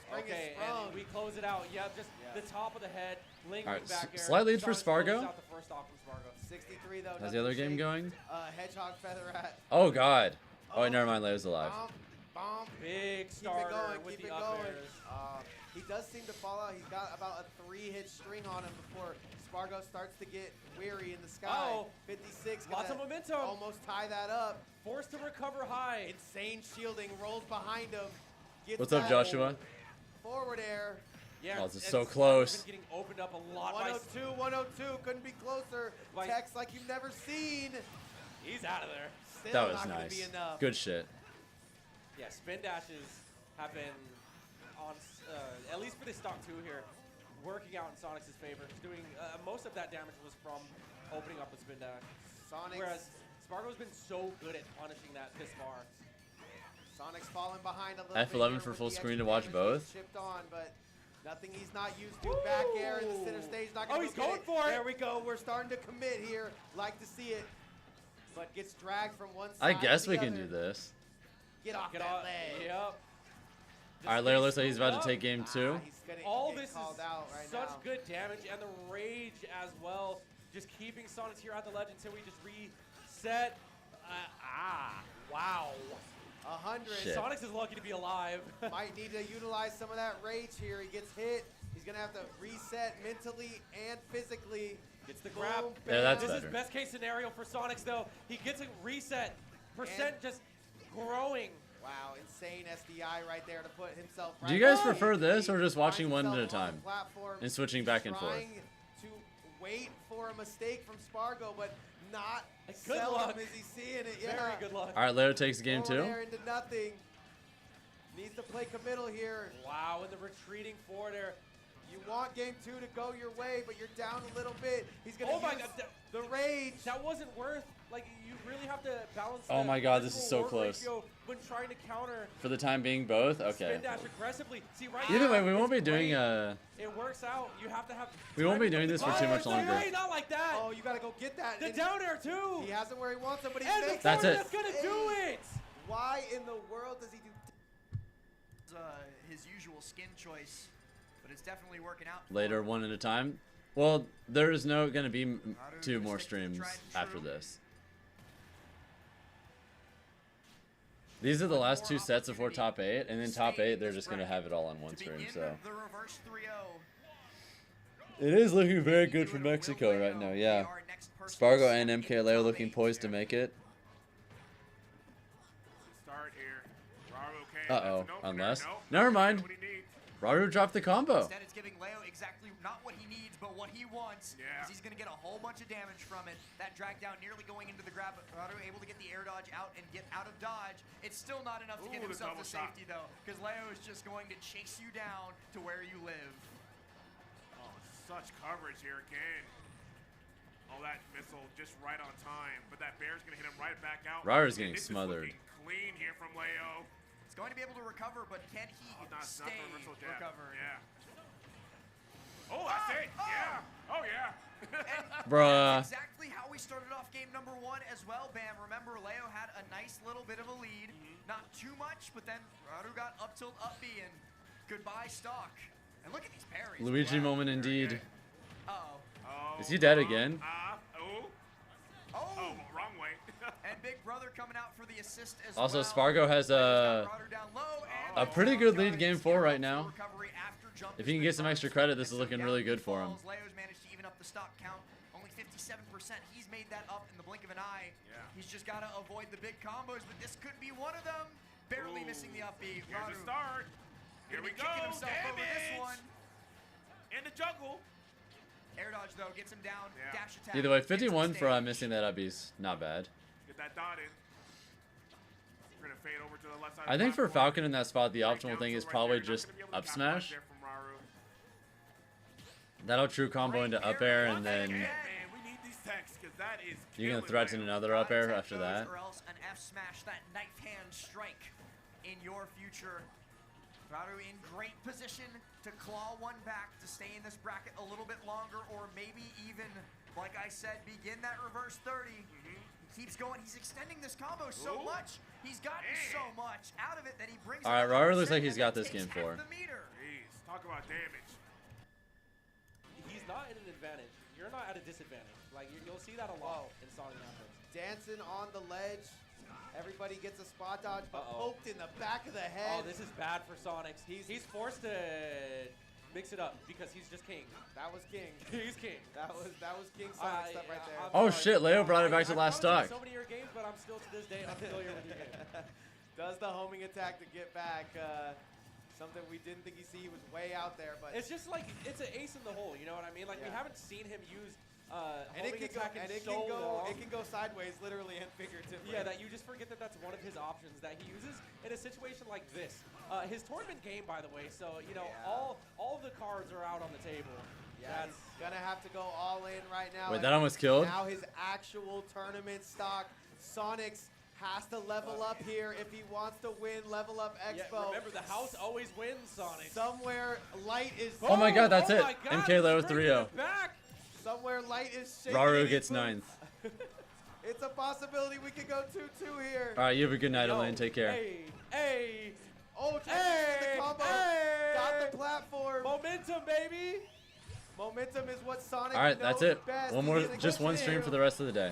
Spring Okay, is sprung. and we close it out. Yeah, just the top of the head, lingering Alright, back air. slight lead for Sonic Spargo. closes out the first off from Spargo. 63 though. How's nothing the other to game shake. going? Hedgehog feather at. Oh God. Oh, wait, never mind. Leo's alive. Bomb, bomb. Big Keep it starter going, with keep the it up going. airs. He does seem to fall out. He's got about a 3-hit string on him before Spargo starts to get weary in the sky. Uh-oh. 56. Lots of gonna momentum. Almost tie that up. Forced to recover high. Insane shielding rolls behind him. Gets What's up, that Joshua? Forward air. Yeah, Oh, this is and so Spargo's close. been getting opened up a lot by 102, 102. Couldn't be closer. Like- Text like you've never seen. He's out of there. Still That was not gonna be nice. enough. Good shit. Yeah, spin dashes have been on, at least for this stock 2 here, working out in Sonic's favor. He's doing, most of that damage was from opening up a spin dash. Sonic's, Whereas Spargo's been so good at punishing that this far. Sonic's falling behind a little F11 bit here for with full the screen extra to watch damage both. he's chipped on, but nothing he's not used to. Back air in the center stage. Not Oh, gonna he's go get going for it. There we go. We're starting to commit here. Like to see it, but gets dragged from one side. I guess to we the can other. do this. Get off Get that off. ledge. Yep. All right, Leo looks like he's about to take game 2. He's gonna All get this is called out right such now. good damage, and the rage as well just keeping Sonics here at the ledge until we just reset. Wow. 100. Shit. Sonics is lucky to be alive. Might need to utilize some of that rage here. He gets hit. He's going to have to reset mentally and physically. Gets the grab. Boom, Yeah, that's This better. is best case scenario for Sonics, though. He gets a reset. Percent just growing. Wow, insane SDI right there to put himself right Do you guys back. prefer this or just watching Finds one at a himself on time the platform, and switching back and forth? trying to wait for a mistake from Spargo, but not Good seldom luck. is he seeing it. Yeah. Very good luck. All right, Leo takes game Forward 2. air into nothing. Needs to play committal here. Wow, and the retreating forward air. You want game 2 to go your way, but you're down a little bit. He's gonna Oh my use God, the rage. That wasn't worth. Like, you really have to balance. Oh the my God, this is so risk-reward close. ratio when trying to counter. For the time being, both? Okay. Spin dash aggressively. See, right Either now, way, we won't be it's doing great. It works out. You have to have. We won't be timing. doing this for Oh, too much it's longer. Right, not like that. Oh, you gotta go get that. The And down air too. he has him where he wants him, but he And the makes That's forward it. that's gonna do it. Why in the world does he do? His usual skin choice, but it's definitely working out. for Later, him. one at a time. Well, there's no going to be Raru 2 gonna more stick to the streams tried and after true. this. These are the last 2 sets before top 8, and then top 8, they're just going to have it all on one To stream. begin So the reverse 3-0. it is looking very good for Mexico right now. Yeah, Spargo and MKLeo looking poised to make it. Start here. Raru, okay. Uh-oh, that's an opener. unless- Nope. never That's mind. what he needs. Raru dropped the combo. Instead, it's giving Leo exactly not what he needs, but what he wants. Yeah. 'Cause he's going to get a whole bunch of damage from it. That drag down nearly going into the grab, but Raru able to get the air dodge out and get out of dodge. It's still not enough to get Ooh, the himself double to shot. safety, though, because Leo is just going to chase you down to where you live. Oh, such coverage here again. Oh, that missile just right on time, but that bear's gonna hit him right back out. Raru's And getting this is smothered. looking clean here from Leo. He's going to be able to recover, but can he Not stay the reversal jab. recovered? Yeah. Oh, that's it. Yeah. Oh, yeah. Bruh. That's exactly how we started off game number 1 as well, Bam. Remember, Leo had a nice little bit of a lead. Not too much, but then Raru got up tilt, up B, and goodbye stock. And look at these parries. Luigi Wow. moment indeed. Uh-oh. Oh, Is he dead again? Oh, Oh! wrong way. And Big Brother coming out for the assist as Also, well. Spargo has Leo's got Raru down low, and a pretty good lead game 4 right Leo's now. recovery after jump If is he can get some extra credit, this is looking really good for him. Leo's managed to even up the stock count. Only 57%. He's made that up in the blink of an eye. Yeah. He's just got to avoid the big combos, but this could be one of them. Barely Ooh. missing the upbeat. Here's Raru the start. Here gonna we be go. kicking himself over this Damage. one. And the juggle. Air dodge though gets him down. Yeah. Dash attack. Either way, gets him 51 for staged. missing that upbe's not bad. Get that dot in. We're gonna fade over to the left side. I of the think for platform. Falcon in that spot, the Right optimal down thing to is right probably there. Not just gonna be able to up count smash. there from Raru. That'll true combo into up air, and then Man, we need these techs because that is. you can killing threaten Leo. another up air Gotta after take that. those, or else an F smash, that knife hand strike in your future. Raru in great position to claw one back to stay in this bracket a little bit longer, or maybe even, like I said, begin that reverse 30. He keeps going. He's extending this combo so Ooh. much. He's gotten so much out of it that he brings. All right, it Raru up looks like and he's got this takes game half 4. the meter. Jeez, talk about damage. He's not at an advantage. You're not at a disadvantage. Like, you'll see that a lot in Sonic matchups. Dancing on the ledge. Everybody gets a spot dodge, but Uh-oh. poked in the back of the head. Oh, this is bad for Sonics. He's forced to mix it up because he's just king. That was king. He's king. That was King Sonic stuff right there. I'm Oh sorry. shit, Leo brought it back to last I've gone stock. to so many of your games, but I'm still to this day unfamiliar with your game. Does the homing attack to get back. Something we didn't think he'd see. He was way out there, but It's just like, it's an ace in the hole, you know what I mean? Like, we Yeah. haven't seen him use and it homing can go, attack in and it so can go, long. it can go sideways, literally and figuratively. Yeah, that you just forget that that's one of his options that he uses in a situation like this. His tournament game, by the way, so, you know, Yeah. all of the cards are out on the table. Yeah, he's gonna have to go all in right now. Wait, and that almost killed? Now his actual tournament stock, Sonics has to level up here if he wants to win Level Up Yeah, Expo. remember, the house always wins, Sonic. Somewhere light is. Oh my god, that's oh it. my God, MK Leo he's bringing 3-0. it back. Somewhere light is shaking. Raru in gets his boots. 9th. It's a possibility we could go 2-2 here. All right, you have a good night, Yo, Elaine. Take care. Hey, Oh, hey, the combo. hey. Got the platform. Momentum, baby. Momentum is what Sonic All right, that's knows it. best. One more, He's in a just one kitchen. stream for the rest of the day.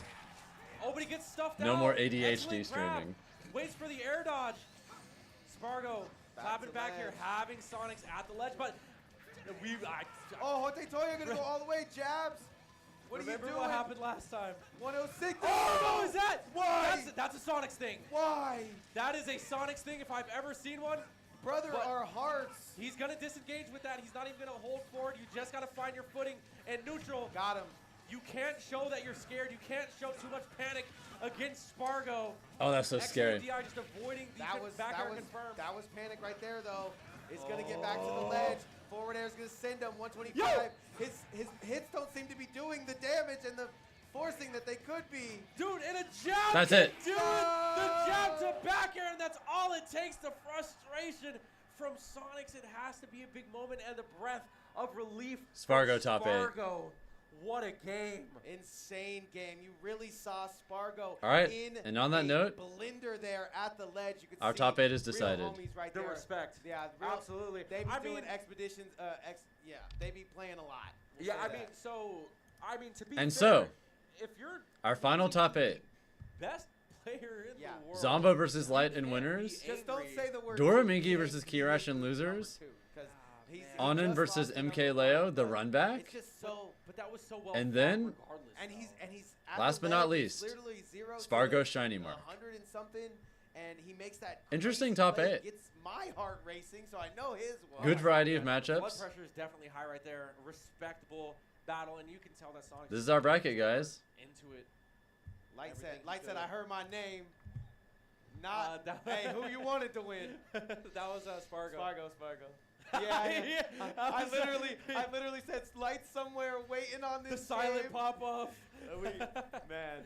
Oh, but he gets stuffed No out. more ADHD Excellent grab. streaming. Waits for the air dodge. Spargo clapping to back here, ledge. having Sonics at the ledge, but Oh, Hotetoya gonna go all the way, jabs. What are you remember doing? what happened last time. 106. Oh, no, is that? Why? That's a Sonics thing. Why? That is a Sonics thing if I've ever seen one. Brother, But our hearts. He's gonna disengage with that. He's not even gonna hold forward. You just gotta find your footing and neutral. Got him. You can't show that you're scared. You can't show too much panic against Spargo. Oh, that's so scary. XADI just avoiding the back air confirm. That was panic right there, though. It's gonna get back to the ledge. Forward air is gonna send him 125. Yo! His hits don't seem to be doing the damage and the forcing that they could be. Dude, and a jab. That's it. Dude, the jab to back air, and that's all it takes. The frustration from Sonics. It has to be a big moment, and the breath of relief. Spargo from top 8. Spargo. What a game. Insane game. You really saw Spargo All right, in and on that a note, blender there at the ledge. You can our see top 8 is real decided. homies right The there. respect. Yeah, Absolutely. They be I doing mean- expeditions. Yeah, they be playing a lot. We'll Yeah, say I that. mean, to be And fair, so, if you're our final top 8. best player in Yeah. the world, Zomba versus Light in can't winners. be Just don't angry. say the word. Doramigi two. versus Kirash in losers. Number two, 'cause he's Onen just versus lost to MK number Leo, one, the but run back. It's just so. But that was so well. And fought then- regardless, And he's at Last the but not ledge. He's least, literally 0 to Spargo shiny mark. 100 and something, and he makes that Interesting crazy top play. 8. Gets my heart racing, so I know his will. Good variety of Blood matchups. pressure is definitely high right there. Respectable battle, and you can tell that Sonic This is our bracket, guys. into it. Light Everything said, Light said, good. I heard my name. Not, that- hey, who you wanted to win? That was Spargo. Spargo. Yeah, I literally said Light somewhere waiting on The this silent game. pop off. Man.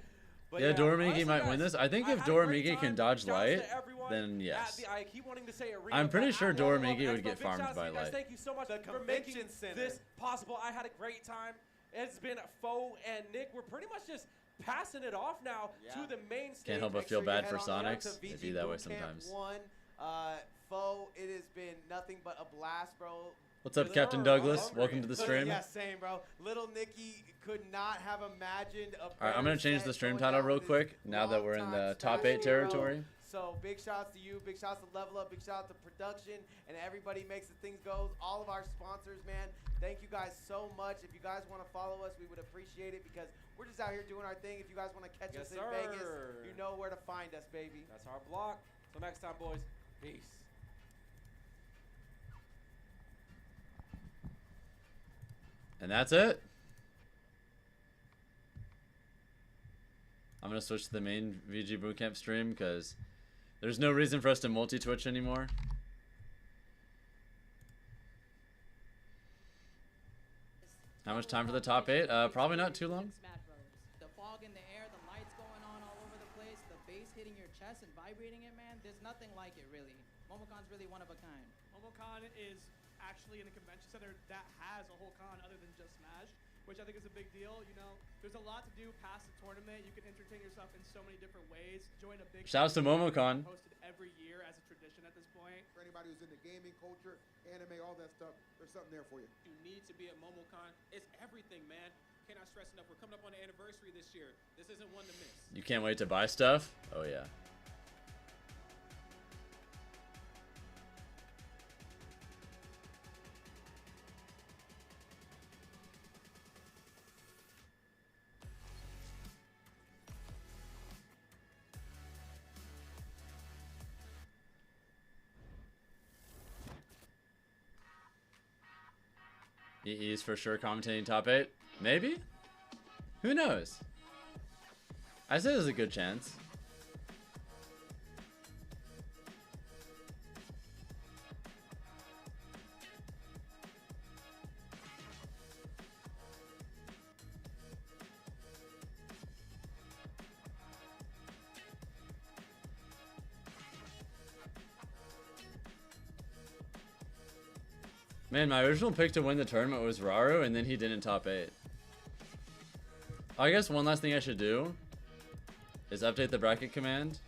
But Yeah, Doramigi honestly, might guys, win this. I think if had a great Doramigi can time. dodge Shouts to Light, everyone then at yes. I keep wanting to say arena, I'm pretty but sure at Level Up Doramigi would Expo, get big farmed shouts to by you guys. Light. Thank you so much The for making convention center. this possible. I had a great time. It's been Foe and Nick. We're pretty much just passing it off now to the main stage. Can't help but Make feel sure you bad head for on down to Sonics. VG It'd be that way Boot Camp sometimes. 1. Foe, it has been nothing but a blast, bro. What's up, They Captain were Douglas? hungry. Welcome to the stream. Yeah, same, bro. Little Nicky could not have imagined a All right, I'm better gonna change set the stream going title down real with quick his now that we're in the longtime top 8 strategy, territory. bro. So big shouts to you, big shouts to Level Up, big shout out to production, and everybody makes the things go. All of our sponsors, man. Thank you guys so much. If you guys want to follow us, we would appreciate it because we're just out here doing our thing. If you guys want to catch Yes, us in Vegas, sir. you know where to find us, baby. That's our block. Till next time, boys. Peace. And that's it. I'm gonna switch to the main VG Bootcamp stream because there's no reason for us to multi-twitch anymore. How much time for the top 8? Probably not too long. The fog in the air, the lights going on all over the place, the bass hitting your chest and vibrating it, man. There's nothing like it, really. Momocon's really one of a kind. Momocon is actually in a convention center that has a whole con other than just Smash, which I think is a big deal. You know, there's a lot to do past the tournament. You can entertain yourself in so many different ways. Join a big Shouts to Momocon. hosted every year as a tradition at this point. For anybody who's into gaming, culture, anime, all that stuff, there's something there for you. You need to be at MomoCon. It's everything, man. Cannot stress enough. We're coming up on the anniversary this year. This isn't one to miss. You can't wait to buy stuff? Oh yeah. EE's for sure commentating top 8. Maybe? Who knows? I say there's a good chance. Man, my original pick to win the tournament was Raru, and then he didn't top 8. I guess one last thing I should do is update the bracket command.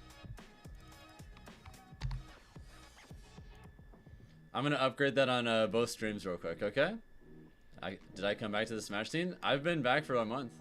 I'm gonna upgrade that on both streams real quick, okay? Did I come back to the Smash scene? I've been back for a month.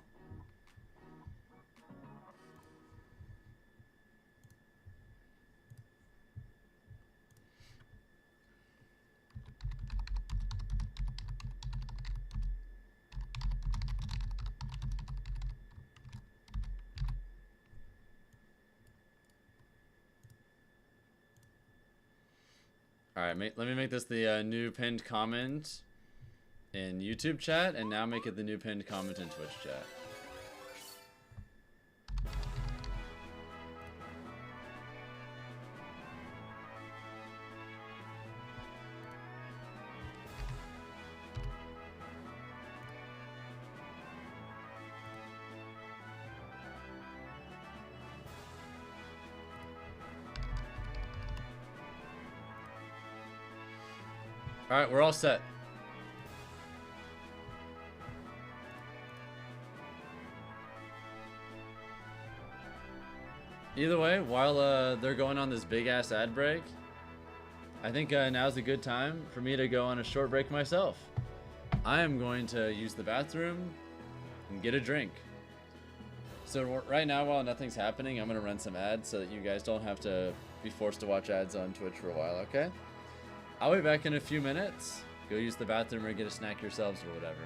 Alright, let me make this the new pinned comment in YouTube chat, and now make it the new pinned comment in Twitch chat. Alright, we're all set. Either way, while they're going on this big ass ad break, I think now's a good time for me to go on a short break myself. I am going to use the bathroom and get a drink. So right now, while nothing's happening, I'm going to run some ads so that you guys don't have to be forced to watch ads on Twitch for a while, okay? I'll be back in a few minutes. Go use the bathroom or get a snack yourselves or whatever.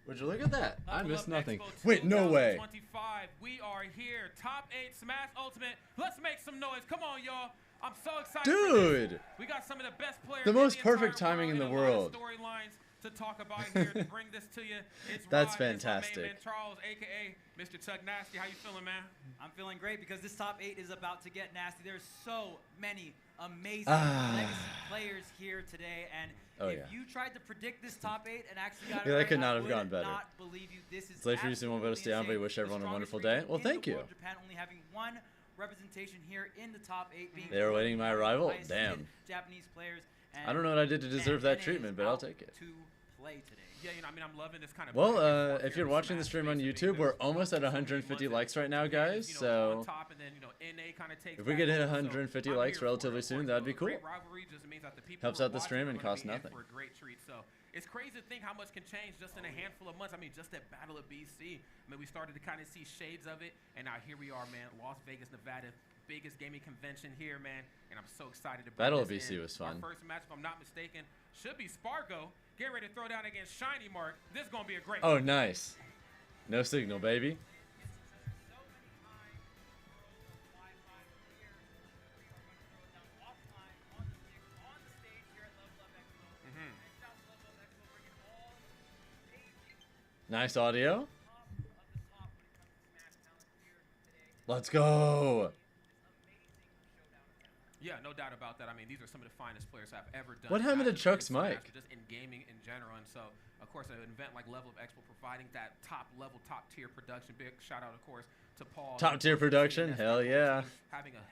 Would you look at that? I Level missed Up nothing. Expo Wait, no way. 2025. We are here. Top 8 Smash Ultimate. Let's make some noise. Come on, y'all. I'm so excited. Dude! We got some of the best players. The most perfect entire timing in the and a lot of world. storylines to talk about here to bring this to you. It's That's Rod, it's my main fantastic. man Charles, aka Mr. Chuck Nasty. How you feeling, man? I'm feeling great because this top 8 is about to get nasty. There's so many amazing legacy players here today, and if you tried to predict this top 8 and actually got it Yeah, that right, could not I have would gone better. not believe you. This is It's late for you, so you won't be able to stay on, but we wish everyone a wonderful day. Well, thank you. Japan only having one representation here in the top 8 being They were waiting my arrival? highest Damn. rated Japanese players. I don't know what I did to deserve that treatment, but I'll take it. To play today. Yeah, you know, I mean, I'm loving this kind of. Well, if you're watching the stream on YouTube, we're almost at 150 likes right now, guys. So if we could hit 150 likes relatively soon, that'd be cool. Helps out the stream and costs nothing. For a great treat. So it's crazy to think how much can change just in a handful of months. I mean, just at Battle of BC, I mean, we started to kind of see shades of it, and now here we are, man. Las Vegas, Nevada, biggest gaming convention here, man, and I'm so excited to bring Battle of this BC in. was fun. Our first match, if I'm not mistaken, should be Spargo. Get ready to throw down against Shiny Mark. This is gonna be a great. Oh, nice. No signal, baby. Nice audio. Let's go. Yeah, no doubt about that. I mean, these are some of the finest players I've ever done. What happened to Not just Chuck's in Smash, mic? but just in gaming in general. And so, of course, an event like Level Up Expo providing that top level, top tier production. Big shout out, of course, to Paul. Top tier production? Hell yeah. Having a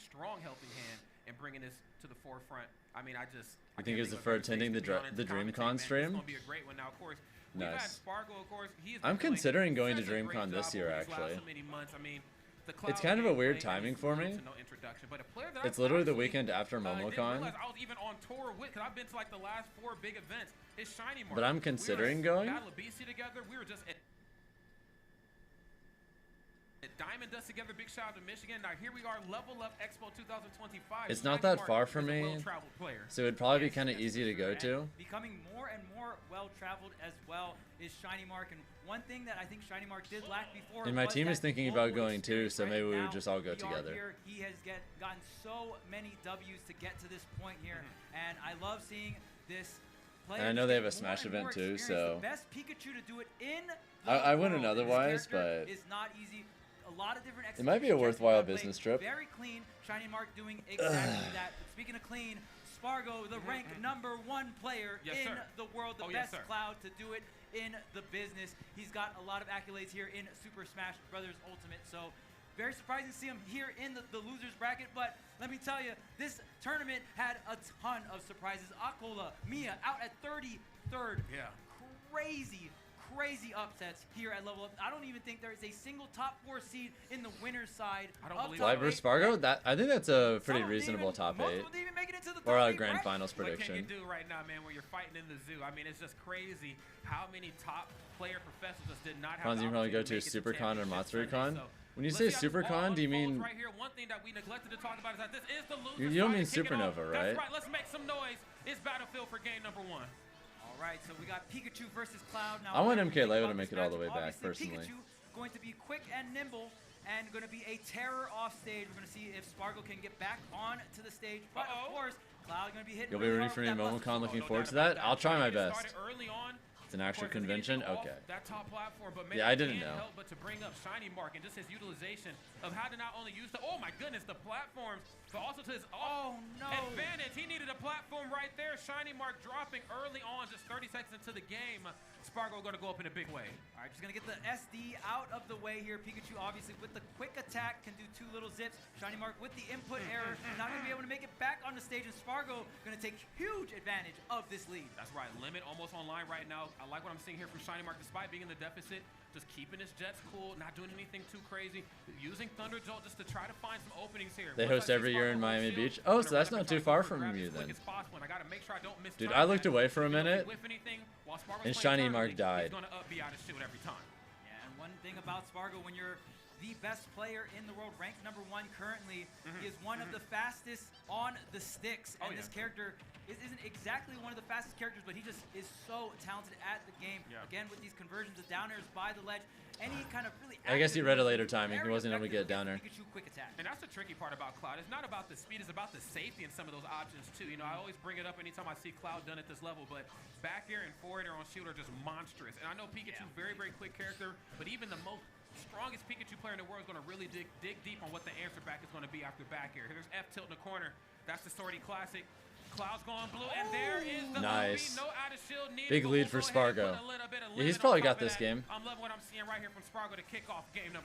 strong helping hand and bringing this to the forefront. I mean, I think it was for attending the DreamCon stream? It's gonna be a great one. Now, of course, we've had Nice. Spargo, of course. I'm considering going to DreamCon this year, actually. It's kind of a weird timing for me. It's literally the weekend after MomoCon. I was even on tour with, because I've been to like the last 4 big events. It's Shiny Mark. But I'm considering going. Battle of BC together. We were just at Diamond Dust together. Big shout out to Michigan. Now here we are, Level Up Expo 2025. It's not that far from me, so it'd probably be kind of easy to go to. Becoming more and more well-traveled as well is Shiny Mark, and one thing that I think Shiny Mark did lack before. And my was team that is thinking global about going too, experience. so maybe we Right would just all go now, we are together. here. He has gotten so many W's to get to this point here, and I love seeing this. And I know they have a Smash event too, so the best Pikachu to do it in I wouldn't world. This otherwise, character but is not easy. A lot of different it might be a executions worthwhile that play business trip. Very clean. Shiny Mark doing exactly that. Speaking of clean, Spargo, the ranked #1 player in the world, the best Cloud to do it in the business. He's got a lot of accolades here in Super Smash Bros. Ultimate. So very surprising to see him here in the losers bracket. But let me tell you, this tournament had a ton of surprises. Kola, Mia out at 33rd. Yeah. Crazy upsets here at Level Up. I don't even think there is a single top 4 seed in the winner's side. I don't believe Live versus Spargo? I think that's a pretty reasonable top 8. Most of them didn't even make it into the Or top a 8 grand bracket. finals prediction. What can you do right now, man, when you're fighting in the zoo? I mean, it's just crazy how many top player professionals just did not have Cons the you probably go to a opportunity to make it SuperCon or championship MatsuruCon. Sunday. So When you let's say see how this all SuperCon, do you unfolds mean right here? One thing that we neglected to talk about is that this is the loser you don't side mean kicking off. Supernova, right? That's right. Let's make some noise. It's Battlefield for game #1. All right, so we got Pikachu versus Cloud. Now, I want what do MK you think Leo about to make this it all the matchup? way back, Obviously, personally. Pikachu going to be quick and nimble and going to be a terror off stage. We're going to see if Spargo can get back on to the stage. But of course, Cloud going to be hitting. You'll be really rooting hard for me with at that MomoCon. buzzer. Looking forward to that. I'll try my best. Early on, It's an actual convention? Okay. that top platform, but Yeah, I didn't can't know. help but to bring up Shiny Mark and just his utilization of how to not only use the, oh my goodness, the platforms, but also to his advantage. He needed a platform right there. Shiny Mark dropping early on, just 30 seconds into the game. Spargo going to go up in a big way. All right, just going to get the SD out of the way here. Pikachu, obviously, with the quick attack, can do 2 little zips. Shiny Mark with the input error, not going to be able to make it back on the stage. And Spargo going to take huge advantage of this lead. That's right. Limit almost online right now. I like what I'm seeing here from Shiny Mark, despite being in the deficit. Just keeping his jets cool, not doing anything too crazy. Using Thunder Jolt just to try to find some openings here. They host every year in Miami Beach. Oh, so that's not too far from you then. Dude, I looked away for a minute, and Shiny Mark died. Yeah, and one thing about Spargo, when you're the best player in the world, ranked #1 currently. He is one of the fastest on the sticks, and this character isn't exactly one of the fastest characters, but he just is so talented at the game. Again, with these conversions, the down airs by the ledge, any kind of really I guess he read a later timing. He wasn't able to get down there. Pikachu quick attack. And that's the tricky part about Cloud. It's not about the speed, it's about the safety in some of those options too. You know, I always bring it up anytime I see Cloud done at this level, but back air and forward air on shield are just monstrous. And I know Pikachu, very, very quick character, but even the most strongest Pikachu player in the world is going to really dig deep on what the answer back is going to be after back air. Here's F tilt in the corner. That's the Sortie Classic. Cloud's going blue, and there is the nice. no out of shield needed. Big lead for Spargo. Yeah, he's probably got this game. I'm loving what I'm seeing right here from Spargo to kick off game #1.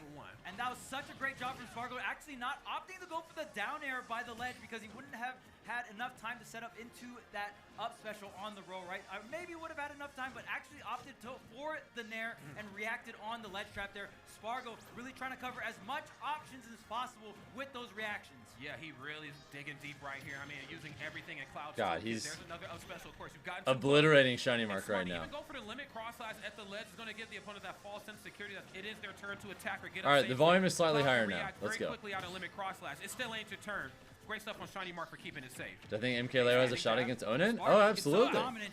And that was such a great job from Spargo, actually not opting to go for the down air by the ledge because he wouldn't have had enough time to set up into that up special on the roll, right? I maybe would have had enough time, but actually opted for the nair and reacted on the ledge trap there. Spargo really trying to cover as much options as possible with those reactions. Yeah, he really is digging deep right here. I mean, using everything in Cloud. God, he's there's another up special, of course. You've got obliterating Shiny Mark right now. Even go for the limit cross eyes at the ledge is going to give the opponent that false sense of security that it is their turn to attack or get up. All right, the volume is slightly Cloud higher can now. react Let's very go. quickly out of limit cross slash. It still ain't your turn. Great stuff on Shiny Mark for keeping it safe. Do I think MK Leo has a shot against Onen? Spargo Oh, absolutely. So dominant,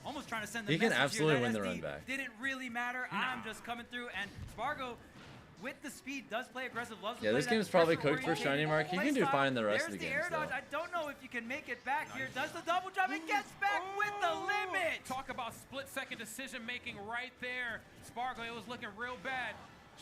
almost trying to send the He can message absolutely here win that the SD run back. Didn't really matter. I'm just coming through, and Spargo, with the speed, does play aggressive. Loves to Yeah, play this that game's probably cooked for pressure-oriented Shiny Mark. He play can do style. fine the rest of the There's games, air dodge. though. I don't know if you can make it back here. Does the double jump and gets back with the limit. Talk about split-second decision-making right there. Spargo, it was looking real bad.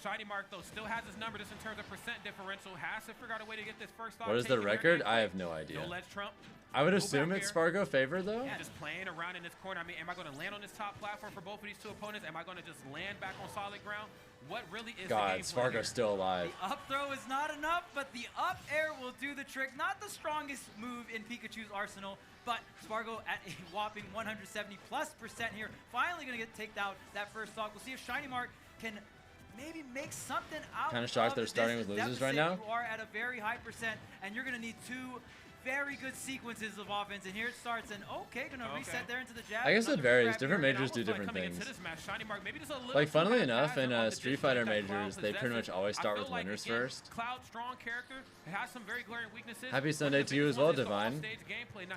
Shiny Mark, though, still has his number just in terms of percent differential. Has to figure out a way to get this first off. What is the record? I have no idea. No ledge trump. I would assume it's Spargo favor, though. Yeah, just playing around in this corner. I mean, am I going to land on this top platform for both of these two opponents? Am I going to just land back on solid ground? What really is God, the game plan here? Spargo's still alive. The up throw is not enough, but the up air will do the trick. Not the strongest move in Pikachu's arsenal, but Spargo at a whopping 170+% here. Finally going to take out that first stock. We'll see if Shiny Mark can maybe make something out. Kind of shocked they're this starting with losers right now. You are at a very high percent, and you're going to need two very good sequences of offense. And here it starts, and okay, going to reset there into the jab. I guess it Another varies. grab Different here. majors do different things. Like, Like, funnily enough, in Street Fighter majors, they pretty much always start with winners first. Cloud, strong character, has some very glaring weaknesses. Happy Sunday to you as well, Divine.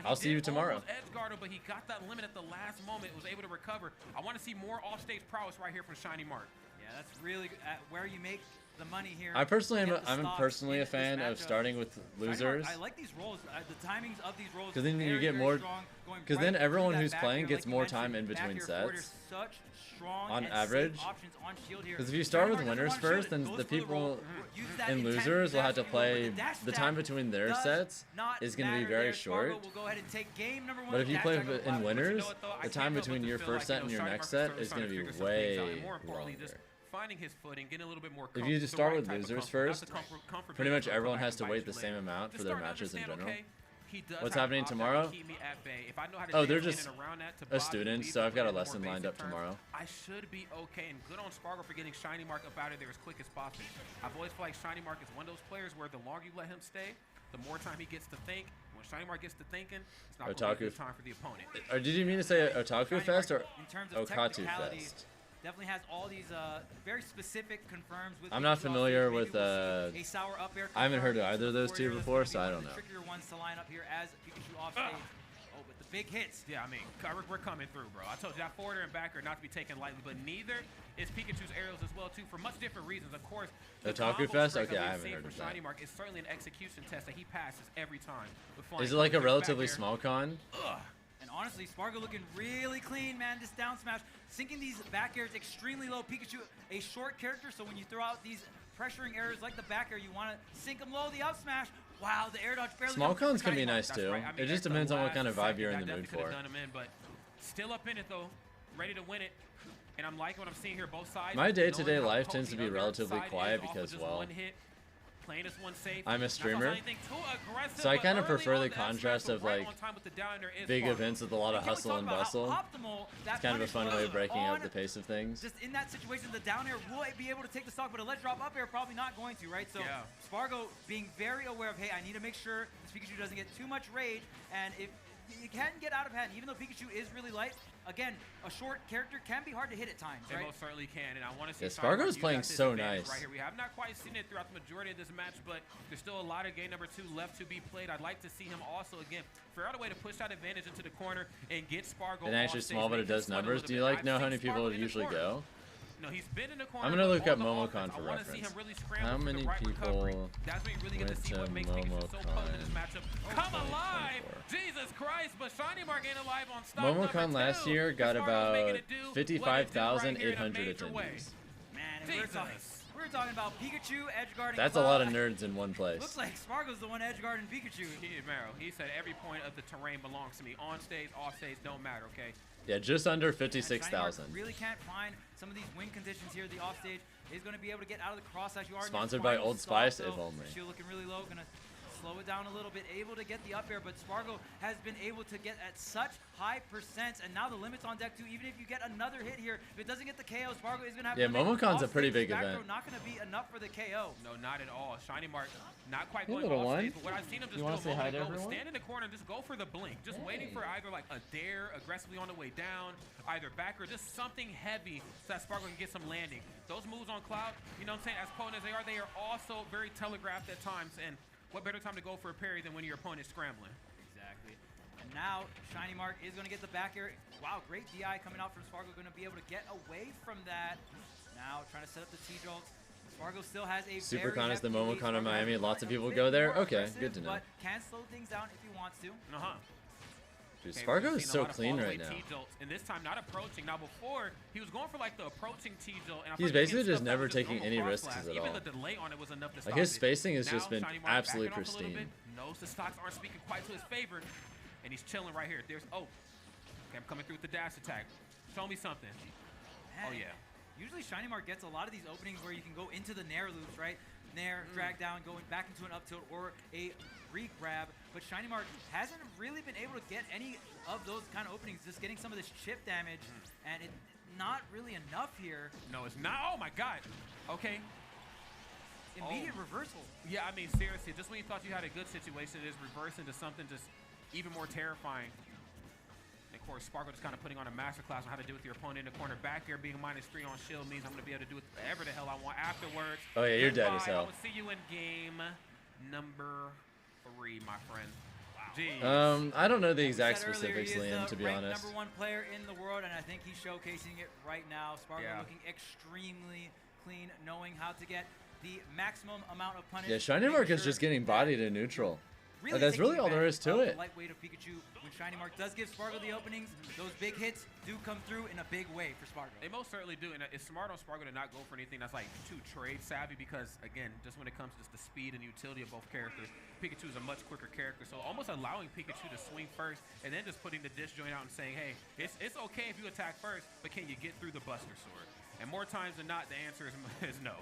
I'll see you tomorrow. Edge guard, but he got that limit at the last moment, was able to recover. I want to see more offstage prowess right here from Shiny Mark. Yeah, that's really good at where you make the money here. I personally am. Get the I'm stocks personally in a this fan of matchup. starting with losers. I like these rolls. The timings of these rolls. Because then you very, get very more. strong, going Because right then through everyone that who's back playing air, gets like you more mentioned. time in Back between air forward is sets. Such strong On and average. safe options on shield here. Because if you start with Shiny Mark winners doesn't wanna first, shoot then it. Goes the for the roll. people Use that in intent losers will have to dash play. angle. Dash The attack time between their does sets not is going to be matter very there. short. Spargo will go ahead and take game number 1. But if you Dash play attack will in winners, I the can't time help between but to your feel first like, set you and know, your Shiny next Mark set is is going to starting be to figure some things out, way and more importantly, longer. just finding his footing, getting a little bit more If you just the start right with type of losers comfort, not first, the comfort pretty much base, everyone but has to bite wait you the later. same amount for Just their starting to matches in understand, general. okay, he does What's have happening options tomorrow? to keep me at bay. If I know how to Oh, they're dance in just and around that to a block student, leads so I've got a more lesson lined basic up terms, tomorrow. I should be okay, and good on Spargo for getting Shiny Mark up out of there as quick as possible. I've always felt like Shiny Mark is one of those players where the longer you let him stay, the more time he gets to think. When Shiny Mark gets to thinking, it's not really a good time for the opponent. Or did you mean to say Otaku Fest or in terms of Okatu technicalities, Fest? definitely has all these very specific confirms. With I'm not Pikachu familiar offstage. with. Maybe we'll see a sour up air I haven't heard of confirm. either of those two Warrior, before, that's so I gonna don't be know. one of the trickier ones to line up here as Pikachu offstage. Oh, but the big hits. Yeah, I mean, we're coming through, bro. I told you that forwarder and backer not to be taken lightly, but neither is Pikachu's aerials as well, too, for much different reasons. Of course, the Otaku combo Fest? strength Okay, that I we've haven't seen heard from of that. Shiny Mark is certainly an execution test that he passes every time. Is it like a relatively small con? And honestly, Spargo looking really clean, man. This down smash, sinking these back airs extremely low. Pikachu, a short character, so when you throw out these pressuring airs like the back air, you want to sink them low. The up smash, wow, the air dodge barely. Small comes. cons can Shiny be Mark. nice too. Right. I mean, It just at the depends on what last kind of vibe you're in second, the I mood definitely for. could've done him in, but still up in it though, ready to win it. And I'm liking what I'm seeing here, both sides. My day-to-day knowing how life potent tends to the be other relatively side quiet is off of because, just well, one hit, playing this one safe. I'm a Not streamer, anything too aggressive, so I but kind of early prefer on the that contrast smash, of but right like on time with the down there is big Spargo. events with a lot of Can we hustle talk and about how bustle. optimal that It's kind of a punish fun was way of breaking on up the pace of things. Just in that situation, the down air will be able to take the stock, but a ledge drop up air probably not going to, right? So Spargo being very aware of, hey, I need to make sure this Pikachu doesn't get too much rage, and if you can get out of hand. Even though Pikachu is really light, again, a short character can be hard to hit at times, They right? most certainly can, and I want to see. Yeah, Spargo's playing so nice. Right here, we have not quite seen it throughout the majority of this match, but there's still a lot of game number 2 left to be played. I'd like to see him also again figure out a way to push that advantage into the corner and get Spargo. And actually small, but it does numbers. Do you like know how many people usually go? No, he's been in the corner. I'm gonna look up on the Momocon offense. for I wanna see reference. him really How scramble for many the right people recovery. That's when you really get to went see to what makes Pikachu so potent in this Momocon matchup. Come alive! Jesus Christ, but Shiny Mark ain't alive on stock number Momocon 2. last year got Spargo's about making it do what it did right here in a 55,800 major way. attendees. Man, and we were talking about Pikachu edge guarding. That's a lot of nerds in one place. Looks like Spargo's the one edge guarding Pikachu. He said every point of the terrain belongs to me. On stage, off stage, don't matter, okay? Yeah, just under Shiny Mark 56,000. really can't find some of these win conditions here. The offstage is going to be able to get out of the cross as you are. Sponsored by Old Spice, if only. Shield looking really low, going to slow it down a little bit, able to get the up air, but Spargo has been able to get at such high percents, and now the limit's on deck too. Even if you get another hit here, if it doesn't get the KO, Spargo is going to have Yeah, to make Momocon's a off pretty stage big back event. throw, not going to be enough for the KO. No, not at all. Shiny Mark, not quite Hey, going little off one. stage, but what I've seen him just You do wanna a say hi moment to ago was everyone? stand in the corner and just go for the blink. Just waiting for either like a dare aggressively on the way down, either back or just something heavy so that Spargo can get some landing. Those moves on Cloud, you know what I'm saying, as potent as they are also very telegraphed at times, and what better time to go for a parry than when your opponent is scrambling? Exactly. And now Shiny Mark is going to get the back air. Wow, great DI coming out from Spargo. Going to be able to get away from that. Now trying to set up the T-jolts. Spargo still has a Supercon is the very hefty Momocon lead. of Miami. Spargo Lots of a people bit go there. more Okay, aggressive, good to know. But can slow things down if he wants to. Dude, Okay, Spargo we've is seen a so lot of clean fall-away right now. T-jolts, and this time not approaching. Now before, he was going for like the approaching T-jolt. And I He's thought he basically hit just stuff that never was just taking normal any cross risks blast. at Even all. the delay on it was enough to Like, stop his it. spacing has Now, just been Shiny Mark absolutely backing off a little pristine. bit, knows the stocks aren't speaking quite to his favor, and he's chilling right here. There's okay, I'm coming through with the dash attack. Show me something. Oh yeah. Usually Shiny Mark gets a lot of these openings where you can go into the Nair loops, right? Nair, drag down, going back into an up tilt or a re-grab. But Shiny Mark hasn't really been able to get any of those kind of openings, just getting some of this chip damage, and it's not really enough here. No, it's not. Oh my God. Okay. Immediate reversal. Yeah, I mean, seriously, just when you thought you had a good situation, it is reversing to something just even more terrifying. And of course, Spargo just kind of putting on a masterclass on how to do with your opponent in the corner. Back here being -3 on shield means I'm going to be able to do whatever the hell I want afterwards. Oh, yeah, you're dead as Goodbye. hell. I will see you in game number 3, my friend. Jeez. I don't know the exact Said earlier, specifics, he is Liam, the to be ranked honest. #1 player in the world, and I think he's showcasing it right now. Spargo Yeah. looking extremely clean, knowing how to get the maximum amount of punish. Yeah, Shiny making Mark is sure just getting bodied in neutral. really Like, that's taking really all there is advantage to of it. The lightweight of Pikachu. When Shiny Mark does give Spargo the openings, those big hits do come through in a big way for Spargo. They most certainly do, and it's smart on Spargo to not go for anything that's like too trade savvy because, again, just when it comes to just the speed and utility of both characters, Pikachu is a much quicker character. So almost allowing Pikachu to swing first and then just putting the disjoint out and saying, hey, it's okay if you attack first, but can you get through the Buster Sword? And more times than not, the answer is no.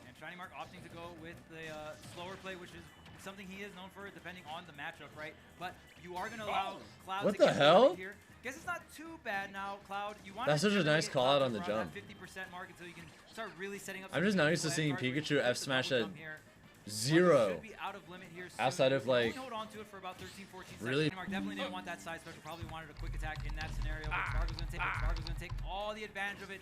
And Shiny Mark opting to go with the slower play, which is something he is known for, depending on the matchup, right? But you are going to allow Cloud What to the get hell? here. Guess it's not too bad now, Cloud. You want That's such a to nice get call Cloud out on the around jump. that 50% mark until you can start really setting up. I'm just some not used to play seeing cards where you Pikachu can F put the smash bubble at jump here. zero. Should be out of limit here soon. Outside of, like, Hold on to it for about 13, 14 seconds. really- Shiny Mark definitely didn't want that side special. Probably wanted a quick attack in that scenario. But Spargo's going to take it. Spargo's going to take all the advantage of it.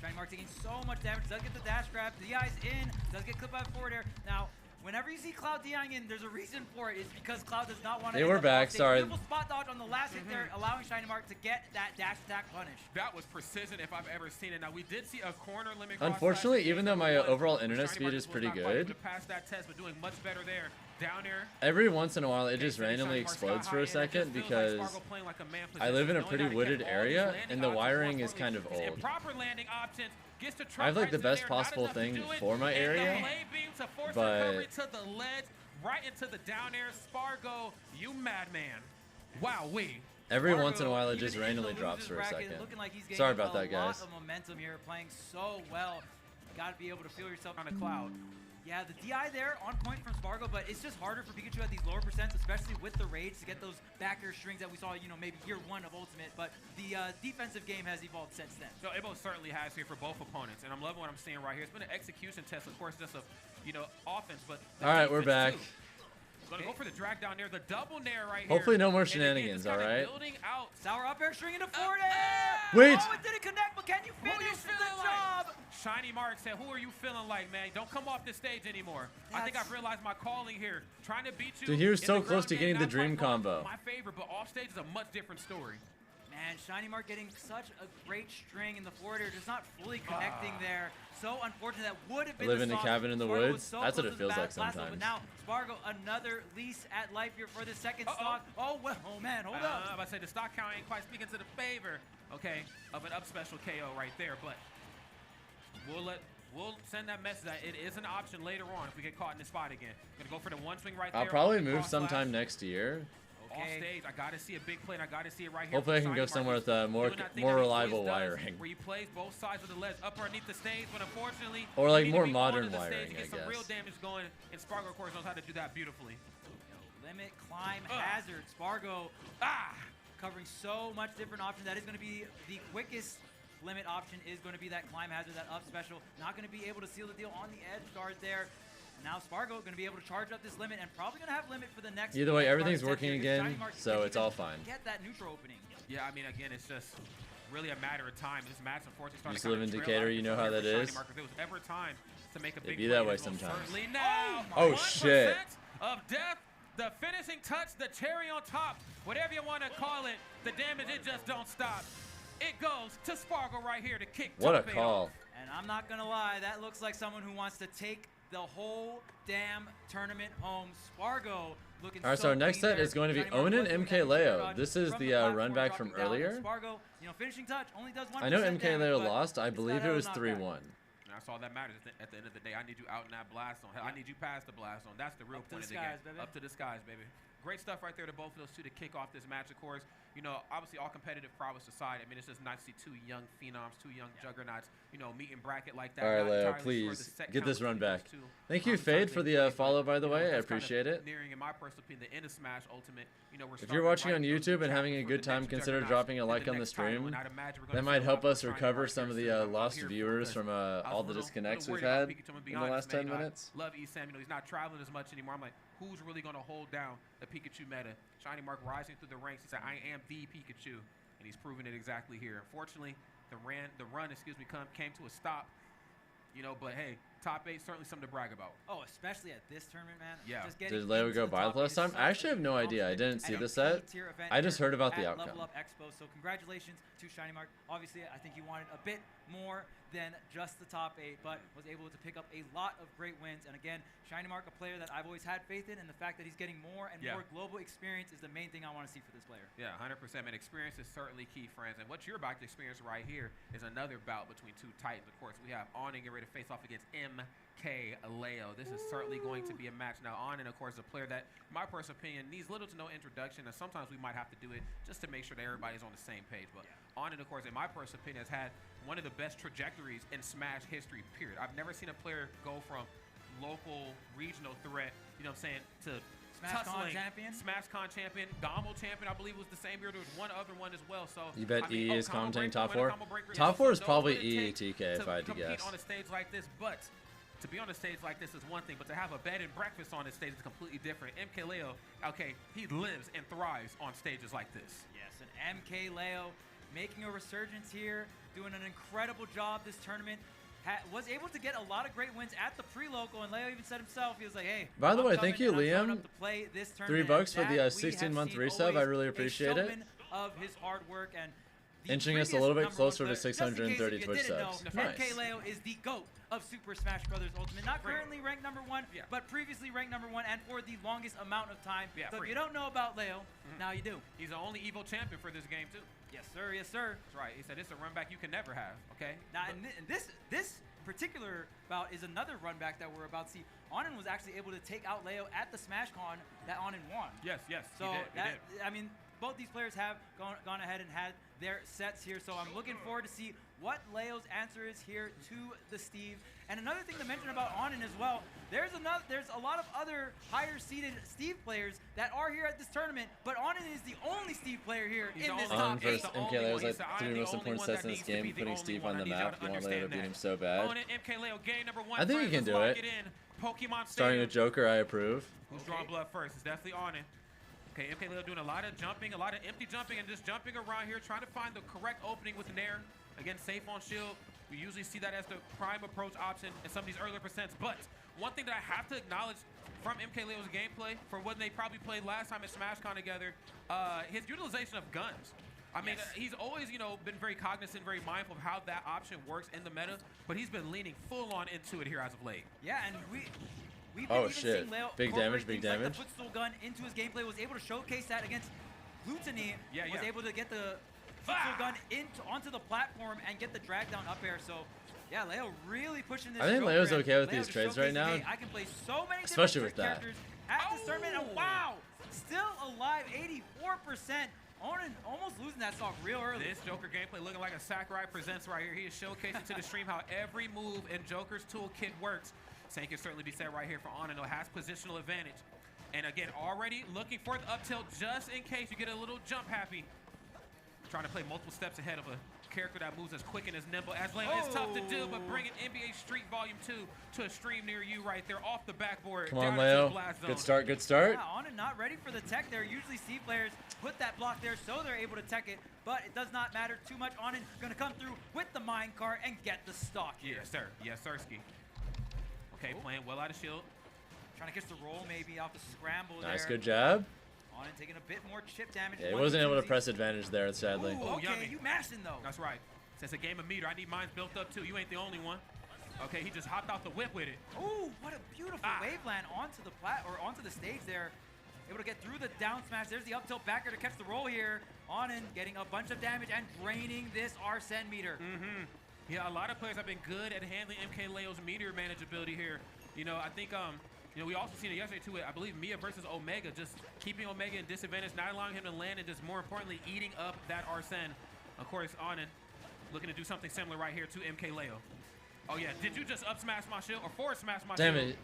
Shiny Mark taking so much damage. Does get the dash grab. DI's in. Does get clipped by forward air. Now, whenever you see Cloud DIing in, there's a reason for it. It's because Cloud does not want to. Hey, we're back. Sorry. Beautiful spot dodge on the last hit there, allowing Shiny Mark to get that dash attack punish. That was precision if I've ever seen it. Now, we did see a corner limit. Unfortunately, even though my overall internet Shiny speed Mark is was pretty not quite able good, to pass that test, but doing much better there. Down there. every once in a while it Okay, just so randomly Shiny Mark explodes got for high, a and it just second feels like because Spargo playing like a man I live in a position, pretty knowing how to wooded get all these area landing and the options, wiring more is kind of importantly, old. proper landing options, gets to I have like the trust right best through there, not possible enough to thing do it, for my and the area, blade beam to force but recovery to the ledge, right into the down air. Spargo, you madman. Wow, every once in a while it Even just in the randomly losers drops for a bracket, second. looking like he's gaining Sorry about that, a guys. lot of momentum here, playing so well. Got to be able to feel yourself on a Cloud. Yeah, the DI there on point from Spargo, but it's just harder for Pikachu at these lower percents, especially with the rage, to get those back air strings that we saw, you know, maybe year 1 of Ultimate. But the defensive game has evolved since then. No, it most certainly has here for both opponents, and I'm loving what I'm seeing right here. It's been an execution test, of course, just a, offense, but all right, we're back. Too. Gonna go for the drag down there, the double nair right here. Hopefully no more And again, shenanigans, just kinda alright? building out. Sour up air, string into forward air. Wait. Oh, it didn't connect, but can you Who are finish you the feeling job? like? Shiny Mark said, who are you feeling like, man? Don't come off this stage anymore. I think I've realized my calling here. Trying to beat you. Dude, he was in so the close ground to game, getting the not dream quite combo. my favorite, but off stage is a much different story. Man, Shiny Mark getting such a great string in the forward air, just not fully connecting there. So unfortunate. That would have been Live the in a sauce. cabin in the Spargo was woods. so That's what close it to the feels like blast zone, sometimes. But now Spargo, another lease at life here for the second stock. Oh, well, oh man, hold I'm up. about to say the stock count ain't quite speaking to the favor, okay, of an up special KO right there, but we'll send that message that it is an option later on if we get caught in this spot again. Gonna go for the one swing right there. I'll probably off the move cross sometime slash. next year. Off stage, I gotta see a big play, and I gotta see it right here. Hopefully I from can go Shiny somewhere Mark. with more Doing that thing more that he reliable always does, wiring. where he plays both sides of the ledge up underneath the stage, but unfortunately, Or like you need to more be modern onto the stage wiring, to get I some real guess. damage going, and Spargo, of course, knows how to do that beautifully. Limit climb hazard. Spargo covering so much different options. That is going to be the quickest limit option, is going to be that climb hazard, that up special. Not going to be able to seal the deal on the edge guard there. Now Spargo going to be able to charge up this limit and probably going to have limit for the next. Either way, next everything's guard attempt working here, 'cause again, Shiny Mark so can it's even all fine. Get that neutral opening. Yeah, I mean, again, it's just really a matter of time. This match, unfortunately, started Used to live in to trail Decatur, out you know for how that Shiny is. Mark. If there was ever time to make a It big be play, that way it will sometimes. certainly now. Oh, 1% shit. of death, the finishing touch, the cherry on top, whatever you want to call it, the damage, it just don't stop. It goes to Spargo right here to kick What a top eight call. off. And I'm not going to lie, that looks like someone who wants to take the whole damn tournament home. Spargo looking All right, so our next clean set there. is going to be Shiny Mark Onen was doing MK that Leo. dodge This is from the platform, run back from dropping down. earlier. Spargo, finishing touch only does 1% I know MK damage, Leo but lost. I it's believe that it was knockback. 3-1. And that's all that matters at the end of the day. I need you out in that blast zone. Hell, I need you past the blast zone. That's the real Up to point the of the game. skies, baby. Up to the skies, baby. Great stuff right there to both of those two to kick off this match, of course. You know, obviously all competitive prowess aside, I mean, it's just nice to see two young phenoms, two young juggernauts, you know, meet in bracket like that. All right, Not Leo, entirely sure the please set get count this run between those back. two. Thank you, Sometimes Fade, they for play, the but, follow, by the you know, way. I that's kind of appreciate it. Nearing, in my personal opinion, the end of Smash Ultimate. You know, we're If you're starting watching right on in those YouTube and having a for good the time, next consider juggernauts dropping a and like the on the next title, stream. and I'd imagine we're That gonna might see a help lot us more recover Shiny some of Mark the here soon. I'm lost here for viewers this. from I was all a the little disconnects we've worried about had Pikachu, I'm gonna be in the honest, last man. 10 You know, minutes. I love Esam, you know, he's not traveling as much anymore. I'm like, who's really going to hold down the Pikachu meta? Shiny Mark rising through the ranks. He said, I am the Pikachu. And he's proven it exactly here. Unfortunately, the run, came to a stop. You know, but hey, top 8, certainly something to brag about. Oh, especially at this tournament, man. Yeah. Just getting Did Leo into go the by top the last is time? such I actually have no an idea. I didn't accomplishment see at the a set. P-tier event I just here heard about the at outcome. Level Up Expo. So congratulations to Shiny Mark. Obviously, I think he wanted a bit more than just the top 8, but was able to pick up a lot of great wins. And again, Shiny Mark, a player that I've always had faith in, and the fact that he's getting more and more global experience is the main thing I want to see for this player. Yeah, 100%. Man, experience is certainly key, friends. And what you're about to experience right here is another bout between two titans. Of course, we have Onen getting ready to face off against MK Leo. This is certainly going to be a match. Now, Onen, of course, is a player that, in my personal opinion, needs little to no introduction, and sometimes we might have to do it just to make sure that everybody's on the same page. But Onen, of course, in my personal opinion, has had one of the best trajectories in Smash history, period. I've never seen a player go from local, regional threat, you know what I'm saying, to SmashCon champion. SmashCon champion. Gommel champion, I believe, was the same year. There was one other one as well. So You bet I mean, E is Combo commentating Breaker, top winner, 4? Combo Breaker, Top 4 is knows probably what it takes EATK if I had to compete guess. on a stage like this, but to be on a stage like this is one thing, but to have a bed and breakfast on a stage is completely different. MK Leo, okay, he lives and thrives on stages like this. Yes, and MK Leo making a resurgence here, doing an incredible job this tournament. Was able to get a lot of great wins at the pre-local, and Leo even said himself, he was like, hey, By the I'm way, coming thank you, and I'm showing Liam. up to play this tournament. $3 for And the that 16-month we have resub. seen I really always appreciate a it. showman of his hard work, and the Inching us a previous little bit number closer one to player, just in case 630 if you Twitch didn't subs. know, Nice. MK Leo is the GOAT of Super Smash Bros. Ultimate. Not currently ranked number 1, but previously ranked number 1 and for the longest amount of time. So if you don't know about Leo, now you do. He's the only Evo champion for this game, too. Yes, sir. Yes, sir. That's right. He said it's a run back you can never have, okay? Now, and this particular bout is another run back that we're about to see. Onen was actually able to take out Leo at the SmashCon that Onen won. Yes, So he did. I mean, both these players have gone ahead and had their sets here. So I'm looking forward to see what Leo's answer is here to the Steve. And another thing to mention about Onen as well, there's a lot of other higher seeded Steve players that are here at this tournament, but Onen is the only Steve player here in this top 8. First, MK Leo is like 3 most important sets in this game, putting Steve on the map. You want Leo to beat him so bad. I think he can do it. Pokemon Starting Stadium. with Joker, I approve. Who's drawing blood first? It's definitely Onen. Okay, MKLeo doing a lot of jumping, a lot of empty jumping, and just jumping around here, trying to find the correct opening with Nair. Again, safe on shield. We usually see that as the prime approach option in some of these earlier percents. But one thing that I have to acknowledge from MKLeo's gameplay, from when they probably played last time at SmashCon together, his utilization of guns. I mean, he's always, you know, been very cognizant, very mindful of how that option works in the meta, but he's been leaning full on into it here as of late. Yeah, and we've been even seeing Leo big damage, big damage. Like the footstool gun into his gameplay, was able to showcase that against Glutony, was able to get the footstool gun onto the platform and get the drag down up air. So yeah, Leo really pushing this. I think Joker, Leo's okay with Leo these trades right now. Hey, I can play so many especially different with that. characters at this tournament, and wow, still alive, 84%. Onen almost losing that stock real early. This Joker gameplay looking like a Sakurai Presents right here. He is showcasing to the stream how every move in Joker's toolkit works. Same can certainly be said right here for Onen, though, has positional advantage. And again, already looking for the up tilt just in case you get a little jump happy. Trying to play multiple steps ahead of a character that moves as quick and as nimble as Leo. It's tough to do, but bringing NBA Street Volume 2 to a stream near you right there off the backboard. Come on, Leo. Good start, good start. Yeah, Onen not ready for the tech there. Usually C players put that block there so they're able to tech it, but it does not matter too much. Onen gonna come through with the minecart and get the stock here. Yes, sir. Yes, sirski. Okay, playing well out of shield. Trying to catch the roll maybe off the scramble there. Nice, good jab. Onen taking a bit more chip damage. Yeah, he wasn't able to press advantage there, sadly. Ooh, okay, you mashing though. That's right. Since a game of meter, I need mines built up too. You ain't the only one. Okay, he just hopped out the whip with it. Ooh, what a beautiful wave land onto the stage there. Able to get through the down smash. There's the up tilt backer to catch the roll here. Onen getting a bunch of damage and draining this Arsene meter. Yeah, a lot of players have been good at handling MKLeo's meter manageability here. You know, I think you know, we also seen it yesterday too. I believe Mia versus Omega, just keeping Omega in disadvantage, not allowing him to land, and just more importantly, eating up that Arsene. Of course, Onen looking to do something similar right here to MKLeo. Oh yeah, did you just up smash my shield or forward smash my shield? Damn it.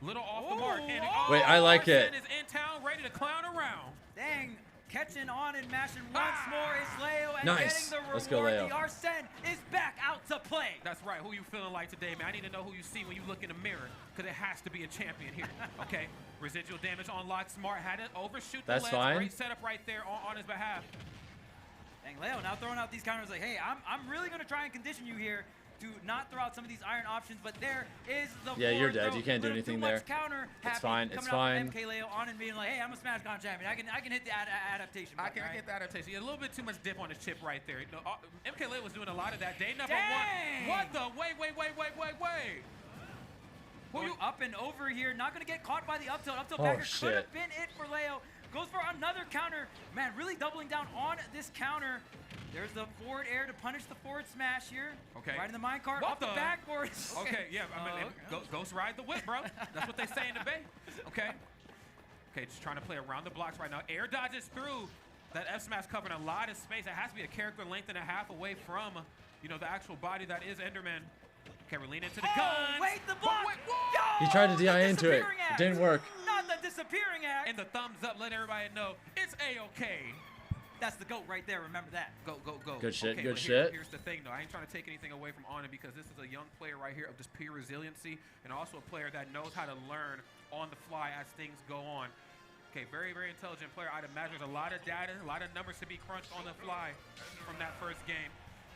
Little off the mark. And wait, I like it. Arsene is in town, ready to clown around. Dang. Catching on and mashing once more is Leo and nice. getting the reward. Let's go, Leo. The Arsene is back out to play. That's right. Who you feeling like today, man? I need to know who you see when you look in the mirror, because it has to be a champion here. Okay. Residual damage on Lock Smart. Had to overshoot the That's ledge. fine. Great setup right there on his behalf. Dang, Leo now throwing out these counters like, hey, I'm really going to try and condition you here to not throw out some of these iron options, but there is the you're dead. Throw. You can't do anything there. Counter it's fine. It's fine. fine. MKLeo on and being like, hey, I'm a SmashCon champion. I can hit the adaptation. I can get the adaptation. Yeah, a little bit too much dip on his chip right there. No, MKLeo was doing a lot of that. Day number one. What the? Wait. Who you up and over here? Not gonna get caught by the up tilt. Up tilt backer could have been it for Leo. Goes for another counter. Man, really doubling down on this counter. There's the forward air to punish the forward smash here. Okay. Right in the minecart, off the backboard. Okay, yeah, I mean, ghost ride the whip, bro. That's what they say in the Bay. Okay. Okay, just trying to play around the blocks right now. Air dodges through. That F smash covering a lot of space. It has to be a character length and a half away from, you know, the actual body that is Enderman. Okay, we're leaning into the gun. Wait, the block. He tried to DI into it. It didn't work. Not the disappearing act. And the thumbs up, let everybody know it's A-okay. That's the GOAT right there. Remember that. Go. Good shit, okay, good shit. Here's the thing, though. I ain't trying to take anything away from Onen, because this is a young player right here of just pure resiliency, and also a player that knows how to learn on the fly as things go on. Okay, very, very intelligent player. I'd imagine there's a lot of data, a lot of numbers to be crunched on the fly from that first game.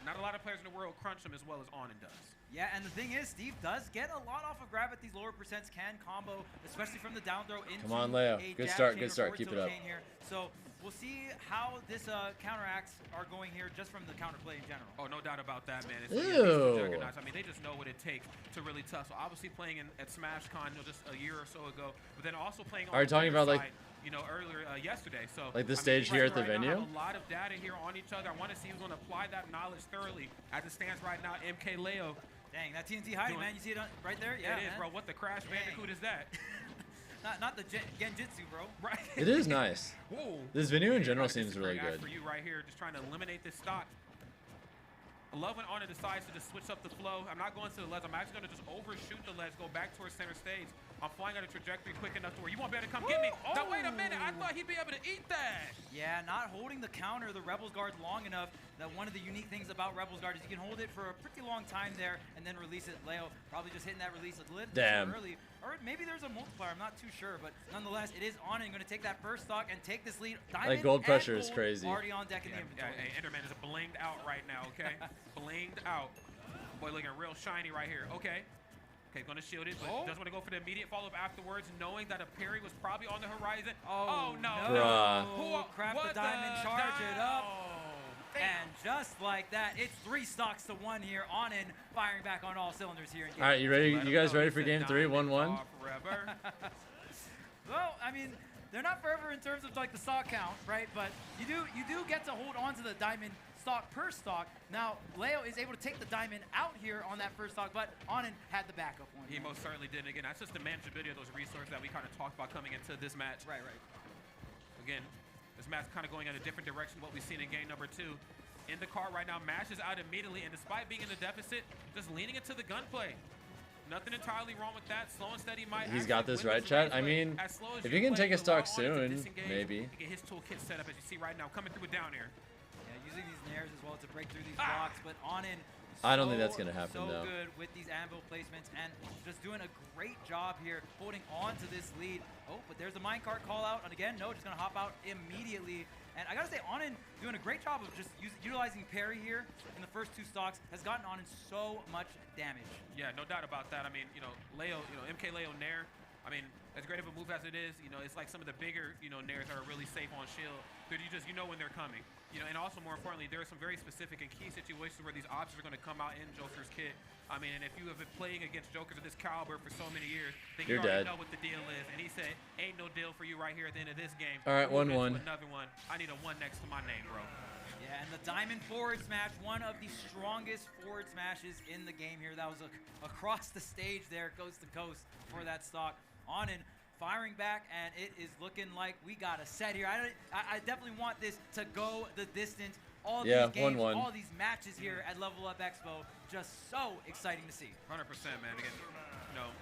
Not a lot of players in the world crunch them as well as Onen does. Yeah, and the thing is, Steve does get a lot off of grab at these lower percents, can combo, especially from the down throw into Come on, Leo. Good start, good start. Keep it up. Here. So we'll see how this counteracts are going here just from the counterplay in general. Oh, no doubt about that, man. It's juggernauts. I mean, they just know what it takes to really tough. So obviously playing at SmashCon, you know, just a year or so ago, but then also playing on Are you talking about side, like, you know, earlier yesterday? So like the stage here at the venue? Have a lot of data here on each other. I want to see who's going to apply that knowledge thoroughly. As it stands right now, MKLeo. Dang, that TNT hiding, man. You see it right there? Yeah, it is, bro. What the Crash Bandicoot is that? not the Genjutsu, bro. Right. It is nice. Whoa. This venue in general seems really good. For you right here, just trying to eliminate this stock. I love when Onen decides to just switch up the flow. I'm not going to the ledge. I'm actually going to just overshoot the ledge, go back towards center stage. I'm flying at a trajectory quick enough to where you won't be able to come get me. Now, wait a minute. I thought he'd be able to eat that. Yeah, not holding the counter, the Rebels Guard, long enough. That one of the unique things about Rebels Guard is you can hold it for a pretty long time there and then release it. Leo probably just hitting that release a little too early. Or maybe there's a multiplier, I'm not too sure. But nonetheless, it is Onen going to take that first stock and take this lead. Diamond Like gold pressure and is gold crazy. Already on deck in the inventory. Hey, Enderman is blinged out right now, okay? Blinged out. Boy, looking real shiny right here. Okay. Okay, gonna shield it, but doesn't want to go for the immediate follow-up afterwards, knowing that a parry was probably on the horizon. Oh no. Bruh. Crap the diamond, charge it up. And just like that, it's 3 stocks to 1 here. Onen firing back on all cylinders here. All right, you ready? You guys ready for game 3? 1-1. Well, I mean, they're not forever in terms of like the stock count, right? But you do get to hold on to the diamond stock per stock. Now, Leo is able to take the diamond out here on that first stock, but Onen had the backup one. He most certainly did. Again, that's just the manageability of those resources that we kind of talked about coming into this match. Right. Again, this match kind of going in a different direction what we've seen in game number 2. In the car right now, Mash is out immediately, and despite being in the deficit, just leaning into the gunplay. Nothing entirely wrong with that. Slow and steady might. He's got this right, chat. I mean, if you can take a stock soon, maybe. Get his toolkit set up as you see right now, coming through with down air. Yeah, using these nairs as well to break through these blocks, but Onen. I don't think that's gonna happen though. So good with these anvil placements and just doing a great job here, holding on to this lead. Oh, but there's a minecart call out, and again, no, just gonna hop out immediately. And I gotta say, Onen doing a great job of just utilizing parry here in the first 2 stocks has gotten Onen so much damage. Yeah, no doubt about that. I mean, Leo, MK Leo Nair, I mean, as great of a move as it is, it's like some of the bigger, Nairs that are really safe on shield. But you know when they're coming. And also more importantly, there are some very specific and key situations where these options are going to come out in Joker's kit. I mean, and if you have been playing against Jokers of this caliber for so many years, then you already know what the deal is. And he said, ain't no deal for you right here at the end of this game. All right, 1-1. Another one. I need a 1 next to my name, bro. Yeah, and the diamond forward smash, one of the strongest forward smashes in the game here. That was across the stage there, coast to coast for that stock. Onen firing back, and it is looking like we got a set here. I definitely want this to go the distance. All these games, 1-1. all these matches here at Level Up Expo, just so exciting to see. 100%, man. Again,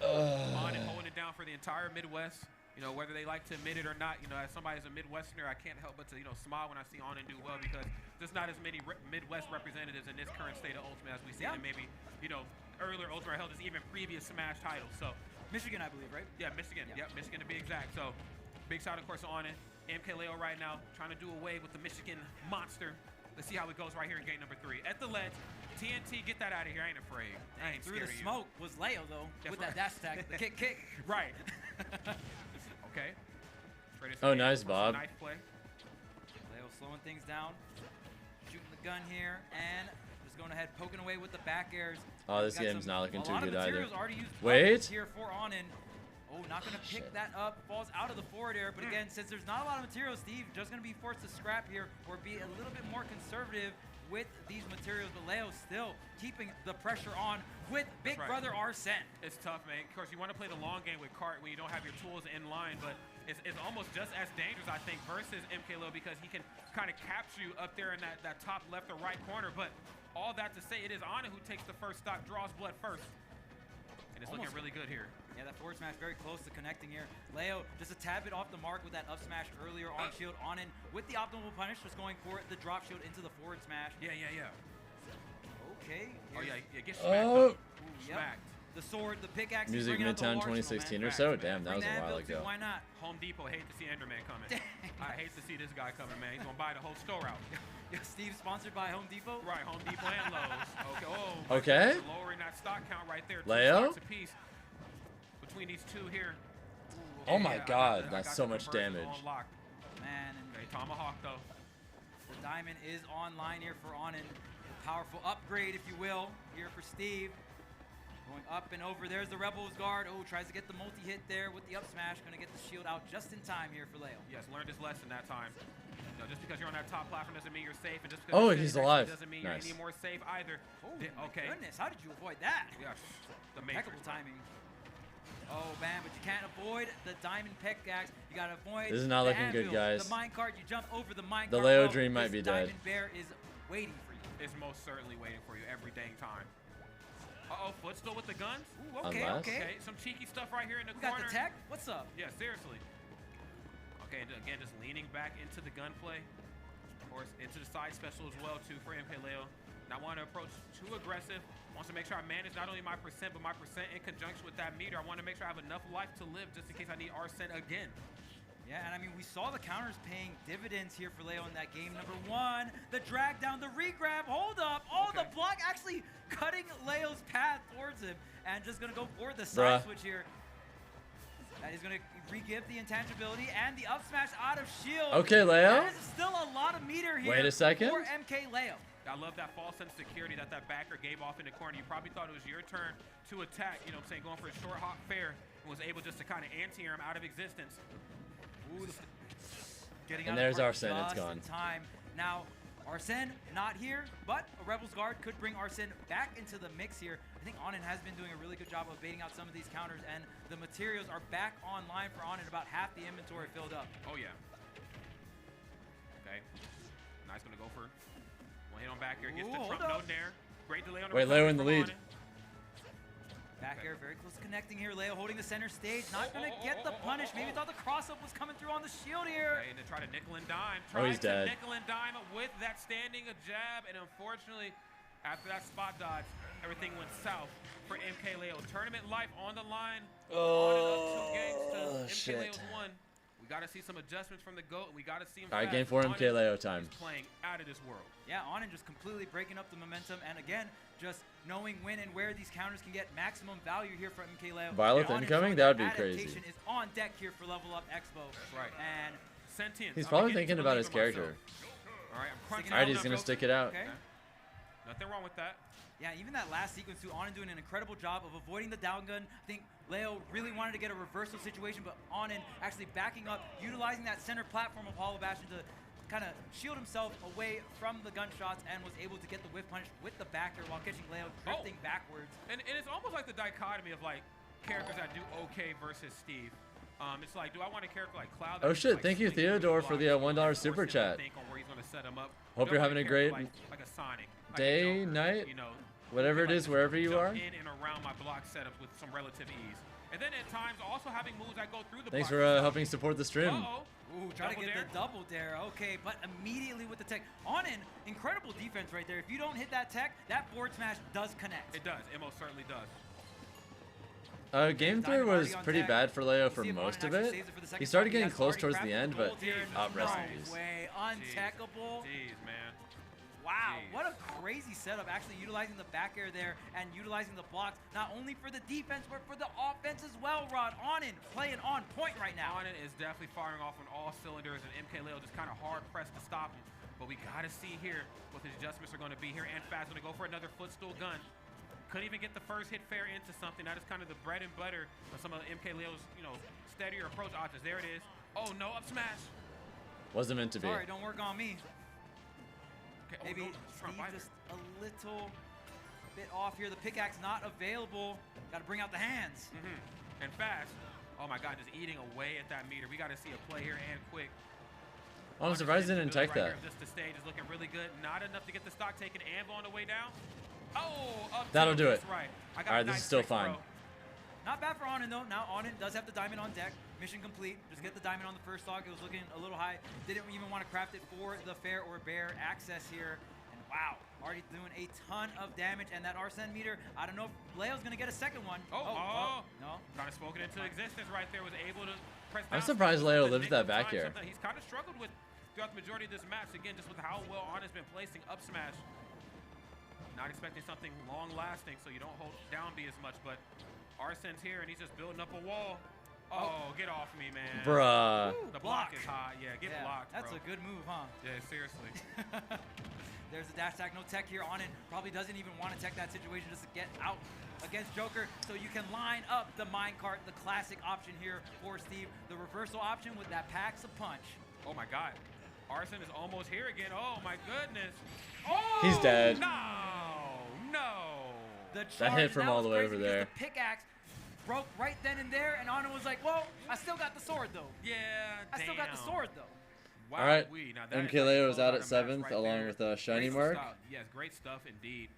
Onen holding it down for the entire Midwest. Whether they like to admit it or not, as somebody as a Midwesterner, I can't help but to, smile when I see Onen do well, because there's not as many Midwest representatives in this current state of Ultimate as we see in maybe, earlier Ultimate held as even previous Smash titles. So Michigan, I believe, right? Yeah, Michigan. Yep, Michigan to be exact. So big shout, of course, to Onen. MK Leo right now trying to do away with the Michigan monster. Let's see how it goes right here in game number 3. At the ledge, TNT, get that out of here. I ain't afraid. I ain't through scared the of you. smoke was Leo, though, with that dash attack, the kick. Right. Okay. Oh, nice, Bob. Knife play. Leo slowing things down, shooting the gun here, and just going ahead, poking away with the back airs. Oh, this game's not looking too good either. Wait. Here for Onen. Oh, not going to pick that up. Falls out of the forward air. But again, since there's not a lot of materials, Steve just going to be forced to scrap here or be a little bit more conservative with these materials. But Leo still keeping the pressure on with Big Brother Arsene. It's tough, man. Of course, you want to play the long game with Cart when you don't have your tools in line. But it's almost just as dangerous, I think, versus MK Leo, because he can kind of capture you up there in that top left or right corner. But all that to say, it is Onen who takes the first stock, draws blood first. And it's looking really good here. Yeah, that forward smash very close to connecting here. Leo just a tad bit off the mark with that up smash earlier on shield. Onen with the optimal punish, just going for the drop shield into the forward smash. Yeah. Okay. Oh, yeah, get smacked. Smacked. The sword, the pickaxe. Music Midtown 2016 or so? Damn, that was a while ago. Why not? Home Depot, hate to see Enderman coming. I hate to see this guy coming, man. He's going to buy the whole store out. Yeah, Steve sponsored by Home Depot? Right, Home Depot and Lowe's. Okay. Oh, okay. Lowering that stock count right there. Leo? 2 stocks apiece between these two here. Oh my God, that's so much damage. Man, and okay, Tomahawk though. The diamond is online here for Onen. Powerful upgrade, if you will, here for Steve. Going up and over. There's the Rebels guard. Oh, tries to get the multi-hit there with the up smash. Going to get the shield out just in time here for Leo. Yes, learned his lesson that time. Just because you're on that top platform doesn't mean you're safe, and just because he's alive. Doesn't mean you're any more safe either. Oh, okay. Goodness, how did you avoid that? Yes, the impeccable timing. Oh man, but you can't avoid the diamond pickaxe. You gotta avoid. This is not looking good, guys. The minecart, you jump over the minecart. The Leo dream might be dead. Diamond bear is waiting for you. It's most certainly waiting for you every dang time. Uh-oh, footstool with the guns. Ooh, okay, Unless- okay. Some cheeky stuff right here in the We corner. got the tech. What's up? Yeah, seriously. Okay, and again, just leaning back into the gunplay. Of course, into the side special as well, too, for MK Leo. Not want to approach too aggressive. Wants to make sure I manage not only my percent, but my percent in conjunction with that meter. I want to make sure I have enough life to live just in case I need Arsene again. Yeah, and I mean, we saw the counters paying dividends here for Leo in that game. Number one, the drag down, the regrab, hold up. Oh, the block actually cutting Leo's path towards him. And just going to go for the side switch here. That is going to re-give the intangibility and the up smash out of shield. Okay, Leo. That is still a lot of meter here. Wait a second. For MK Leo. I love that false sense of security that backer gave off in the corner. You probably thought it was your turn to attack, you know what I'm saying, going for a short hop fair, and was able just to kind of anti-air him out of existence. Ooh, getting And out there's of Arsene, it's just gone. in time. Now, Arsene not here, but a Rebels guard could bring Arsene back into the mix here. I think Onen has been doing a really good job of baiting out some of these counters, and the materials are back online for Onen. About half the inventory filled up. Oh, yeah. Okay. Nice, gonna go for one hit on back here. Gets the Ooh, trump hold node there. Great delay on the Wait, Leo in the recovery lead. from Onen. Back air, very close to connecting here. Leo holding the center stage. Not going to get the punish. Maybe thought the cross-up was coming through on the shield here. Okay, and then try to nickel and dime. Oh, he's dead. Nickel and dime with that standing a jab, and unfortunately, after that spot dodge, everything went south for MK Leo. Tournament life on the line. Oh, MK shit. Leo's won. We got to see some adjustments from the GOAT, and we got to see him All right, fast. game 4 MK Onen Leo time. is playing out of this world. Yeah, Onen just completely breaking up the momentum. And again, just knowing when and where these counters can get maximum value here from MK Leo. Violet And Onen incoming? showing That would be adaptation crazy. is on deck here for Level Up Expo. That's right. And Sentience. He's I'm probably beginning thinking to about believe his in character. myself. All right, I'm crunching. All right, down he's on going to Joker. stick it out. Okay. Nothing wrong with that. Yeah, even that last sequence too, Onen doing an incredible job of avoiding the down gun. I think Leo really wanted to get a reversal situation, but Onen actually backing up, utilizing that center platform of Hollow Bastion to kind of shield himself away from the gunshots and was able to get the whiff punish with the backer while catching Leo drifting backwards. And it's almost like the dichotomy of like characters that do okay versus Steve. It's like, do I want a character like Cloud? that Oh can, shit, like, thank you swing through Theodore for the blocks, $1 force super him to chat. think on where he's gonna set him up. Hope Do I you're want having a character great like a Sonic, like a day, Joker, night, you know, whatever it like, is, wherever you jump are. in and around my block setups with some relative ease. And then at times also having moves that go through the Thanks block for system. helping support the stream. Uh-oh. Ooh, trying to Double get dare? the double dare. Okay, but immediately with the tech. Onen, incredible defense right there. If you don't hit that tech, that forward smash does connect. It does. It most certainly does. Game 3 was pretty bad for Leo for most of it. He started getting close towards the end, but out rest in peace. No way, untechable. Jeez, man. Wow, what a crazy setup. Actually utilizing the back air there and utilizing the blocks, not only for the defense, but for the offense as well, Rod. Onen playing on point right now. Onen is definitely firing off on all cylinders, and MK Leo just kind of hard pressed to stop him. But we got to see here what the adjustments are going to be here. And Fast going to go for another footstool gun. Couldn't even get the first hit fair into something. That is kind of the bread and butter of some of MK Leo's, you know, steadier approach options. There it is. Oh, no, up smash. Wasn't meant to be. Sorry, don't work on me. Okay, Maybe Steve just a little bit off here. The pickaxe not available. Got to bring out the hands. And Fast, oh my God, just eating away at that meter. We got to see a play here and quick. I'm surprised they didn't take that. Just the stage is looking really good. Not enough to get the stock taken. Anvil on the way down. Oh, up That'll do it. That's right. I got All right, a this nice is still trick fine. throw. Not bad for Onen though. Now Onen does have the diamond on deck. Mission complete. Just get the diamond on the first stock. It was looking a little high. Didn't even want to craft it for the fair or bear access here. And wow, already doing a ton of damage. And that Arsene meter, I don't know if Leo's going to get a second one. No. Kind of spoken into existence right there. Was able to press I'm down. surprised Leo Something lived that nick of back time, here. something He's kind of struggled with throughout the majority of this match. Again, just with how well Onen's been placing up smash. Not expecting something long-lasting, so you don't hold down B as much, but Arsene's here, and he's just building up a wall. Oh, get off me, man. Bruh. The block is hot. Yeah, get blocked, That's bro. a good move, huh? Yeah, seriously. There's a dash attack, no tech here on it. Probably doesn't even want to tech that situation just to get out against Joker. So you can line up the minecart, the classic option here for Steve. The reversal option with that packs a punch. Oh my God. Arsene is almost here again. Oh my goodness. Oh, He's dead. No. That hit from all the way over there. The pickaxe broke right then and there, and Onen was like, well, I still got the sword though. Yeah, I still got the sword though. Wow, All right, now that MK is Leo a is out lot at of match 7th, right along there. with Shiny Great Mark. stuff. Yes, great stuff indeed.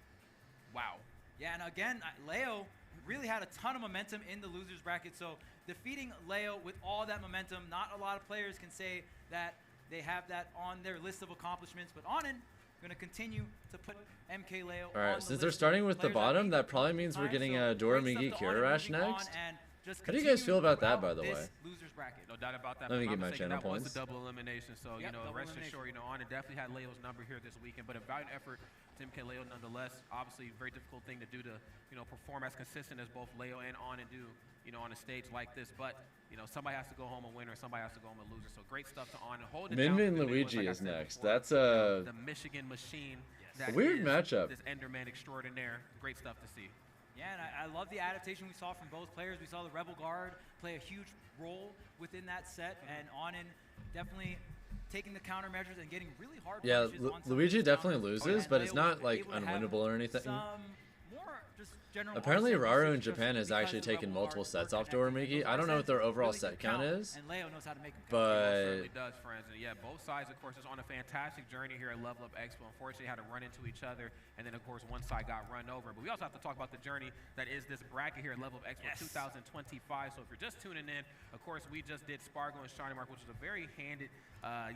Wow. Yeah, and again, Leo really had a ton of momentum in the losers bracket, so defeating Leo with all that momentum, not a lot of players can say that they have that on their list of accomplishments, but Onen going to continue to put MK Leo All right, on the since they're list of starting with the players that bottom, made that it probably to means we're time, getting so a great Doramigi stuff to Onen Rash moving on next. and just How do you guys feel about that, by throughout the way? this losers bracket. No doubt about that. Let me If I'm get my mistaken, channel that was points. the double elimination. So, you Yep, know, double rest elimination. assured, you know, Onen definitely had Leo's number here this weekend, but a valiant effort to MK Leo nonetheless. Obviously, very difficult thing to do to, you know, perform as consistent as both Leo and Onen do, you know, on a stage like this. But, you know, somebody has to go home a winner, somebody has to go home a loser. So great stuff to Onen. Hold it down Min for the big ones, Luigi like I is said next. before. That's You a know, the Michigan machine. that weird is matchup. This Enderman extraordinaire. Great stuff to see. Yeah, and I love the adaptation we saw from both players. We saw the Rebel Guard play a huge role within that set, and Onen definitally taking the countermeasures and getting really hard Yeah, punishes on some of Luigi these definitely counters. loses, And but it's Leo was not like able to have unwinnable or anything. some more just general Apparently, offset Raru in usage just Japan has because actually the taken Rebel multiple Guard sets were off connecting. Doramigi. Those I don't know what their offsets overall really set do count count, is, and Leo knows how to make them count. but Certainly does, friends. And yeah, both sides, of course, is on a fantastic journey here at Level Up Expo. Unfortunately, had to run into each other, and then, of course, one side got run over. But we also have to talk about the journey that is this bracket here at Level Up Expo 2025. So if you're just tuning in, of course, we just did Spargo and Shiny Mark, which is a very handed,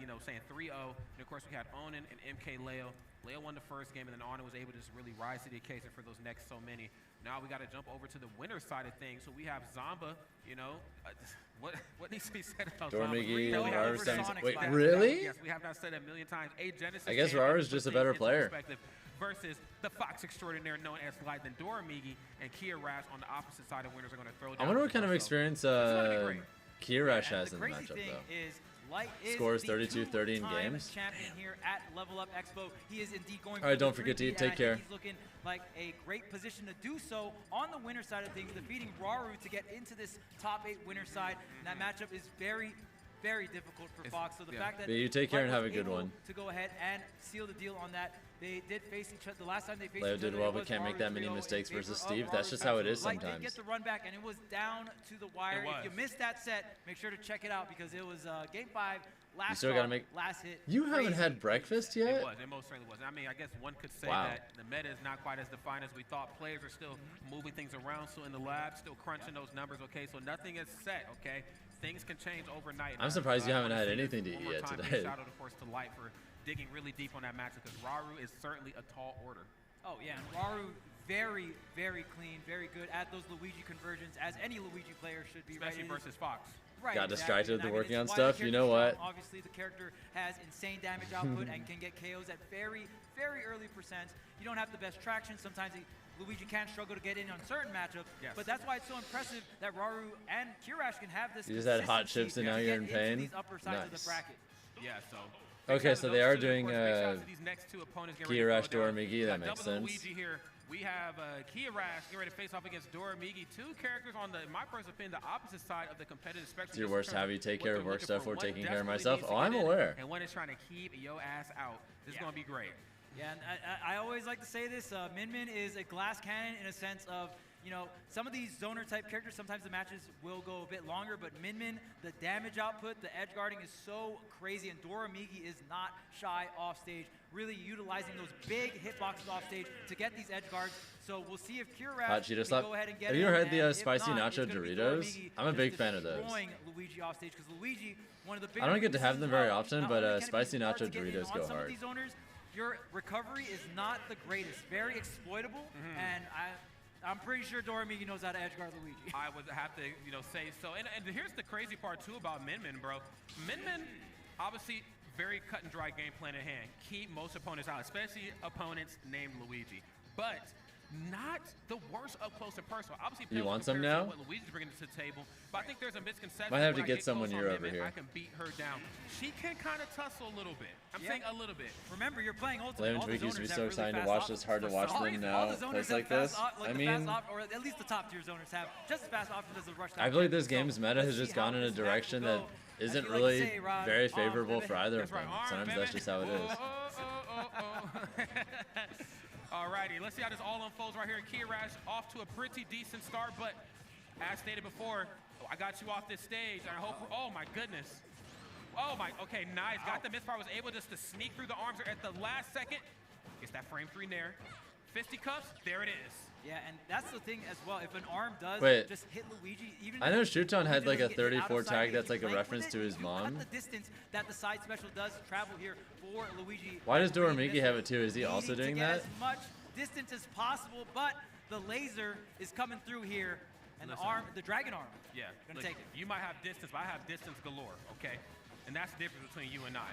you know, saying 3-0. And, of course, we had Onen and MK Leo. Leo won the first game, and then Onen was able to just really rise to the occasion for those next so many. Now we got to jump over to the winner's side of things. So we have Zomba, you know. What needs to be said about Doramigi, Zomba? Raru Over stands- Sonic wait, Slash. really? Yes, we have not said it a million times. A Genesis I guess champion Raru's just a puts better things into player. perspective versus the Fox extraordinaire known as Light. Then Doramigi and Kia Rash on the opposite side of winners are going to throw down. I wonder what the kind of ball. experience gonna be great. Kirash And has the in the crazy matchup, thing though. is Light is Scores the 32-30 in two-time games. champion here at Level Up Expo. He is indeed going All right, for the don't forget to three-peat, take and I care. think he's looking like a great position to do so on the winner side of things, defeating Raru to get into this top 8 winner side. And that matchup is very, very difficult for Fox. So the fact that Yeah, you take care Light and have was a good able one. to go ahead and seal the deal on that. They did face each other. The last time they faced Leo each did other, well. it We was can't make Raru that many 3-0 mistakes in favor versus of Steve. Raru. That's just how it is Light did sometimes. get the run back, and it was down to the wire. It If you was. missed that set, make sure to check it out because it was Game 5, last You still gotta song, make. last hit. You haven't Crazy. had breakfast yet? It was. It most certainly was. I mean, I guess one could say Wow. that the meta is not quite as defined as we thought. Players are still moving things around, so in the lab, still crunching those numbers, okay? So nothing is set, okay? Things can change overnight. I'm surprised you I haven't wanna had say anything this to one eat more yet time. Big today. Shout out, of course, to Light for digging really deep on that matchup because Raru is certainly a tall order. Oh, yeah. And Raru, very, very clean, very good at those Luigi conversions, as any Luigi player should be. Especially right? versus Fox. Right, Got distracted with exactly. the working on it's why the stuff. You know character's what? strong. Obviously, the character has insane damage output and can get KOs at very, very early percents. You don't have the best traction. Sometimes Luigi can struggle to get in on certain matchups. Yes. But that's why it's so impressive that Raru and Kirash can have this. You just had hot consistency chips and to now get you're in into pain? These upper sides of Nice. the bracket. Yeah, so. Okay, so they are doing Kia Rash Doramigi. That makes sense. Luigi here. We have Kia Rash getting ready to face off against Doramigi. Two characters on the, in my personal opinion, the opposite side of the competitive spectrum. It's your just in worst terms habit. of Take what care they're of work looking stuff for, or what taking care of desperately myself. needs to Oh, get I'm in, aware. And one is trying to keep your ass out. This is going to be great. Yeah, and I always like to say this, Min Min is a glass cannon in a sense of, you know, some of these zoner type characters, sometimes the matches will go a bit longer, but Min Min, the damage output, the edge guarding is so crazy, and Doramigi is not shy off stage, really utilizing those big hitboxes off stage to get these edge guards. So we'll see if Kirash Hot Cheeto can slap. go ahead and get Have you in, ever had the and if spicy not, nacho it's gonna be Doritos? Doramigi I'm a just big fan of those. destroying Luigi off stage, because Luigi, one of the big I don't get to have them very often, but spicy nacho Doritos go some hard. of these owners, your recovery is not the greatest. Very exploitable, and I'm pretty sure Doramigi knows how to edge guard Luigi. I would have to, you know, say so. And here's the crazy part too about Min Min, bro. Min Min, obviously, very cut and dry game plan at hand. Keep most opponents out, especially opponents named Luigi. But not the worst up close and personal. Obviously, You pales in want some comparison now? to what Luigi's bringing to the table. But I think there's a misconception. Might have when to I get someone close near on over Min Min, here. I can beat her down. She can kind of tussle a little bit. I'm Yeah. saying a little bit. Remember, you're playing Ultimate. Leo and All the Twinkies would be zoners so have excited really to watch fast this. Hard to op- watch for some them reason, now. all the zoners Place have like fast this. op- like I the fast mean, op- or at least the top tier zoners have just as fast options as the rush. I feel like this game's meta has just gone in a direction that isn't really very favorable for either of them. Sometimes that's just how it is. Alrighty, let's see how this all unfolds right here. Kia Rash off to a pretty decent start, but as stated before, I got you off this stage, and I hope, oh my goodness. Oh my, okay, nice. Got the misfire, was able just to sneak through the arms at the last second. Gets that frame 3 nair. Fisticuffs, there it is. Yeah, and that's the thing as well. If an arm does Wait. just hit Luigi, even I know if Shuton had Luigi like a doesn't get hit out of 34 sight, tag if that's you like a flank reference with to it, his you mom. cut the distance that the side special does travel here for Luigi. Why does Three Doramigi have it missiles, too? Is he also needing to doing get that? as much distance as possible, but the laser is coming through here, and Listen. the arm, the dragon arm. Yeah, Gonna look, take it. you might have distance, but I have distance galore, okay? And that's the difference between you and I.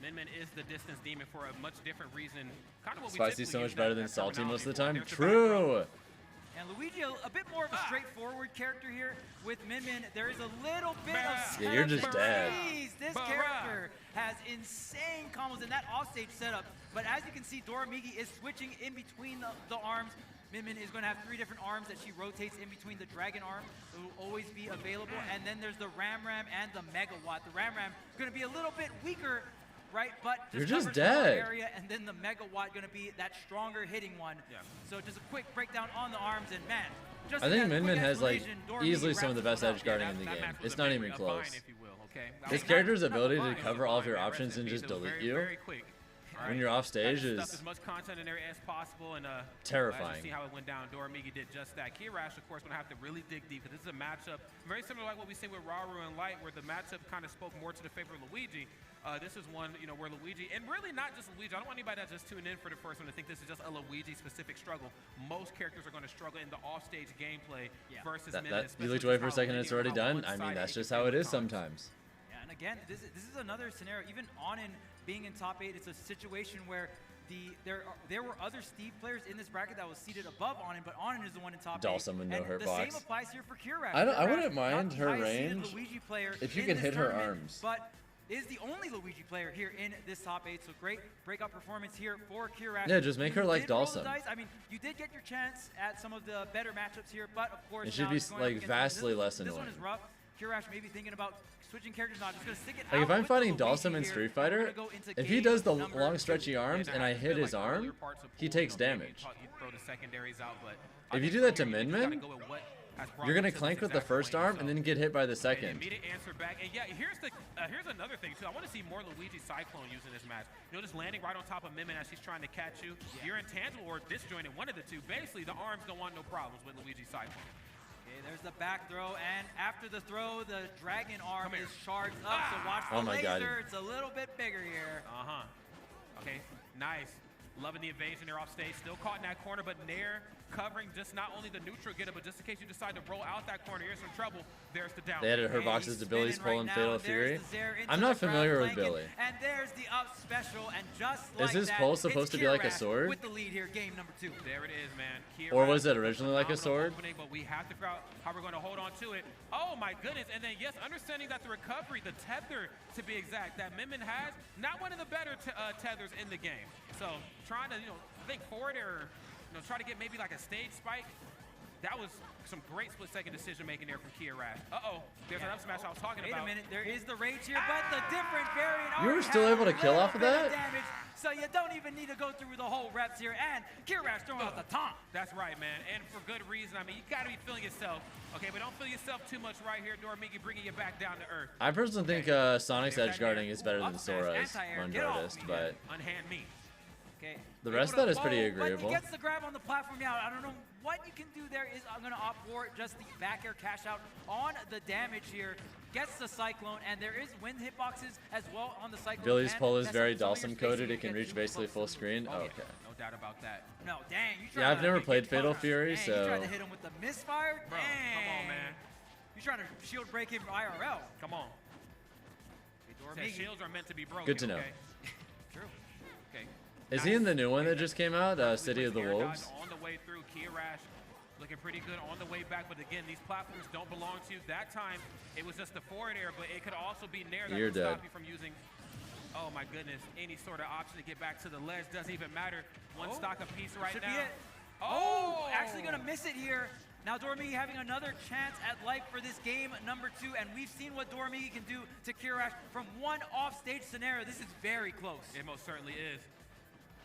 Min is the distance demon for a much different reason. Kind of what we Spicy typically so much use better that than salty most of the terminology time. for. There's the back row. True. And Luigi, a bit more of a straightforward character here. With Min, there is a little bit of Yeah, you're just dead. freeze. This character has insane combos in that offstage setup. But as you can see, Doramigi is switching in between the arms. Min is going to have 3 different arms that she rotates in between the Dragon arm. It will always be available. And then there's the Ram and the Megawatt. The Ram going to be a little bit weaker, right? But You're just covers more dead. area, and then the Megawatt going to be that stronger hitting one. Yeah. So just a quick breakdown on the arms, and man, just I in think that quick Min has like explanation, Doramigi easily some of the wraps best it up. edge guarding in the That game. match was It's a not very- even a close. bind, if you will, okay? That His was character's not a ability to bind, it was cover a all of bind, your man. options Rest in and peace. just It was delete very, you very quick. All when right? you're off stage Had to is stuff as much content in there as possible, and terrifying. As you see how it went down, Doramigi did just that. Rash, of course, going to have to really dig deep, because this is a matchup very similar to like what we see with Raru and Light, where the matchup kind of spoke more to the favor of Luigi. This is one, you know, where Luigi, and really not just Luigi. I don't want anybody that just tuned in for the first one to think this is just a Luigi-specific struggle. Most characters are going to struggle in the off-stage gameplay versus Min. You looked away for a second and it's already done. I mean, that's just how it is sometimes. Yeah, and again, this is another scenario. Even Onen being in top 8, it's a situation where there were other Steve players in this bracket that was seated above Onen, but Onen is the one in top 8. Dawson with no and hurt the box. same applies here for Kirash. I Kirash, wouldn't mind not the her highest seeded range Luigi player if you in could this hit her tournament, arms. But is the only Luigi player here in this top 8. So great breakout performance here for Kirash. Yeah, just make her You like did roll the Dawson. dice. I mean, you did get your chance at some of the better matchups here, but of course It should now be it's going up like against- vastly less This one annoying. is rough. Kirash maybe thinking about switching characters, not just gonna stick it Like out if I'm with the fighting Luigi Dawson in here. Street We're Fighter, gonna go into if he game does the number long 2. stretchy arms and I hit his arm, he takes damage. If you do that to Min, you're gonna clank with the first arm and then get hit by the second. Immediate answer back, and yeah, here's another thing too. I want to see more Luigi Cyclone using this match. You know, just landing right on top of Min as she's trying to catch you. You're intangible or disjointed, one of the two. Basically, the arms don't want no problems with Luigi Cyclone. Okay, there's the back throw, and after the throw, the dragon arm is charged up. So watch the Oh my God. laser. It's a little bit bigger here. Okay, nice. Loving the evasion there off stage. Still caught in that corner, but Nair covering just not only the neutral getter, but just in case you decide to roll out that corner, here's some trouble. There's the down. They added her boxes to Billy's pull and Fatal Fury. I'm not familiar with Billy. And there's the up special, and just Is like his that, pull supposed to it's be like a Kirash sword? with the lead here, game number 2. There it is, man. Or was it originally like a sword? Opening, but we have to figure out how we're going to hold on to it. Oh my goodness! And then yes, understanding that the recovery, the tether to be exact, that Min has, not one of the better tethers in the game. So trying to think forward or try to get maybe like a stage spike. That was some great split-second decision-making there from Rash. There's an up smash I was talking about. Wait a minute, there is the rage here, but the different variant. You were still able to kill off of that? Damage, so you don't even need to go through the whole reps here, and Rash throwing out the taunt. That's right, man, and for good reason. I mean, you got to be feeling yourself, okay? But don't feel yourself too much right here, Doramigi, bringing you back down to earth. I personally think Sonic's edge guarding is better than Sora's on Artist, but Unhand me. Okay. the rest of that is pretty agreeable. But he gets the grab on the platform now. I don't know what you can do there. I'm going to opt for just the back air cash out on the damage here. Gets the Cyclone, and there is wind hitboxes as well on the Cyclone. Billy's pull is Mess very up some of your Dawson spacing, coded. you It can get reach too basically close. full screen. Oh, yeah. Okay. No doubt about that. No, dang. You Yeah, I've never get played Fatal punished. Fury, Dang, so you tried to hit him with the misfire? Bro, come on, man. You're trying to shield break him IRL. Come on. Hey, shields are meant to be broken. Good to know. Okay? True. Okay. Is he in the new one that just came out, City of the Air Wolves? dodge on the way through. Rash looking pretty good on the way back, but again, these platforms don't belong to you. That time, it was just the forward air, but it could also be Nair that You're could dead. stop you from using, oh my goodness, any sort of option to get back to the ledge. Doesn't even matter. One stock apiece right Should now. be it. Oh, actually going to miss it here. Now Doramigi having another chance at life for this game number 2, and we've seen what Doramigi can do to Kirash from one off-stage scenario. This is very close. It most certainly is.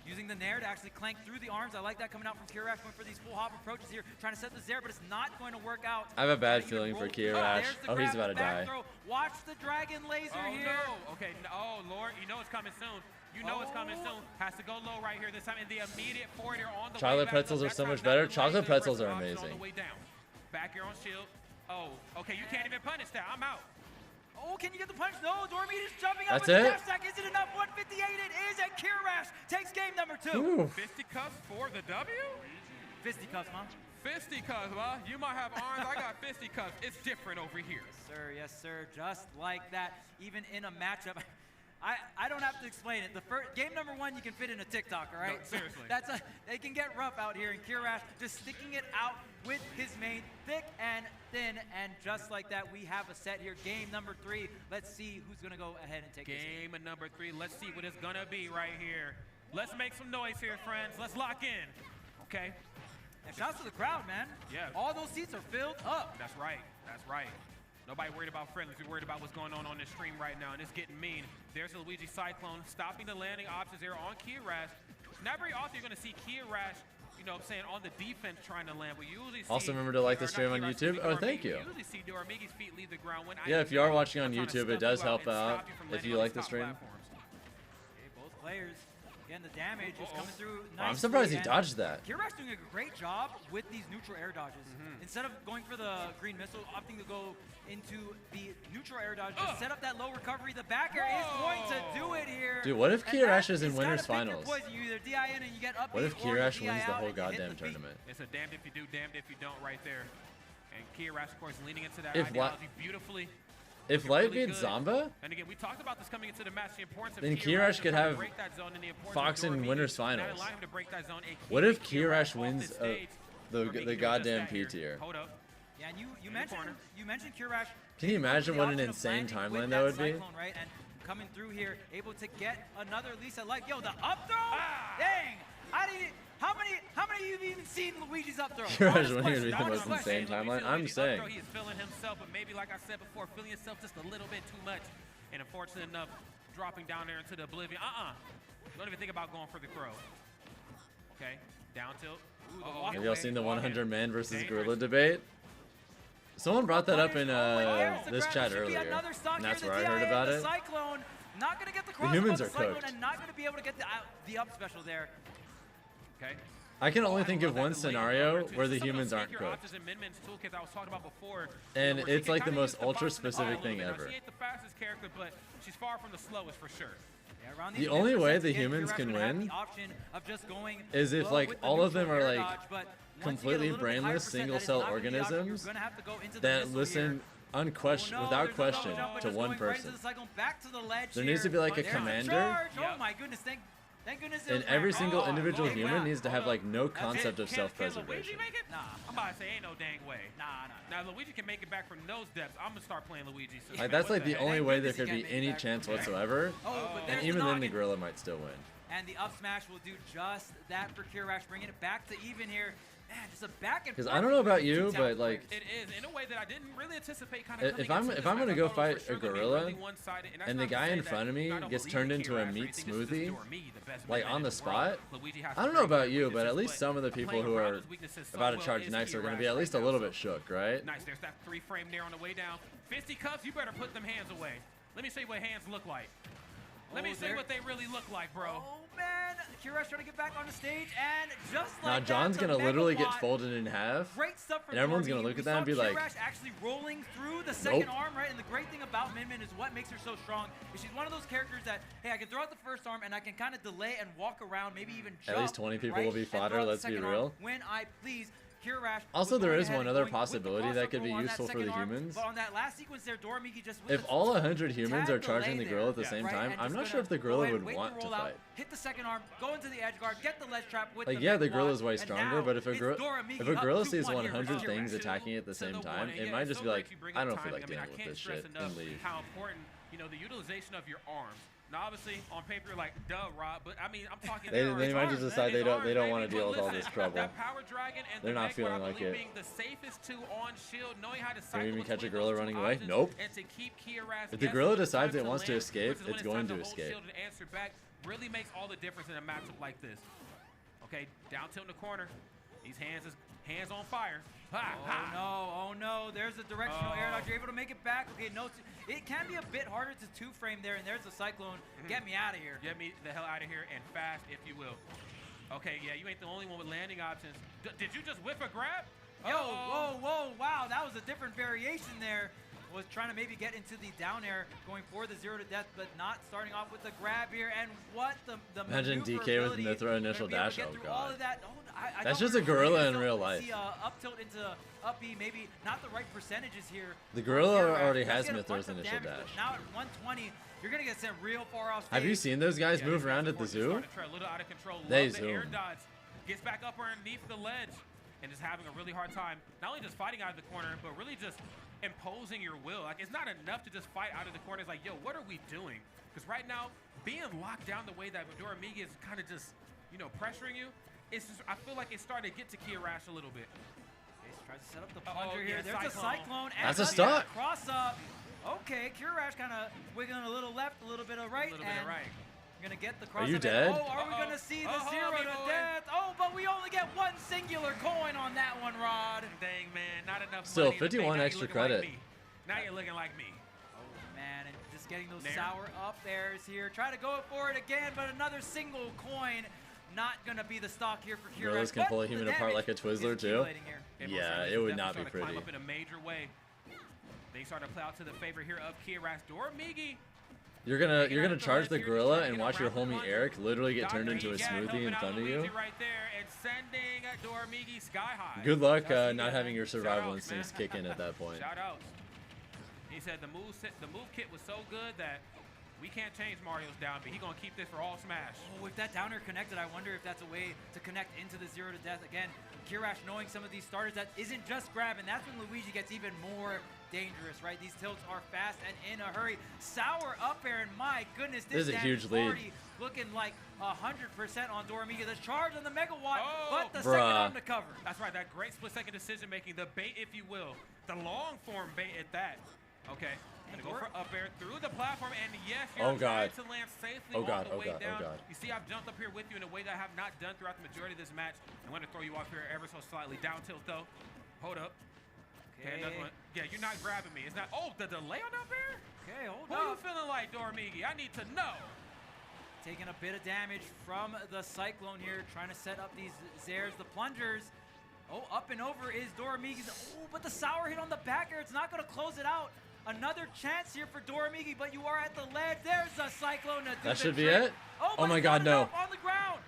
Using the Nair to actually clank through the arms. I like that coming out from Kirash, going for these full hop approaches here, trying to set the Zair, but it's not going to work out. I have a bad Trying to feeling for get rolled. Kirash. There's the Oh, he's grab, about to the back die. throw. Watch the dragon laser Oh here. no. Okay. Oh Lord, you know it's coming soon. You know it's coming soon. Has to go low right here this time. In the immediate forward here on the Chocolate way back. pretzels are so much better. Chocolate pretzels are On amazing. the way down. Back here on shield. Oh, okay, you can't even punish that. I'm out. Oh, can you get the punch? No, Doramigi is jumping up. That's with the it? dash attack. Is it enough? 158 it is, and Rash takes game number 2. Ooh. Fisticuffs for the W? Fisticuffs, huh? Fisticuffs, huh? You might have arms. I got fisticuffs. It's different over here. Yes, sir. Yes, sir. Just like that. Even in a matchup. I don't have to explain it. The first game number 1 you can fit in a TikTok, all right? No, seriously. They can get rough out here, and Rash just sticking it out with his main, thick and thin, and just like that, we have a set here. Game number 3. Let's see who's gonna go ahead and take this. Game number 3. Let's see what it's gonna be right here. Let's make some noise here, friends. Let's lock in. Okay. And shouts to the crowd, man. Yeah. All those seats are filled up. That's right. That's right. Nobody worried about friendlies. We're worried about what's going on the stream right now, and it's getting mean. There's a Luigi Cyclone stopping the landing options there on Rash. Not very often you're going to see Rash, you know what I'm saying, on the defense trying to land. We usually see, Also, remember to like the stream on YouTube. Oh, thank you. We usually see Doramigi's feet leave the ground when Yeah, if you are watching on YouTube, it does help out if you like the stream. Okay, both players. Again, the damage is coming through nicely. I'm surprised he and dodged that. Rash doing a great job with these neutral air dodges. Instead of going for the green missile, opting to go into the neutral air dodge, just set up that low recovery. The back air is going to do it here. Dude, what if And Rash is in it's winners gotta pick your finals? poison. You either DI in and you get up. What if or you Rash DI wins the out whole and you hit goddamn the beat. tournament? It's a damned if you do, damned if you don't right there. And Rash, of course, leaning into that If ideology beautifully. If Light beats good. Zomba, And again, we talked about this coming into the match, the importance of then Rash Rash could trying to have break that zone and the importance Fox of in Doramigi winners not finals. allowing him to break that zone and What if keeping Rash off the wins stage. the Doramigi doing goddamn just that here. P tier? Hold up. Yeah, and you mentioned Rash. Can you imagine what an insane timeline that would be? Cyclone, right? And coming through here, able to get another Lisa like, yo, the up throw? Ah! Dang! How many of you have even seen Luigi's up throw? Rash Honest winning would be the question, most honest insane question. timeline. I'm saying. He is feeling himself, but maybe, like I said before, feeling himself just a little bit too much. And unfortunately enough, dropping down there into the oblivion. Don't even think about going for the throw. Okay, down tilt. Ooh, the walk Have y'all away. seen the Walk in. 100-man versus Dangerous. gorilla debate? Someone brought that up in There's the this grab. chat Should be earlier, another stock and that's here. where I The heard DIA, about the it. Cyclone, not gonna get the cross humans on are the Cyclone cooked. and not gonna be able to get the up special there. Okay. I can only think of one Lane scenario over, too. where the Some of humans those aren't sneakier cooked. options and min-mins toolkits I was talking about before, And where she it's can like the kinda most use the box in the ultra-specific ball a little thing bit. Now, ever. She ain't the fastest character, but she's far from the slowest for sure. Yeah, around The these only way mid-percents, the again, humans Rash can would have win the option of just going is if low like with the all of them neutral are air like dodge, but once you get a completely little bit higher brainless percent, that single is cell not gonna be the option. You're organisms gonna have to go into the that missile listen here. unquestion Oh, no, without there's a double question jump, but to just one going right into person. the Cyclone, back to the ledge There needs to here. be like a There's the commander, charge. Oh my goodness, thank goodness it and was every Rash. single Oh, individual holy human crap. needs to have like no concept of Can Luigi self-preservation. make it? Nah, I'm about to say ain't no dang way. Nah. Now Luigi can make it back from those depths. I'm gonna start playing Luigi soon. Like that's like the heck? only way there goodness he could be can't make any it back. chance whatsoever. Oh, but And there's even the then, the noggin. gorilla might still win. And the up smash will do just that for Rash, bringing it back to even here. Man, just a back and Because forth I don't know about between the you, two but talented like It is in a way that I didn't really anticipate. Kind of if I'm gonna go fight a gorilla, and the guy in front of me gets turned into a meat smoothie, like on the spot, I don't know about you, but at least some of the people who are about to charge next are gonna be at least a little bit shook, right? Nice. There's that 3-frame there on the way down. Fisticuffs, you better put them hands away. Let me show you what hands look like. Let me Oh, see there- what they really look like, bro. Oh man, Rash trying to get back on the stage, and just like Now that, John's the gonna Mega literally get Watt. folded in half, Great stuff from and everyone's Dorami. gonna look We at that and be saw like, Rash actually rolling through the second Nope. arm, right? And the great thing about Min Min is what makes her so strong is she's one of those characters that, hey, I can throw out the first arm and I can kind of delay and walk around, maybe even jump. At least 20 people right? will be And throw fodder, out the let's be second arm real. when I please. Rash Also, was there going is ahead one and other going with the possibility that could be crossover on useful for second the arm, humans. But on that last sequence there, Dorami just with If the all 100 humans tad are charging delay the gorilla at the there, same right? time, And I'm just not gonna sure if the go gorilla ahead, would wait want the to roll out, fight. hit the second arm, go into the edge guard, get the ledge trap with Like, the yeah, Mega the gorilla's Watt, way and stronger, now but if a it's Doramigi gorilla up sees 2-1 here 100 versus things Rash. attacking at the To same the time, one. it Yeah, might it's just so be like, great you bring I up don't feel timing. like I mean, dealing I with can't this stress shit, enough and leave. how important, the utilization of your arms. Now, obviously, on paper, like, duh, Rob, but I mean, I'm talking. They there are might arms, just man. decide they It's don't arms, want to baby. deal with But all listen, this trouble. That power dragon and They're the not Meg feeling Watt, I like believe it. being the safest two on shield, knowing how to Can cycle we even catch a between gorilla those two running away? options, Nope. And to keep Rash If the guessing gorilla when decides time it wants to land escape, versus when it's going time to hold escape. shield and answer back really makes all the difference in a matchup like this. Okay, down tilt in the corner. These hands on fire. Ha, Oh ha. no, oh no, there's a directional air dodge. Oh. You're able to make it back. Okay, no, it can be a bit harder to two-frame there, and there's a Cyclone. Get me out of here. Get me the hell out of here and fast, if you will. Okay, yeah, you ain't the only one with landing options. Did you just whiff a grab? Yo, whoa, wow, that was a different variation there. Was trying to maybe get into the down air, going for the 0 to death, but not starting off with the grab here. And what the Imagine DK with the throw initial dash. Oh all god. of that. I That's thought just we a were gorilla trying in to real see, life. Up tilt into up B, maybe not the right percentages here. The gorilla Kirash already does has get a Mythra's bunch of initial damage, but dash. Now at 120, you're gonna get sent real far off stage. Have you seen those guys move around at the zoo? A little out of control. They Love the air zoom. dodge. Gets back up underneath the ledge and is having a really hard time. Not only just fighting out of the corner, but really just imposing your will. Like, it's not enough to just fight out of the corner. It's like, yo, what are we doing? Because right now, being locked down the way that Doramigi is kind of just, you know, pressuring you, it's just, I feel like it's starting to get to Kirash a little bit. Tries to set up the plunger here. Yeah, There's a Cyclone. And That's a stock. Cross up. Okay, Kirash kind of wiggling a little left, a little bit of right. A little bit of right. Gonna get the cross. Are you up dead? Oh, are we gonna see the 0 to death? Oh, but we only get one singular coin on that one, Rod. Dang, man, not enough Still, money to 51 pay. Now extra you're looking like credit. me. Now you're looking like me. Oh man, and just getting those Nair. sour up airs here. Try to go for it again, but another single coin. Not gonna be the stock here for Kirash. Gorillas can pull a human apart like a Twizzler too. Yeah, it would not be pretty. Climb up in a major way. They start to play out to the favor here of Kirash. Doramigi. You're gonna charge the gorilla and watch your homie Eric literally get turned into a smoothie in front of you. Right there and sending Doramigi sky high. Good luck not having your survival instincts kick in at that point. Shout out. He said the move kit was so good that we can't change Mario's down, but he's gonna keep this for all Smash. Oh, if that down air connected, I wonder if that's a way to connect into the 0 to death. Again, Kirash knowing some of these starters, that isn't just grab, and that's when Luigi gets even more dangerous, right? These tilts are fast and in a hurry. Sour up air, and my goodness, This is a huge lead. already looking like 100% on Doramigi. The charge on the megawatt, but the Bruh. second arm to cover. That's right, that great split-second decision-making, the bait, if you will. The long-form bait at that. Okay, gonna go for up air through the platform, and yes, you're trying to land safely all the way down. You see, I've jumped up here with you in a way that I have not done throughout the majority of this match. I'm gonna throw you off here ever so slightly. Down tilt, though. Hold up. Okay, another one. Yeah, you're not grabbing me. It's not. Oh, the delay on up air? Okay, hold What up. are you feeling like, Doramigi? I need to know. Taking a bit of damage from the Cyclone here, trying to set up these Zairs, the plungers. Oh, up and over is Doramigi's. Oh, but the sour hit on the back air, it's not going to close it out. Another chance here for Doramigi, but you are at the ledge. There's a Cyclone to do That the should be trick. it. Oh, Oh but my it's God, not no. enough on the ground.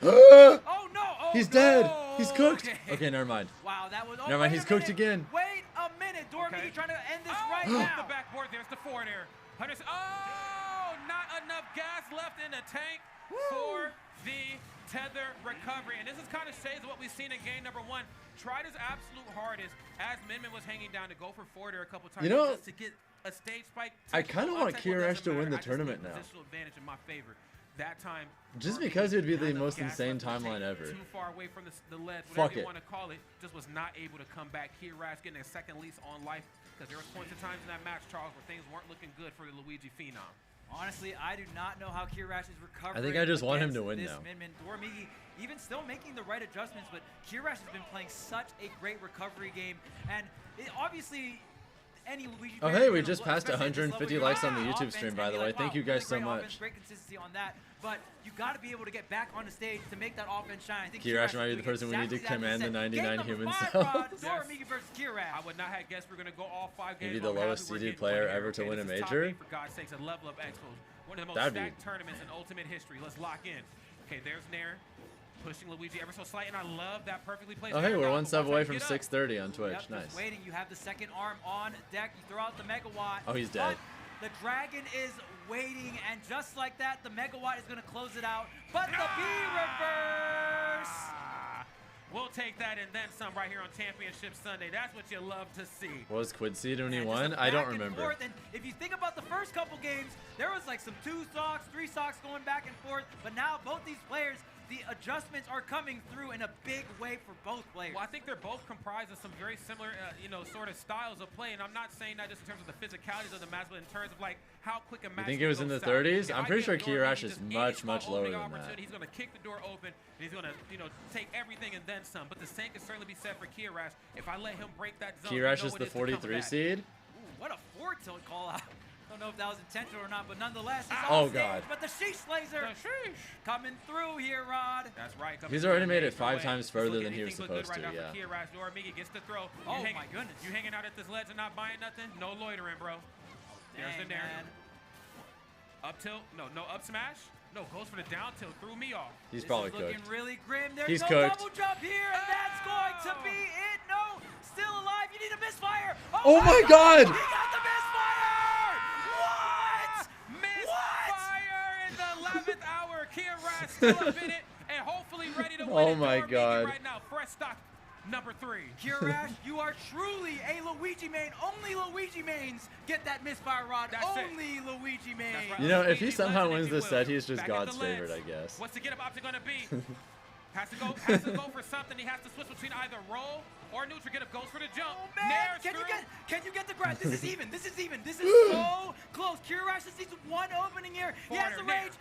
Oh no! Oh, he's no. dead. He's cooked. Okay. Okay, never mind. Wow, that was. Oh, Never mind. wait He's a cooked minute. again. Wait a minute, Doramigi trying to end this right Off now. the backboard, there's the forward air. Oh, not enough gas left in the tank for the tether recovery. And this is kind of shades of what we've seen in game number 1. Tried his absolute hardest as Minmin was hanging down to go for forward air a couple times, You know, just to get a stage spike. I kind of want Kirash to win the tournament now. Positional advantage in my favor. That time, Just because it would be the most insane timeline ever. too far away from the ledge, Fuck whatever you it. want to call it, just was not able to come back. Kirash getting a second lease on life, because there was points and times in that match, Charles, where things weren't looking good for the Luigi Phenom. Honestly, I do not know how Kirash is recovering. I think I just want him against to win this now. Minmin. Doramigi even still making the right adjustments, but Kirash has been playing such a great recovery game, and obviously any Luigi Oh, player hey, is we gonna just look- passed especially at this 150 level, likes you're on the like, YouTube offense, stream, and by you're the way. like, Thank wow, you guys really so great much. offense, great consistency on that, but you got to be able to get back on the stage to make that offense shine. I think Kirash is might be the doing person we need to exactly command that. the He said, 99 game human number 5, cells. Rod, Doramigi versus Kirash. I would not have guessed we're going to go all 5 games. Maybe the I'm happy lowest we're seeded getting player one here. ever to Okay, win a this is top major? 8, for God's sakes, a level of Expos. One of the most That'd be- stacked tournaments in Ultimate history. Let's lock in. Okay, there's Nair. Pushing Luigi ever so slight, and I love that perfectly placed. Oh, hey, air we're dodge, one but sub watch away him from get up. 630 on Twitch. Yep, Nice. just waiting. You have the second arm on deck. You throw out the megawatt. Oh, he's dead. But the dragon is waiting, and just like that, the megawatt is going to close it out. But the B reverse. We'll take that and then some right here on Championship Sunday. That's what you love to see. What was Quid Seed when he And won? just a I don't back and remember. forth, and if you think about the first couple games, there was like some 2 stocks, 3 stocks going back and forth. But now both these players the adjustments are coming through in a big way for both players. Well, I think they're both comprised of some very similar, sort of styles of play, and I'm not saying that just in terms of the physicalities of the match, but in terms of like how quick a match. You think it was in the 30s? I'm pretty sure Rash is much lower than that. He's going to kick the door open, and he's going to, take everything and then some. But the same can certainly be said for Rash. If I let him break that zone, Rash is the 43 seed. Ooh, what a forward tilt call out. Don't know if that was intentional or not, but nonetheless, he's Oh, on stage. God. But the sheesh laser coming through here, Rod. That's right. He's already made it 5 times further than he was supposed to, yeah. Rash, Doramigi gets the throw. Oh, my goodness. You hanging out at this ledge and not buying nothing? No loitering, bro. There's the narrative. Up tilt. No, up smash. No, goes for the down tilt. Threw me off. He's probably looking cooked. really grim. There's He's no cooked. double jump here, and that's going to be it. No, still alive. You need a misfire. Oh my God! He got the misfire! What? Misfire in the 11th hour. Rash still up in it, and hopefully ready to win. Oh my God! Right now, fresh stock. Number 3. Rash, you are truly a Luigi main. Only Luigi mains get that misfire rod. Only Luigi mains. You know, if he somehow wins this set, he's just God's favorite, I guess. What's the get up option going to be? has to go for something. He has to switch between either roll or neutral. Get up, goes for the jump. Oh man, can you get the grab? This is even. This is so close. Rash just needs one opening here. He has the rage.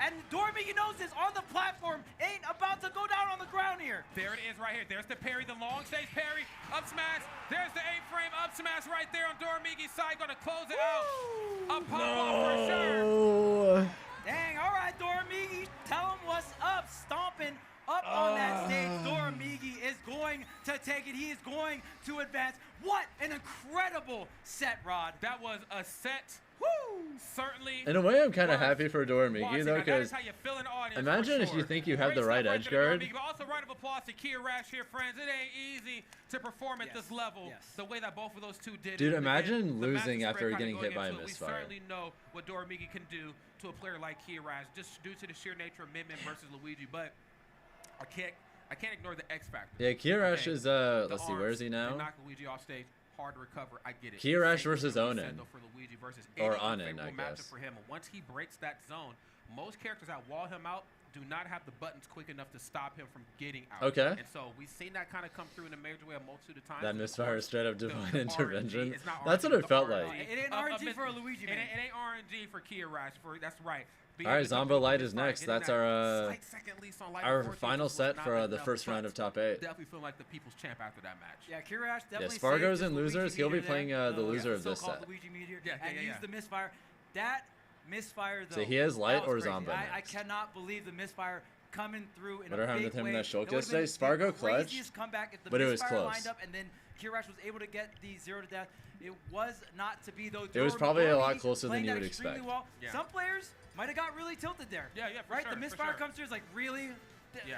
And Doramigi knows this on the platform. Ain't about to go down on the ground here. There it is right here. There's the parry, the long stage parry. Up smash. There's the A-frame up smash right there on Doramigi's side. Gonna close it out. A pop-off for sure. Dang, all right, Doramigi. Tell him what's up. Stomping up on that stage. Doramigi is going to take it. He is going to advance. What an incredible set, Rod. That was a set. Woo! Certainly. In a way, I'm kind of happy for Doramigi, though, because imagine if you think you have the right edge guard. But also, round of applause to Rash here, friends. It ain't easy to perform at this level the way that both of those two did. Dude, imagine losing after getting hit by a misfire. We certainly know what Doramigi can do to a player like Rash, just due to the sheer nature of Min versus Luigi. But I can't ignore the X factor. Yeah, Rash is let's see, where is he now? Knock Luigi off stage. Hard to recover. I get it. Rash versus Onen. For Luigi versus or Onen, I guess. For him. Once he breaks that zone, most characters that wall him out do not have the buttons quick enough to stop him from getting out. Okay. And so we've seen that kind of come through in a major way a multitude of times. That misfire is straight up divine intervention. RNG. That's what it felt like. It ain't RNG for a Luigi, man. It ain't RNG for Rash. That's right. All right, Zomba Light is next. That's our final set for the first round of top 8. Definitely feel like the people's champ after that match. Yeah, Rash definitely. Yeah, Spargo's in losers. He'll be playing the loser of this set. Luigi meteor and use the misfire. That misfire though. So he has Light or Zomba. I cannot believe the misfire coming through in what a happened big with him way. in that Shulk yesterday? Spargo clutch. But it was close. Lined up and then Rash was able to get the 0 to death. It was not to be though. It was probably a lot closer than you would expect. Well. Yeah. Some players might have got really tilted there. Yeah, right. Sure, the misfire comes through is like really,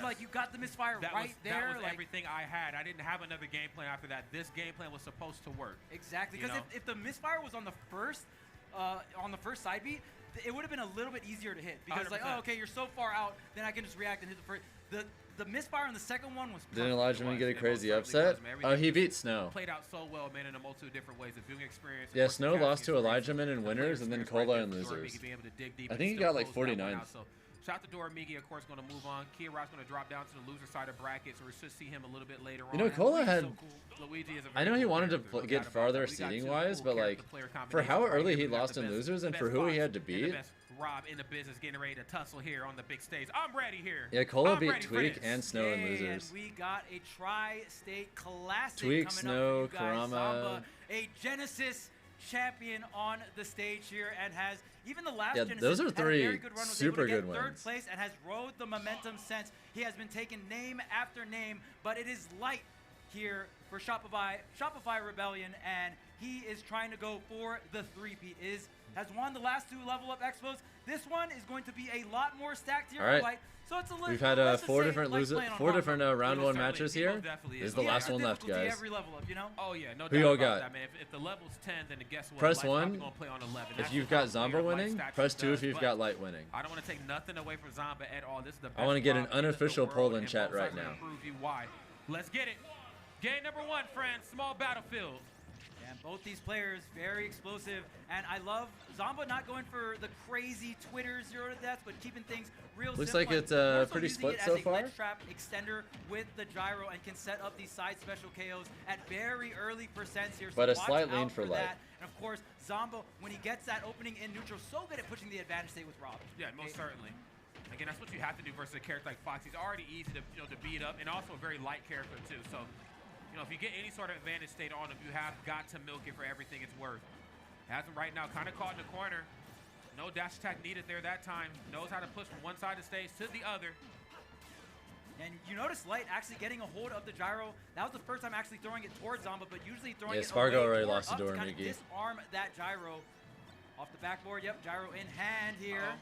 like you got the misfire there. That was like, everything I had. I didn't have another game plan after that. This game plan was supposed to work. Exactly, because if the misfire was on the first side beat, it would have been a little bit easier to hit because 100%. like, oh, okay, you're so far out, then I can just react and hit the first. The misfire on the second one was perfect. Didn't Elijah get a crazy upset? Oh, he beat Snow. Played out so well, man, in a multitude of different ways. The viewing experience. Yeah, Snow lost to Elijah in winners and then Kola in losers. I think he got like 49. Shout out to Doramigi, of course, going to move on. Rash going to drop down to the loser side of brackets, or we should see him a little bit later on. You know, Kola had. Luigi is I know he wanted to get farther seeding-wise, but like for how early he lost in losers and for who he had to beat. Rob in the business, getting ready to tussle here on the big stage. I'm ready here. Yeah, Kola beat Tweak and Snow in losers. And we got a tri-state classic Tweak, coming Snow, up for you guys. Kurama. Zomba, a Genesis champion on the stage here, and has even the last Genesis those are 3 very good run, super good third wins. place and has rode the momentum since. He has been taking name after name, but it is light here for Shopify Rebellion, and he is trying to go for the three-peat. Has won the last 2 level up expos. This one is going to be a lot more stacked here. All right. Light. So it's a little. We've had 4 different round 1 matches here. This is the last one left, guys. Every level up, you know? Oh yeah, no doubt Who y'all about got? that, man. If the level's 10, then guess what? Press Light's 1 probably gonna play on 11. if That's you've just got how Zomba Light winning. Statue Press 2 does, if you've but got Light winning. I don't want to take nothing away from Zomba at all. This is the best. I want to get an Rob in the unofficial world, poll in and chat both right sides will now. prove you why. Let's get it. Game number 1, friends. Small battlefield. And Both these players very explosive, and I love Zomba not going for the crazy Twitter 0 to death, but keeping things real Looks simple. like it's More so pretty using split it so as a far. ledge trap extender with the gyro and can set up these side special KOs at very early percents here. So But a watch slight lean out for Light. that. And of course, Zomba, when he gets that opening in neutral, so good at pushing the advantage state with Rob. Yeah, most certainly. Again, that's what you have to do versus a character like Fox. He's already easy to to beat up, and also a very light character too. So, if you get any sort of advantage state on him, you have got to milk it for everything it's worth. Has him right now, kind of caught in the corner. No dash attack needed there that time. Knows how to push from one side of the stage to the other. And you notice Light actually getting a hold of the gyro. That was the first time actually throwing it towards Zomba, but usually throwing it Spargo away already or lost to up to kind of Doramigi. disarm that gyro. Off the backboard, yep, gyro in hand here.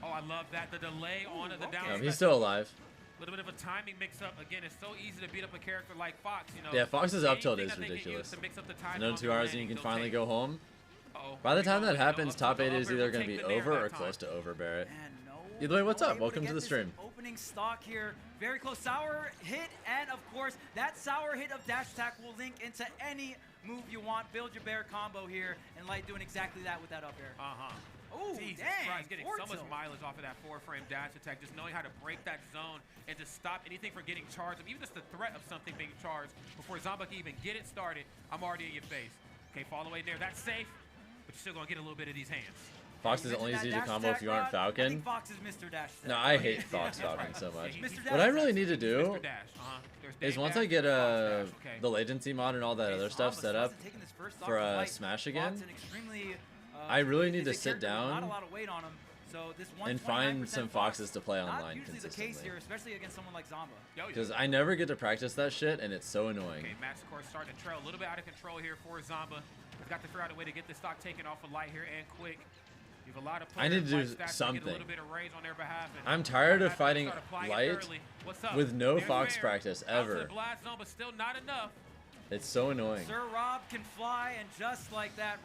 Oh, I love that. The delay on the down. He's still alive. A little bit of a timing mix-up. Again, it's so easy to beat up a character like Fox. Yeah, Fox's up tilt anything is that they can use ridiculous. to mix up the timing Another on 2 the hours landing, and you can they'll finally take. go home. Uh-oh. By the time Here we that go. happens, Up top to 8 the is upper, either we'll going to take be the nair over that or time. close to over, Barrett. And Either way, what's up? able Welcome get to the this stream. Opening stock here, very close. Sour hit, and of course, that sour hit of dash attack will link into any move you want. Build your bear combo here, and Light doing exactly that with that up air. Oh, Jesus dang, Christ, getting so much forward tilt. mileage off of that 4-frame dash attack, just knowing how to break that zone and to stop anything from getting charged, even just the threat of something being charged before Zomba can even get it started. I'm already in your face. Okay, fall away there. That's safe, but you're still going to get a little bit of these hands. Fox is only easy to combo if you aren't I Falcon. think Fox is Mr. Dash. No, I hate Fox Falcon so much. Mr. What I Dash really need to do Mr. Dash. is once I get the latency mod and all that other stuff set up for a Smash again, I really need to sit down Not a lot of weight on him. So this and find some Foxes to play not online usually the consistently. case here, especially against someone like Zomba. Because I never get to practice that shit, and it's so annoying. Okay, match score starting to trail a little bit out of control here for Zomba. He's got to figure out a way to get this stock taken off of Light here and quick. You have a lot of I players need to like do stats that something. Get a little bit of raise on their behalf, and I'm tired of have to fighting start applying it Light early. What's up? with no There's Fox Bear. practice Out to ever. the blast zone, but still not enough. It's so annoying. Sir Rob can fly, and just like that,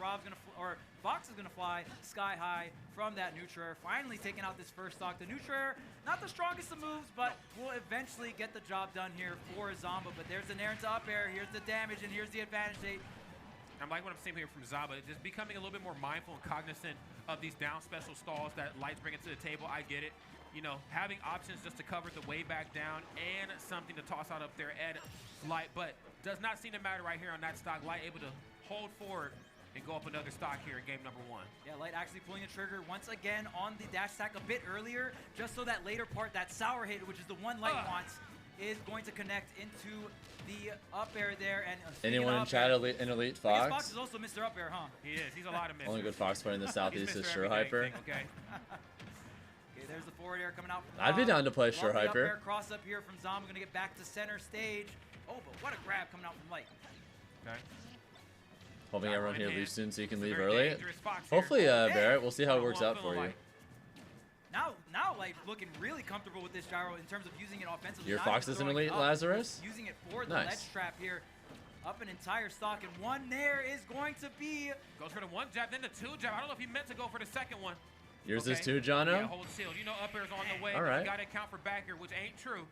or Fox is gonna fly sky high from that neutral air, finally taking out this first stock. The neutral air, not the strongest of moves, but will eventually get the job done here for Zomba. But there's the nair into up air, here's the damage, and here's the advantage state. I'm like what I'm seeing here from Zomba, just becoming a little bit more mindful and cognizant of these down special stalls that Light's bringing to the table. I get it. Having options just to cover the way back down and something to toss out up there at Light, but does not seem to matter right here on that stock. Light able to hold forward and go up another stock here in game number 1. Yeah, Light actually pulling the trigger once again on the dash attack a bit earlier, just so that later part, that sour hit, which is the one Light wants, is going to connect into the up air there. And Anyone in chat, an elite I guess Fox? Fox is also Mr. Up Air, huh? He is. He's a lot of Mr. Only good Fox player in the Southeast He's is Mr. Sure Everyday Hyper. thing, okay. Okay, there's the forward air coming out from I'd be Rob. down to play Love Sure the up Hyper. air cross up here from Zomba, gonna get back to center stage. Oh, but what a grab coming out from Light. Okay. Hoping Gyro everyone in here hand. leaves soon so you can It's a leave very early. dangerous Fox here. Hopefully, Barrett, we'll see how it works out for you. Now, Light looking really comfortable with this gyro in terms of using it offensively. Your not Fox even is an throwing it elite up, Lazarus? just using it for the Nice. ledge trap here. Up an entire stock, and one nair is going to be. Goes for the one jab, then the two jab. I don't know if he meant to go for the second one. Yours Okay. is too, Jono? Yeah, hold shield. Up air's on the way. All but right. You got to account for back air, which ain't true.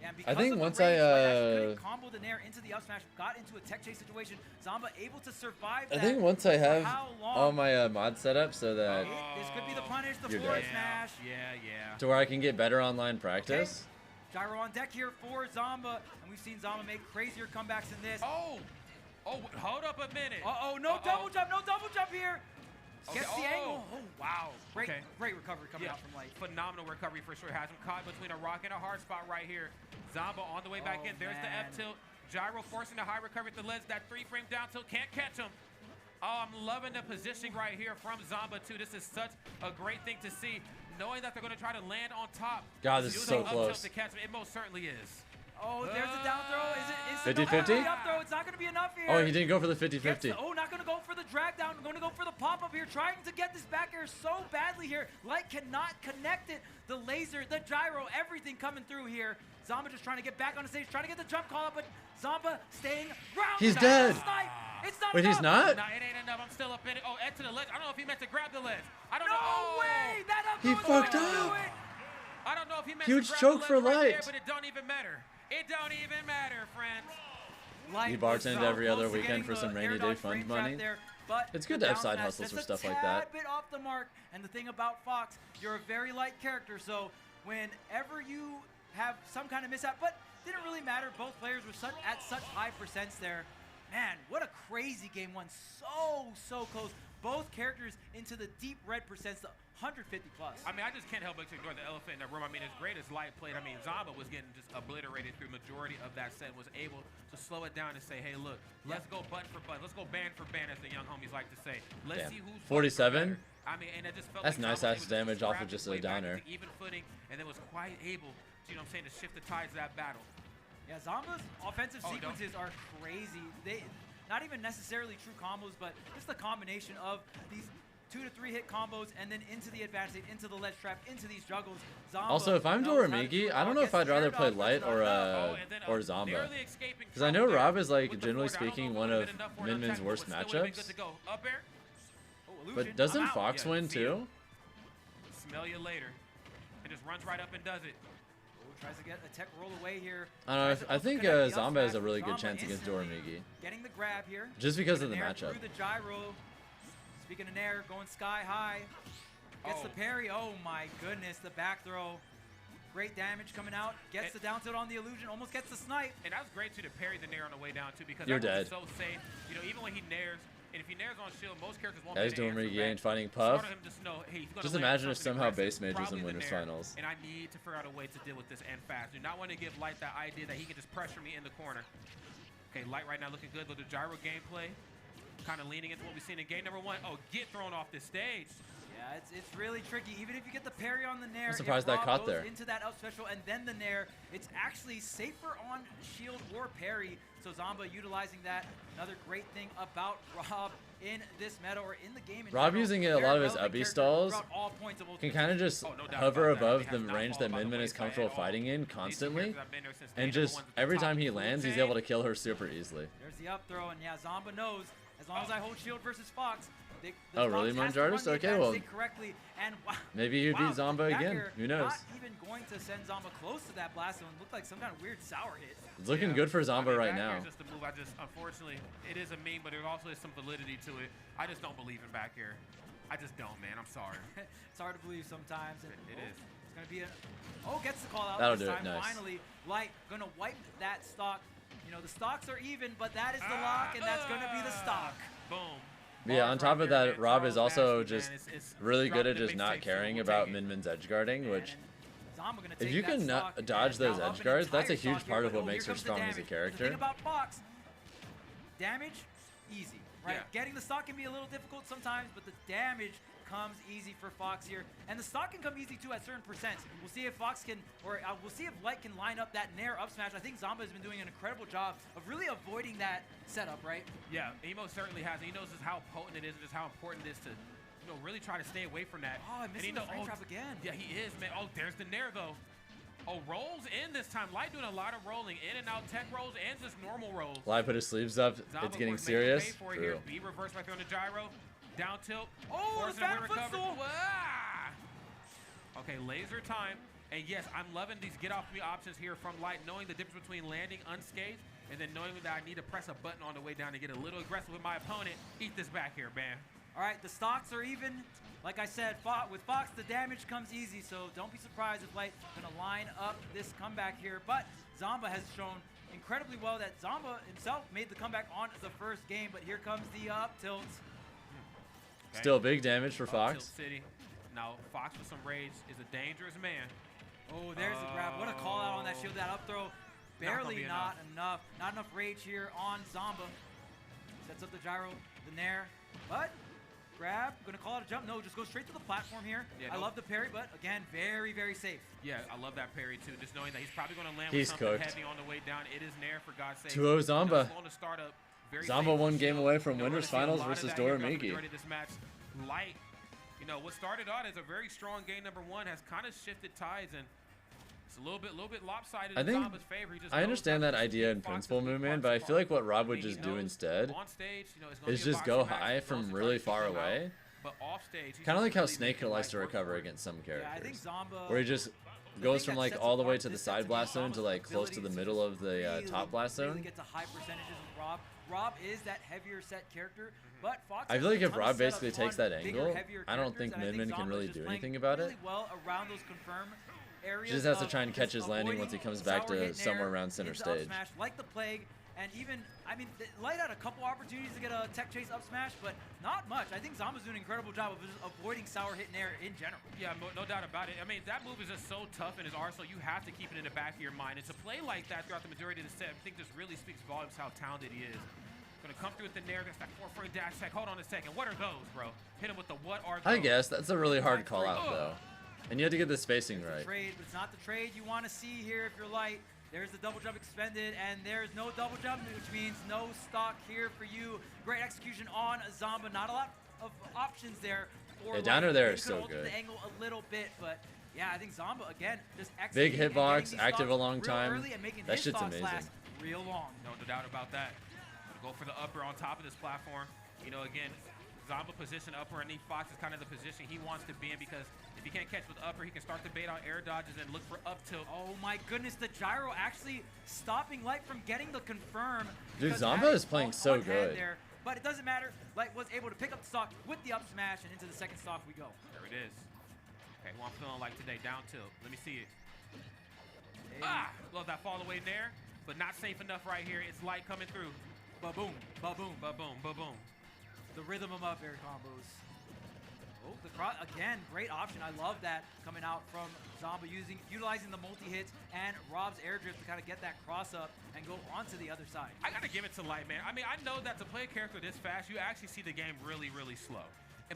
Yeah, and I because think of the once range, I, Light actually couldn't combo the nair into the up smash, got into a tech chase situation. Zomba able to survive I that. think once I for have how long? all my mods set up so that This could be the punish, the You're forward dead. smash. Yeah. to where I can get better online practice. Gyro on deck here for Zomba, and we've seen Zomba make crazier comebacks in this. Oh, hold up a minute. No double jump here. Okay, Gets the angle. Oh, wow. Great Okay. recovery coming out from Light. Phenomenal recovery for sure. Has him caught between a rock and a hard spot right here. Zomba on the way back in. There's the man. F tilt. Gyro forcing the high recovery at the ledge. That 3-frame down tilt can't catch him. Oh, I'm loving the positioning right here from Zomba too. This is such a great thing to see. Knowing that they're going to try to land on top. God, this is so Using up tilt close. to catch him. It most certainly is. Oh, there's a down throw. Is it 50-50? the up throw? It's not going to be enough here. Oh, he didn't go for the 50-50. Oh, not going to go for the drag down. Going to go for the pop-up here. Trying to get this back air so badly here. Light cannot connect it. The laser, the gyro, everything coming through here. Zomba just trying to get back on the stage, trying to get the jump call up, but Zomba staying grounded. He's dead. It's not Wait, enough. he's not? Nah, it ain't enough. I'm still up in it. Oh, Ed to the ledge. I don't know if he meant to grab the ledge. I don't No know. way! That up He throw is fucked gonna do up. it. I don't know if he meant Huge to grab choke the for ledge right there, Light. but it don't even matter. It don't even matter, friends. Light He was bartended so every other close to weekend getting for some the rainy air day dodge fund frame trap money. there, but It's good the to have down side smash hustles for just a stuff like that. tad bit off the mark, and the thing about Fox, you're a very light character, so whenever you have some kind of mishap, but didn't really matter. Both players were at such high percents there. Man, what a crazy game one. So close. Both characters into the deep red percents, the 150 plus. I mean, I just can't help but to ignore the elephant in the room. I mean, as great as Light played, I mean, Zomba was getting just obliterated through the majority of that set, was able to slow it down and say, hey, look, let's go button for button. Let's go band for band, as the young homies like to say. Let's see who's 47. I mean, and it just felt That's like nice Zomba ass was able to damage off scrap of just his a way back downer. into even footing, and then was quite able to, you know what I'm saying, to shift the tides of that battle. Yeah, Zomba's offensive sequences are crazy. They not even necessarily true combos, but just the combination of these 2 to 3 hit combos and then into the advance state, into the ledge trap, into these juggles. Zomba Also, if I'm Doramigi, I don't know if I'd rather play Light or Zomba. Because I know Rob is, like, generally speaking, one of Min Min's worst matchups. But doesn't Fox win too? Smell you later. And just runs right up and does it. Tries to get a tech roll away here. I don't know. I think Zomba has a really good chance against Doramigi. Getting the grab here. Just because of the matchup. Through the gyro. Speaking of Nair, going sky high. Gets the parry. Oh my goodness, the back throw. Great damage coming out. Gets the down tilt on the illusion. Almost gets the snipe. And that was great too to parry the Nair on the way down too, because You're that was dead. so safe. You know, even when he Nairs, and if he Nairs on shield, most characters won't Guys, Doramigi ain't fighting Puff. Just imagine if somehow base mage was in winners finals. And I need to figure out a way to deal with this and fast. Do not want to give Light that idea that he can just pressure me in the corner. Okay, Light right now looking good with the gyro gameplay. Kind of leaning into what we've seen in game number 1. Oh, get thrown off this stage. Yeah, it's really tricky. Even if you get the parry on the Nair, I'm surprised that caught there. Into that up special and then the Nair, it's actually safer on shield or parry. So Zomba utilizing that. Another great thing about Rob in this meta or in the game. Rob using a lot of his uppy stalls can kind of just hover above the range that Min Min is comfortable fighting in constantly. And just every time he lands, he's able to kill her super easily. There's the up throw, and yeah, Zomba knows as long as I hold shield versus Fox. Oh, really, Monjartis? Okay, well, and maybe you beat Zomba again. Who knows? Not even going to send Zomba close to that blast zone. Looked like some kind of weird sour hit. It's looking good for Zomba right now. Just a move. Unfortunately, it is a meme, but there also is some validity to it. I just don't believe in back air. I just don't, man. I'm sorry. It's hard to believe sometimes. And it is. It's gonna be gets the call out. That'll this do it. time. Nice. Finally, Light gonna wipe that stock. You know, the stocks are even, but that is the lock, and that's gonna be the stock. Boom. Yeah, on top of that, Rob is also just really good at just not caring about Min Min's edge guarding, which if you can dodge those edge guards, that's a huge part of what makes her strong as a The character. thing about Fox, damage, easy, right? Yeah. Getting the stock can be a little difficult sometimes, but the damage comes easy for Fox here. And the stock can come easy too at certain percents. We'll see if Fox can, or we'll see if Light can line up that Nair up smash. I think Zomba has been doing an incredible job of really avoiding that setup, right? Yeah, he most certainly has. He knows just how potent it is and just how important it is to, you know, really try to stay away from that. Oh, I'm missing the frame trap again. Yeah, he is, man. Oh, there's the Nair, though. Oh, rolls in this time. Light doing a lot of rolling. In and out tech rolls and just normal rolls. Light put his sleeves up. Zomba It's getting making pay serious. for it here. Be reversed right there on the gyro. Down tilt. Oh, the fat footstool. Okay, laser time. And yes, I'm loving these get off me options here from Light, knowing the difference between landing unscathed and then knowing that I need to press a button on the way down to get a little aggressive with my opponent. Eat this back here, man. All right, the stocks are even. Like I said, with Fox, the damage comes easy, so don't be surprised if Light gonna line up this comeback here. But Zomba has shown incredibly well that Zomba himself made the comeback on the first game, but here comes the up tilt. Okay. Still big damage for Fox. Tilt City. Now, Fox with some rage is a dangerous man. Oh, there's the grab. What a call out on that shield, that up throw. Barely not enough. Not enough rage here on Zomba. Sets up the gyro, the Nair, but grab, gonna call it a jump. No, just go straight to the platform here. Yeah, I love the parry, but again, very, very safe. Yeah, I love that parry too. Just knowing that he's probably gonna land He's with something cooked. heavy on the way down. It is Nair, for God's sake. 2-0 Zomba. Zomba Zomba one game away from winners finals versus Doramigi. This match, Light, you know, what started out as a very strong game number 1 has kind of shifted tides, and it's a little bit lopsided in Zomba's favor. I understand that idea in principle, Moonman, but I feel like what Rob would just do instead is just go high from really far away. But off stage, Kind of like how Snake likes to recover against some characters. Yeah, I think Zomba, where he just goes from like all the way to the side blast zone to like close to the middle of the top blast Really zone. get to high percentages with Rob. Rob is that heavier set character, but Fox I has feel like a if ton of Rob setups basically on takes that bigger, angle, heavier I don't characters, think and I Min Min can Zomba's really just do playing anything about it. really well around those confirm areas. She just has to of try and catch his landing avoiding once he comes back sour to hit somewhere nair around center into up stage. smash, like the plague, and even Light had a couple opportunities to get a tech chase up smash, but not much. I think Zomba's doing an incredible job of just avoiding sour hit nair in general. Yeah, no doubt about it. I mean, that move is just so tough in his arsenal. You have to keep it in the back of your mind. And to play like that throughout the majority of the set, I think this really speaks volumes how talented he is. Gonna come through with the nair. That's that 4-frame dash tech. Hold on a second. What are those, bro? Hit him with the what are those? I guess that's a really hard call out though, and you have to get the spacing right. Trade, but it's not the trade you want to see here if you're Light. There's the double jump expended, and there's no double jump, which means no stock here for you. Great execution on Zomba. Not a lot of options there. For Yeah, downer there You is could so alter good. the angle a little bit, but yeah, I think Zomba again just Big executing and hitbox, getting these active stocks a long real time. early and making That his shit's stocks amazing. last real long. No doubt about that. Gonna go for the upper on top of this platform. You know, again, Zomba position upper, and Fox is kind of the position he wants to be in, because if he can't catch with upper, he can start to bait out air dodges and look for up tilt. Oh my goodness, the gyro actually stopping Light from getting the confirm. Dude, because Zomba having is playing one so hand good. There, but it doesn't matter. Light was able to pick up the stock with the up smash, and into the second stock we go. There it is. Okay, well, I'm feeling like today, down tilt. Let me see it. Hey. Love that fall away there, but not safe enough right here. It's Light coming through. Ba-boom, ba-boom. Ba-boom, ba-boom. The rhythm of up air combos. Oh, the cross again, great option. I love that coming out from Zomba, utilizing the multi-hits and Rob's air drift to kind of get that cross up and go onto the other side. I gotta give it to Light, man. I mean, I know that to play a character this fast, you actually see the game really, really slow.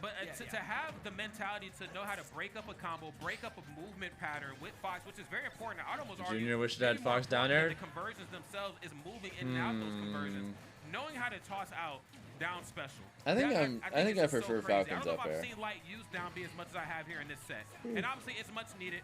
But to have the mentality to know how to break up a combo, break up a movement pattern with Fox, which is very important. I'd almost argue Junior wish it had Fox down air. the conversions themselves is moving in and out those conversions. Knowing how to toss out down special. I think I it's just prefer crazy. Falcons I up don't know if air. I've seen Light use down B as much as I have here in this set. And obviously it's much needed.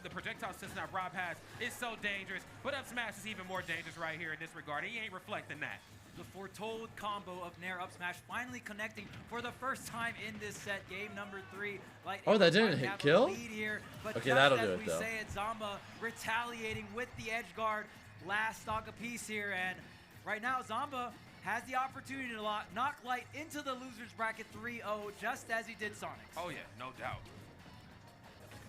The projectile system that Rob has is so dangerous, but up smash is even more dangerous right here in this regard. He ain't reflecting that. The foretold combo of Nair up smash finally connecting for the first time in this set, game number 3. Light Oh, that able to didn't hit have a kill? lead here, but Okay, just that'll as do it, we though. say it, Zomba retaliating with the edge guard. Last stock apiece here, and right now Zomba has the opportunity to knock Light into the losers bracket 3-0, just as he did Sonic. Oh yeah, no doubt.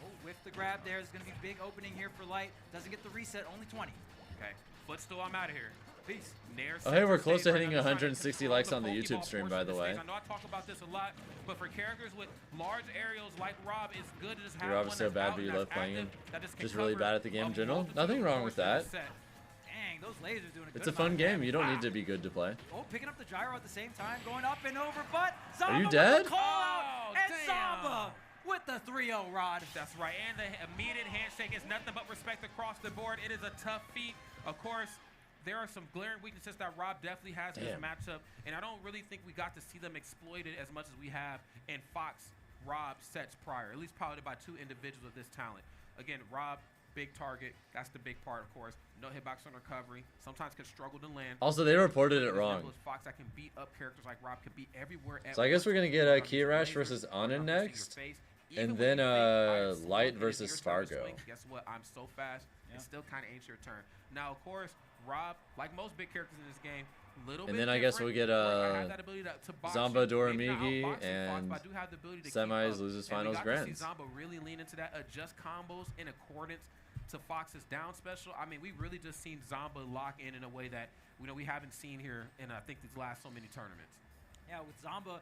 Oh, with the grab there, there's going to be big opening here for Light. Doesn't get the reset, only 20. Okay, footstool, I'm out of here. Peace. Nair Oh, hey, we're center close stage to right hitting now, trying to 160 control likes on the Pokeball YouTube stream, portion by of the way. stage. I know I talk about this a lot, but for characters with large aerials like Rob, it's good to just have Rob one is so that's bad, out but you and love that's playing him. active, that can Just really cover bad at the game in a general. multitude Nothing of wrong with portions of that. the set. Dang, those lasers doing a good It's a amount fun of game. damage. You don't need to be good to play. Oh, picking up the gyro at the same time, going up and over, but Are you Zomba dead? with the call out, Oh, and damn. Zomba with the 3-0 rod. That's right, and the immediate handshake is nothing but respect across the board. It is a tough feat. Of course, there are some glaring weaknesses that Rob definitely has in this Damn. matchup, and I don't really think we got to see them exploited as much as we have in Fox-Rob sets prior, at least piloted by two individuals of this talent. Again, Rob, big target. That's the big part, of course. No hitbox on recovery. Sometimes can struggle to land. Also, they reported it As wrong. nimble as Fox that can beat up characters like Rob, can be everywhere. At So I guess once. we're gonna get Run Key these Rash lasers, versus run Onen up into your next, face. and Even then when you think I am slow Light and it's versus your turn to Spargo. swing, guess what? I'm so fast. It still kind of ain't your turn. Now, of course, Rob, like most big characters in this game, little And bit then I guess we'll different, get where I have that ability to box Zomba, you. Maybe not Doramigi, outbox you, Fox, and but I do have the ability to keep semis, up. loses And finals, we got grands. to see Zomba really lean into that, adjust combos in accordance to Fox's down special. I mean, we really just seen Zomba lock in a way that we haven't seen here in I think these last so many tournaments. Yeah, with Zomba,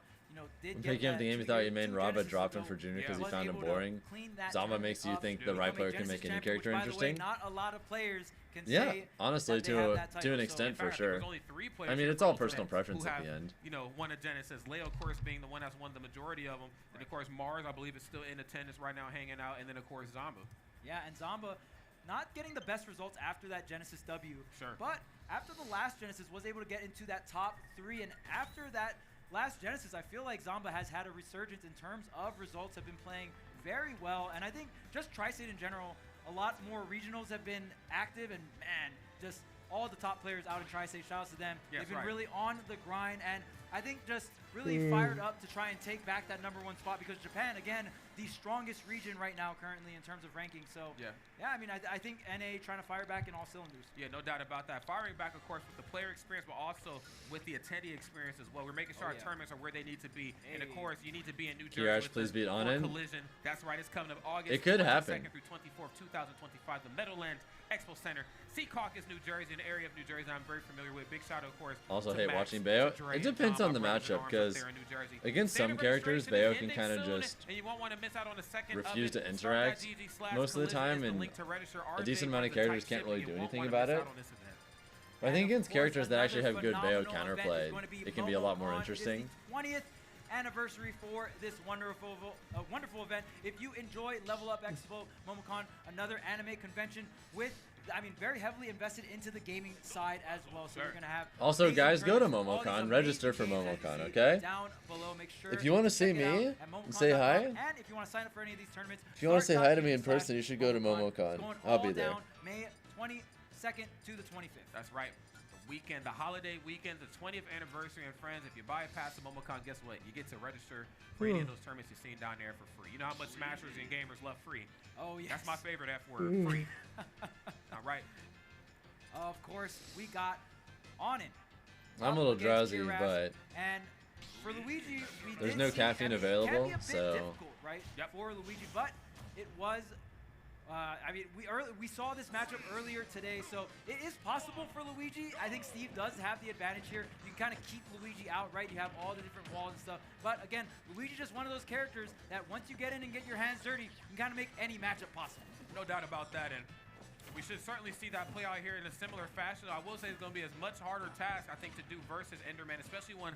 did When get picking up that the game, you two- thought you made two Rob Genesis dropped him ago, for Junior because Yeah. he was found him able to boring. clean that Zomba tournament makes you up, think the right becoming player can Genesis make any champion, character which, by the way, interesting. not a lot of players can Yeah, say honestly, that they have that to an title, so- extent, In for fact, I think sure. there's only 3 players I mean, here it's all today personal preference who at the have, end. won a Genesis. Leo, of course, being the one that's won the majority of them. And, of course, Mars, I believe, is still in attendance right now, hanging out. And then, of course, Zomba. Yeah, and Zomba not getting the best results after that Genesis W. Sure. But after the last Genesis was able to get into that top 3, and after that last Genesis, I feel like Zomba has had a resurgence in terms of results, have been playing very well. And I think just Tri-State in general, a lot more regionals have been active, and man, just all the top players out in Tri-State, shout out to them. Yes, They've been right. really on the grind, and I think just really fired up to try and take back that #1 spot because Japan, again, the strongest region right now currently in terms of ranking. So, yeah, I mean, I think NA trying to fire back in all cylinders. Yeah, no doubt about that. Firing back, of course, with the player experience, but also with the attendee experience as well. We're making sure our tournaments are where they need to be. And, of course, you need to be in New Jersey Rash, please beat Onen. Collision. That's right. It's coming up August It could happen. 22nd through 24th, 2025, the Meadowlands Expo Center, Secaucus, New Jersey, an area of New Jersey I'm very familiar with. Big shout out, of course. Also, to hate Max, watching Bayo. to Dre, It depends and on the my brothers in matchup arms up because there in New Jersey. against Standard some characters, registration Bayo is can ending kind of soon, just and you won't want to miss out on the second refuse of to it. interact Start.gg/collision most of the time, is the and link to register. a decent RJ amount of for the characters tight can't really shipping. do You won't anything wanna about miss it. out on this event. But I think against characters that actually have good Bayo phenomenal event counterplay, is going to be it can be a lot more MomoCon. interesting. It is the 20th anniversary for this wonderful event. If you enjoy Level Up Expo, MomoCon, another anime convention with, I mean, very heavily invested into the gaming side as well. So you're going to have Also, amazing guys, go to tournaments, all these MomoCon, amazing register for games that you MomoCon, see okay? Down below. Make sure If you want to see check it out me at and say hi, MomoCon.com. And if you want to sign up for any of these tournaments, if you want to say hi to me in start.gg/MomoCon. person, you should go to MomoCon. It's going I'll all be there. down May 22nd to the 25th. That's right. The weekend, the holiday weekend, the 20th anniversary. And friends, if you buy a pass to MomoCon, guess what? You get to register for any of those tournaments you've seen down there for free. You know how much Smashers and gamers love free? Oh, yes. That's my favorite F word, free. All right. Of course, we got Onen. I'm a little drowsy, but and for Luigi, there's did no see, caffeine and it can available, be a bit so difficult, right? For Luigi, but it was. I mean, we saw this matchup earlier today, so it is possible for Luigi. I think Steve does have the advantage here. You can kind of keep Luigi out, right? You have all the different walls and stuff. But again, Luigi just one of those characters that once you get in and get your hands dirty, you can kind of make any matchup possible. No doubt about that, and we should certainly see that play out here in a similar fashion. I will say it's going to be a much harder task, I think, to do versus Enderman, especially when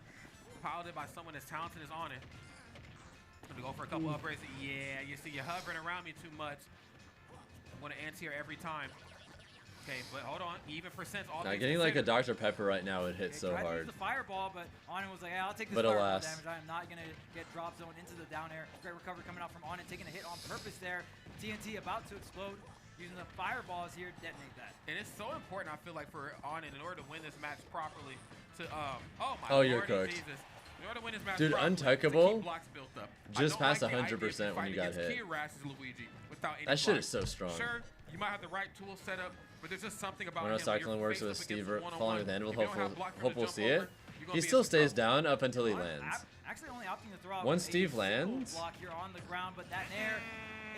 piloted by someone as talented as Onen. I'm going to go for a couple upgrades. Yeah, you see you're hovering around me too much. I'm going to anti-air every time. Okay, but hold on. Even percents. All now getting like a Dr. Pepper right now would hit so tried to hard. use the fireball, but Onen was like, yeah, I'll take this But fireball alas. damage. I am not going to get drop zone into the down air. Great recovery coming out from Onen, taking a hit on purpose there. TNT about to explode. Using the fireballs here to detonate that. And it's so important, I feel like, for Onen, in order to win this match properly, to, oh my Oh, you're Lordy cooked. Jesus. In order to win this match Dude, properly, to Untuckable keep blocks built up. just I don't passed like the idea 100% of when you fighting got against hit. Key Rash as Luigi without any That shit blocks. is so strong. Sure, you might have the right tool set up, but there's just something about When him. our cycling works with Steve following with Anvil, hope we'll see it. He still stays down up until he lands. Actually only opting to throw out Once a Steve single lands, block here on the ground, but that nair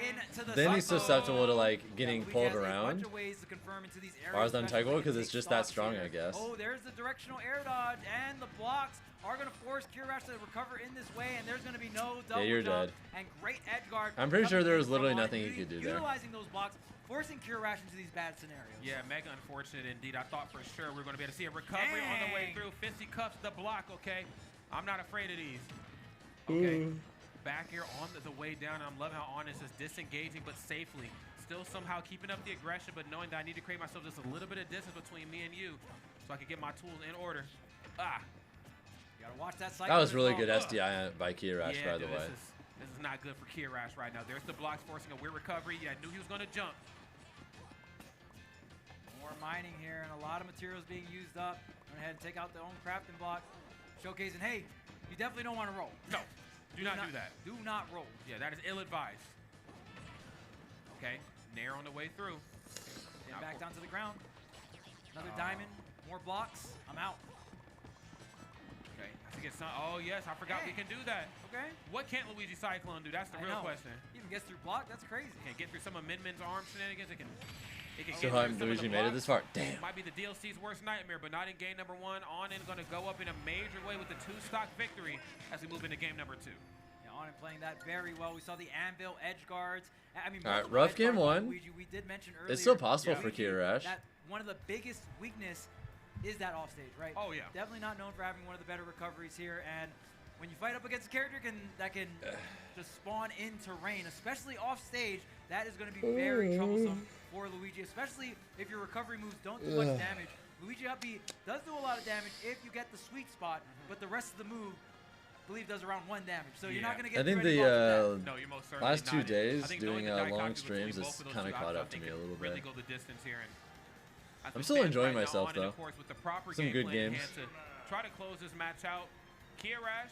into the then he's cycle. susceptible to like getting Luigi pulled has a bunch around. of ways to confirm into these areas, Bars especially untuckable when because you it's take just that stocks strong, here. I guess. Oh, there's the directional air dodge, and the blocks are going to force Kirash to recover in this way, and there's going to be no double you're jump. dead. And great edge guard. I'm pretty sure coming there in was literally from nothing Onen, he could do there. Utilizing those blocks, forcing Kirash into these bad scenarios. Yeah, mega unfortunate indeed. I thought for sure we were going to be able to see a recovery on the way through. Fisty cuffs the block, okay? I'm not afraid of these. Okay, back here on the way down. I'm loving how Onen is just disengaging, but safely. Still somehow keeping up the aggression, but knowing that I need to create myself just a little bit of distance between me and you so I can get my tools in order. Ah. You gotta watch that cycle. That was really good SDI by Kirash, Yeah, by the dude, way. This is not good for Kirash right now. There's the blocks forcing a weird recovery. Yeah, I knew he was going to jump. More mining here, and a lot of materials being used up. Went ahead and take out their own crafting block, showcasing, hey, you definitely don't want to roll. No, do not do that. Do not roll. Yeah, that is ill-advised. Okay, Nair on the way through. And back down to the ground. Another diamond, more blocks. I'm out. Okay, I think it's not. Oh, yes, I forgot we can do that. Okay. What can't Luigi Cyclone do? That's the real question. Even gets through block, that's crazy. Can get through some of Min-Min's arm shenanigans. It can So get how through some of Luigi the made it blocks. this far? Damn. Might be the DLC's worst nightmare, but not in game number 1. Onen going to go up in a major way with the 2-stock victory as we move into game number 2. Yeah, Onen playing that very well. We saw the anvil edge guards. I mean, All right, multiple rough edge guards game on 1. Luigi. We did mention earlier. It's still possible for Luigi, Kirash. that one of the biggest weakness is that offstage, right? Oh, yeah. Definitely not known for having one of the better recoveries here, and when you fight up against a character that can just spawn into rain, especially off stage, that is going to be very troublesome for Luigi, especially if your recovery moves don't do much damage. Luigi up B does do a lot of damage if you get the sweet spot, but the rest of the move, I believe, does around 1 damage. So you're not going to get I think through any blocks with that. No, you're most certainly last 2 not. days I think doing knowing the long dichotomy streams between has both of those kind of two caught options, up to I me think a little really bit. go the distance here. And as I'm we still stand enjoying right now, myself, Onen, though. of course, with the proper Some game good plan in games. hand to try to close this match out. Kirash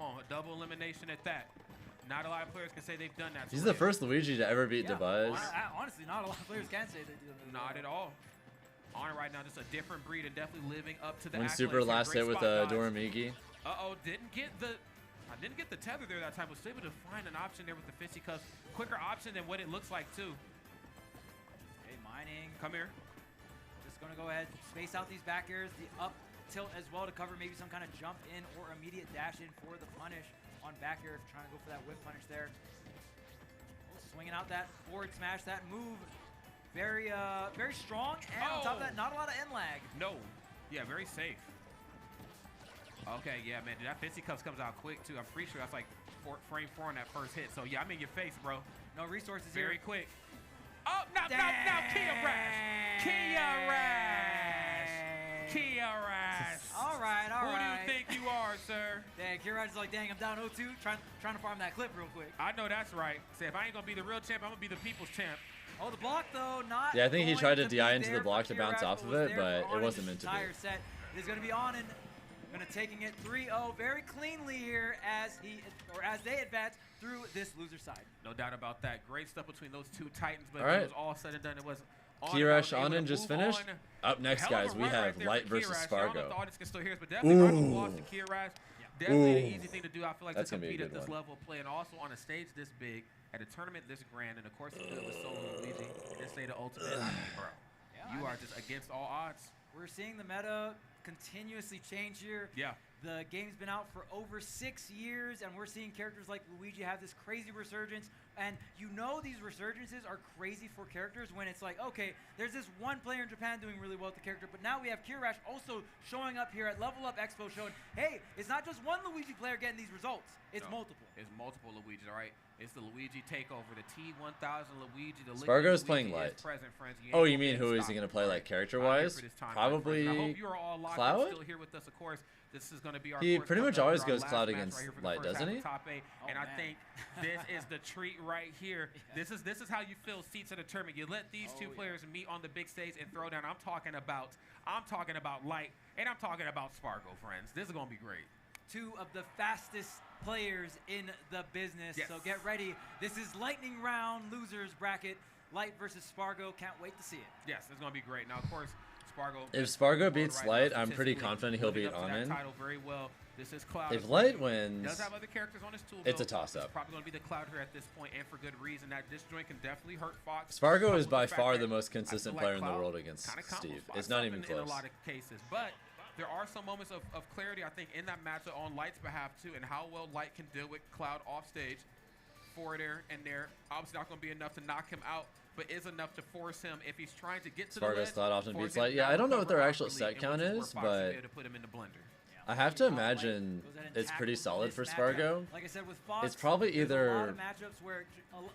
Come on, a double elimination at that. Not a lot of players can say they've done that. He's the first Luigi to ever beat Devise. Honestly, not a lot of players can say they do that. Not at all. Onen right now just a different breed and definitely living up to the When accolades. super last hit with Great spot dodge. Doramigi. Uh-oh, didn't get the tether there that time. Was able to find an option there with the fisticuffs. Quicker option than what it looks like too. Hey, mining. Come here. Just gonna go ahead, space out these back airs, the up tilt as well to cover maybe some kind of jump in or immediate dash in for the punish on back air, trying to go for that whip punish there. Swinging out that forward smash, that move. Very strong, and on top of that, not a lot of end lag. No. Yeah, very safe. Okay, yeah, man, that fisticuffs comes out quick, too. I'm pretty sure that's like frame 4 on that first hit. So, yeah, I'm in your face, bro. No resources very here. Quick. Oh, now, Kia Rash. Kia Rash. Kia Rash. All right. Who do you think you are, sir? Dang, Kia Rash is like, dang, I'm down 0-2, trying to farm that clip real quick. I know that's right. Say, if I ain't going to be the real champ, I'm going to be the people's champ. Oh, the block, though, not. Yeah, I think he tried to DI into there the block for to bounce Kia off Rash, of it, but for it wasn't meant to be. entire set. It is going to be Onen. Going to taking it 3-0 very cleanly here as they advance through this loser side. No doubt about that. Great stuff between those two titans, but All when right. it was all said and done, it was Kirash Onen just finished. Up next, guys, we have Light versus I don't know if the Spargo. audience can still hear us, but definitely Raru lost to Kirash. Definitely an easy thing to do. I feel like That's to gonna be a compete at good this one. level of play, and also on a stage this big, at a tournament this grand, and of course you do it with solo Luigi. Just say the ultimate, bro. You are just against all odds. We're seeing the meta continuously change here. Yeah. The game's been out for over 6 years, and we're seeing characters like Luigi have this crazy resurgence. And you know these resurgences are crazy for characters when it's like, okay, there's this one player in Japan doing really well with the character, but now we have Kirash also showing up here at Level Up Expo showing, hey, it's not just one Luigi player getting these results, it's multiple. It's multiple Luigis, all right? It's the Luigi takeover, the T1000 Luigi, the Spargo's Luigi playing is Light. present, friends. Oh, you mean who is he going to play like character-wise? Probably I hope you are all locked Cloud? still here with us, of course. This is going to be our He fourth pretty cup much of always our goes last Cloud match against right here for the Light, first doesn't half he? of top 8, and I think this is the treat right here. This is how you fill seats at a tournament. You let these two players meet on the big stage and throw down. I'm talking about Light, and I'm talking about Spargo, friends. This is going to be great. Two of the fastest players in the business. Yes. So get ready. This is lightning round losers bracket. Light versus Spargo. Can't wait to see it. Yes, it's going to be great. Now, of course, Spargo. If Spargo beats right Light, now, I'm pretty statistically confident he'll living beat up to that Onen. title very well. This is Cloud. If Light wins, does have other characters on his tool it's a belt. toss-up. It's probably going to be the Cloud here at this point, and for good reason. That this joint can definitely hurt Fox. Spargo is Coupled by with fact far that the most I feel consistent like player in the Cloud world against kinda combos Steve. Fox It's not up even in close. a lot of cases, but there are some moments of clarity, I think, in that matchup on Light's behalf, too, and how well Light can deal with Cloud off stage. Forward air and there. Obviously not going to be enough to knock him out, but is enough to force him if he's trying to get to the Spargo's ledge. Cloud often force beats him Light. Yeah, down, I don't know what their recover actual off set elite, count and which is, where Fox should be but able to put him in the blender. I have to imagine it's pretty solid for Spargo. Like I said, with Fox, It's probably there's a lot either of matchups where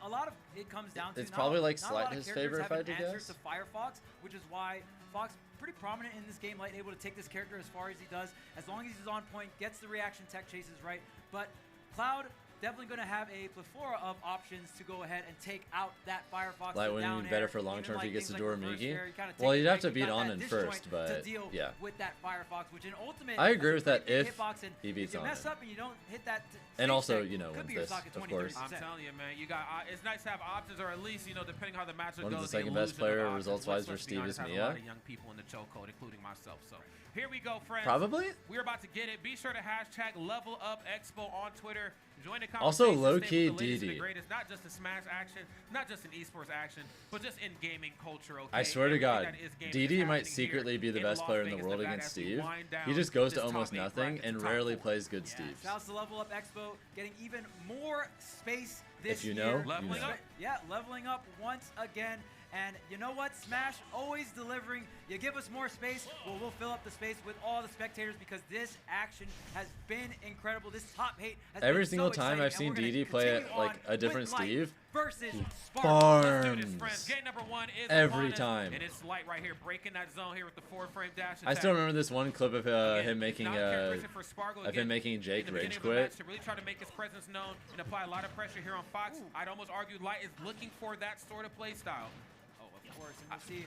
a lot of it comes down to it's probably like not a lot Slight of his characters favorite have an fight to answer guess. to Firefox, which is why Fox pretty prominent in this game. Light able to take this character as far as he does, as long as he's on point, gets the reaction tech chases right. But Cloud definitely going to have a plethora of options to go ahead and take out that Firefox. Light would down be better air, for long even term if he like gets to things like reverse Doramigi. air, you kinda take Well, it you'd have back, to you beat got that Onen disjoint first, to but deal yeah. with that Firefox, which in ultimate, I agree that's with a that pretty big if hitbox, and he beats if you mess Onen. up and you don't hit that And stage also, check, you know, could wins be your this, stock at of 20, course. 30%. I'm telling you, man, you got. It's nice to have options, or at least, you know, depending how the matchup One of goes. the second best illusion of player options. results-wise Let's for be Steve honest, is has Mia. A lot of young people in the chokehold, including myself. So here we go, friends. Probably? We're about to get it. Be sure to hashtag Level Up Expo on Twitter. Join the Also, conversation. low-key Stay with the latest and the DD. greatest, not just in Smash action, not just in esports action, but just in gaming culture. Okay. I swear to Everything God, that is gaming is DD happening might secretly here be the in best Las player in the Vegas, world Nevada, against as we Steve. wind down He just goes this to almost top 8 nothing bracket and to top rarely 4. plays good Steves. Shouts to Level Up Expo, getting even more space this If you year. know, you Leveling know. up. Yeah, leveling up once again. And you know what? Smash always delivering. You give us more space, well, we'll fill up the space with all the spectators because this action has been incredible. This top 8 has Every been single so time exciting, I've seen and we're gonna DD play continue like on a different with Light Steve, versus he Spargo. Let's do this, farms friends. Game number 1 is every upon us, time. and it's Light right here breaking that zone here with the 4-frame dash I attack. still remember this one clip of Again, him making not characteristic for Spargo of him again making in Jake the rage beginning of the match quit. to really try to make his presence known and apply a lot of pressure here on Fox. I'd almost argue Light is looking for that sort of play style. Oh, of course. And we'll see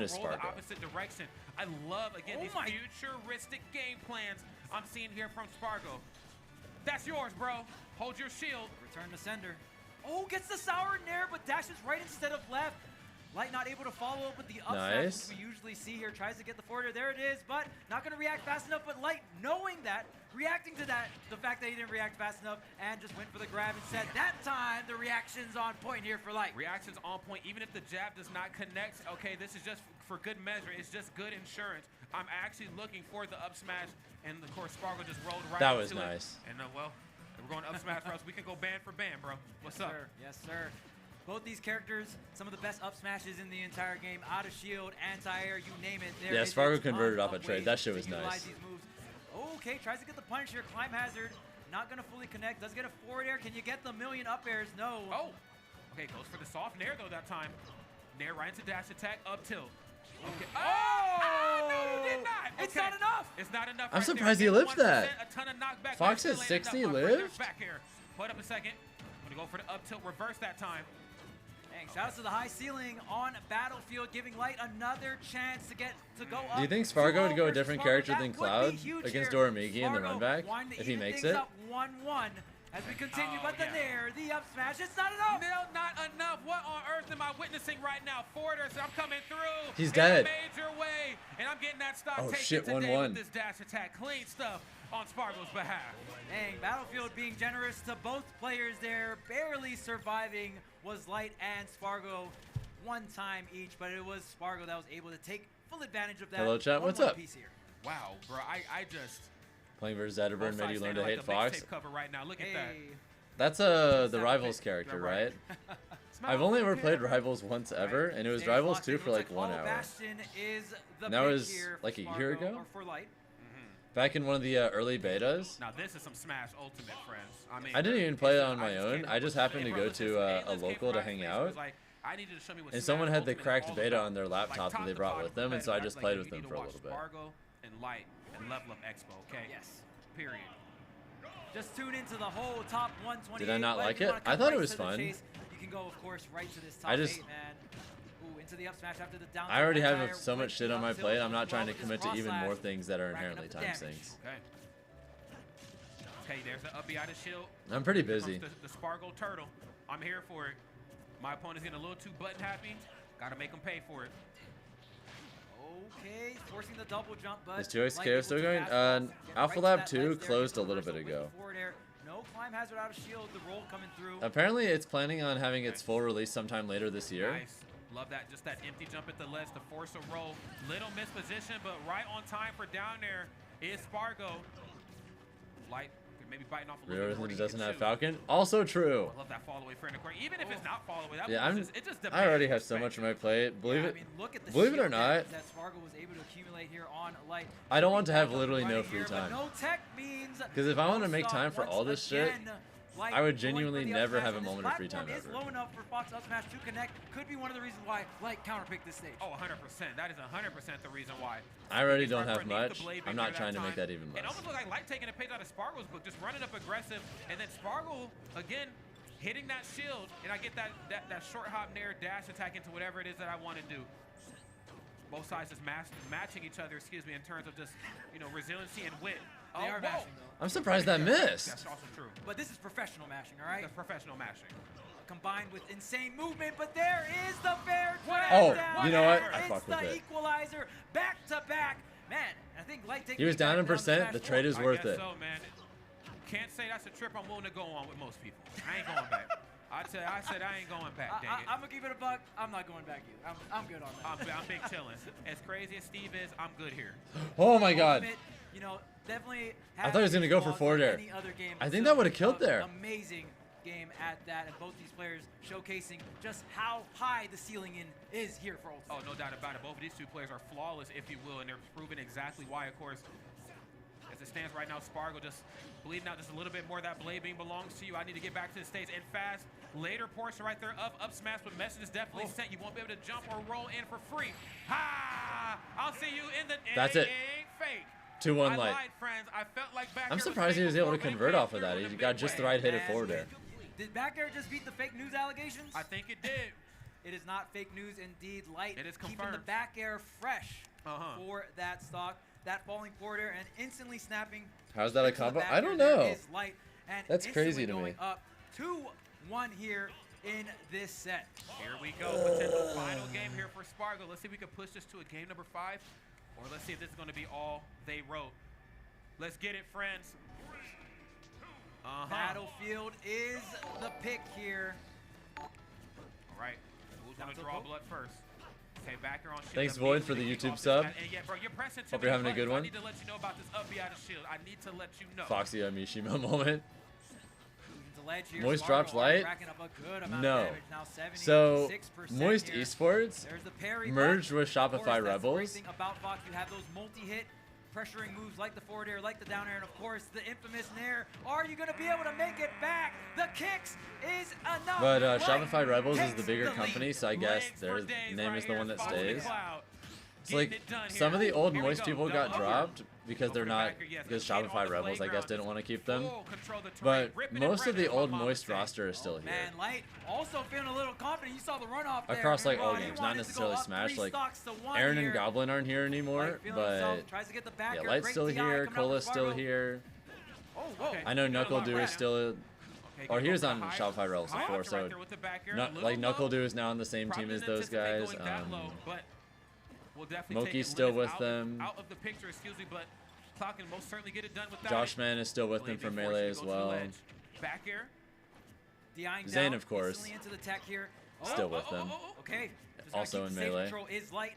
And to a roll the Spargo. opposite direction. I love, again, Oh these my- futuristic game plans I'm seeing here from Spargo. That's yours, bro. Hold your shield. Return to sender. Oh, gets the sour nair, but dashes right instead of left. Light not able to follow up with the up Nice. smash we usually see here. Tries to get the forwarder. There it is, but not going to react fast enough. But Light, knowing that, reacting to that, the fact that he didn't react fast enough, and just went for the grab instead. That time, the reaction's on point here for Light. Reaction's on point. Even if the jab does not connect, okay, this is just for good measure. It's just good insurance. I'm actually looking for the up smash, and of course, Spargo just rolled right That was into it. nice. And well, we're going up smash for us. We can go band for band, bro. What's up? Sir. Yes, sir. Both these characters, some of the best up smashes in the entire game. Out of shield, anti-air, you name it. There Yeah, is Spargo a ton converted off of a trade. ways That shit to was utilize nice. these moves. Okay, tries to get the punish here. Climb hazard, not going to fully connect. Does get a forward air. Can you get the million up airs? No. Oh, okay, goes for the soft nair though that time. Nair right into dash attack, up tilt. Okay. Oh! No, you did not. It's not enough. It's not enough. I'm right surprised there. he lived 1%, that. A ton of knockback. Fox but at still ain't 60 enough. Right there, lived? back here. Hold up a second. I'm gonna go for the up tilt reverse that time. Dang, shouts to the high ceiling on Battlefield, giving Light another chance to get to go up. Do you think Spargo would go a 2-0 different versus character Spargo? than That would Cloud be huge against here. Doramigi in the Spargo run back wanting to if he even makes things it? up 1-1 as we continue, Oh, but the yeah. nair, the up smash, it's not enough. No, not enough. What on earth am I witnessing right now? Forwarders, I'm coming through. He's in dead. A major way, and I'm getting that stock Oh, taken shit, today 1-1. with this dash attack. Clean stuff on Spargo's behalf. Dang, Battlefield being generous to both players there, barely surviving was Light and Spargo one time each, but it was Spargo that was able to take full advantage of that. Hello, chat. What's 1-1 up? piece here. Wow, bro, I just Playing versus Zetterburn both made you sides learn standing to like hate a Fox. mixtape cover right now. Look at that. Hey. That's the Rivals character, You're right. right? I've only ever played Rivals once ever, and it was Stay Rivals locked 2 in. for Looks like 1 Hollow hour. Bastion is the And that pick was here like for a year Spargo, ago? or for Light. Back in one of the early betas. Now this is some Smash Ultimate, friends. I mean, I didn't even play it on my just own. came I up just with- happened to Hey, go bro, listen, to Aliens a came local from to my hang face. It out. was like, I needed to show me what And Smash someone had the Ultimate cracked is all beta about. on their laptop Like, that top they to brought bottom with them, and so I competitive. just Like, played you with them need to for a watch little bit. Spargo and Light and Level Up Expo, okay? Yes. Period. Just tune into the whole top 128. Did I not but if like you it? wanna I come thought it right was to the fun. chase, you can go, of course, right to this top I just- 8, man. Ooh, into the up smash after the down. I already have anti-air so much with shit the on my up tilt plate. I'm not as trying well to with this commit to even cross more slash, things that are racking inherently up the time damage. sinks. Okay. Okay, there's the uppy out of shield. I'm pretty Here comes busy. The Spargo Turtle. I'm here for it. My opponent's getting a little too button happy. Gotta make him pay for it. Okay, forcing the double jump, but Is 2X Light KO able still to going? fast off, get Alpha right to Lab that 2 ledge there, closed get a little bit reversal with ago. the forward air. No climb hazard out of shield, the roll coming through. Apparently, it's planning on having its full release sometime later this year. Nice. Love that. Just that empty jump at the ledge to force a roll. Little misposition, but right on time for down there is Spargo. Light maybe biting off a little bit more Riddles than he doesn't can have chew. Falcon. Also true. I love that fall away for in the corner. Even if it's not fall away, that Yeah, move it just I already demands have so much respect. on my plate. Believe Yeah, it. I mean, look at the Believe it or shield not, damage that Spargo was able to accumulate here on Light. I don't want to have Back up literally no running free here, but time. No tech means 'Cause if I no wanna make stop time for once all this shit, again. Light I would going for genuinely the never up have smash, a and moment of free this time platform is ever. low enough for Fox up smash to connect. Could be one of the reasons why Light counterpicked this stage. Oh, 100%. That is 100% the reason why. I already He's don't right have underneath much. the blade I'm beam not there trying to make time. that even It less. almost looked like Light taking a page out of Spargo's book, just running up aggressive, and then Spargo, again, hitting that shield, and I get that short hop nair dash attack into whatever it is that I want to do. Both sides just matching each other, excuse me, in terms of just, resiliency and wit. They are whoa. mashing though. I'm surprised that missed. That's also true. But this is professional mashing, all right? That's professional mashing. Combined with insane movement, but there is the fair Oh, down. you know what? I It's fucked with the it. equalizer, back to back. Man, I think Light taking He was it down back in percent. Smash The 4. trade is I worth guess it. so, man. Can't say that's a trip I'm willing to go on with most people. I ain't going back. I said I ain't going back, dang it. I'm gonna give it a buck. I'm not going back either. I'm good on that. I'm big chillin'. As crazy as Steve is, I'm good here. Oh my god. Ultimate, definitely. I thought he was gonna go for forward air. I think that would have killed there. Amazing game at that, and both these players showcasing just how high the ceiling is here for Ultimate. Oh, no doubt about it. Both of these two players are flawless, if you will, and they're proving exactly why, of course. As it stands right now, Spargo just bleeding out just a little bit more. That blade beam belongs to you. I need to get back to the stage and fast. Later portion right there up smash, but message is definitely sent. You won't be able to jump or roll in for free. Ha! I'll see you in the That's it. ain't fake. 2-1 I Light. lied, friends. I felt like back I'm here was surprised he fake was able to before, but it convert came off of through that. in a He big got just the way. right hit of forward air. Did back air just beat the fake news allegations? I think it did. It is not fake news indeed. Light It is keeping the confirmed. back air fresh Uh-huh. for that stock. That falling forward air and instantly snapping. How's that a into the combo? back I air don't there know. is Light, and That's instantly crazy to going me. Up 2-1 here in this set. Here we go, potential final game here for Spargo. Let's see if we can push this to a game number 5, or let's see if this is going to be all they wrote. Let's get it, friends. Battlefield is the pick here. All right, who's going to draw blood first? Okay, back here on shield. Thanks, Void, for the YouTube sub. And yeah, bro, you're pressing too Hope you're many having a good buttons. one. I need to let you know about this up B out of shield. I need to let you know. Foxy Mishima moment. The ledge here. Moist Spargo drops light? racking up a good amount No. of damage. Now 76% So, Moist here. Esports There's the parry, merged but with of course, Shopify that's the great Rebels. thing about Fox, you have those multi-hit pressuring moves like the forward air, like the down air, and of course the infamous nair. Are you going to be able to make it back? The kicks is enough. But Light Shopify Rebels is the takes bigger lead. company, so I guess their name is the one that stays. It's like some of the old Moist people got dropped because they're not, because Shopify Rebels, I guess, didn't want to keep them. But most of the old Moist roster is still here. Man, Light also feeling a little confident. You saw the runoff there. Across like all He games, wanted not to go necessarily up Smash. 3 Like stocks to 1 Aaron here. and Goblin aren't here anymore, Light feeling but himself, tries to get the back yeah, here. Light's Great still DI here. coming out Cola's from still Spargo. here. Oh, whoa. I know Knuckle-Doo is still, or he was on Shopify Rebels before, so like Knuckle-Doo is now on the same team as those guys. We'll definitely Moki's take it. still Liz with out them. Out of the picture, excuse me, but Cloud can most certainly get it done without Josh it. Man is still with them Believe from me, forced Melee to as go to the well. ledge. Back air. DIing Zane, down, of course. instantly into the tech here. Still with them. Okay. Just Also gotta in keep the safe Melee. Control is Light.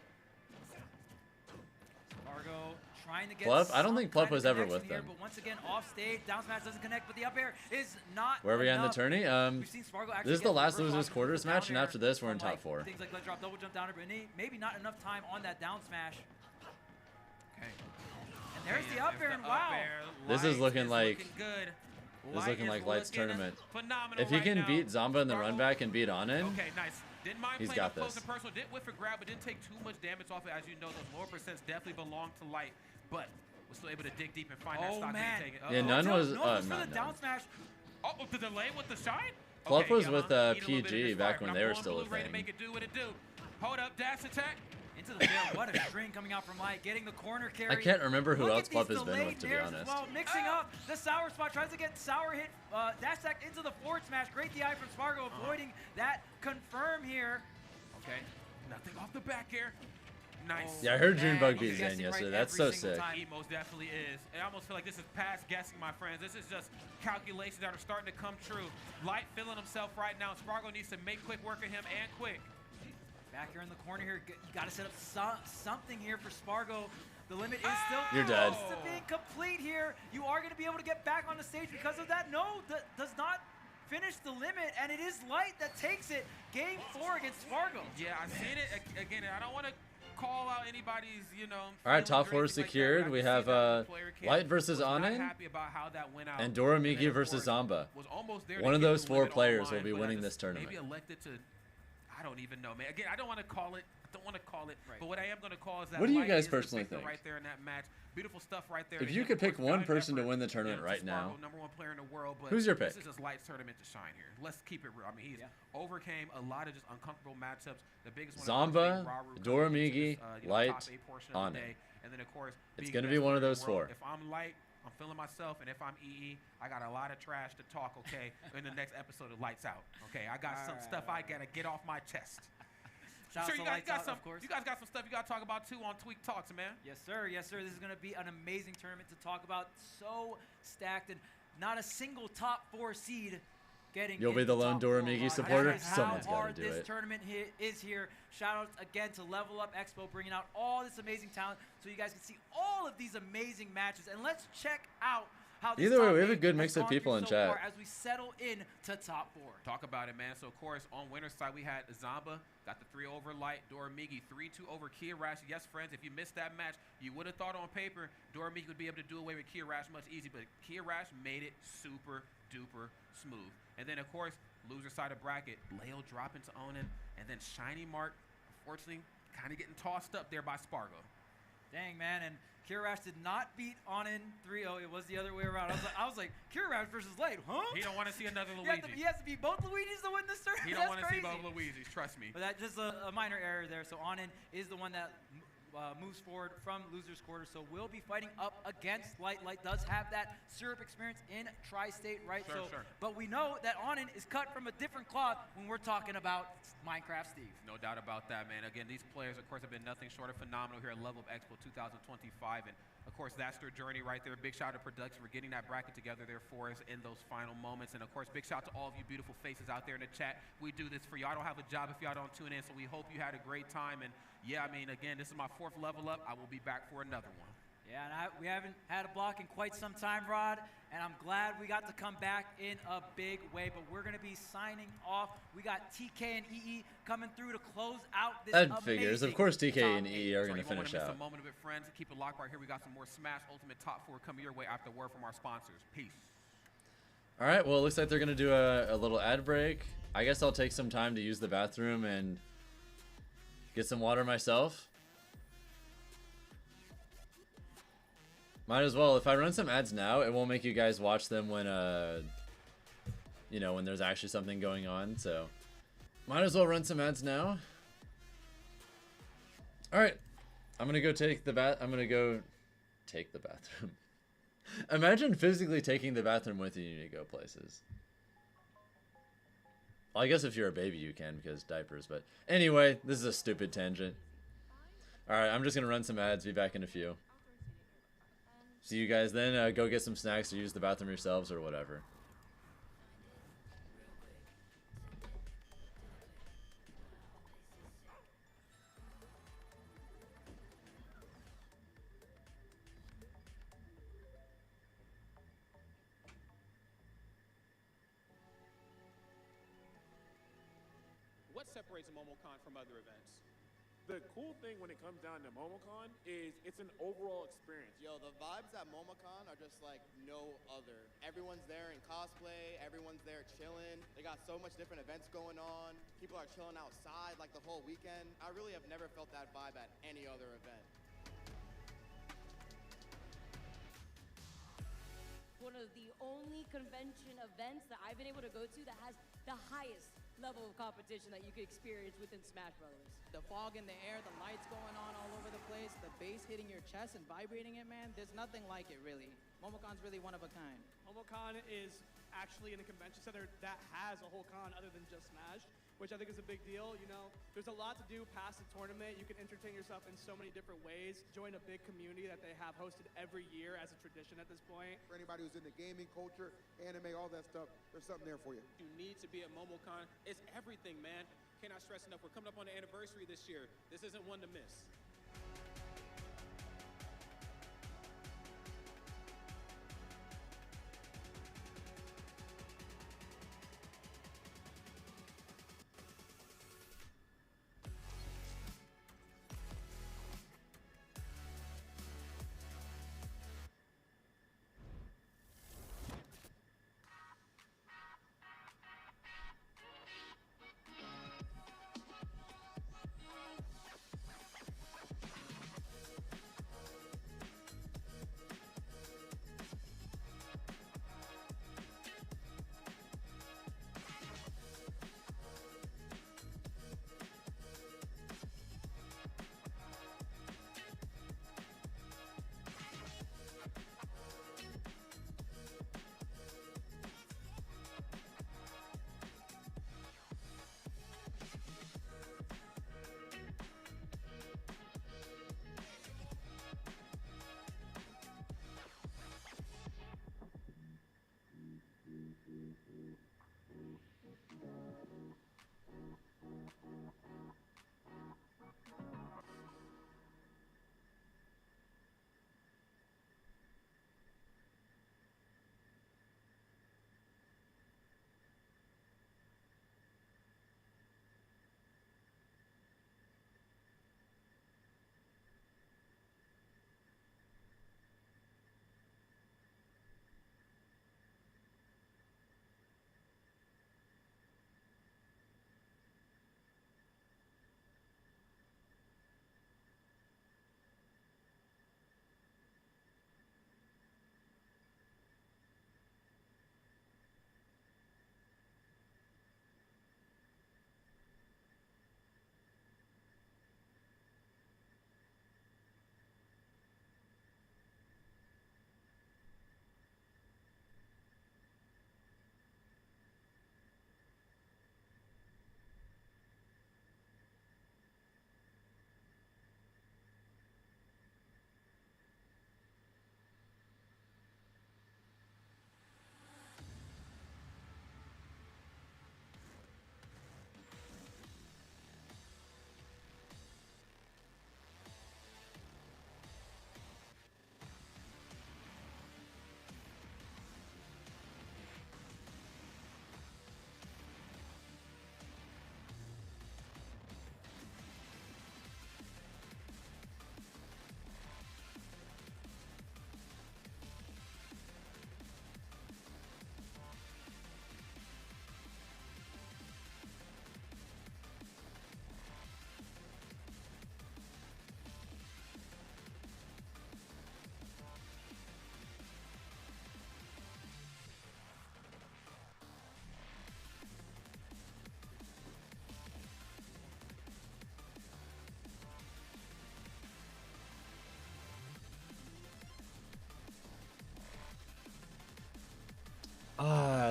Spargo trying to get Plup? I don't some think Plup kind of was ever connection with here, them. But once again, off stage, down smash doesn't connect, but the up air is not Where are we at in the enough. tourney? We've seen Spargo actually This is the get last reverse losers options quarters with the match, and down air after this, we're in from, top 4. Things like leg drop, double jump down air, but maybe not enough time on that down smash. Okay. And there's the up air, and wow. This is looking like good. this is looking like Light's tournament. Phenomenal If he right can now. beat Zomba in the run back and beat Onen, Okay, nice. Didn't mind he's playing got up close this. and personal. Didn't whiff for grab, but didn't take too much damage off it. As you know, those lower percents definitely belong to Light, but was still able to dig deep and find that stock man. and take it. Yeah, none was No, for the not down none. smash. Oh, the delay with the shine? Plup was yeah, with eat a little bit of PG this back fire, when but they I'm were going still a blue, ready to thing. make it do what it do. Hold up, dash attack. Into the field. What a string coming out from Light, getting the corner carry. I can't remember who Look else at these Plup has been delayed with, to be nairs as honest. well, mixing up the sour spot, tries to get sour hit, dash attack into the forward smash. Great DI from Spargo, avoiding that confirm here. Okay, nothing off the back air. Nice. Yeah, I heard Man, Junebug he's beat Zane guessing right yesterday. That's every so single sick. time. He most definitely is. I almost feel like this is past guessing, my friends. This is just calculations that are starting to come true. Light feeling himself right now. Spargo needs to make quick work of him and quick. Back here in the corner here, you got to set up something here for Spargo. The limit is still You're dead. close to being complete here. You are going to be able to get back on the stage because of that. No, does not finish the limit, and it is Light that takes it. Game 4 against Spargo. Yeah, I've seen it again. I don't want to call out anybody's, you know. All right, feelings top or 4 anything like that, secured. but I We can see have that the player kid Light versus was not Onen happy about how that went out. and then, Doramigi of versus course, Zomba. was almost there to One of get those the 4 limit players online, will be but I winning just this tournament. Maybe elected to. I don't even know, man. Again, I don't want to call it. I don't want to call it. But what I am going to call is that. What do you Light guys is the personally victor think? Right there in that match. Beautiful stuff right there. If to you him. could Of course, pick one valiant person to effort, win the tournament to right Spargo, now, #1 player in the world. But who's your pick? This is just Light's tournament to shine here. Let's keep it real. I mean, he's overcame a lot of just uncomfortable matchups. The biggest one. Zomba, Raru Doramigi, Light, top 8 portion of the Onen. day. And then of course, It's being gonna the be best one of player in those the world. 4. If I'm Light, I'm feeling myself, and if I'm EE, I got a lot of trash to talk. Okay, in the next episode of Lights Out. Okay, I got some stuff I gotta get off my chest. Shout Sure, out you to guys Lights got Out, some. of course. You guys got some stuff you gotta talk about too on Tweak Talks, man. Yes, sir. Yes, sir. This is going to be an amazing tournament to talk about. So stacked, and not a single top 4 seed getting. You'll be in the lone top 4. Doramigi That supporter? is Someone's how gotta hard do this it. tournament is here. Shout out again to Level Up Expo, bringing out all this amazing talent, so you guys can see all of these amazing matches. And let's check out how this Either way, top we have a 8 good has mix of gone people through in so chat. far as we settle in to top 4. Talk about it, man. So, of course, on winner's side, we had Zomba, got the 3 over Light, Doramigi, 3-2 over Kia Rash. Yes, friends, if you missed that match, you would have thought on paper Doramigi would be able to do away with Kia Rash much easier, but Kia Rash made it super duper smooth. And then, of course, loser side of bracket, Leo dropping to Onen, and then Shiny Mark, unfortunately, kind of getting tossed up there by Spargo. Dang, man, and Kirash did not beat Onen 3-0. It was the other way around. I was like, Kirash versus Light, huh? He don't want to see another He Luigi. has to beat both Luigis to win this tournament. He don't That's want to see crazy. both Luigis, trust me. But that's just a minor error there. So Onen is the one that moves forward from loser's quarter, so we'll be fighting up against Light. Light does have that syrup experience in Tri-State, right? Sure. But we know that Onen is cut from a different cloth when we're talking about Minecraft Steve. No doubt about that, man. Again, these players, of course, have been nothing short of phenomenal here at Level Up Expo 2025, and of course, that's their journey right there. Big shout out to production for getting that bracket together there for us in those final moments. And of course, big shout out to all of you beautiful faces out there in the chat. We do this for y'all. I don't have a job if y'all don't tune in, so we hope you had a great time. And yeah, I mean, again, this is my 4th level up. I will be back for another one. Yeah, and we haven't had a block in quite some time, Rod, and I'm glad we got to come back in a big way, but we're going to be signing off. We got TK and EE coming through to close out this That figures. Of course, TK and EE are going to finish out. A moment of it, friends. Keep it locked right here. We got some more Smash Ultimate Top 4 coming your way after word from our sponsors. Peace. All right, well, it looks like they're going to do a little ad break. I guess I'll take some time to use the bathroom and get some water myself. Might as well. If I run some ads now, it won't make you guys watch them when, you know, when there's actually something going on. So, might as well run some ads now. All right, I'm gonna go take the bathroom. Imagine physically taking the bathroom with you when you go places. Well, I guess if you're a baby, you can because diapers. But anyway, this is a stupid tangent. All right, I'm just gonna run some ads. Be back in a few. See you guys then. Go get some snacks or use the bathroom yourselves or whatever. What separates a MomoCon from other events? The cool thing when it comes down to MomoCon is it's an overall experience. Yo, the vibes at MomoCon are just like no other. Everyone's there in cosplay, everyone's there chilling. They got so much different events going on. People are chilling outside like the whole weekend. I really have never felt that vibe at any other event. One of the only convention events that I've been able to go to that has the highest level of competition that you could experience within Smash Brothers. The fog in the air, the lights going on all over the place, the bass hitting your chest and vibrating it, man, there's nothing like it, really. MomoCon's really one of a kind. MomoCon is actually in a convention center that has a whole con other than just Smash, which I think is a big deal. You know, there's a lot to do past the tournament. You can entertain yourself in so many different ways. Join a big community that they have hosted every year as a tradition at this point. For anybody who's into gaming culture, anime, all that stuff, there's something there for you. You need to be at MomoCon. It's everything, man. Cannot stress enough. We're coming up on the anniversary this year. This isn't one to miss.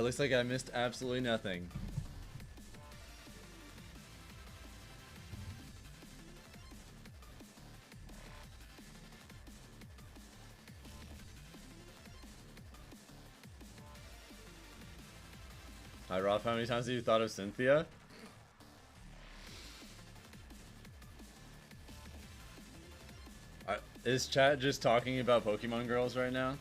looks like I missed absolutely nothing. Hi, Roth. How many times have you thought of Cynthia? Is chat just talking about Pokemon girls right now?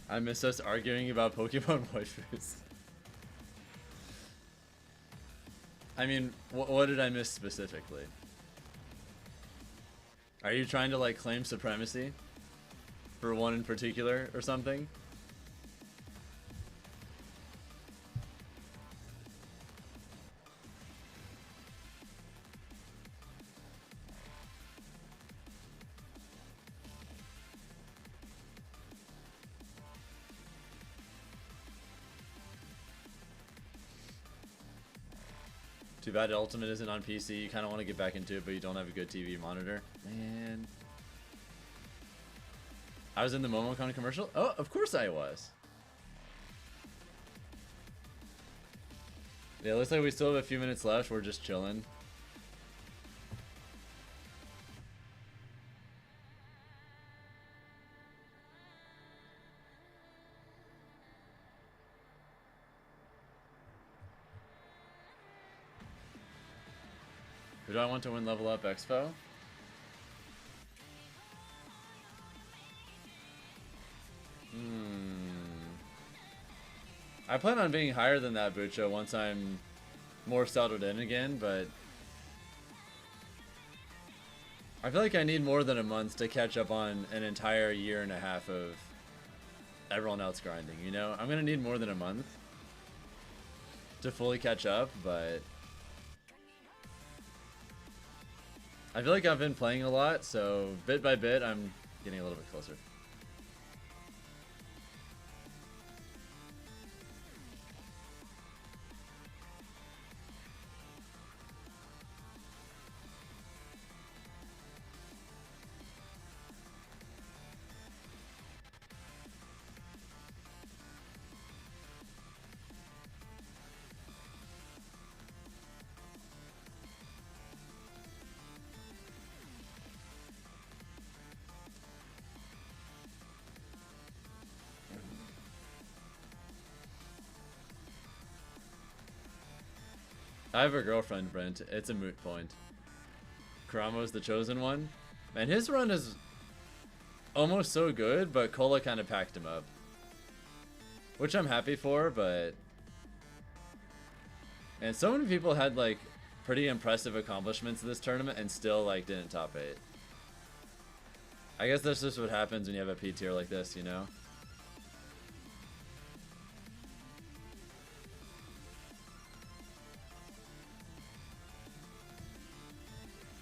I miss us arguing about Pokemon waifus. I mean, what did I miss specifically? Are you trying to like claim supremacy for one in particular or something? Too bad Ultimate isn't on PC. You kind of want to get back into it, but you don't have a good TV monitor. Man. I was in the Momocon commercial? Oh, of course I was. Yeah, looks like we still have a few minutes left. We're just chilling. Who do I want to win Level Up Expo? I plan on being higher than that, Bucho, once I'm more settled in again, but I feel like I need more than a month to catch up on an entire year and a half of everyone else grinding, you know? I'm gonna need more than a month to fully catch up, but I feel like I've been playing a lot, so bit by bit, I'm getting a little bit closer. I have a girlfriend, Brent. It's a moot point. Kurama's the chosen one. Man, his run is almost so good, but Kola kind of packed him up. Which I'm happy for, but... And so many people had, like, pretty impressive accomplishments in this tournament and still, like, didn't top 8. I guess that's just what happens when you have a P tier like this, you know?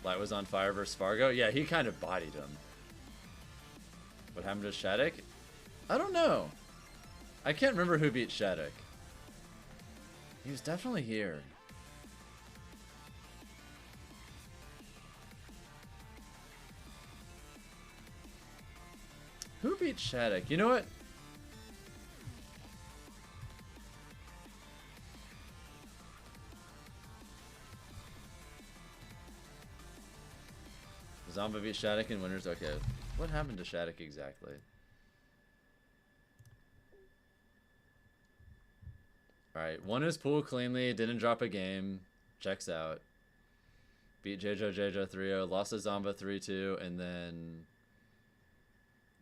Light was on fire versus Spargo. Yeah, he kind of bodied him. What happened to Shattuck? I don't know. I can't remember who beat Shattuck. He was definitely here. Who beat Shattuck? You know what? Zomba beat Shattuck in winners. Okay. What happened to Shattuck exactly? Alright. Won his pool cleanly. Didn't drop a game. Checks out. Beat Jejo 3-0. Lost to Zomba 3-2. And then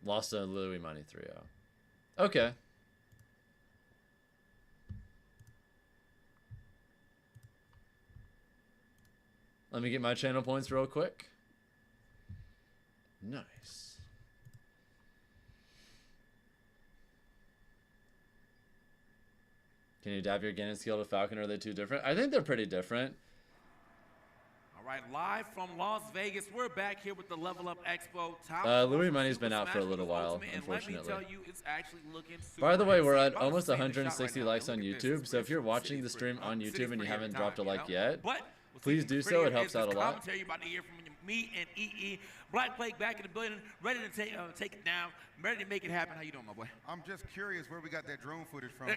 lost to Louis Money 3-0. Okay. Let me get my channel points real quick. Nice. Can you adapt your Ganon skill to Falcon, or are they too different? I think they're pretty different. All right, live from Las Vegas, we're back here with the Level Up Expo. Louis Money's been out for a little while, unfortunately. And let me tell you, it's actually looking super By the way, we're at insane. almost 160 likes on YouTube, so if you're watching the stream on YouTube and you haven't dropped a like yet, please do so. It helps out a lot. Commentary about to hear from me and EE. Black Plague back in the building, ready to take it down, ready to make it happen. How you doing, my boy? I'm just curious where we got that drone footage from.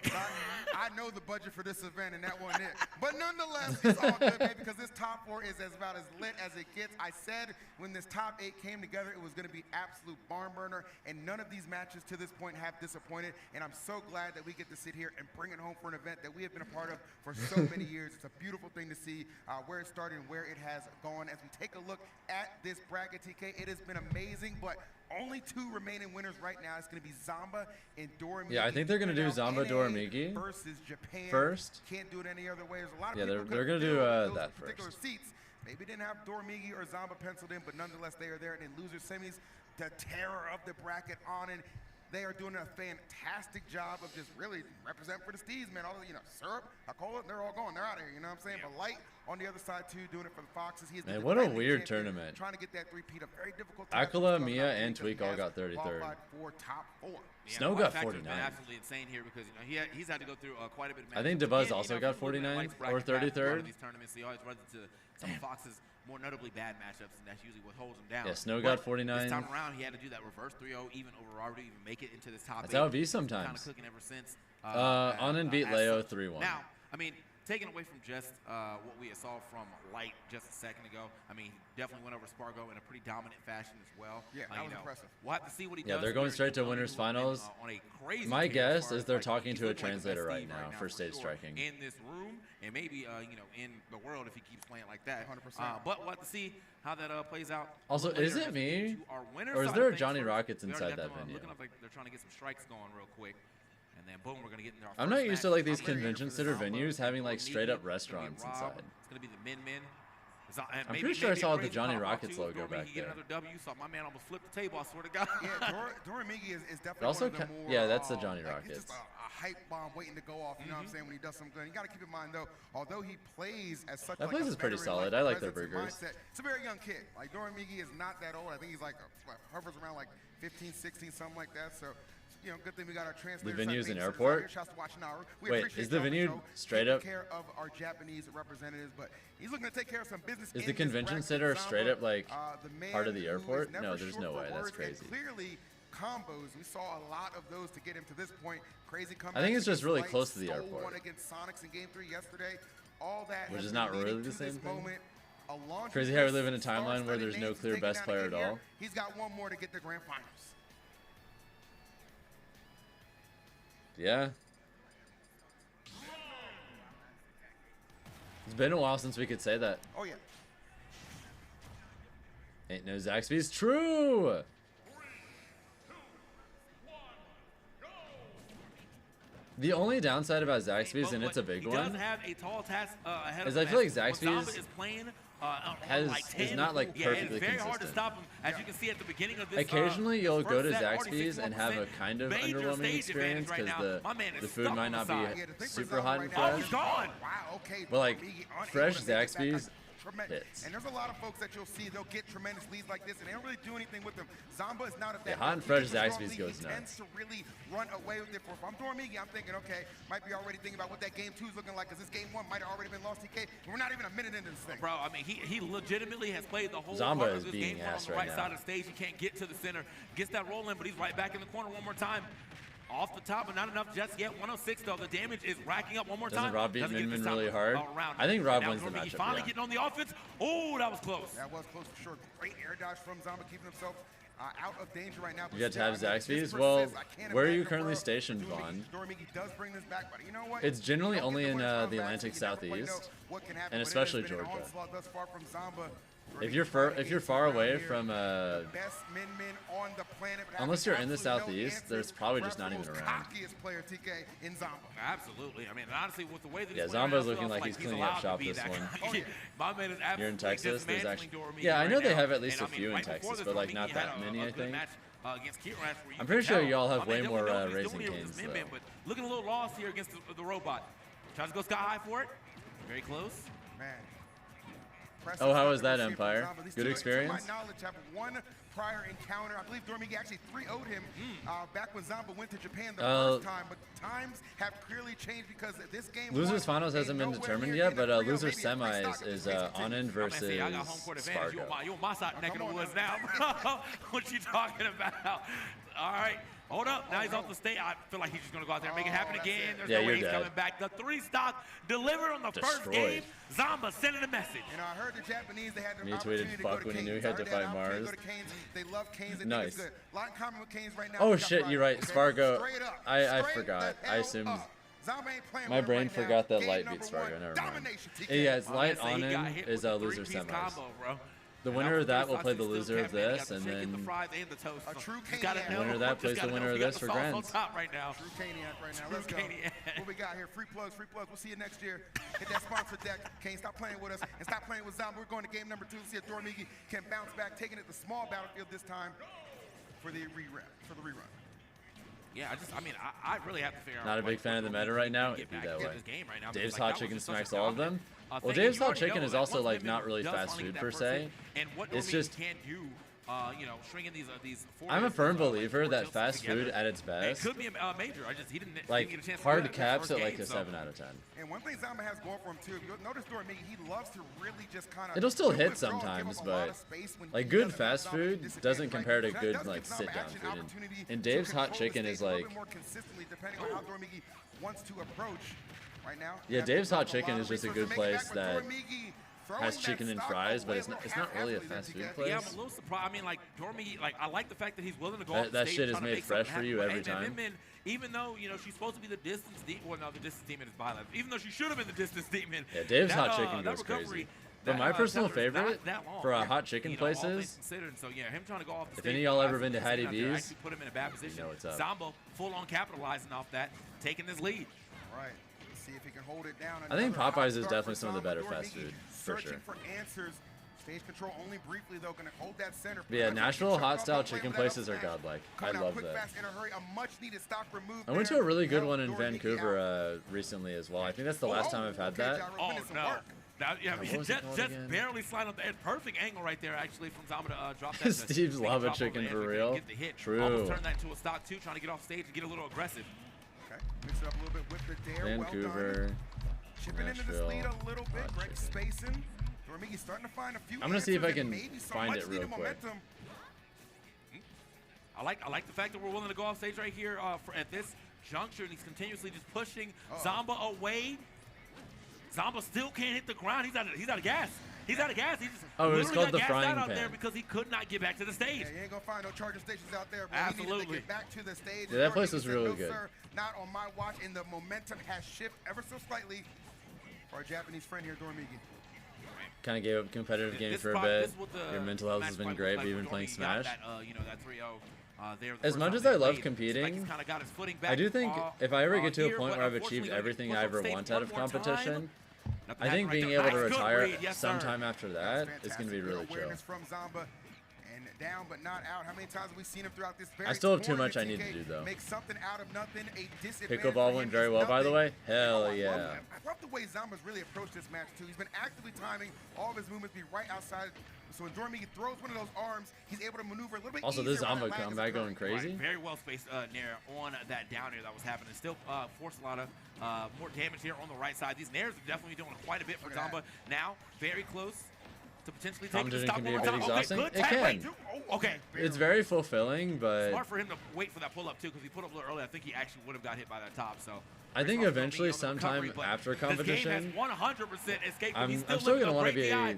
I know the budget for this event, and that wasn't it. But nonetheless, it's all good, baby, because this top 4 is about as lit as it gets. I said when this top 8 came together, it was going to be absolute barn burner, and none of these matches to this point have disappointed. And I'm so glad that we get to sit here and bring it home for an event that we have been a part of for so many years. It's a beautiful thing to see where it started and where it has gone. As we take a look at this bracket, TK, it has been amazing, but only 2 remaining winners right now. It's going to be Zomba and Doramigi. Yeah, I think they're going to do Zomba Doramigi versus Japan first. Can't do it any other way. There's a lot of Yeah, people they're going to do that particular first. seats. Maybe didn't have Doramigi or Zomba penciled in, but nonetheless they are there. And in loser semis, the terror of the bracket, Onen. They are doing a fantastic job of just really representing for the Steeds, man. All the, Syrup, Kola, they're all going. They're out of here, you know what I'm saying? But Light on the other side, too, doing it for the Foxes. He's Man, what a weird tournament. Trying to get that three-peat, a very difficult time. Akola, Mia, and Tweak all got 33rd. For top 4. Yeah, Snow got 49. Absolutely insane here because he's had to go through quite a bit of I think Devuz also got 49 or 33rd. These tournaments, he always runs into some Foxes more notably bad matchups, and that's usually what holds him down. Yeah, Snow got 49. This time around, he had to do that reverse 3-0 even over Raru to even make it into this top 8. That's how it be sometimes. Kind of cooking ever since. Onen beat Leo 3-1. Now, I mean, taking away from just what we saw from Light just a second ago, I mean, definitely went over Spargo in a pretty dominant fashion as well. Yeah, that was impressive. We'll have to see what he does. Yeah, they're going straight to winners finals. My guess is they're talking to a translator right now for stage striking. In this room, and maybe in the world if he keeps playing like that. 100%. But we'll have to see how that plays out. Also, is it me, or is there a Johnny Rockets inside that venue? Looking like they're trying to get some strikes going real quick. And then boom, we're gonna get into our I'm not used to like these convention center venues having like straight up restaurants inside. It's gonna be the Min. I'm pretty sure I saw the Johnny Rockets logo back there. Another W, so my man almost flipped the table. I swear to God. Yeah, Doramigi is definitely also one of the more, yeah, that's the Johnny like, Rockets. It's just a hype bomb waiting to go off. You know what I'm saying? When he does something good, you got to keep in mind though. Although he plays as such, That like place a is pretty veteran, solid. I like their burgers. Mindset, it's a very young kid. Like Doramigi is not that old. I think he's like hovers around like 15, 16, something like that. So. Good thing we got our translator. The venue's an airport? Wait, is the venue straight up? Care of our Japanese representatives, but he's looking to take care of some business. Is the convention center straight up like part of the airport? No, there's no way. That's crazy. Clearly, combos. We saw a lot of those to get him to this point. Crazy comeback. I think it's just really close to the airport. One against Sonics in Game 3 yesterday. All that. Which is not really the same thing. Crazy how we live in a timeline where there's no clear best player at all. He's got one more to get the grand finals. Yeah. It's been a while since we could say that. Oh, yeah. Ain't no Zaxby's true. The only downside about Zaxby's, and it's a big one, does have a tall task ahead is of I feel like him. When Zomba Zaxby's is playing, is not like perfectly it's very hard to consistent. stop him, as you can see at the beginning of this. Occasionally you'll go to first set, already Zaxby's and have a kind of major underwhelming stage experience advantage because right now. My man the is food stuck might on not the be side. super hot and Oh, he's fresh. gone. Wow, okay. But like Doramigi fresh unable to make it back Zaxby's up. Tremendous. And there's a lot of folks that you'll see, they'll get tremendous leads like this, and they don't really do anything with them. Zomba is not at that. Yeah, hot and fresh Zaxby's goes He tends nuts. to really run away with it. If I'm Doramigi, I'm thinking, okay, might be already thinking about what that game 2 is looking like, because this game 1 might have already been lost TK. We're not even a minute into this thing. Bro, I mean, he legitimately has played the whole Zomba part is of this beating game ass on the right right now. side of the stage. He can't get to the center. Gets that roll in, but he's right back in the corner one more time. Off the top, but not enough just yet. 106 though. The damage is racking up one more time. Doesn't Rob beat Doesn't get Min this really time hard? around. I think Rob Now wins the Doramigi matchup. finally Yeah. getting on the offense. Oh, that was close. That was close for sure. Great air dodge from Zomba, keeping himself out of danger right now. You got to have Zaxby's. Well, where are you currently stationed, Vaughn? Doramigi does bring this back, but you know what? It's generally only in the Atlantic Southeast, and especially Georgia. Thus far from Zomba. If you're far away from best min on the planet, unless you're in the Southeast, there's probably just not even around. Cockiest player TK in Zomba. Absolutely. I mean, honestly, with the way that Yeah, he's playing Zomba's right looking now, like he's cleaning up shop this one. My man is absolutely You're in Texas. There's actually, Doramigi yeah, I know right they now. have at least And, a few in right before Texas, this, but like Doramigi not had that a many, I good think. match, against Kirash where you I'm can pretty sure tell. y'all have My man way more definitely knows what he's Raising doing here with Cane's, this Min-Min, though. but looking a little lost here against the robot. Tries to go sky high for it. Very close. Man. impressive. Oh, how stuff was that that, we're seeing from Empire? Zomba. These Good two, experience? To my knowledge, have one prior encounter. I believe Doramigi actually 3-0'd him back when Zomba went to Japan the first time. But times have clearly changed because this game. Losers finals hasn't been determined yet, but losers semis is Onen versus I got home court advantage. Spargo. You on my side neck of the woods now, bro. What you talking about? All right. Hold up. Now he's off the stage. I feel like he's just going to go out there and make it happen again. There's no way he's coming back. The 3-stock delivered on the first game. Zomba sending a message. You know, I heard the Japanese, they had the Me tweeted fuck when he knew he had to fight Mars. They love Canes. Nice. A lot in common with Canes right now. Oh shit, you're right. Spargo. I forgot. I assumed. My brain forgot that Light beat Spargo. Never mind. Yeah, it's Light Onen is a loser semis. The winner of that will play the loser of this, and then the winner of that plays the winner of this for Grands. True Caniac right now. Let's go. What we got here? Free plugs, free plugs. We'll see you next year. Hit that sponsor deck. Kane, stop playing with us and stop playing with Zomba. We're going to game number 2. See if Doramigi can bounce back, taking it to small battlefield this time for the rerun. Yeah, I really have to figure out. Not a big fan of the meta right now. It'd be that way. Dave's Hot Chicken smacks all of them. Well, Dave's Hot Chicken is also like not really fast food per se. It's just. I'm a firm believer that fast food at its best, could be a major. He didn't like get a chance hard to caps at like a 7 out of 10. And one thing Zomba has going for him too, you'll notice Doramigi, he loves to really just kind of. It'll still hit sometimes, but like good fast food doesn't compare to good like sit down food. And Dave's Hot Chicken is like. More consistently depending on how Doramigi wants to approach right now. Yeah, Dave's Hot Chicken is just a good place that has chicken and fries, but it's not really a fast food place. Yeah, I'm a little surprised. I mean, like Doramigi, like I like the fact that he's willing to go That, off the that stage shit is and try to made make fresh something for you happen. every time. And even though she's supposed to be the distance demon, well, no, the distance demon is violent. Even though she should have been the distance demon. Yeah, Dave's Hot Chicken goes crazy. But my personal favorite for hot chicken places, so yeah, him trying to go off the if stage, any of y'all ever been to Hattie B's, actually put him in a bad position. You know what's up. Zomba full on capitalizing off that, taking this lead. Right. Let's see if he can hold it down. I think Popeyes is definitely some of the better fast food, for sure. Searching for answers. Stage control only briefly though, gonna hold that center. But yeah, Nashville hot style chicken places are godlike. I love that. I went to a really good one in Vancouver recently as well. I think that's the last time I've had that. Oh no. Just again? barely slide up the edge. Perfect angle right there, actually, from Zomba to drop that. Steve's lava chicken for real. Get the hit. True. Almost turn that into a stock too, trying to get off stage and get a little aggressive. Okay, mix it up a little bit with the dare. Vancouver, Chipping into this lead a little bit. Greg spacing. Doramigi's starting to find a few. I'm gonna see if I can find it real quick. I like the fact that we're willing to go off stage right here at this juncture, and he's continuously just pushing Zomba away. Zomba still can't hit the ground. He's out of gas. He's out of gas. He just it was called the got frying out pan. there because he could not get back to the stage. Yeah, you ain't gonna find no charging stations out there. Bro. Absolutely. To get back to the stage. Yeah, that place was really no, good. Sir, not on my watch, and the momentum has shifted ever so slightly for our Japanese friend here, Doramigi. Kind of gave up competitive games for a bit. Your mental health has been great, but even playing Smash. That 3-0. As much as I love competing, I do think if I ever get to a point where I've achieved everything I ever want out of competition, I think being able to retire sometime after that is going to be really chill. From Zomba and down but not out. How many times have we seen him throughout this very I still have too much I need to do though. Make something out of nothing, a disadvantage. Pickleball went very well, by the way. Hell yeah. I love the way Zomba's really approached this match too. He's been actively timing all of his movements be right outside. So when Doramigi throws one of those arms, he's able to maneuver a little bit also, easier. this Zomba comeback going crazy. Right, very well spaced nair on that down air that was happening. Still forced a lot of more damage here on the right side. These nairs are definitely doing quite a bit for Zomba. Now, very close to potentially taking the stop. Can be a bit exhausting. Okay, it can. Okay. It's very fulfilling, but smart for him to wait for that pull up too, because he put up a little early. I think he actually would have got hit by that top. So I think eventually, sometime after competition, I'm still gonna want to be a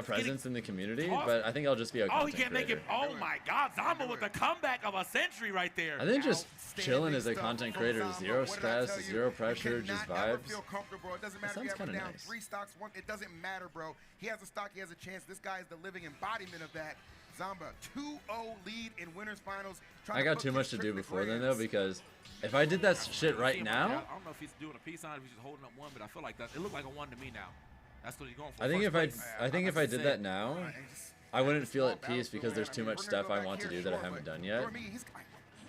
presence in the community, but I think I'll just be a content he can't make it. Oh my God, Zomba with the comeback of a century right there. I think just chilling as a content creator, zero stress, zero pressure, just vibes. That sounds kind of nice. 3 stocks, it doesn't matter, bro. He has a stock, he has a chance. This guy is the living embodiment of that. Zomba 2-0 lead in winners finals. I got too much to do before then though, because if I did that shit right now, I don't know if he's doing a peace sign, if he's just holding up one, but I feel like that it looked like a 1 to me now. That's what he's going for. I think if I did that now, I wouldn't feel at peace because there's too much stuff I want to do that I haven't done yet.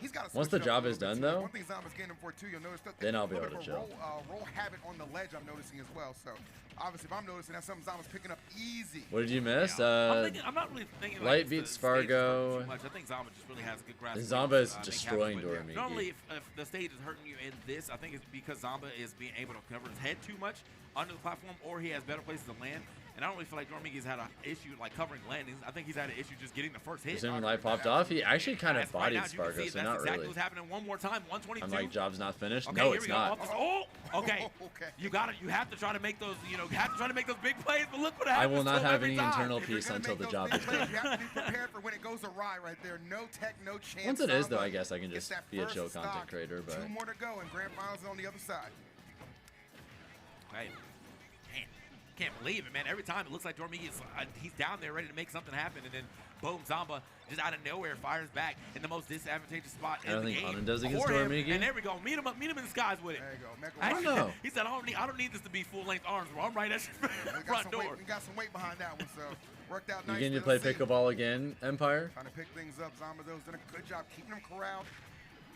He's got to Once the job is done, though, one thing Zomba's getting him for too, you'll notice that then I'll be a able little to bit of chill. Roll habit on the ledge, I'm noticing as well. So obviously, if I'm noticing, that's something Zomba's picking up easy. What did you miss? I'm not really thinking Light like beats the stage is hurting Spargo. too much. I think Zomba just really has a good grasp. And of Zomba ways is to, make destroying happen with it. Doramigi. Normally, if the stage is hurting you in this, I think it's because Zomba is being able to cover his head too much under the platform, or he has better places to land. And I don't really feel like Doramigi's had an issue like covering landings. I think he's had an issue just getting the first hit. Assuming light popped off, he actually kind of Right bodied now, as you can see, Spargo, so that's not exactly really. what's happening. One more time, 122. I'm like, job's not finished. Okay, No, here it's we go. not. Oh, okay. You got it. You have to try to make those. You know, you have to try to make those big plays. But look what happens. I will not to him have every any time. internal peace until the job is done. You have to be prepared for when it goes awry right there. No tech, no chance. Once it is, Zomba though, I guess I can gets just that be a first chill stock. content creator. But 2 more to go, and grand finals is on the other side. Hey, man, can't believe it, man. Every time it looks like Doramigi is he's down there ready to make something happen, and then boom, Zomba just out of nowhere fires back in the most disadvantageous spot I don't in the think game. Onen does against for him, Doramigi. And there we go. Meet him up. Meet him in the skies with it. There you go. I don't know. He said, I don't need this to be full length arms, bro. I'm right at your front door. We got some weight behind that one, so worked out You nicely. getting to play Let's see. pickleball again, Empire? Trying to pick things up. Zomba, though, has done a good job keeping them corralled.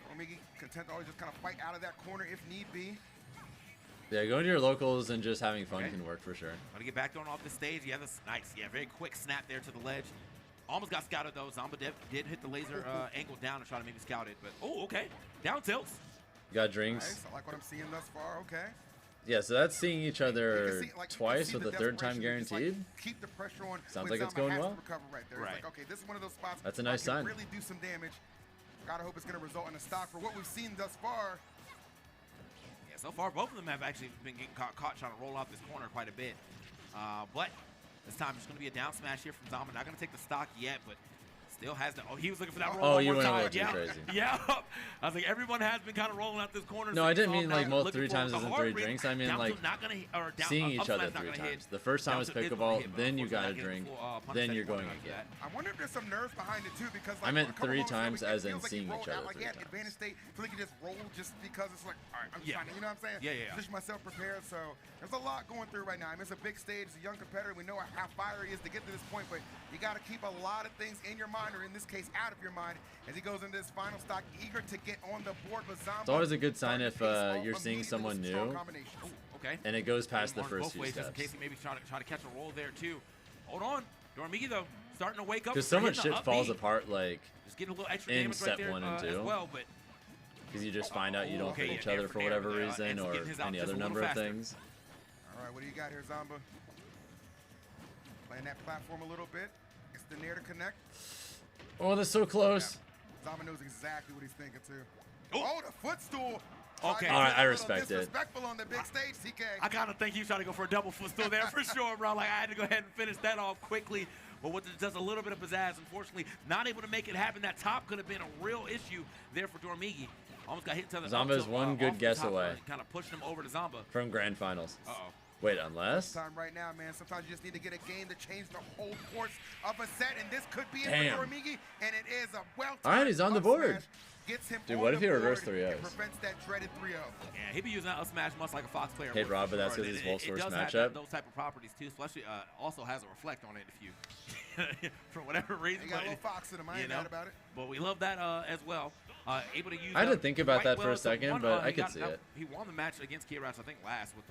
Doramigi content to always just kind of fight out of that corner if need be. Yeah, going to your locals and just having fun can work for sure. Want to get back thrown off the stage. Yeah, that's nice. Yeah, very quick snap there to the ledge. Almost got scouted, though. Zomba did hit the laser angle down and try to maybe scout it. But, oh, okay. Down tilts. You got drinks. Nice. I like what I'm seeing thus far. Okay. Yeah, so that's seeing each other You can see twice with the a third time desperation to just, guaranteed. keep the pressure on. Sounds when like it's Zomba going has to well. recover right there. Right. It's like, okay, this is one of those spots. That's a where I nice can sign. Really do some damage. Gotta hope it's gonna result in a stock for what we've seen thus far. Yeah, so far both of them have actually been getting caught trying to roll out this corner quite a bit. But this time it's going to be a down smash here from Zomba. Not going to take the stock yet, but still has the. Oh, he was looking for that roll. Oh, one you more went a time. little too Yeah. crazy. Yeah. I was like, everyone has been kind of rolling out this corner. No, I didn't mean like most most 3 times as in 3 drinks. I mean like seeing each other 3 times. The first time was pickleball, then you got a drink, then you're going again. I wonder if there's some nerves behind it too, because like, I meant a couple 3 moments ago, times it as feels in like he seeing rolled each out other like 3 he had times. advantage state, so he could just roll just because it's like, all right, I'm just trying to, you know what I'm saying? Yeah. Position myself prepared. So there's a lot going through right now. I mean, it's a big stage, it's a young competitor. We know how fiery he is to get to this point, but you got to keep a lot of things in your mind, or in this case, out of your mind, as he goes into this final stock, eager to get on the board. But Zomba, It's always a good sign if you're seeing someone new Okay. and it goes past the Both first few ways, just in steps. case he maybe try to catch a roll there too. Hold on. Doramigi though starting to wake up. Because so much hitting the shit falls upbeat. apart like Just getting a little extra in damage step right there 1 and 2. as well, but Because you just find out you don't Okay, fit each yeah, other for there, whatever there, reason, ends up or getting his out any just other a little number of faster. things. All right, what do you got here, Zomba? Playing that platform a little bit. It's the near to connect. Oh, that's so close. Zomba knows exactly what he's thinking too. Oh, the footstool. Okay. All right, I respect it. Disrespectful on the big stage, CK. I kind of think he was trying to go for a double footstool there for sure, bro. Like, I had to go ahead and finish that off quickly. But what does a little bit of pizzazz, unfortunately, not able to make it happen. That top could have been a real issue there for Doramigi. Almost got hit to the Zomba is one good guess away kind of pushing him over to Zomba. from grand finals. Uh-oh. Wait, unless? Time right now, man. Sometimes you just need to get a game to change the whole course of a set, and this could be it Damn. for Doramigi, and it is a well-timed All right, he's on the up board. smash. Gets him Dude, on what if the he reversed board 3 and O's? prevents that dreaded 3-0. Yeah, he'd be using that up smash much like a Fox player. Hey, would, Rob, for but that's sure. because And his Wolf it Source does have matchup. those type of properties too, especially also has a reflect on it if you, for whatever reason. He got a but little fox in him. I ain't mad about it. But we love that as well. Able to use. I didn't think about quite that for well. a second, One, but I he could got- see it. He won the match against Rash, I think, last with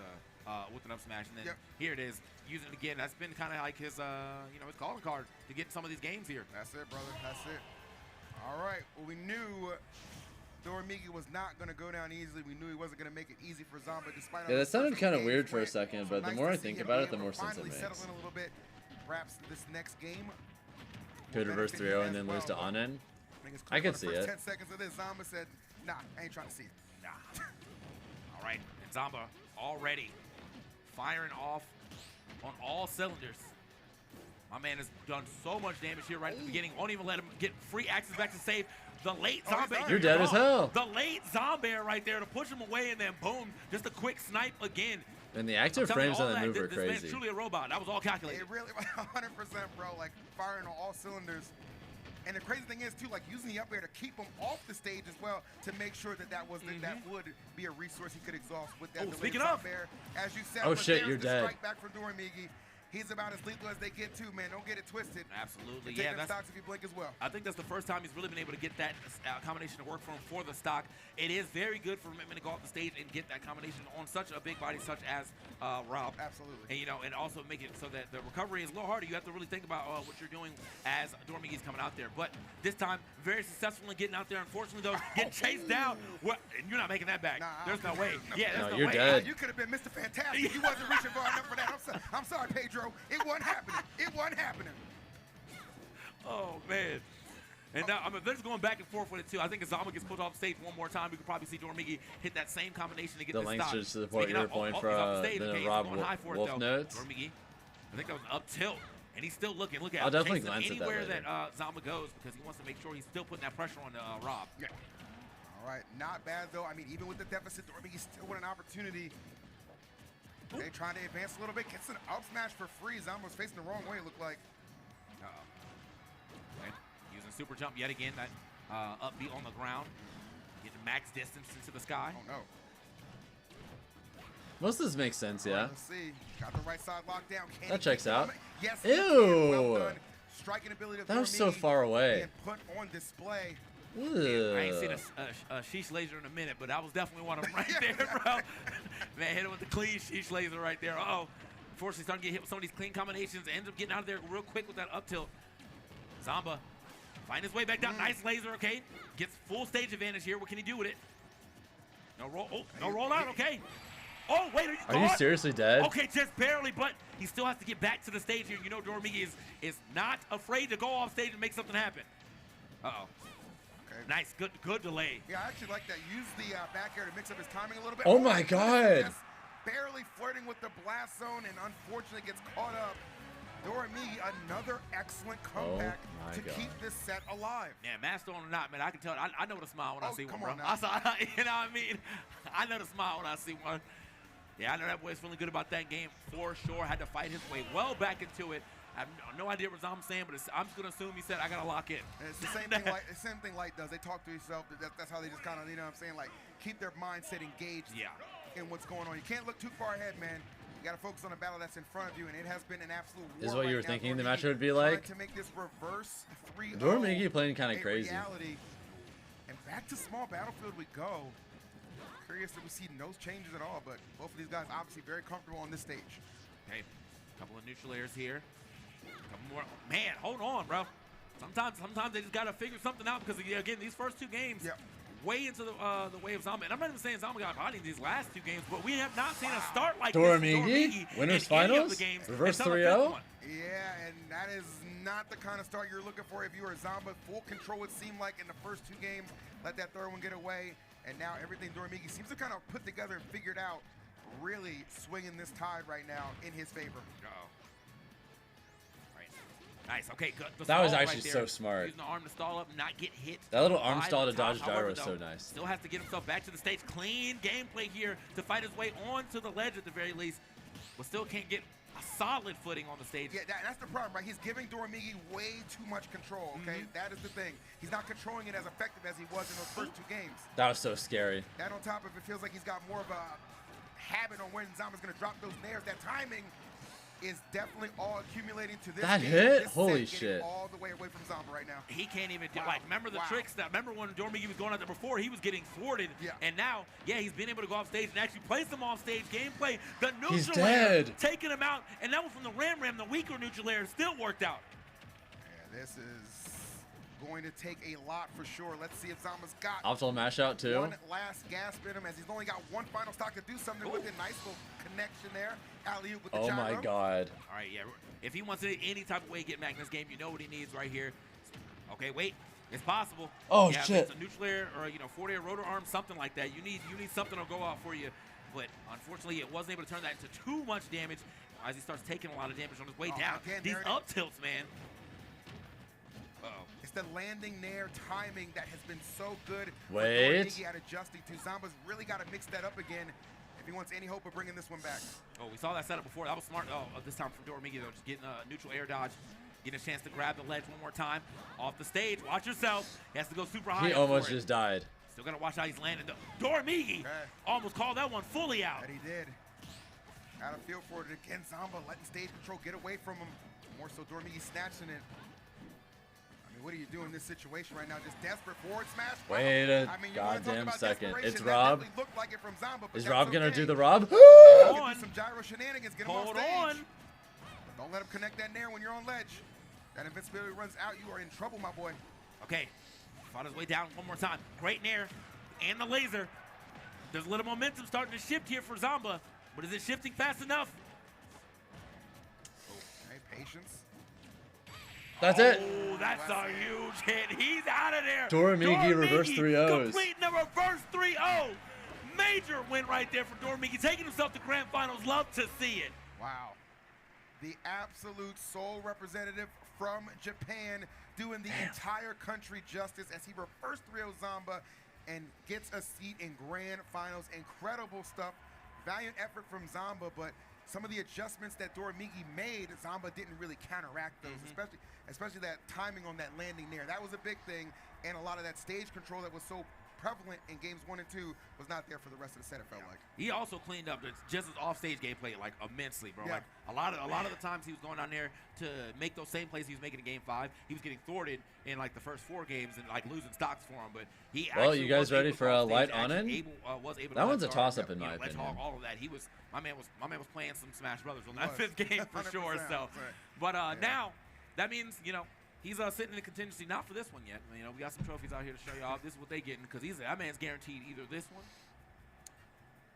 an up smash, and then here it is, using it again. That's been kind of like his, his calling card to get some of these games here. That's it, brother. That's it. All right. Well, we knew Doramigi was not going to go down easily. We knew he wasn't going to make it easy for Zomba, despite. Yeah, that sounded kind of games weird for a went. second, So but the nice more to I see think him about be it, the able more to sense it finally makes. settle in a little bit. Perhaps this next game. Could reverse 3-0 and then lose to Onen. I could see it. 10 seconds of this, Zomba said, "Nah, I ain't trying to see it." Nah. All right, and Zomba already firing off on all cylinders. My man has done so much damage here right at the beginning. Won't even let him get free access back to save. The late Zomba. You're dead as hell. The late Zomba right there to push him away, and then boom, just a quick snipe again. And the active I'm telling you, frames on all that move are this man's crazy. truly a robot. That was all calculated. It really, 100%, bro. Like firing on all cylinders. And the crazy thing is too, like using the up air to keep him off the stage as well, to make sure that that would be a resource he could exhaust with that. Oh, delayed speaking up of. air. As you said, Oh, but shit, there's you're the dead. strike back from Doramigi. he's about as lethal as they get too, man. Don't get it twisted. Absolutely, Take yeah. them stocks if you blink as well. I think that's the first time he's really been able to get that combination to work for him for the stock. It is very good for him to go off the stage and get that combination on such a big body such as Rob. Absolutely. And, you know, and also make it so that the recovery is a little harder. You have to really think about what you're doing as Doramigi's coming out there. But this time, very successful in getting out there. Unfortunately, though, getting chased down. Well, and you're not making that back. There's no way. Yeah, there's no you're way. dead. You could have been Mr. Fantastic. You wasn't reaching far enough for that. I'm sorry, Pedro. It wasn't happening. It wasn't happening. Oh, man. And now, I mean, they're just going back and forth with it, too. I think if Zomba gets put off stage one more time, we could probably see Doramigi hit that same combination to get The this length stock. should support Speaking your of, point for he's off the stage. the Okay, he's Rob going high for it, Wolf though. notes. Doramigi, I think that was an up tilt, and he's still looking. Look at I'll him. definitely Chasing glance at that anywhere later. that Zomba goes because he wants to make sure he's still putting that pressure on Rob. Yeah. All right, not bad, though. I mean, even with the deficit, Doramigi's still with an opportunity. Okay, trying to advance a little bit. Gets an up smash for free. Zomba was facing the wrong way, it looked like. Okay. Using super jump yet again. That upbeat on the ground. Getting max distance into the sky. Oh, no. Most of this makes sense, yeah. Let's see. Got the right side locked down. Can That he checks keep out. going? Yes, Ew. he can. Well done. Striking ability of That was so Doramigi far away. being put on display. Yeah, I ain't seen a sheesh laser in a minute, but that was definitely one of them right there, bro. Man, hit him with the clean sheesh laser right there. Uh-oh. Unfortunately, starting to get hit with some of these clean combinations. Ends up getting out of there real quick with that up tilt. Zomba find his way back down. Nice laser, okay. Gets full stage advantage here. What can he do with it? No roll. Oh, no roll out, okay. Oh, wait, Are you seriously dead? Okay, just barely, but he still has to get back to the stage here. You know Doramigi is not afraid to go off stage and make something happen. Uh-oh. Okay. Nice, good delay. Yeah, I actually like that. Use the back air to mix up his timing a little bit. Oh my God. Just barely flirting with the blast zone and unfortunately gets caught up. Doramigi, another excellent comeback my to God. keep this set alive. Yeah, master or not, man, I can tell. I know the smile when I see one, come bro. on now. You know what I mean? I know the smile when I see one. Yeah, I know that boy's feeling good about that game for sure. Had to fight his way well back into it. I have no idea what I'm saying, but I'm just gonna assume he said I gotta lock in. And it's the same thing. The same thing Light does. They talk to themselves. That's how they just kind of, you know what I'm saying, like keep their mindset engaged. In what's going on. You can't look too far ahead, man. You gotta focus on the battle that's in front of you, and it has been an absolute war. Is what you were now. thinking the Doramigi match would be like? trying to make this reverse 3-0 Doramigi playing kind of a crazy. reality. And back to small battlefield we go. Curious that we see no changes at all, but both of these guys obviously very comfortable on this stage. Okay, a couple of neutral airs here. A couple more. Man, hold on, bro. Sometimes they just gotta figure something out because again, these first two games, way into the way of Zomba. And I'm not even saying Zomba got bodied in these last two games, but we have not seen a start like Doramigi? this. Winners in any of finals? the games Reverse until the fifth 3-0? one. Yeah, and that is not the kind of start you're looking for if you are Zomba. Full control, it seemed like in the first two games. Let that third one get away. And now everything Doramigi seems to kind of put together and figured out, really swinging this tide right now in his favor. Uh-oh. Right. Nice. Okay, good. The That was stall actually right there. so smart. Using the arm to stall up, not get hit. That little arm by stall the to top. dodge gyro However, was so though, nice. Still has to get himself back to the stage. Clean gameplay here to fight his way onto the ledge at the very least, but still can't get a solid footing on the stage. Yeah, that's the problem, right? He's giving Doramigi way too much control, okay? That is the thing. He's not controlling it as effective as he was in those first two games. That was so scary. That on top of it feels like he's got more of a habit on when Zomba's going to drop those nairs. That timing is definitely all accumulating to this That game. hit? This Holy set shit. getting all the way away from Zomba right now. He can't even do, Wow. like, remember the tricks that, remember when Doramigi was going out there before, he was getting thwarted, and now, yeah, he's been able to go off stage and actually play some off stage gameplay. The neutral He's air, dead. taking him out, and that one from the Ram, the weaker neutral air, still worked out. Yeah, this is going to take a lot for sure. Let's see if Zomba's got Optimal mash out too. one last gasp in him as he's only got one final stock to do something with it. Nice little connection there. Alley-oop with the Oh gyro. my God. All right, yeah. If he wants it any type of way to get back in this game, you know what he needs right here. Okay, wait. It's possible. Oh, yeah, shit. If it's a neutral air or, forward air rotor arm, something like that. You need something to go off for you. But unfortunately, it wasn't able to turn that into too much damage as he starts taking a lot of damage on his way down. Again, These there it up tilts, man. Uh-oh. It's the landing nair timing that has been so good for Wait. Doramigi at adjusting to. Zomba's really got to mix that up again if he wants any hope of bringing this one back. Oh, we saw that setup before. That was smart. Oh, this time from Doramigi, though, just getting a neutral air dodge. Getting a chance to grab the ledge one more time. Off the stage. Watch yourself. He has to go super high. He almost just died. Still got to watch how he's landing. Doramigi almost called that one fully out. That he did. Had a feel for it again. Zomba letting stage control get away from him. More so Doramigi snatching it. I mean, what do you do in this situation right now? Just desperate forward smash? Wow. Wait a I mean, you wanna talk goddamn about second. desperation, It's that Rob. definitely looked like it from Zomba, but Is that's Rob gonna okay. do the Rob? Hold on. Some gyro shenanigans, get him Hold on stage. on. Don't let him connect that nair when you're on ledge. That invincibility runs out, you are in trouble, my boy. Okay, fought his way down one more time. Great nair and the laser. There's a little momentum starting to shift here for Zomba, but is it shifting fast enough? Okay, patience. That's it. Oh, that's a huge hit. He's out of there. Doramigi reverse 3-0s. Completing the reverse 3-0. Major win right there for Doramigi, taking himself to grand finals. Love to see it. Wow. The absolute sole representative from Japan doing the entire country justice as he reversed 3-0 Zomba and gets a seat in grand finals. Incredible stuff. Valiant effort from Zomba, but some of the adjustments that Doramigi made, Zomba didn't really counteract those, especially that timing on that landing there. That was a big thing, and a lot of that stage control that was so prevalent in games 1 and 2 was not there for the rest of the set, it felt like. He also cleaned up just his offstage gameplay like immensely, bro. Yeah. Like a lot of the times he was going down there to make those same plays he was making in game 5. He was getting thwarted in like the first 4 games and like losing stocks for him. But he Well, you guys was ready able for to a offstage, light actually Onen? was able to That one's a guard, toss-up in my Ledge opinion. hog, all of that. My man was playing some Smash Brothers on that Was. 5th game for sure. 100%, So, right. but now that means he's sitting in the contingency, not for this one yet. We got some trophies out here to show y'all. This is what they getting because that man's guaranteed either this one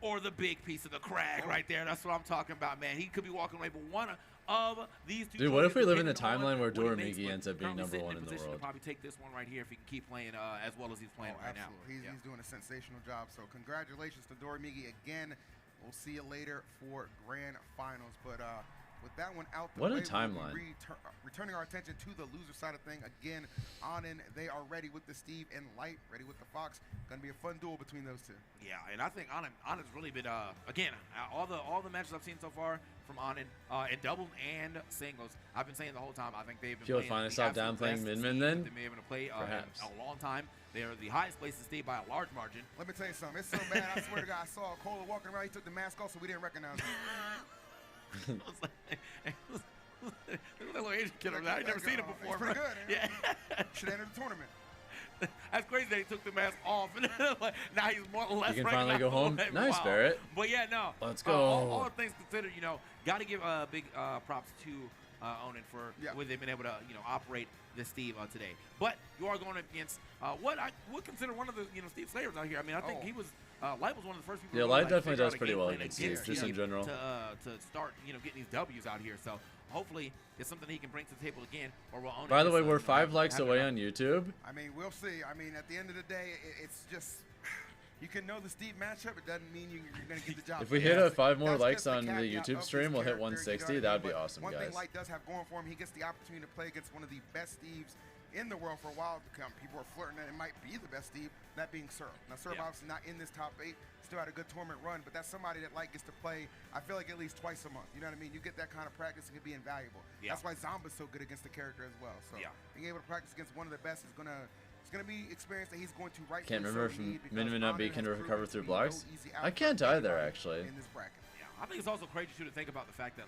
or the big piece of the crag right there. That's what I'm talking about, man. He could be walking away with one of these two. Dude, what if we trophies, live in the depending on timeline where what he makes, Doramigi but ends up being currently number sitting 1 in the position to world? probably take this one right here if he can keep playing as well as he's playing right now. Absolutely. He's doing a sensational job. So congratulations to Doramigi again. We'll see you later for grand finals. But with that one out the What a way, timeline. we'll be returning our attention to the loser side of thing. Again, Onen, they are ready with the Steve and Light, ready with the Fox. Going to be a fun duel between those two. Yeah, and I think Onen's really been again all the matches I've seen so far from Onen in doubles and singles. I've been saying the whole time I think they've been He'll playing finally the stop absolute downplaying best Min Steve Min then? they've been able to play Perhaps. in a long time. They're the highest placed Steve by a large margin. Let me tell you something. It's so bad. I swear to God, I saw Kola walking around. He took the mask off, so we didn't recognize him. Look at that little Asian kid over there. I've never seen him before. He's pretty bro. good. Yeah. Should enter the tournament. That's crazy that he took the mask off. Now he's more or less. You can finally go home. recognizable. Nice, Wow. Barrett. But yeah, no. Let's go. All things considered, got to give big props to Onen for with him being able to operate the Steve today. But you are going against what I would consider one of the Steve Slayers out here. I mean, I think he was. Light was one of the first people. Yeah, to Light like, definitely figure out does a pretty game well plan against Steve, just in general. To start, getting these W's out here. So hopefully it's something he can bring to the table again, or we'll own it. By the way, we're 5 likes away on YouTube. I mean, we'll see. I mean, at the end of the day, it's just you can know the Steve matchup. It doesn't mean you're going to get the job. If we hit 5 more That's likes just on the caveat YouTube of stream, this we'll hit character, 160. That would be awesome, One guys. thing Light does have going for him, he gets the opportunity to play against one of the best Steves in the world for a while to come. People are flirting that it might be the best Steve, that being Serb. Now, Serb obviously not in this top 8, still had a good tournament run, but that's somebody that Light gets to play, I feel like, at least twice a month. You know what I mean? You get that kind of practice, it can be invaluable. Yeah. That's why Zomba's so good against the character as well. So being able to practice against one of the best is going to be experience that he's going to rightfully Can't remember so if need because Min Min not be Onen can has recover proven through to be no blocks. easy I out can't for either, anybody actually. in this bracket. Yeah, I think it's also crazy too to think about the fact that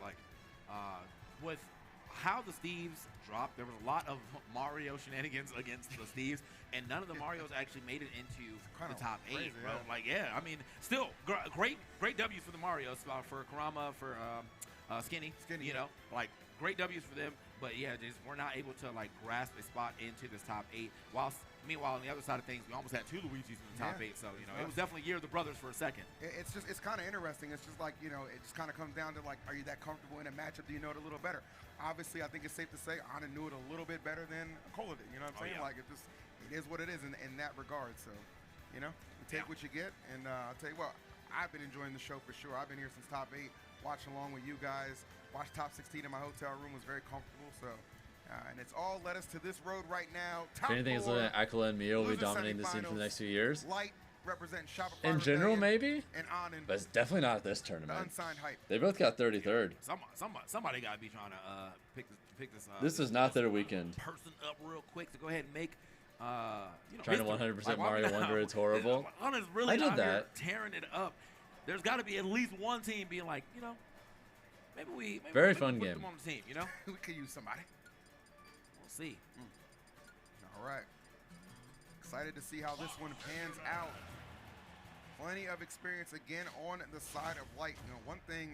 with how the Steves dropped, there was a lot of Mario shenanigans against the Steves, and none of the Marios actually made it into the top 8, crazy, bro. yeah. I mean, still great W's for the Marios, for Kurama, for Skinny, great W's for them. But yeah, we're not able to grasp a spot into this top 8. Meanwhile, on the other side of things, we almost had 2 Luigis in the top 8. So it was definitely year of the brothers for a second. It's kind of interesting. It's just it just kind of comes down to are you that comfortable in a matchup? Do you know it a little better? Obviously, I think it's safe to say Onen knew it a little bit better than Kola did. You know what I'm saying? Yeah. It is what it is in that regard. So, you take what you get. And I'll tell you what, I've been enjoying the show for sure. I've been here since top 8, watching along with you guys. Watched top 16 in my hotel room, was very comfortable. So, and it's all led us to this road right now. If anything, it's looking at Akala and Mio will be dominating the scene for the next few years. Light represent Shopify In general, Rebellion, maybe, and Onen, but it's definitely not this the tournament. unsigned hype. They both got 33rd. Somebody got to be trying to pick this. This is not their weekend. Person up real quick to go ahead and make. Trying to 100% Mario Wonder, it's horrible. Onen's really I did out here that. tearing it up. There's got to be at least one team being like, maybe we Very maybe fun we put game. them on the team, you know? We could use somebody. We'll see. All right. Excited to see how this one pans out. Plenty of experience again on the side of Light. You know, one thing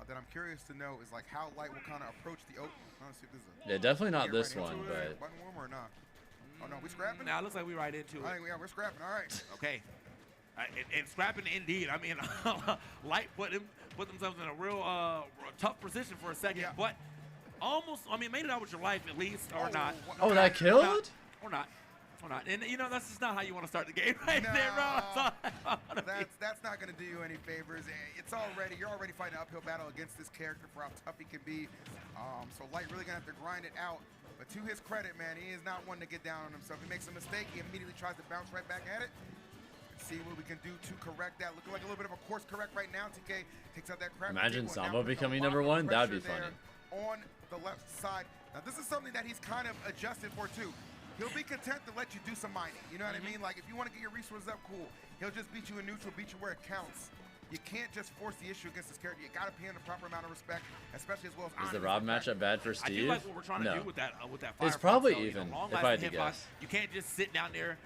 that I'm curious to know is like how Light will kind of approach the open. Let's see if this is Yeah, definitely not get this right one, into but it. Button warmer or not? Oh no, we scrapping? Now it looks like we right into it. I think we're scrapping. All right. Okay. And scrapping indeed. I mean, Light put themselves in a real tough position for a second, but almost. I mean, made it out with your life at least, or not. Oh, that killed? Or not. Or not. And you know that's just not how you want to start the game right there, bro. That's not going to do you any favors. You're already fighting an uphill battle against this character for how tough he can be. So Light really going to have to grind it out. But to his credit, man, he is not one to get down on himself. He makes a mistake, he immediately tries to bounce right back at it. See what we can do to correct that. Looking like a little bit of a course correct right now. TK takes out that crap. Imagine Zomba becoming #1. That'd be funny. On the left side. Now this is something that he's kind of adjusted for too. He'll be content to let you do some mining. You know what I mean? Like if you want to get your resources up, cool. He'll just beat you in neutral, beat you where it counts. You can't just force the issue against this character. You got to pay him the proper amount of respect, especially as well as. Is the Rob matchup bad for Steve? I do like what we're trying to do with that It's probably even, if I had to guess. You can't just sit down there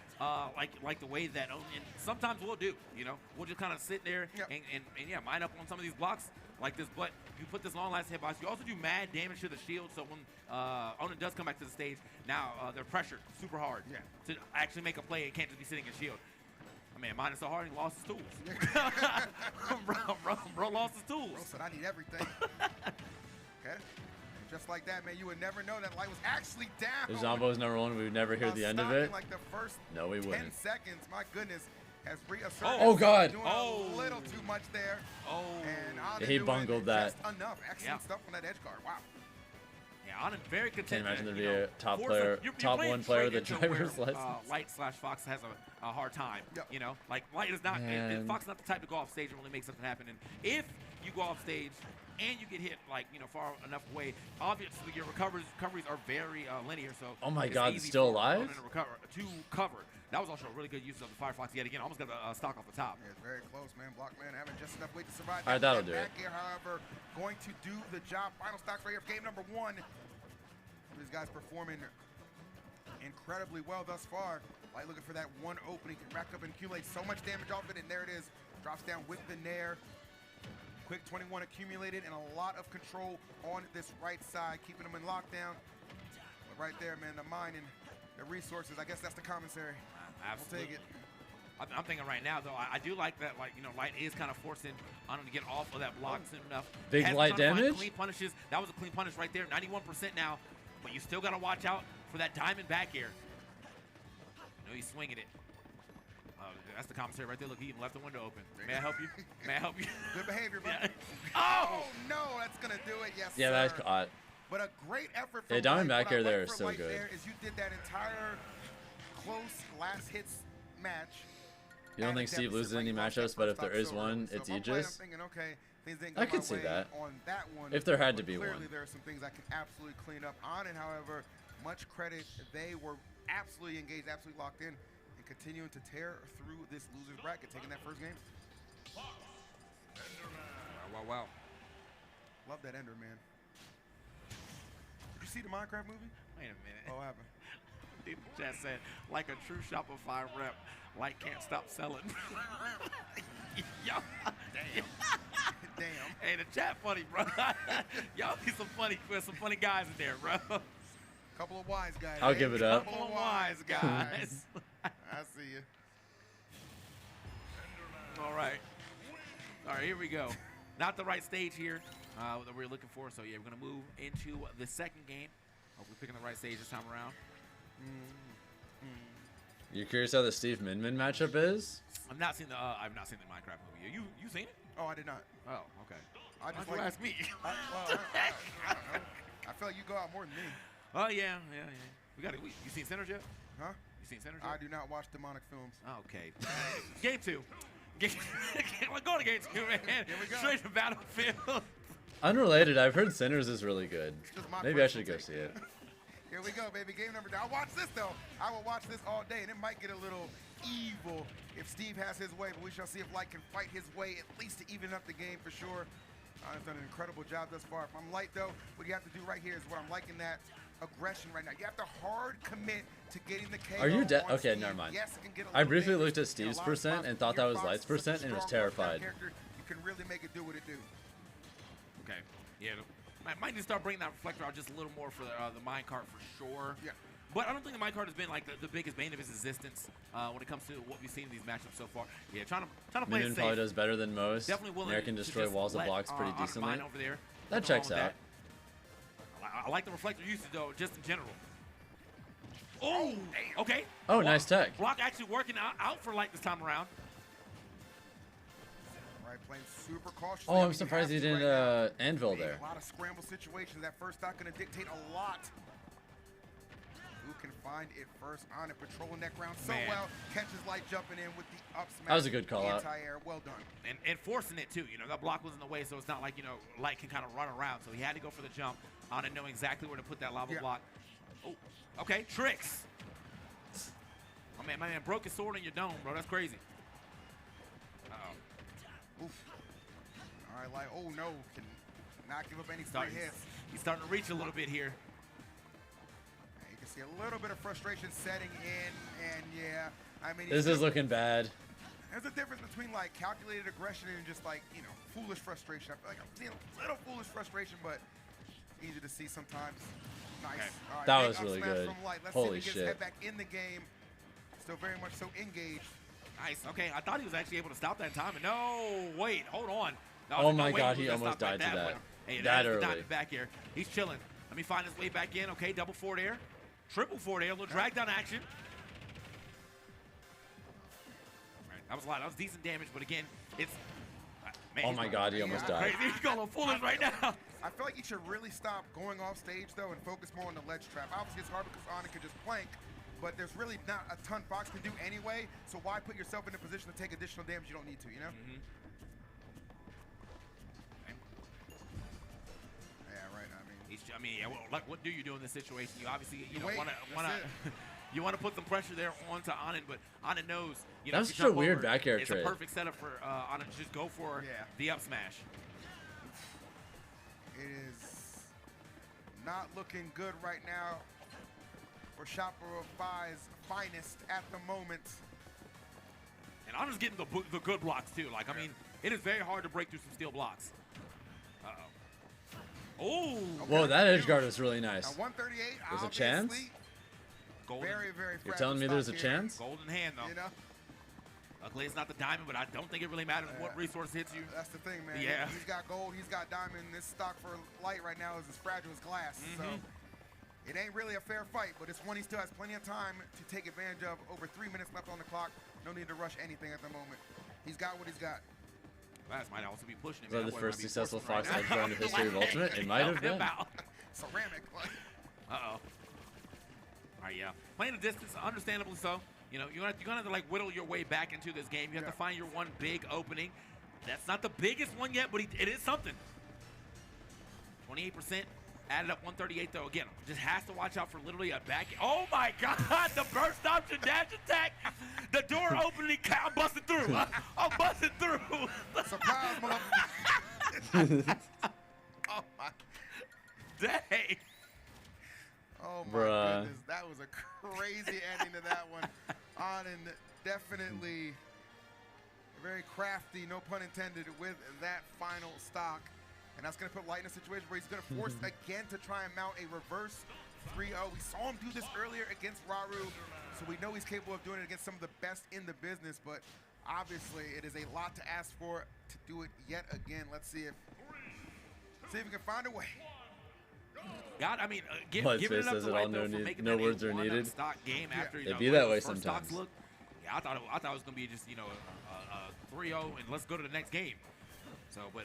like the way that Onen sometimes we'll do. You know, we'll just kind of sit there and mine up on some of these blocks like this. But you put this long last hitbox. You also do mad damage to the shield. So when Onen does come back to the stage, now they're pressured super hard to actually make a play. It can't just be sitting in shield. I mean, mine is so hard he lost his tools. bro lost his tools. Bro said, I need everything. Okay. And just like that, man, you would never know that Light was actually down. If Zombo's #1, we would never hear the end of it. Like the first No, we 10 wouldn't. seconds, my goodness, has reasserted. Oh, God. Doing a little too much there. And Onen He doing bungled that. Just enough. Excellent stuff on that edge guard. Wow. Yeah, Onen very content. Can't imagine that, there'd be a top player, top one player with a driver's license. Light/Fox has a hard time. You know, like Light is not. Fox is not the type to go off stage and really make something happen. And if you go off stage and you get hit far enough away, obviously your recoveries are very linear. So oh my it's God, easy still for alive? Onen to cover. That was also a really good use of the Firefox yet again. Almost got the stock off the top. Yeah, it's very close, man. Blockman having just enough weight to survive. All right, that'll do it. Back here, however, going to do the job. Final stocks right here for game #1. These guys performing incredibly well thus far. Light looking for that one opening, can rack up and accumulate so much damage off it, and there it is. Drops down with the nair. Quick 21 accumulated, and a lot of control on this right side, keeping them in lockdown. But right there, man, the mine and the resources, I guess that's the commissary. Absolutely. We'll take it. I'm thinking right now, though, I do like that, Light is kind of forcing on him to get off of that block soon enough. Big Has Light been trying to find damage? Clean punishes. That was a clean punish right there, 91% now. But you still got to watch out for that diamond back air. You know, he's swinging it. That's the commissary right there. Look, he even left the window open. May I help you? May I help you? Good behavior, bro. Yeah. Oh, no, that's going to do it. Yes, Yeah, sir. that's caught. But a great effort from Yeah, diamond Light. back What I air there like is for so Light good. There is you did that entire close last hits match. You don't think Steve loses any matchups, but if there is one, it's Aegis. I could see that. On that one, If there had to but be one. clearly there are some things I can absolutely clean up on. And however, much credit, they were absolutely engaged, absolutely locked in, and continuing to tear through this loser's bracket, taking that first game. Wow. Love that Ender, man. Did you see the Minecraft movie? Wait a minute. Oh, what happened? Dude, Chad said, like a true Shopify rep, Light can't stop selling. Yo. Damn. Hey, the chat funny, bro. Y'all be some funny guys in there, bro. Couple of wise guys. I'll give it up. Couple of wise guys. I see you. All right, here we go. Not the right stage here that we're looking for. So, yeah, we're going to move into the second game. Hope we're picking the right stage this time around. You curious how the Steve Minmin matchup is? I've not seen the Minecraft movie. You seen it? Oh, I did not. Oh, okay. I just Why'd you ask me? I don't know. I feel like you go out more than me. Oh, yeah. You seen Sinners yet? Huh? You seen Sinners yet? I do not watch demonic films. Okay. Game 2. We're going to game 2, man. Here we go. Straight to Battlefield. Unrelated, I've heard Sinners is really good. Just my Maybe I personal should go take. see it. Here we go, baby. Game number 2. I'll watch this, though. I will watch this all day, and it might get a little evil if Steve has his way, but we shall see if Light can fight his way at least to even up the game for sure. Onen's done an incredible job thus far. If I'm light though, what you have to do right here is what I'm liking that aggression right now. You have to hard commit to getting the KO. Are you dead? on Okay, Steve. never mind. Yes, it can get a I little briefly dangerous. looked at You know, Steve's a lot of percent spots and thought your that was box Light's is such a percent and was strong terrified. character, you can really make it do what it do. Okay. Yeah. Might need to start bringing that reflector out just a little more for the minecart for sure. Yeah. But I don't think the minecart has been like the biggest bane of his existence when it comes to what we've seen in these matchups so far. Yeah, trying to play Minion it probably safe. does better than most. Definitely willing Nair can to destroy just walls of let, blocks pretty Onyx decently. mine over there. That Nothing wrong checks with out. I like the reflector usage though, just in general. Oh, okay. Oh, nice tech. Block actually working out for Light this time around. Right, playing super cautiously. Oh, I I'm mean, you surprised he have to didn't right now. anvil Made there. A lot of scramble situations. That first stock going to dictate a lot. Who can find it first on it? Patrolling that ground so Man. well. Catches Light jumping in with the up smash. That was a good call out. Anti-air. Well done. And forcing it too. You know, that block was in the way, so it's not like, you know, Light can kind of run around. So he had to go for the jump on it, knowing exactly where to put that lava block. Oh, okay, tricks. My man broke his sword in your dome, bro. That's crazy. Uh-oh. Oof. All right, Light. Oh, no. Can not give up any free hits. He's starting to reach a little bit here. You can see a little bit of frustration setting in, and yeah, I mean, This is looking bad. there's a difference between like calculated aggression and just like, you know, foolish frustration. I feel like I'm seeing a little foolish frustration, but easy to see sometimes. Nice. All right, That big was up really smash good. from Light. Let's Holy see if he gets shit. head back in the game. Still very much so engaged. Nice. Okay, I thought he was actually able to stop that time. And no, wait, hold on. No, Oh no my way God, was he gonna almost stop died to that. one. Hey, That that's the early. diamond back here. He's chilling. Let me find his way back in. Okay, double forward air. Triple forward air. A little drag down action. All right, that was a lot. That was decent damage, but again, it's... Man, Oh he's my going- God, he almost died. Crazy. He's going a little foolish right now. I feel like you should really stop going off stage though and focus more on the ledge trap. Obviously it's hard because Onen can just plank, but there's really not a ton Fox can do anyway, so why put yourself in a position to take additional damage you don't need to, you know? Yeah, right, I mean... Yeah, well, like, what do you do in this situation? You obviously, you know, Wait, want to you want to put some pressure there onto Onen, but Onen knows, you know, That's if such you a jump weird over, back air it's trade. a perfect setup for Onen to just go for the up smash. It is not looking good right now for Shopper of Fi's finest at the moment. And Onen's getting the good blocks too. Like, I mean, it is very hard to break through some steel blocks. Uh-oh. Oh! Whoa, that edge guard was really nice. At 138, There's a chance? Golden. Very, very You're telling me there's a chance? Golden hand, though. You know? Luckily, it's not the diamond, but I don't think it really matters what resource hits you. That's the thing, man. Yeah. He's got gold, he's got diamond. This stock for Light right now is as fragile as glass. So it ain't really a fair fight, but it's one he still has plenty of time to take advantage of. Over 3 minutes left on the clock. No need to rush anything at the moment. He's got what he's got. That might also be pushing him. Was that the That boy first might be successful forcing Fox edge right guard in the history of Ultimate? It might have been. Ceramic. Uh-oh. All right, yeah. Playing a distance, understandably so. You know, you're gonna have to like whittle your way back into this game. You have to find your one big opening. That's not the biggest one yet, but it is something. 28%, added up 138 though. Again, just has to watch out for literally a back. Oh my God, the burst option dash attack. The door opening, I'm busting through. I'm busting through. Surprise, motherfucker. Oh my. Dang. Oh my goodness, that was a crazy ending to that one. Onen definitely very crafty, no pun intended, with that final stock. And that's going to put Light in a situation where he's going to force again to try and mount a reverse 3-0. We saw him do this earlier against Raru, so we know he's capable of doing it against some of the best in the business, but obviously it is a lot to ask for to do it yet again. Let's see if we can find a way. God, I mean, What, giving it Space up says to it Light all, though no for need- making no that words a are one-up needed. stock game after, you They know, be the way that way those first stocks sometimes. look. Yeah, I thought it was gonna be just, you know, a 3-0 and let's go to the next game. So, but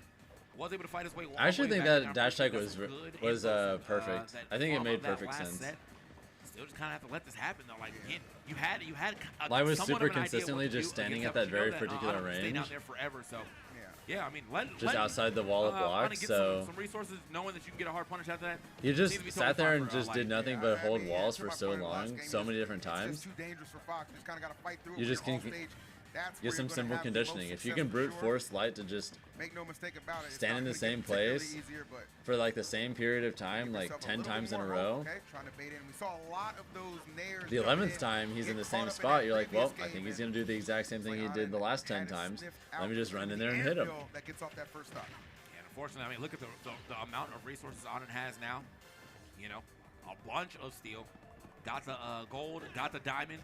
was able to fight his way. I actually think back in that our dash tech first was good was inputs, perfect. that I think it from made that perfect last sense. set. Still just kind of have to let this happen though. Like again, you had Light was somewhat super of an idea consistently what to just do standing against at that but you know very particular Onen stayed range. down there forever. So yeah, I mean, Just outside the wall of blocks, get so- some resources, knowing that you can get a hard punish after that. You just seems to be sat totally there fine and for, just Light. did nothing but hold walls for so long, so many different It's times. just too dangerous for Fox. You just kind of got to fight through it. You when just you're can- off stage. That's Get some simple conditioning. If you can brute force Light to just make no mistake about it, stand in the same place for like the same period of time, like 10 times in a row. Trying to bait in. We saw a lot of those nairs. The 11th time he's in the same spot, you're like, well, I think he's gonna do the exact same thing he did the last 10 times. Let me just run in there and hit him. That gets off that first stock. And unfortunately, I mean, look at the amount of resources Onen has now. You know, a bunch of steel. Got the gold, got the diamond.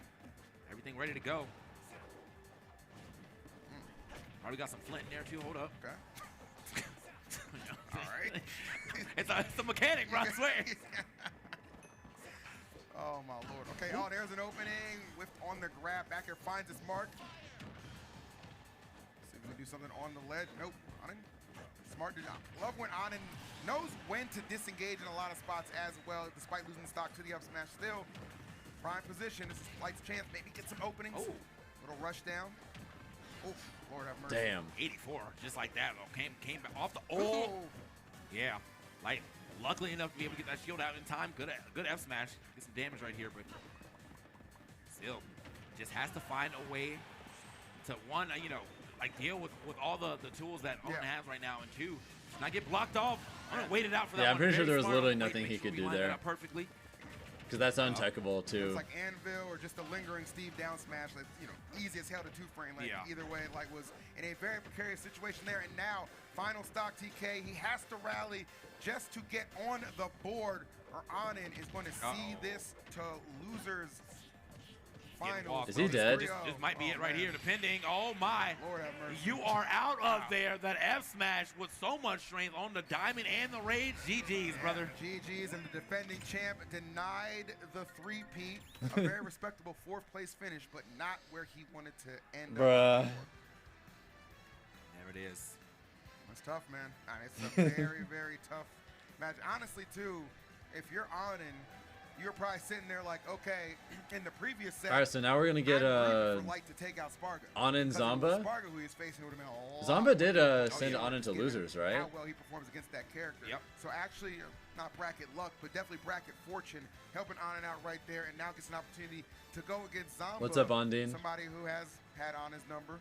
Everything ready to go. Probably got some flint in there too. Hold up. Okay. All right. it's a mechanic, bro. I swear. Oh my lord. Okay. Oh, there's an opening. Whipped on the grab. Back here finds his mark. See if we can do something on the ledge. Nope. Onen. Smart. Love when Onen knows when to disengage in a lot of spots as well, despite losing stock to the up smash. Still, prime position. This is Light's chance. Maybe get some openings. Oh. Little rush down. Oh, Lord have mercy. Damn. 84, just like that. Came back off the. Oh. Yeah. Light. Luckily enough to be able to get that shield out in time. Good F smash. Get some damage right here, but still, just has to find a way to one, you know, like deal with all the tools that Onen has right now, and two, not get blocked off. I'm gonna wait it out for that. Yeah, I'm pretty sure there was smart. literally nothing he could do there. Perfectly. Because that's untechable too. It's like Anvil or just a lingering Steve down smash, like, you know, easy as hell to two-frame. Like either way, like was in a very precarious situation there. And now, final stock TK, he has to rally just to get on the board, or Onen is going to see this to losers finals. Is he dead? This might be it right here, depending. Oh my. Lord have mercy. You are out of there. That F smash with so much strength on the diamond and the rage. GG's, brother. GG's, and the defending champ denied the three-peat. A very respectable fourth place finish, but not where he wanted to end Bruh. up. There it is. It's tough, man. It's a very, very tough match. Honestly, too, if you're Onen, you're probably sitting there like, okay, in the previous set. All right, so now we're gonna get Light to take out Spargo. Onen Zomba. Spargo, who he's facing, would have been a lot Zomba did more send Onen to losers, right? How well he performs against that character. Yep. So actually, not bracket luck, but definitely bracket fortune, helping Onen out right there, and now gets an opportunity to go against Zomba. What's up, Ondine? Somebody who has had Onen's number.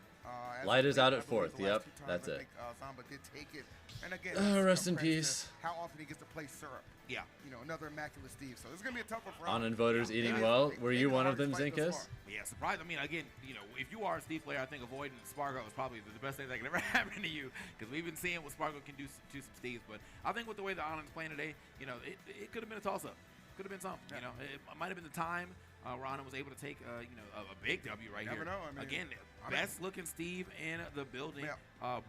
Light is out at fourth. Yep, that's it. Zomba did take it. And again, rest in peace. How often he gets to play syrup. Yeah. You know, another immaculate Steve. So this is going to be a tough one for Onen voters eating well. Were you one of them, Zinkus? Yeah, surprised. I mean, again, you know, if you are a Steve player, I think avoiding Spargo is probably the best thing that can ever happen to you, because we've been seeing what Spargo can do to some Steves. But I think with the way that Onen's playing today, you know, it could have been a toss-up. Could have been something. You know, it might have been the time where Onen was able to take, you know, a big W right Never here. know. I mean, again, best looking Steve in the building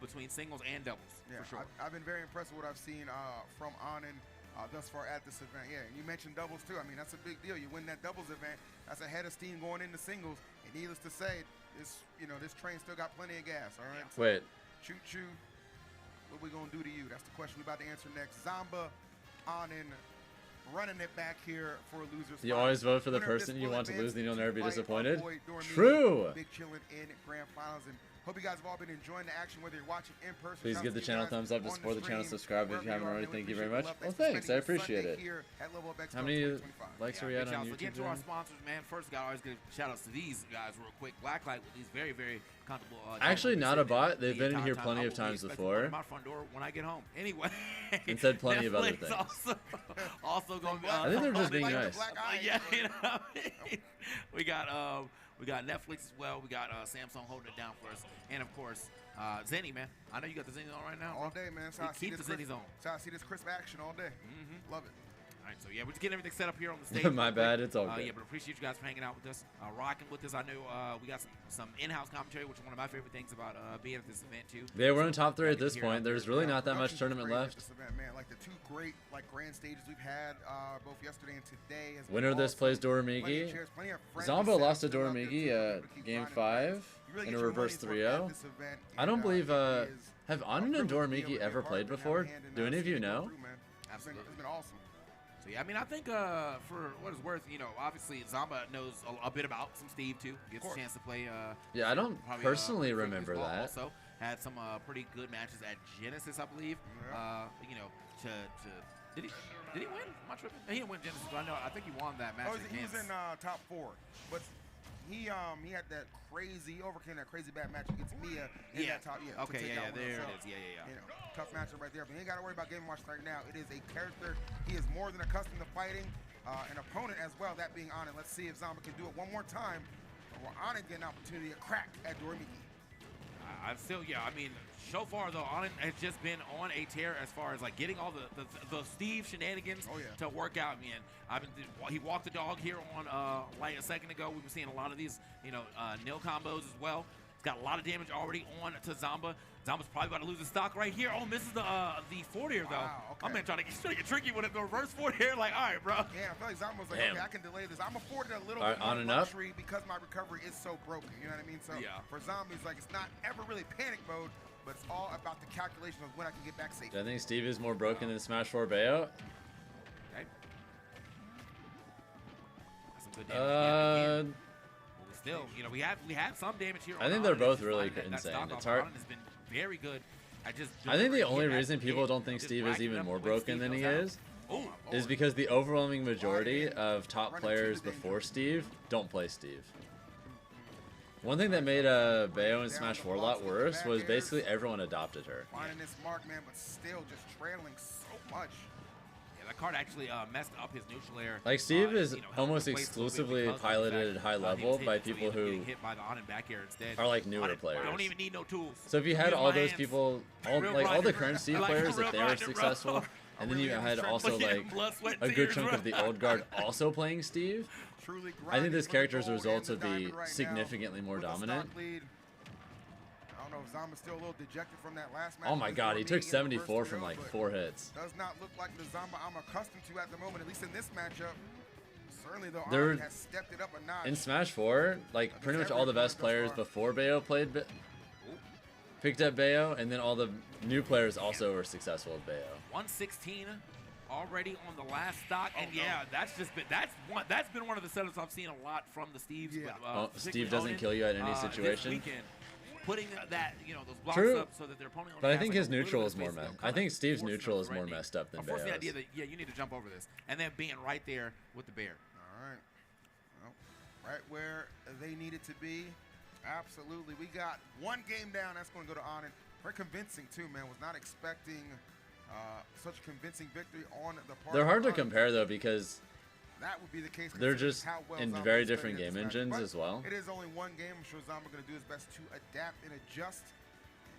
between singles and doubles, for sure. I've been very impressed with what I've seen from Onen thus far at this event. Yeah, and you mentioned doubles too. I mean, that's a big deal. You win that doubles event, that's ahead of steam going into singles. And needless to say, this train still got plenty of gas. All right. So wait. Choo choo. What we gonna do to you? That's the question we're about to answer next. Zomba, Onen, running it back here for losers. You always vote for the person you want to lose, and you'll never be disappointed. True. Big chillin' in grand finals, and hope you guys have all been enjoying the action, whether you're watching in person. Please give the channel a thumbs up to support the channel. Subscribe if you haven't already. Thank you very much. Well, thanks. I appreciate it. How many likes are we at on YouTube? Again, to our sponsors, man. First, got always give shout outs to these guys real quick. Blacklight with these very, very comfortable. Actually, not a bot. They've been in here plenty of times before. My front door when I get home. Anyway. And said plenty of other things. Also going. I think they're just being nice. Yeah, you know. We got Netflix as well. We got Samsung holding it down for us, and of course, Zenny, man. I know you got the Zennies on right now. All day, man. So keep the Zennies on. So I see this crisp action all day. Love it. All right, so yeah, we're just getting everything set up here on the stage. My bad, it's all good. Yeah, but appreciate you guys for hanging out with us, rocking with us. I know we got some in-house commentary, which is one of my favorite things about being at this event too. Yeah, we're in top 3 at this point. There's really not that much tournament left. This event, man, like the two great grand stages we've had both yesterday and today. Winner of this plays Doramigi. Zomba lost to Doramigi game 5 in a reverse 3-0. I don't believe have Onen and Doramigi ever played before? Do any of you know? Absolutely. It's been awesome. So yeah, I mean, I think for what it's worth, you know, obviously Zomba knows a bit about some Steve too. Gets a chance to play. Yeah, I don't personally remember that. Also had some pretty good matches at Genesis, I believe. You know, did he win? Am I tripping? He didn't win Genesis, but I think he won that match. He was in top 4, but he had that crazy, overcame that crazy bad match against Mia in that top. Yeah. Okay. Yeah. There it is. Yeah. You know, tough matchup right there. But he ain't got to worry about Game Watch right now. It is a character he is more than accustomed to fighting. An opponent as well, that being Onen. Let's see if Zomba can do it one more time. Or Onen get an opportunity to crack at Doramigi. I'm still, I mean, so far though, Onen has just been on a tear as far as like getting all the Steve shenanigans to work out. Man, he walked the dog here on like a second ago. We were seeing a lot of these, nil combos as well. He's got a lot of damage already on to Zomba. Zomba's probably about to lose his stock right here. Oh, misses the forward air though. I'm man trying to get tricky with it. The reverse forward air, like, all right, bro. Yeah, I feel like Zomba's like, okay, I can delay this. I'm afforded a little bit on more and up luxury because my recovery is so broken. You know what I mean? So for Zombies, like, it's not ever really panic mode, but it's all about the calculation of when I can get back safe. Do I think Steve is more broken than Smash 4 Bayo? Okay. That's some good damage. Still, we have some damage here. I think they're both really insane. It's hard. Has been very good. I think the only reason people don't think Steve is even more broken than he is because the overwhelming majority of top players before Steve don't play Steve. One thing that made Bayo in Smash 4 a lot worse was basically everyone adopted her. Finding this mark, man, but still just trailing so much. That card actually messed up his neutral air. Like Steve is almost exclusively piloted at high level by people who are like newer players. Don't even need no tools. So if you had all those people, all the current Steve players, if they were successful, and then you had also like a good chunk of the old guard also playing Steve, I think this character's results would be significantly more dominant. I don't know if Zomba's still a little dejected from that last match. Oh my god, he took 74 from like 4 hits. Does not look like the Zomba I'm accustomed to at the moment, at least in this matchup. Certainly though, Onen has stepped it up a notch. In Smash 4, like pretty much all the best players before Bayo picked up Bayo, and then all the new players also were successful with Bayo. 116 already on the last stock, and that's been one of the setups I've seen a lot from the Steves. But, Steve doesn't kill you at any situation. This weekend, putting that, those blocks up so that their opponent. But I think his neutral is more messed. I think Steve's neutral is more messed up than Bayo's. The idea that you need to jump over this, and then being right there with the bear. All right, well, right where they needed to be. Absolutely, we got one game down. That's going to go to Onen. Very convincing too, man. Was not expecting such a convincing victory on the part. They're hard to compare though because that would be the case. They're just in very different game engines as well. It is only one game. I'm sure Zomba going to do his best to adapt and adjust.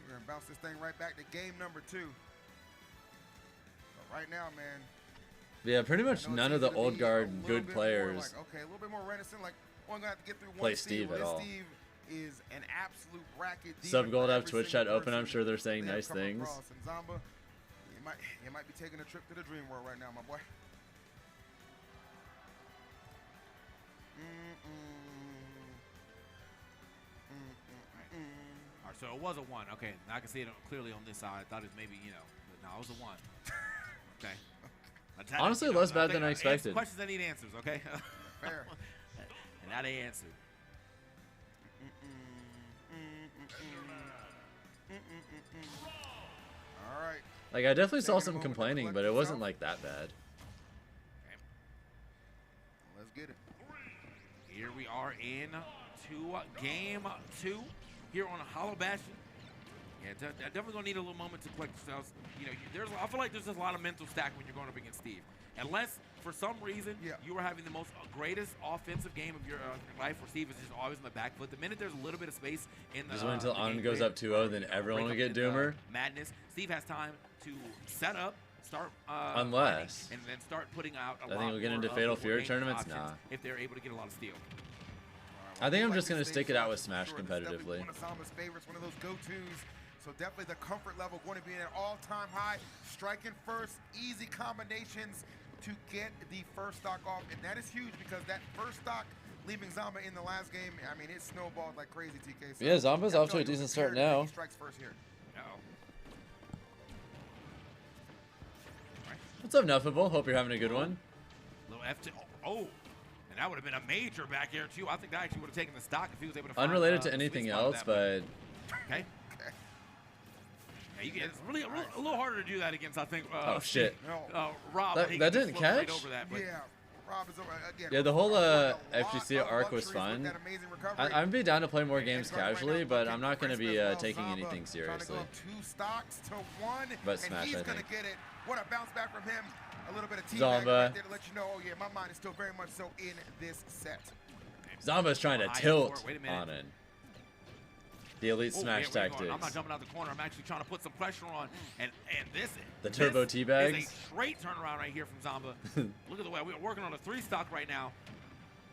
We're going to bounce this thing right back to game number 2. But right now, man. Yeah, pretty much none of the old guard good players a little bit more reticent. Like, one going to have to get through play Steve at all. Steve is an absolute bracket. Sub Gold have Twitch chat open. I'm sure they're saying nice things. And Zomba, you might be taking a trip to the dream world right now, my boy. All right, so it was a 1. Okay, now I can see it clearly on this side. I thought it was maybe, but no, it was a 1. Okay. Honestly, less bad than I expected. Questions that need answers, okay? Fair. And now they answered. All right. Like, I definitely saw some complaining, but it wasn't like that bad. Okay. Let's get it. Here we are in game 2 here on Hollow Bastion. Yeah, definitely gonna need a little moment to collect yourselves. I feel like there's just a lot of mental stack when you're going up against Steve. Unless, for some reason, you are having the most greatest offensive game of your life, where Steve is just always in the back foot. The minute there's a little bit of space in the just wait until Onen goes up 2-0, then everyone will get Doomer. Madness. Steve has time to set up, start unless, and then start putting out a lot. I think we'll get into Fatal Fury tournaments. Nah. If they're able to get a lot of steel. I think I'm just gonna stick it out with Smash competitively. One of Zomba's favorites, one of those go-tos. So definitely the comfort level going to be at an all-time high. Striking first, easy combinations to get the first stock off, and that is huge because that first stock leaving Zomba in the last game, I mean, it snowballed like crazy, TK. So yeah, Zomba's off to a decent start now. He strikes first here. What's up, Nuffable? Hope you're having a good one. Little F2. Oh, and that would have been a major back air too. I think that actually would have taken the stock if he was able to find, unrelated to anything else, but okay. Yeah, it's really a little harder to do that against, I think. Oh shit! Rob. That didn't catch. Yeah, Rob is over again. Yeah, the whole FGC arc was luxuries with fun. that amazing recovery. I'd be down to play more And games guarding right casually, now, but looking I'm not going to crisp be as well. taking Zomba anything trying to seriously. go up 2 stocks to 1, But and Smash, he's I gonna think. get it. What a bounce back from him. A little bit of teabag Zomba. right there to let you know, oh yeah, my mind is still very much so in this set. Zomba's trying to High tilt forward. Wait a minute. Onen. The elite Oh, smash yeah, where you going? tactics. I'm not jumping out the corner. I'm actually trying to put some pressure on. And this The turbo this teabags. is a straight turnaround right here from Zomba. Look at the way we're working on a 3 stock right now.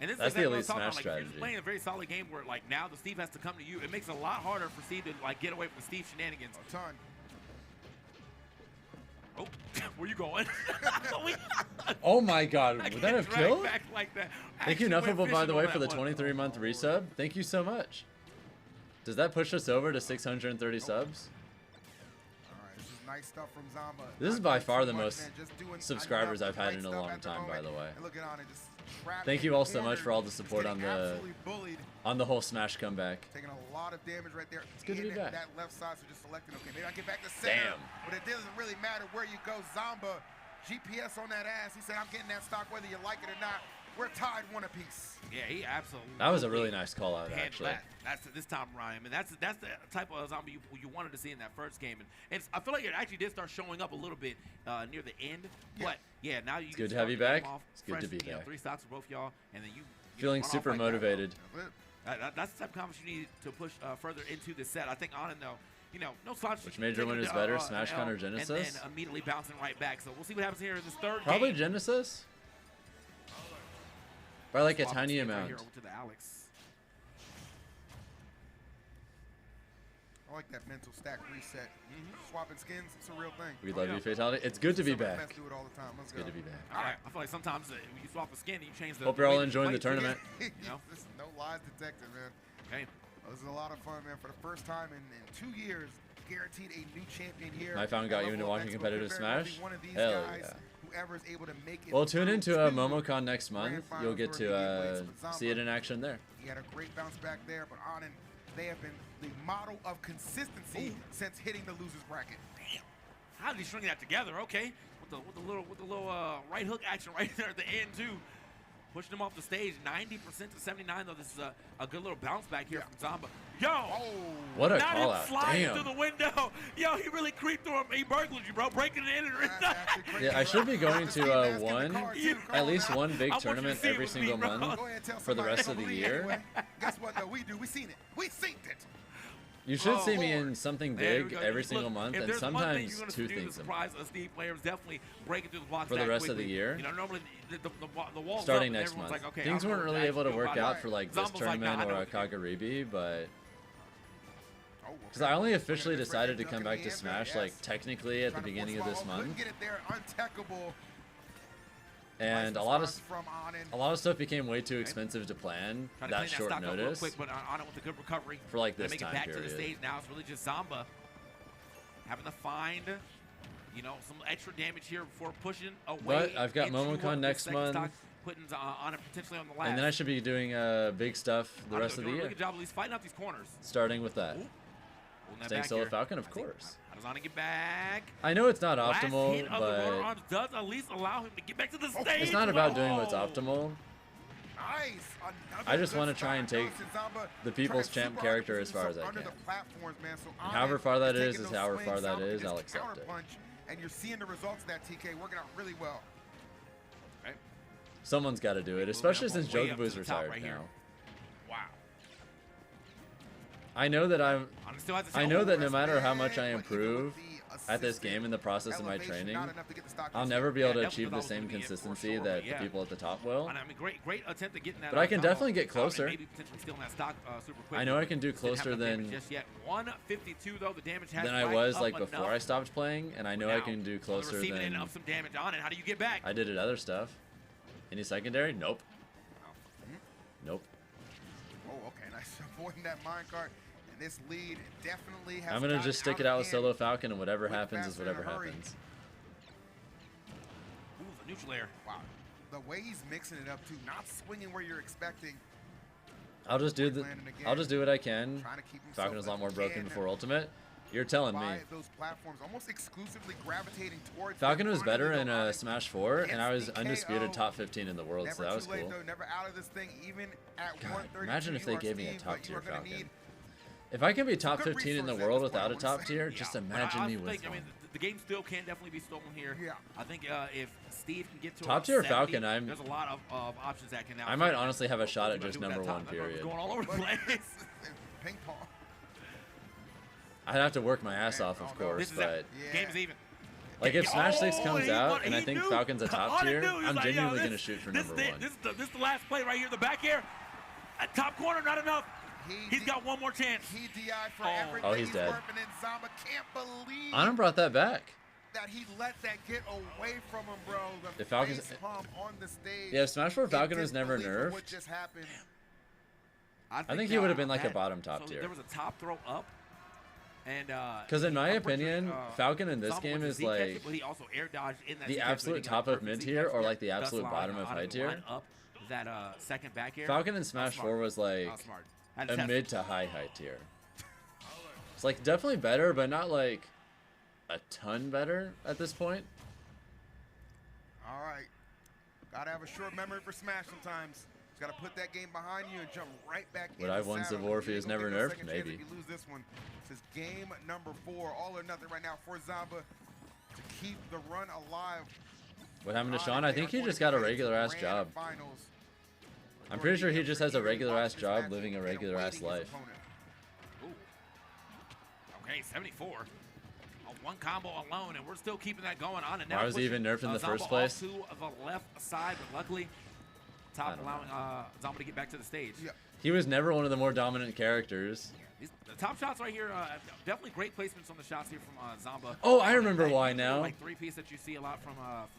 And this That's is the exactly what elite I'm talking smash about. Like, strategy. If you're playing a very solid game where like now the Steve has to come to you, it makes it a lot harder for Steve to like get away from Steve shenanigans. A ton. Oh, where you going? Oh my god, I would can't that have drag killed? back like that. Thank you, Actually went Nuffable, by fishing the on way, that for the one. 23-month resub. Thank you so much. Does that push us over to 630 subs? All right, this is nice stuff from Zomba. This is Not by doing far too the much, most man, just doing subscribers enough I've had great in a stuff long at the time, by moment. the way. And look at Onen just trapped Thank in you the all so much corner, for all the just support on getting the absolutely bullied. whole Smash comeback. Taking a lot of damage right there. It's good to be in back. That left side, so just selecting, okay, maybe I get back to center. Damn. But it doesn't really matter where you go. Zomba, GPS on that ass. He said, I'm getting that stock whether you like it or not. We're tied 1 apiece. Yeah, he absolutely. That was a really nice call out, handled actually. that. That's this time around. I mean, that's the type of Zombie you wanted to see in that first game, and I feel like it actually did start showing up a little bit near the end. Yeah. But yeah, now you. It's can good to have start you the game back. off It's good fresh, to be you know, back. 3 stocks for both y'all, and then you. Feeling run off super like that, motivated. That's the type of confidence you need to push further into the set. I think Onen though. You know, no slouch. Which major winner is better, Smash Con or Genesis? And then immediately bouncing right back. So we'll see what happens here in this third Probably game. Genesis. By like a Swap tiny skins right amount. here over to the Alex. I like that mental stack reset. Swapping skins, it's a real thing. We love you, Fatality. It's good to be Some of the back. best do it all the time. Let's It's good go. to be back. I feel like sometimes when you swap a skin, you change the. Hope the you're all way you enjoying the play. tournament. You know? There's no lies detected, man. Okay. This is a lot of fun, man. For the first time in 2 years, guaranteed a new champion here. My found got you into Level of watching Expo. competitive Could very well be Smash? one of these Hell guys, yeah. Whoever's able to make it Well, tune through into to MomoCon next month. grand You'll get finals to or immediate weights, but see it Zomba, in action there. He had a great bounce back there, but Onen, they have been the model of consistency since hitting the losers bracket. Damn. How did he string that together? Okay. With the little right hook action right there at the end too. Pushing him off the stage, 90% to 79 though. This is a good little bounce back here from Zomba. Yo! What a not call him out. sliding Damn. through the window. Yo, he really creeped through him. He burgled you, bro. Breaking it in. Yeah, I should be going to at least one big tournament every single month for the rest of the year. Guess what though? We do. We seen it. We seen it. You should see me in something There we big go. every Look, single month, if and there's one thing sometimes you're gonna 2 do things to a surprise a Steve player is definitely breaking through the blocks For the that rest of quickly. the year? You know, normally the walls starting up and next everyone's month. Like, okay, Things I don't know weren't what really to able to do work about out it. for like this Zomba's like, nah, tournament I know or a what to do. Kagaribi, but because I only officially decided to come back to Smash like technically at the beginning of this month, Get it there, untechable. and a lot of stuff became way too expensive to plan Trying to that clean short stock up real notice. quick, but on it with a good recovery. For, like, Gonna this make time it back to the period. stage now. It's really just Zomba having to find, you know, some extra damage here before pushing away. But I've got into MomoCon next second month. stock, putting on it potentially on the last. And then I should be doing big stuff the rest of the Doing a year, really good job at least fighting out these corners. starting with that. Holding that Staying back solo here. Falcon, of course. How does Onen get back? I know it's not Last optimal, hit of the rotor but arms does at least allow him to get back to the stage. it's not about doing what's Oh. optimal. Nice. I just want to try and take the people's champ character as far as I Under can. the platforms, man. So And however far that is taking however those far swings, that Zomba is, can I'll just accept it. counterpunch, and you're seeing the results of that TK working out really well. Okay. Someone's got to do it, especially since Jogabu's retired right here. now. Wow. I know that Onen still has a I shot. know that no matter how much I improve at this game in the process of my elevation, training, not enough to get the stock I'll to never be Yeah, able to definitely achieve thought the it was same gonna be it for consistency sure, that yeah. the people at the top will. I mean, great attempt at getting that. But I can combo definitely get out and closer. Maybe potentially stealing that stock super quick. I know I can do Didn't have closer enough damage than just yet. 152 though. The damage has than I racked was up like before I enough. stopped playing, and I know I Now, can do on the closer receiving than end of some damage on it. How do you get back? I did at other stuff. Any secondary? Nope. Nope. Oh, okay. Nice avoiding that minecart. And this lead definitely has I'm gonna gotten just stick out it of out with hand Solo Falcon, and whatever with happens is faster in a whatever hurry. happens. Ooh, the neutral air. Wow. The way he's mixing it up too, not swinging where you're expecting. I'll just do what I can. Trying to keep himself Falcon is a lot more broken again. before ultimate. You're telling me. by those platforms, almost exclusively gravitating towards Falcon them, was trying to better go in on it. Smash 4, and I was Gets the undisputed KO. top 15 in the world, so Never that was too late, cool. though, never out of this thing, even at God, 132, imagine if you they are gave me a Steve, top but you are tier gonna Falcon. need If I can be top good 15 in the resources at world this without a point, top we'll tier, say. just But imagine I me think, with I one. mean, the game still can definitely be stolen here. Yeah. I think if Steve can get to Top a tier 70, Falcon, there's a lot of options that can now. I might honestly have a shot at What just do with number that one, top? That number's period. Going all over the place. Ping pong. I'd have to work my ass off, of course, This is but Game's even. like if Smash 6 comes he out won- and I he think knew. Falcon's a top Onen tier, knew. He was I'm like, genuinely yo, going to shoot for number one. This is the last play right here. The back air. Top corner, not enough. He's got one more chance. He DI'd for everything. Oh, he's dead. Working, and Zomba can't believe Onen brought that back. that he let that get away from him, bro. The If Falcon's- face palm on the stage. Yeah, if Smash 4 Falcon was never Disbelief of What nerfed, just happened. I think he would have been like a bottom top so tier. There was a top throw up. And Because in my unfortunately, opinion, Falcon in this Zomba game went to is Z catch like it, but he also air dodged in that the Z catch, so absolute he got top of perfect mid Z tier catch. or like the Thus absolute allowing bottom of Onen high to tier. line up that second back air. Falcon in That's Smash smart. 4 was like That's smart. Had to a test mid it. to high tier. It's like definitely better, but not like a ton better at this point. All right. Gotta have a short memory for Smash sometimes. Just gotta put that game behind you and jump right back in. Would I have won Civil War if he was never nerfed? Maybe. If you lose this one, this is game number 4. All or nothing right now for Zomba to keep the run alive. What happened to Sean? I think he just got a regular ass job. I'm pretty sure he just has a regular ass job living a regular ass life. Ooh. Okay, 74. One combo alone, and we're still keeping that going on. And now Why was he even nerfed in the Zomba first off place? to the left side, but luckily, top allowing Zomba to get back to the stage. Yeah. He was never one of the more dominant characters. The top shots right here, definitely great placements on the shots here from Zomba. Oh, I remember why now. Like three-piece that you see a lot from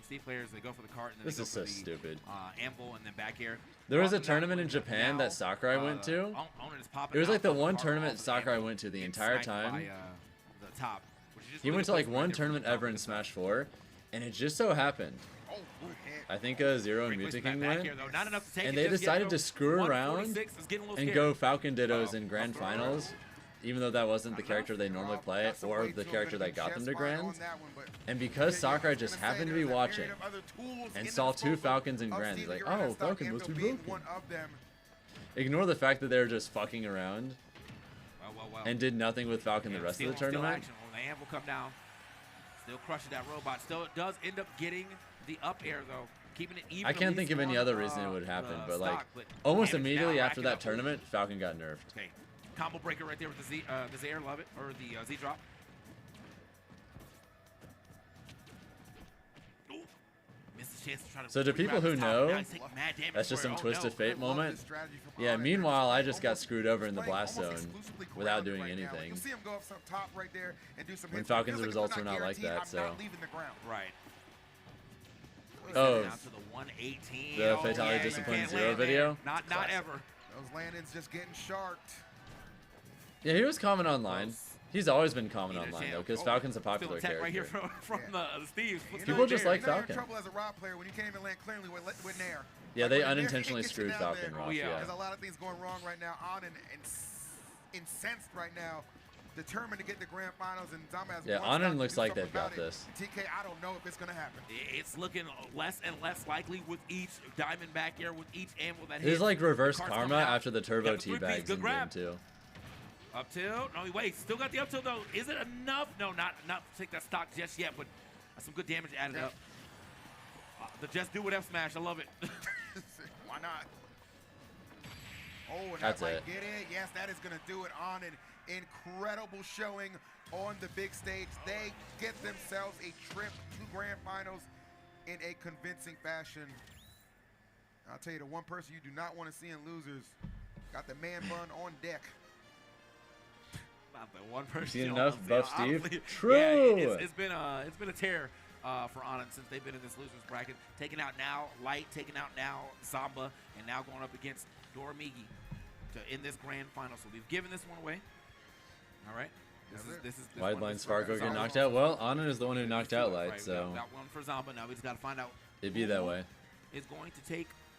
Steve players. They go for the cart and then This they go is for so the, stupid. Anvil and then back air. There was a Often that tournament in would Japan now, that Sakurai went to. Onen is popping It was out like the from one cart tournament off of the Sakurai Anvil, went to the getting entire sniped time. by, the top, which is just He really went to good like placement one right there from tournament the top ever of in the Smash side. 4, and it just so happened. I think Zero and Great Mutace placement King back went, here, though. Not enough to take and it they just yet, decided though. to screw around 146 is getting a little and scary. go Falcon Dittos in Grand Finals, even though that wasn't the character they normally play or the character that got them to Grands. And because Sakurai just happened to be watching and saw 2 Falcons in Grands, he's like, oh, Falcon must be broken. Ignore the fact that they were just fucking around and did nothing with Falcon the rest of the tournament. Action. When the Anvil come down, still crushing that robot. Still, it does end up getting the up air, though. Keeping it even. I can't think of any other reason it would happen, but like almost immediately after that tournament, Falcon got nerfed. Okay, combo breaker right there with the Z air, love it, or the Z drop. Ooh, missed the chance to try to So to people who regrab the top. know, Now he's taking mad damage that's just for some it. Oh, Twist no. of Fate moment. Yeah, meanwhile, I just got screwed over in the Blast Zone without doing anything. You'll see him go up some top right there and do some When hits. Falcon's Feels like results if were I'm not like guaranteed, that, I'm so. not leaving the ground. Right. Oh, Down to the 118. the Oh, Fatality yeah, Discipline can't 0 land video. there. Not ever. Those landings just getting sharked. Yeah, he was common online. He's always been common online though, because Falcon's a popular Still attack right here character. from the Steve's. People just like You're in Falcon. trouble as a Rob player when you can't even land cleanly with Nair. Yeah, Like, they when Nair unintentionally gets you screwed down Falcon there, off. Yeah. There's a lot of things going wrong right now. Onen incensed right now, determined to get the grand finals, and Zomba has Yeah, one shot Onen to looks do like something they've got about it. this. TK, I don't know if it's gonna happen. It's looking less and less likely with each diamond back air, with each Anvil that This hits. is like reverse The cart's karma coming out. after the turbo Got the three-piece, teabags good in grab. game 2. Up tilt. No, wait. Still got the up tilt though. Is it enough? No, not to take that stock just yet, but some good damage added up. The just do it F smash. I love it. Why not? Oh, and That's that might it. get it. Yes, that is gonna do it. On an incredible showing on the big stage. They get themselves a trip to grand finals in a convincing fashion. I'll tell you, the one person you do not want to see in losers got the man bun on deck. Not the one person. Seen you enough don't Buff see. Steve? Honestly, True. Yeah, it's been a tear for Onen since they've been in this losers bracket. Taking out now Light, taking out now Zomba, and now going up against Doramigi to in this grand final. So we've given this one away. All right. This is Wide one line is Spargo for get Zomba. knocked out. Well, Onen is the one who knocked out Light, Right, so we got one for Zomba. Now we just got to find out. it'd be that way. Is going to take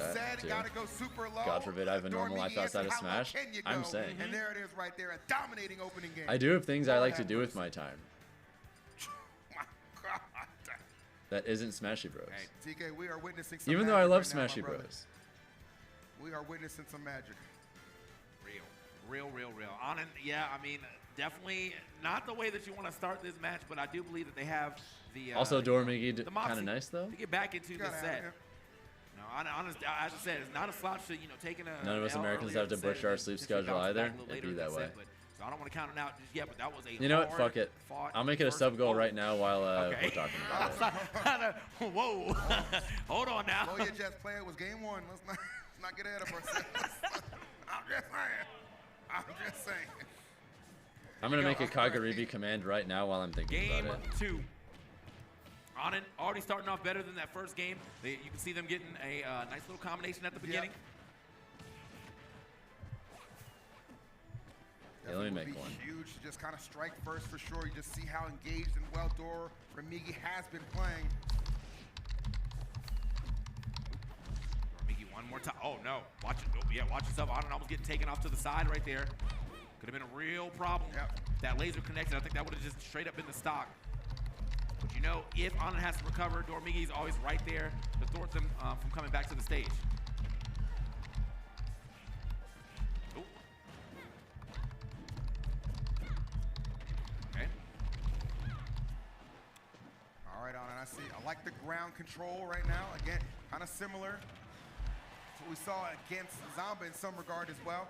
that, said, too. gotta go super low. God forbid I have a normal Doramigi life outside of answered, how low Smash. can you I'm go? saying. And there it is right there, a dominating opening game. I do have things I Lord like to have do with mercy. my time. My God. That isn't Smashy Bros. TK, we are witnessing some Even though magic I love right now, my Smashy brother. Bros. We are witnessing some magic. Real. Onen, yeah, I mean, definitely not the way that you want to start this match, but I do believe that they have the Also, Doramigi the kind moxie of nice though. to get back into the set. No, honest, as I said, it's not a slouch to taking a. None of us L Americans earlier have to in the set butcher our and sleep just schedule bounce either. back a little It'd later be in that the way. set, so I don't want to count it out just yet, but that was a You know what? hard Fuck it. fought I'll make it a first- sub goal oh. right now while Okay. we're talking about it. Whoa. Hold on now. Oh, yeah, Jets player was game one. Let's not get ahead of ourselves. I'm just saying. I'm gonna make a Kagaribi command right now while I'm thinking Game about it. 2. Onen already starting off better than that first game. You can see them getting a nice little combination at the beginning. Yeah, let me Would make be one. huge to just kind of strike first for sure. You just see how engaged and well Doramigi has been playing. Doramigi one more time. Oh no! Watch it. Oh, yeah, watch yourself. Onen almost getting taken off to the side right there. Could have been a real problem. That laser connected. I think that would have just straight up been the stock. But you know, if Onen has to recover, Doramigi's always right there to thwart them from coming back to the stage. Ooh. Okay. All right, Onen, I like the ground control right now. Again, kind of similar to what we saw against Zomba in some regard as well.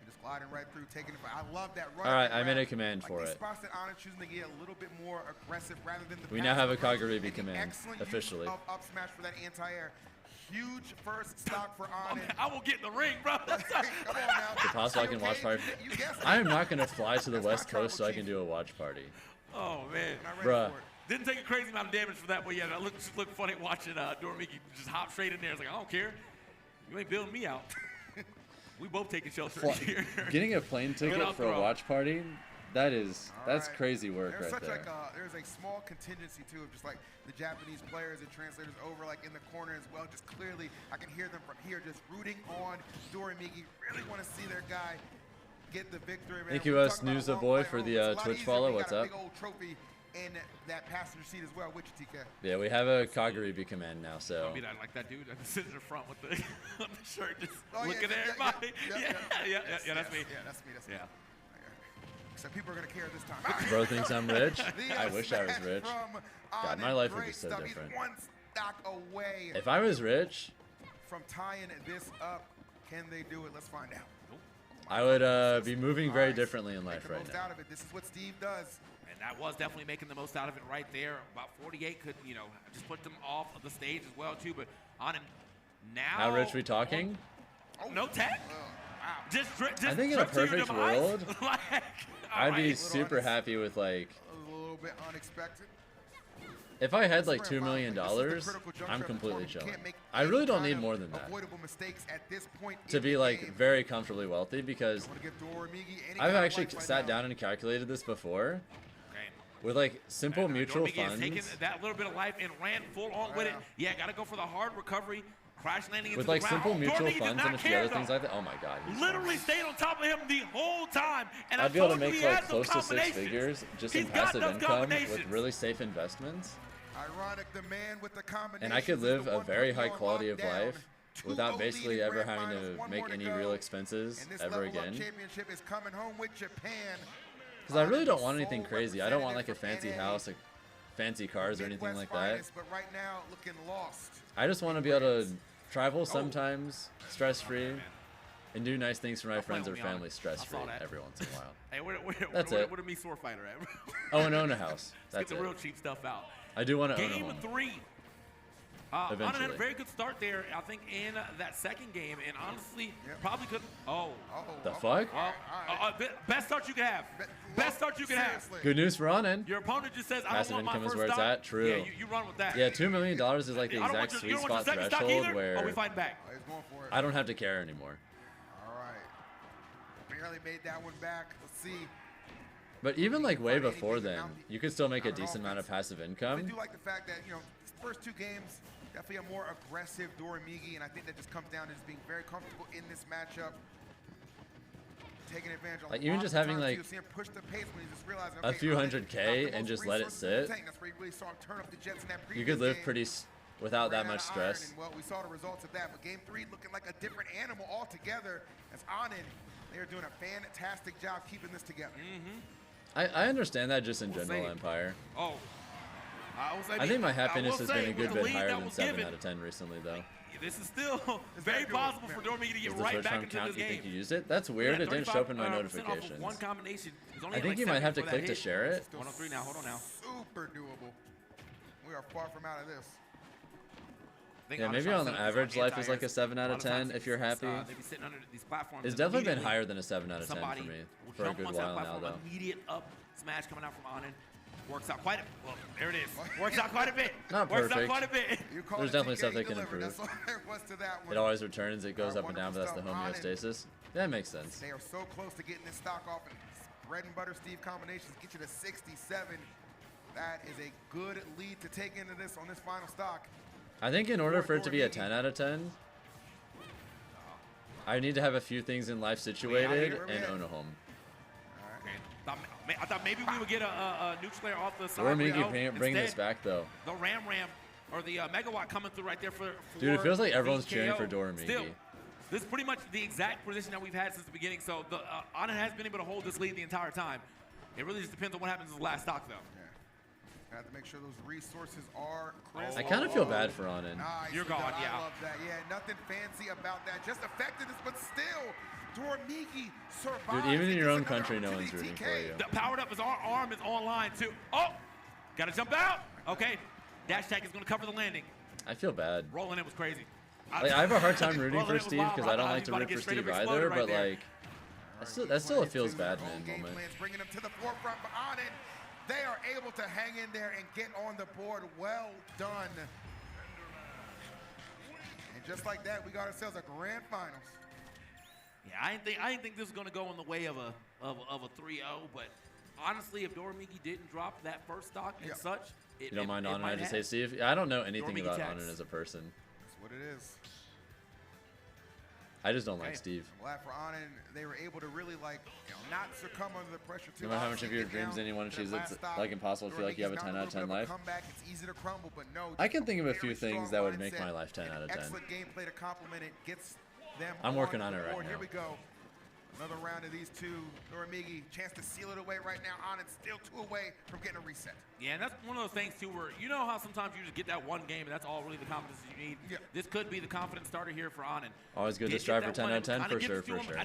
Just gliding right through, taking it. I love that run. All right, I made a command for these it. spots that Onen choosing to get a little bit more aggressive rather than the We now have a passive approach. Kagaribi Making command excellent officially. use of up smash for that anti-air. Huge first stock for Onen. I will get in the ring, bro. Come on now. The possible I can watch party. You guessed it. I am not gonna fly to the West Coast so I can do a watch party. Oh man, Bruh. Didn't take a crazy amount of damage for that, but yeah, that looked funny watching Doramigi just hop straight in there. It's like, I don't care. You ain't building me out. We both taking shelter here. Getting a plane ticket for a watch party, that's crazy work There's right such there. there's a small contingency too of just like the Japanese players and translators over like in the corner as well. Just clearly, I can hear them from here just rooting on Doramigi. Really want to see their guy get the victory. Man. Thank you, We're talking about Snooza a Boy, long for play the home. It's a lot Twitch easier follow. when you What's got a up? big old trophy in that passenger seat as well with you, TK. Yeah, we have a Kagaribi command now, so. I mean, I like that dude at the center of the front with the, on the shirt, just Oh, looking at everybody. Yeah, that's me. Yeah, that's me. Yeah. Except people are gonna care this time. Bro thinks I'm rich. The I wish I was smash rich. from God, my Onen. life would be Great so stuff. He's different. one stock away If I was rich, from tying this up. Can they do it? Let's find out. I would be moving very differently in life Make the right most now. out of it. This is what Steve does. And that was definitely making the most out of it right there. About 48 could, just put them off of the stage as well, too. But on him now. How rich we talking? No tech? Just I think in a drip to your perfect demise? world, Like, I'd be alright. super happy with like, A little bit unexpected. if I had like $2 million, I'm completely chilling. I really don't need more than that Avoidable mistakes at this point to in be the like game. very comfortably wealthy, because Give Doramigi any I've kind of actually life right sat now. down and calculated this before Okay. with like simple mutual Doramigi has taken funds. that little bit of life and ran full on with it. Yeah, got to go for the hard recovery. Crash landing into With the like ground. simple mutual Doramigi did funds not and a few care, other though. things like that. Oh my god. he's Literally stayed on top of him the whole time. And I'd I be able to told you make he like had some close to 6 combinations. figures just He's in got passive those income with combinations. really safe investments. Ironic, the man with the combination. And I could live a very high quality of life without basically ever having to make any real expenses ever again. Championship is coming home with Japan. Because I really don't want anything crazy. I don't want like a fancy house, like fancy cars or anything like that. But right now, looking lost. I just want to be able to travel sometimes, stress-free, and do nice things for my friends or family stress-free every once in a while. Hey, That's where it. the me sword fighter at? Oh, and own a house. Let's That's get the it. real cheap stuff out. I do want to own a Game home. 3. Onen had a Eventually. very good start there, I think, in that second game, and honestly, probably could. The fuck? Best start you can have. Best start you can have. Good news for Onen. Your opponent just says, "I Passive don't want income my is first where it's stock." at. True. Yeah, you run with that. Yeah, $2 million is like the I don't want exact your- you sweet don't want spot your second stock threshold either? where Oh, we fighting back. He's going for it. I don't have to care anymore. All right. Barely made that one back. Let's see. But even like way before then, you could still make a decent amount of passive I income. do like the fact that, these first 2 games, definitely a more aggressive Doramigi, and I think that just comes down to just being very comfortable in this matchup. Taking advantage of Like, even just having, like, you'll see him push the pace when he's just realizing, a okay, few Onen hundred has K the and most just let it resources in the sit. tank. That's where you really saw him turn up the Jets in that You previous could live game. pretty without that Ran much out of iron, stress. and, well, we saw the results of that. But game 3 looking like a different animal altogether as Onen They're doing a fantastic job keeping this together. I understand that just in general, Empire. Oh. I think my happiness has been a good bit higher than 7 out of 10 recently, though. This is still very possible for Doramigi to get Is the right first back round into count, this you game. think you used it? That's weird. It didn't show up in my 35% off of notifications. one combination. It's only I think like you might have to 70 for click that to hit. share it. 103 now. Hold on now. Super doable. We are far from out of this. Yeah, maybe on average life is like a 7 out of 10 if you're happy. They be sitting under these platforms. It's and definitely been immediately higher than a 7 out of 10 somebody for me will for a jump good onto that while now, platform, though. Immediate up smash coming out from Onen. Works out quite a well, there it is. Works out quite a bit. Not Works perfect. out quite a bit. There's definitely stuff they can improve. That's all there was to that one. It always returns. It goes up and down, but that's the Onen. homeostasis. That makes sense. They are so close to getting this stock off, and bread and butter Steve combinations get you to 67. That is a good lead to take into this on this final stock. I think in order for it to be a 10 out of 10, I need to have a few things in life situated and own a home. I thought maybe we would get a neutral layer off the side. Doramigi bring this back, though. The Ram or the Megawatt coming through right there for Dude, it feels like everyone's cheering VKO. for Doramigi. Still, this is pretty much the exact position that we've had since the beginning. So the Onen has been able to hold this lead the entire time. It really just depends on what happens in the last stock, though. Yeah. Have to make sure those resources are crisp. I kind of feel bad for Onen. Nice. You're gone, yeah. I love that. Yeah, nothing fancy about that. Just effectiveness, but still, Doramigi survives. Dude, even in your own country, no one's rooting for you. The powered up, his arm is online, too. Oh! Gotta jump out. Okay. Dash tag is gonna cover the landing. I feel bad. Rolling in was crazy. Like, I have a hard time rooting Rolling for in was Steve wild. because I don't He's like to about root get for straight up Steve exploded either, right but there. like, that still feels bad in the moment. Bringing them to the forefront, but Onen, they are able to hang in there and get on the board. Well done. And just like that, we got ourselves a grand finals. Yeah, I didn't think this was gonna go in the way of a 3-0, but honestly, if Doramigi didn't drop that first stock and such, You don't mind Onen, I just say Steve? I don't know anything about Onen as a person. That's what it is. I just don't like Steve. I'm glad for Onen, they were able to really not succumb under the pressure too. No matter how much of your dreams anyone achieves, it's like impossible to feel like you have a 10 out of 10 life. It's easy to crumble, but no, I can think of a few things that would make my life 10 out of 10. Excellent gameplay to complement it. Gets them I'm working on it right board. now. Here we go. Another round of these two. Doramigi, chance to seal it away right now. Onen's still 2 away from getting a reset. Yeah, and that's one of those things too where you know how sometimes you just get that one game and that's all really the confidence you need. Yeah. This could be the confidence starter here for Onen. Always good to strive for 10 out of 10 for sure, for sure.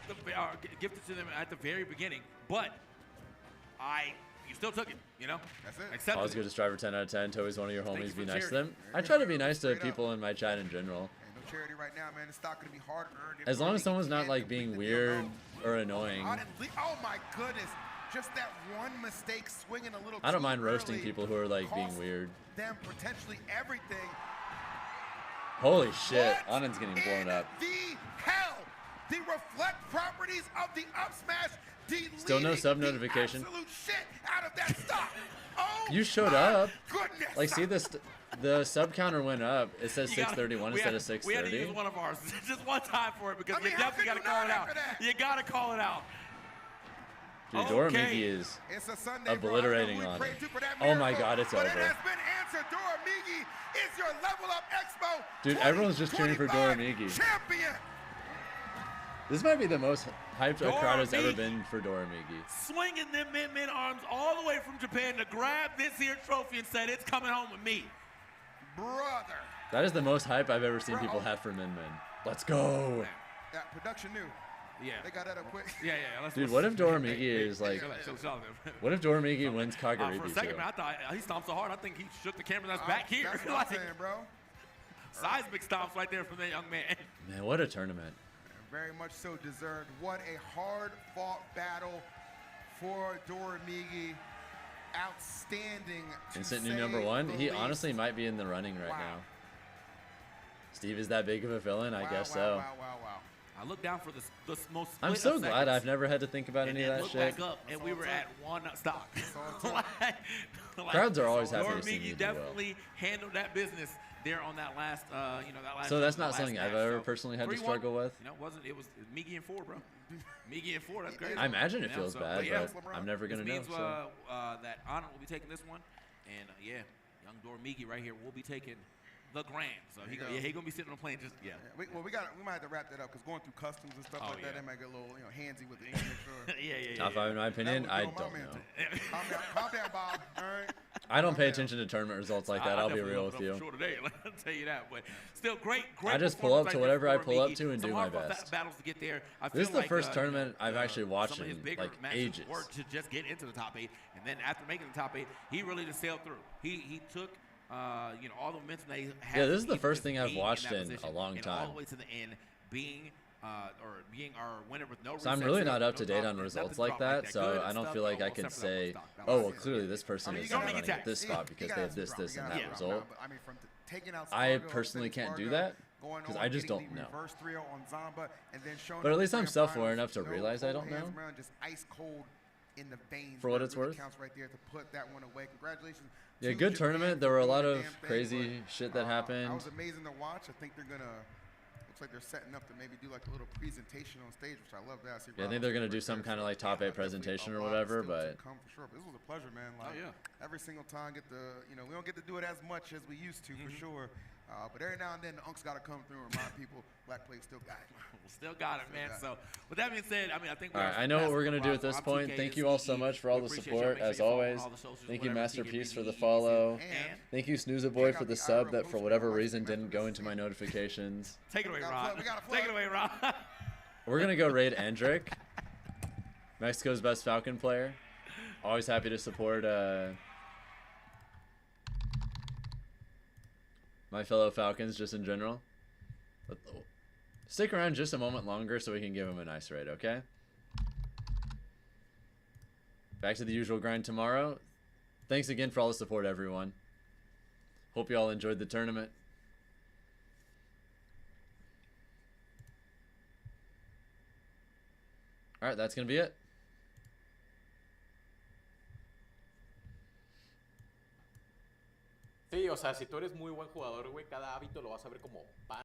Gifted to them at the very beginning, but you still took it, you know? That's it. Accepted Always good to strive for 10 out of 10. Toby's one of your homies. Be nice to them. I try to be nice to people in my chat in general. No charity right now, man. It's not going to be hard earned. As long as someone's not like being weird or annoying. Oh my goodness. Just that one mistake swinging a little I don't too mind roasting early people who are like being cost weird. them potentially everything. Holy shit. Onen's getting blown up. The hell? The reflect properties of the up smash. Still no sub notification. Absolute shit out of that stock. Oh, You showed up. goodness. Like, see this. The sub counter went up. It says 631 instead of 630. We had to use one of ours just one time for it because you definitely got to call it out. You got to call it out. Dude, Doramigi is obliterating on it. Oh my god, it's over. It has been answered. Doramigi is your level up Expo. Dude, everyone's just cheering for Doramigi. Champion. This might be the most hyped a crowd has ever been for Doramigi. Swinging them Min arms all the way from Japan to grab this here trophy and said, it's coming home with me. Brother. That is the most hype I've ever seen people have for Min. Let's go. That production knew. Yeah. They got that up quick. Yeah. Dude, what if Doramigi is like... What if Doramigi wins Kagaribi For a second, too? man, I thought he stomped so hard, I think he shook the camera that's back here. That's what I'm saying, bro. Seismic stomps right there from that young man. Man, what a tournament. Very much so deserved. What a hard-fought battle for Doramigi. Outstanding. Instant new number one. He honestly might be in the running right now. Steve is that big of a villain? I guess so. Wow. I looked down for the most. I'm so glad I've never had to think about any of that shit. Back up, and we were at one stock. Crowds are always happy to see me Doramigi do well. definitely handled that business there on that last, that last. So that's not last something match. I've ever personally had to 3-1, struggle with. You know, it was Migi and 4, bro. Migi and 4, that's crazy. I imagine it You know, feels so- bad, yeah, but I'm never gonna this know. means, So. that Onen will be taking this one, and young Doramigi right here will be taking the grand. So he gonna be sitting on a plane just We might have to wrap that up because going through customs and stuff like that, they might get a little handsy with the English. Top 5 in my opinion, I don't know. Calm down, Bob. All right. I don't pay attention to tournament results like that. I'll be real with you. Sure today, I'll tell you that. But still, great. I just pull up to whatever I pull up to and do my best. Battles to get there. This is the first tournament I've actually watched in like ages. Work to just get into the top 8, and then after making the top 8, he really just sailed through. He took all the momentum that he had. Yeah, this is the first thing I've watched in a long time. All the way to the end, being our winner with no. So I'm really not up to date on results like that, so I don't feel like I can say, oh, well, clearly this person is running at this spot because they have this, and that result. I personally can't do that because I just don't know. But at least I'm self-aware enough to realize I don't know. For what it's worth. Yeah, good tournament. There were a lot of crazy shit that happened. It was amazing to watch. I think they're gonna. Looks like they're setting up to maybe do like a little presentation on stage, which I love that. Yeah, I think they're gonna do some kind of like top 8 presentation or whatever. But come for sure. This was a pleasure, man. Like, every single time, we don't get to do it as much as we used to for sure. But every now and then, the unks got to come through and remind people Black Plate still got it. Still got it, man. So, with that being said, I think. All right, I know what we're gonna do at this point. Thank you all so much for all the support, as always. Thank you, Masterpiece, for the follow. Thank you, Snoozer Boy, for the sub that for whatever reason didn't go into my notifications. Take it away, Rob. Take it away, Rob. We're gonna go raid Andric, Mexico's best Falcon player. Always happy to support my fellow Falcons just in general. Stick around just a moment longer so we can give him a nice raid, okay? Back to the usual grind tomorrow. Thanks again for all the support, everyone. Hope you all enjoyed the tournament. All right, that's going to be it. Sí, o sea, si tú eres muy buen jugador, güey, cada hábito lo vas a ver como pan.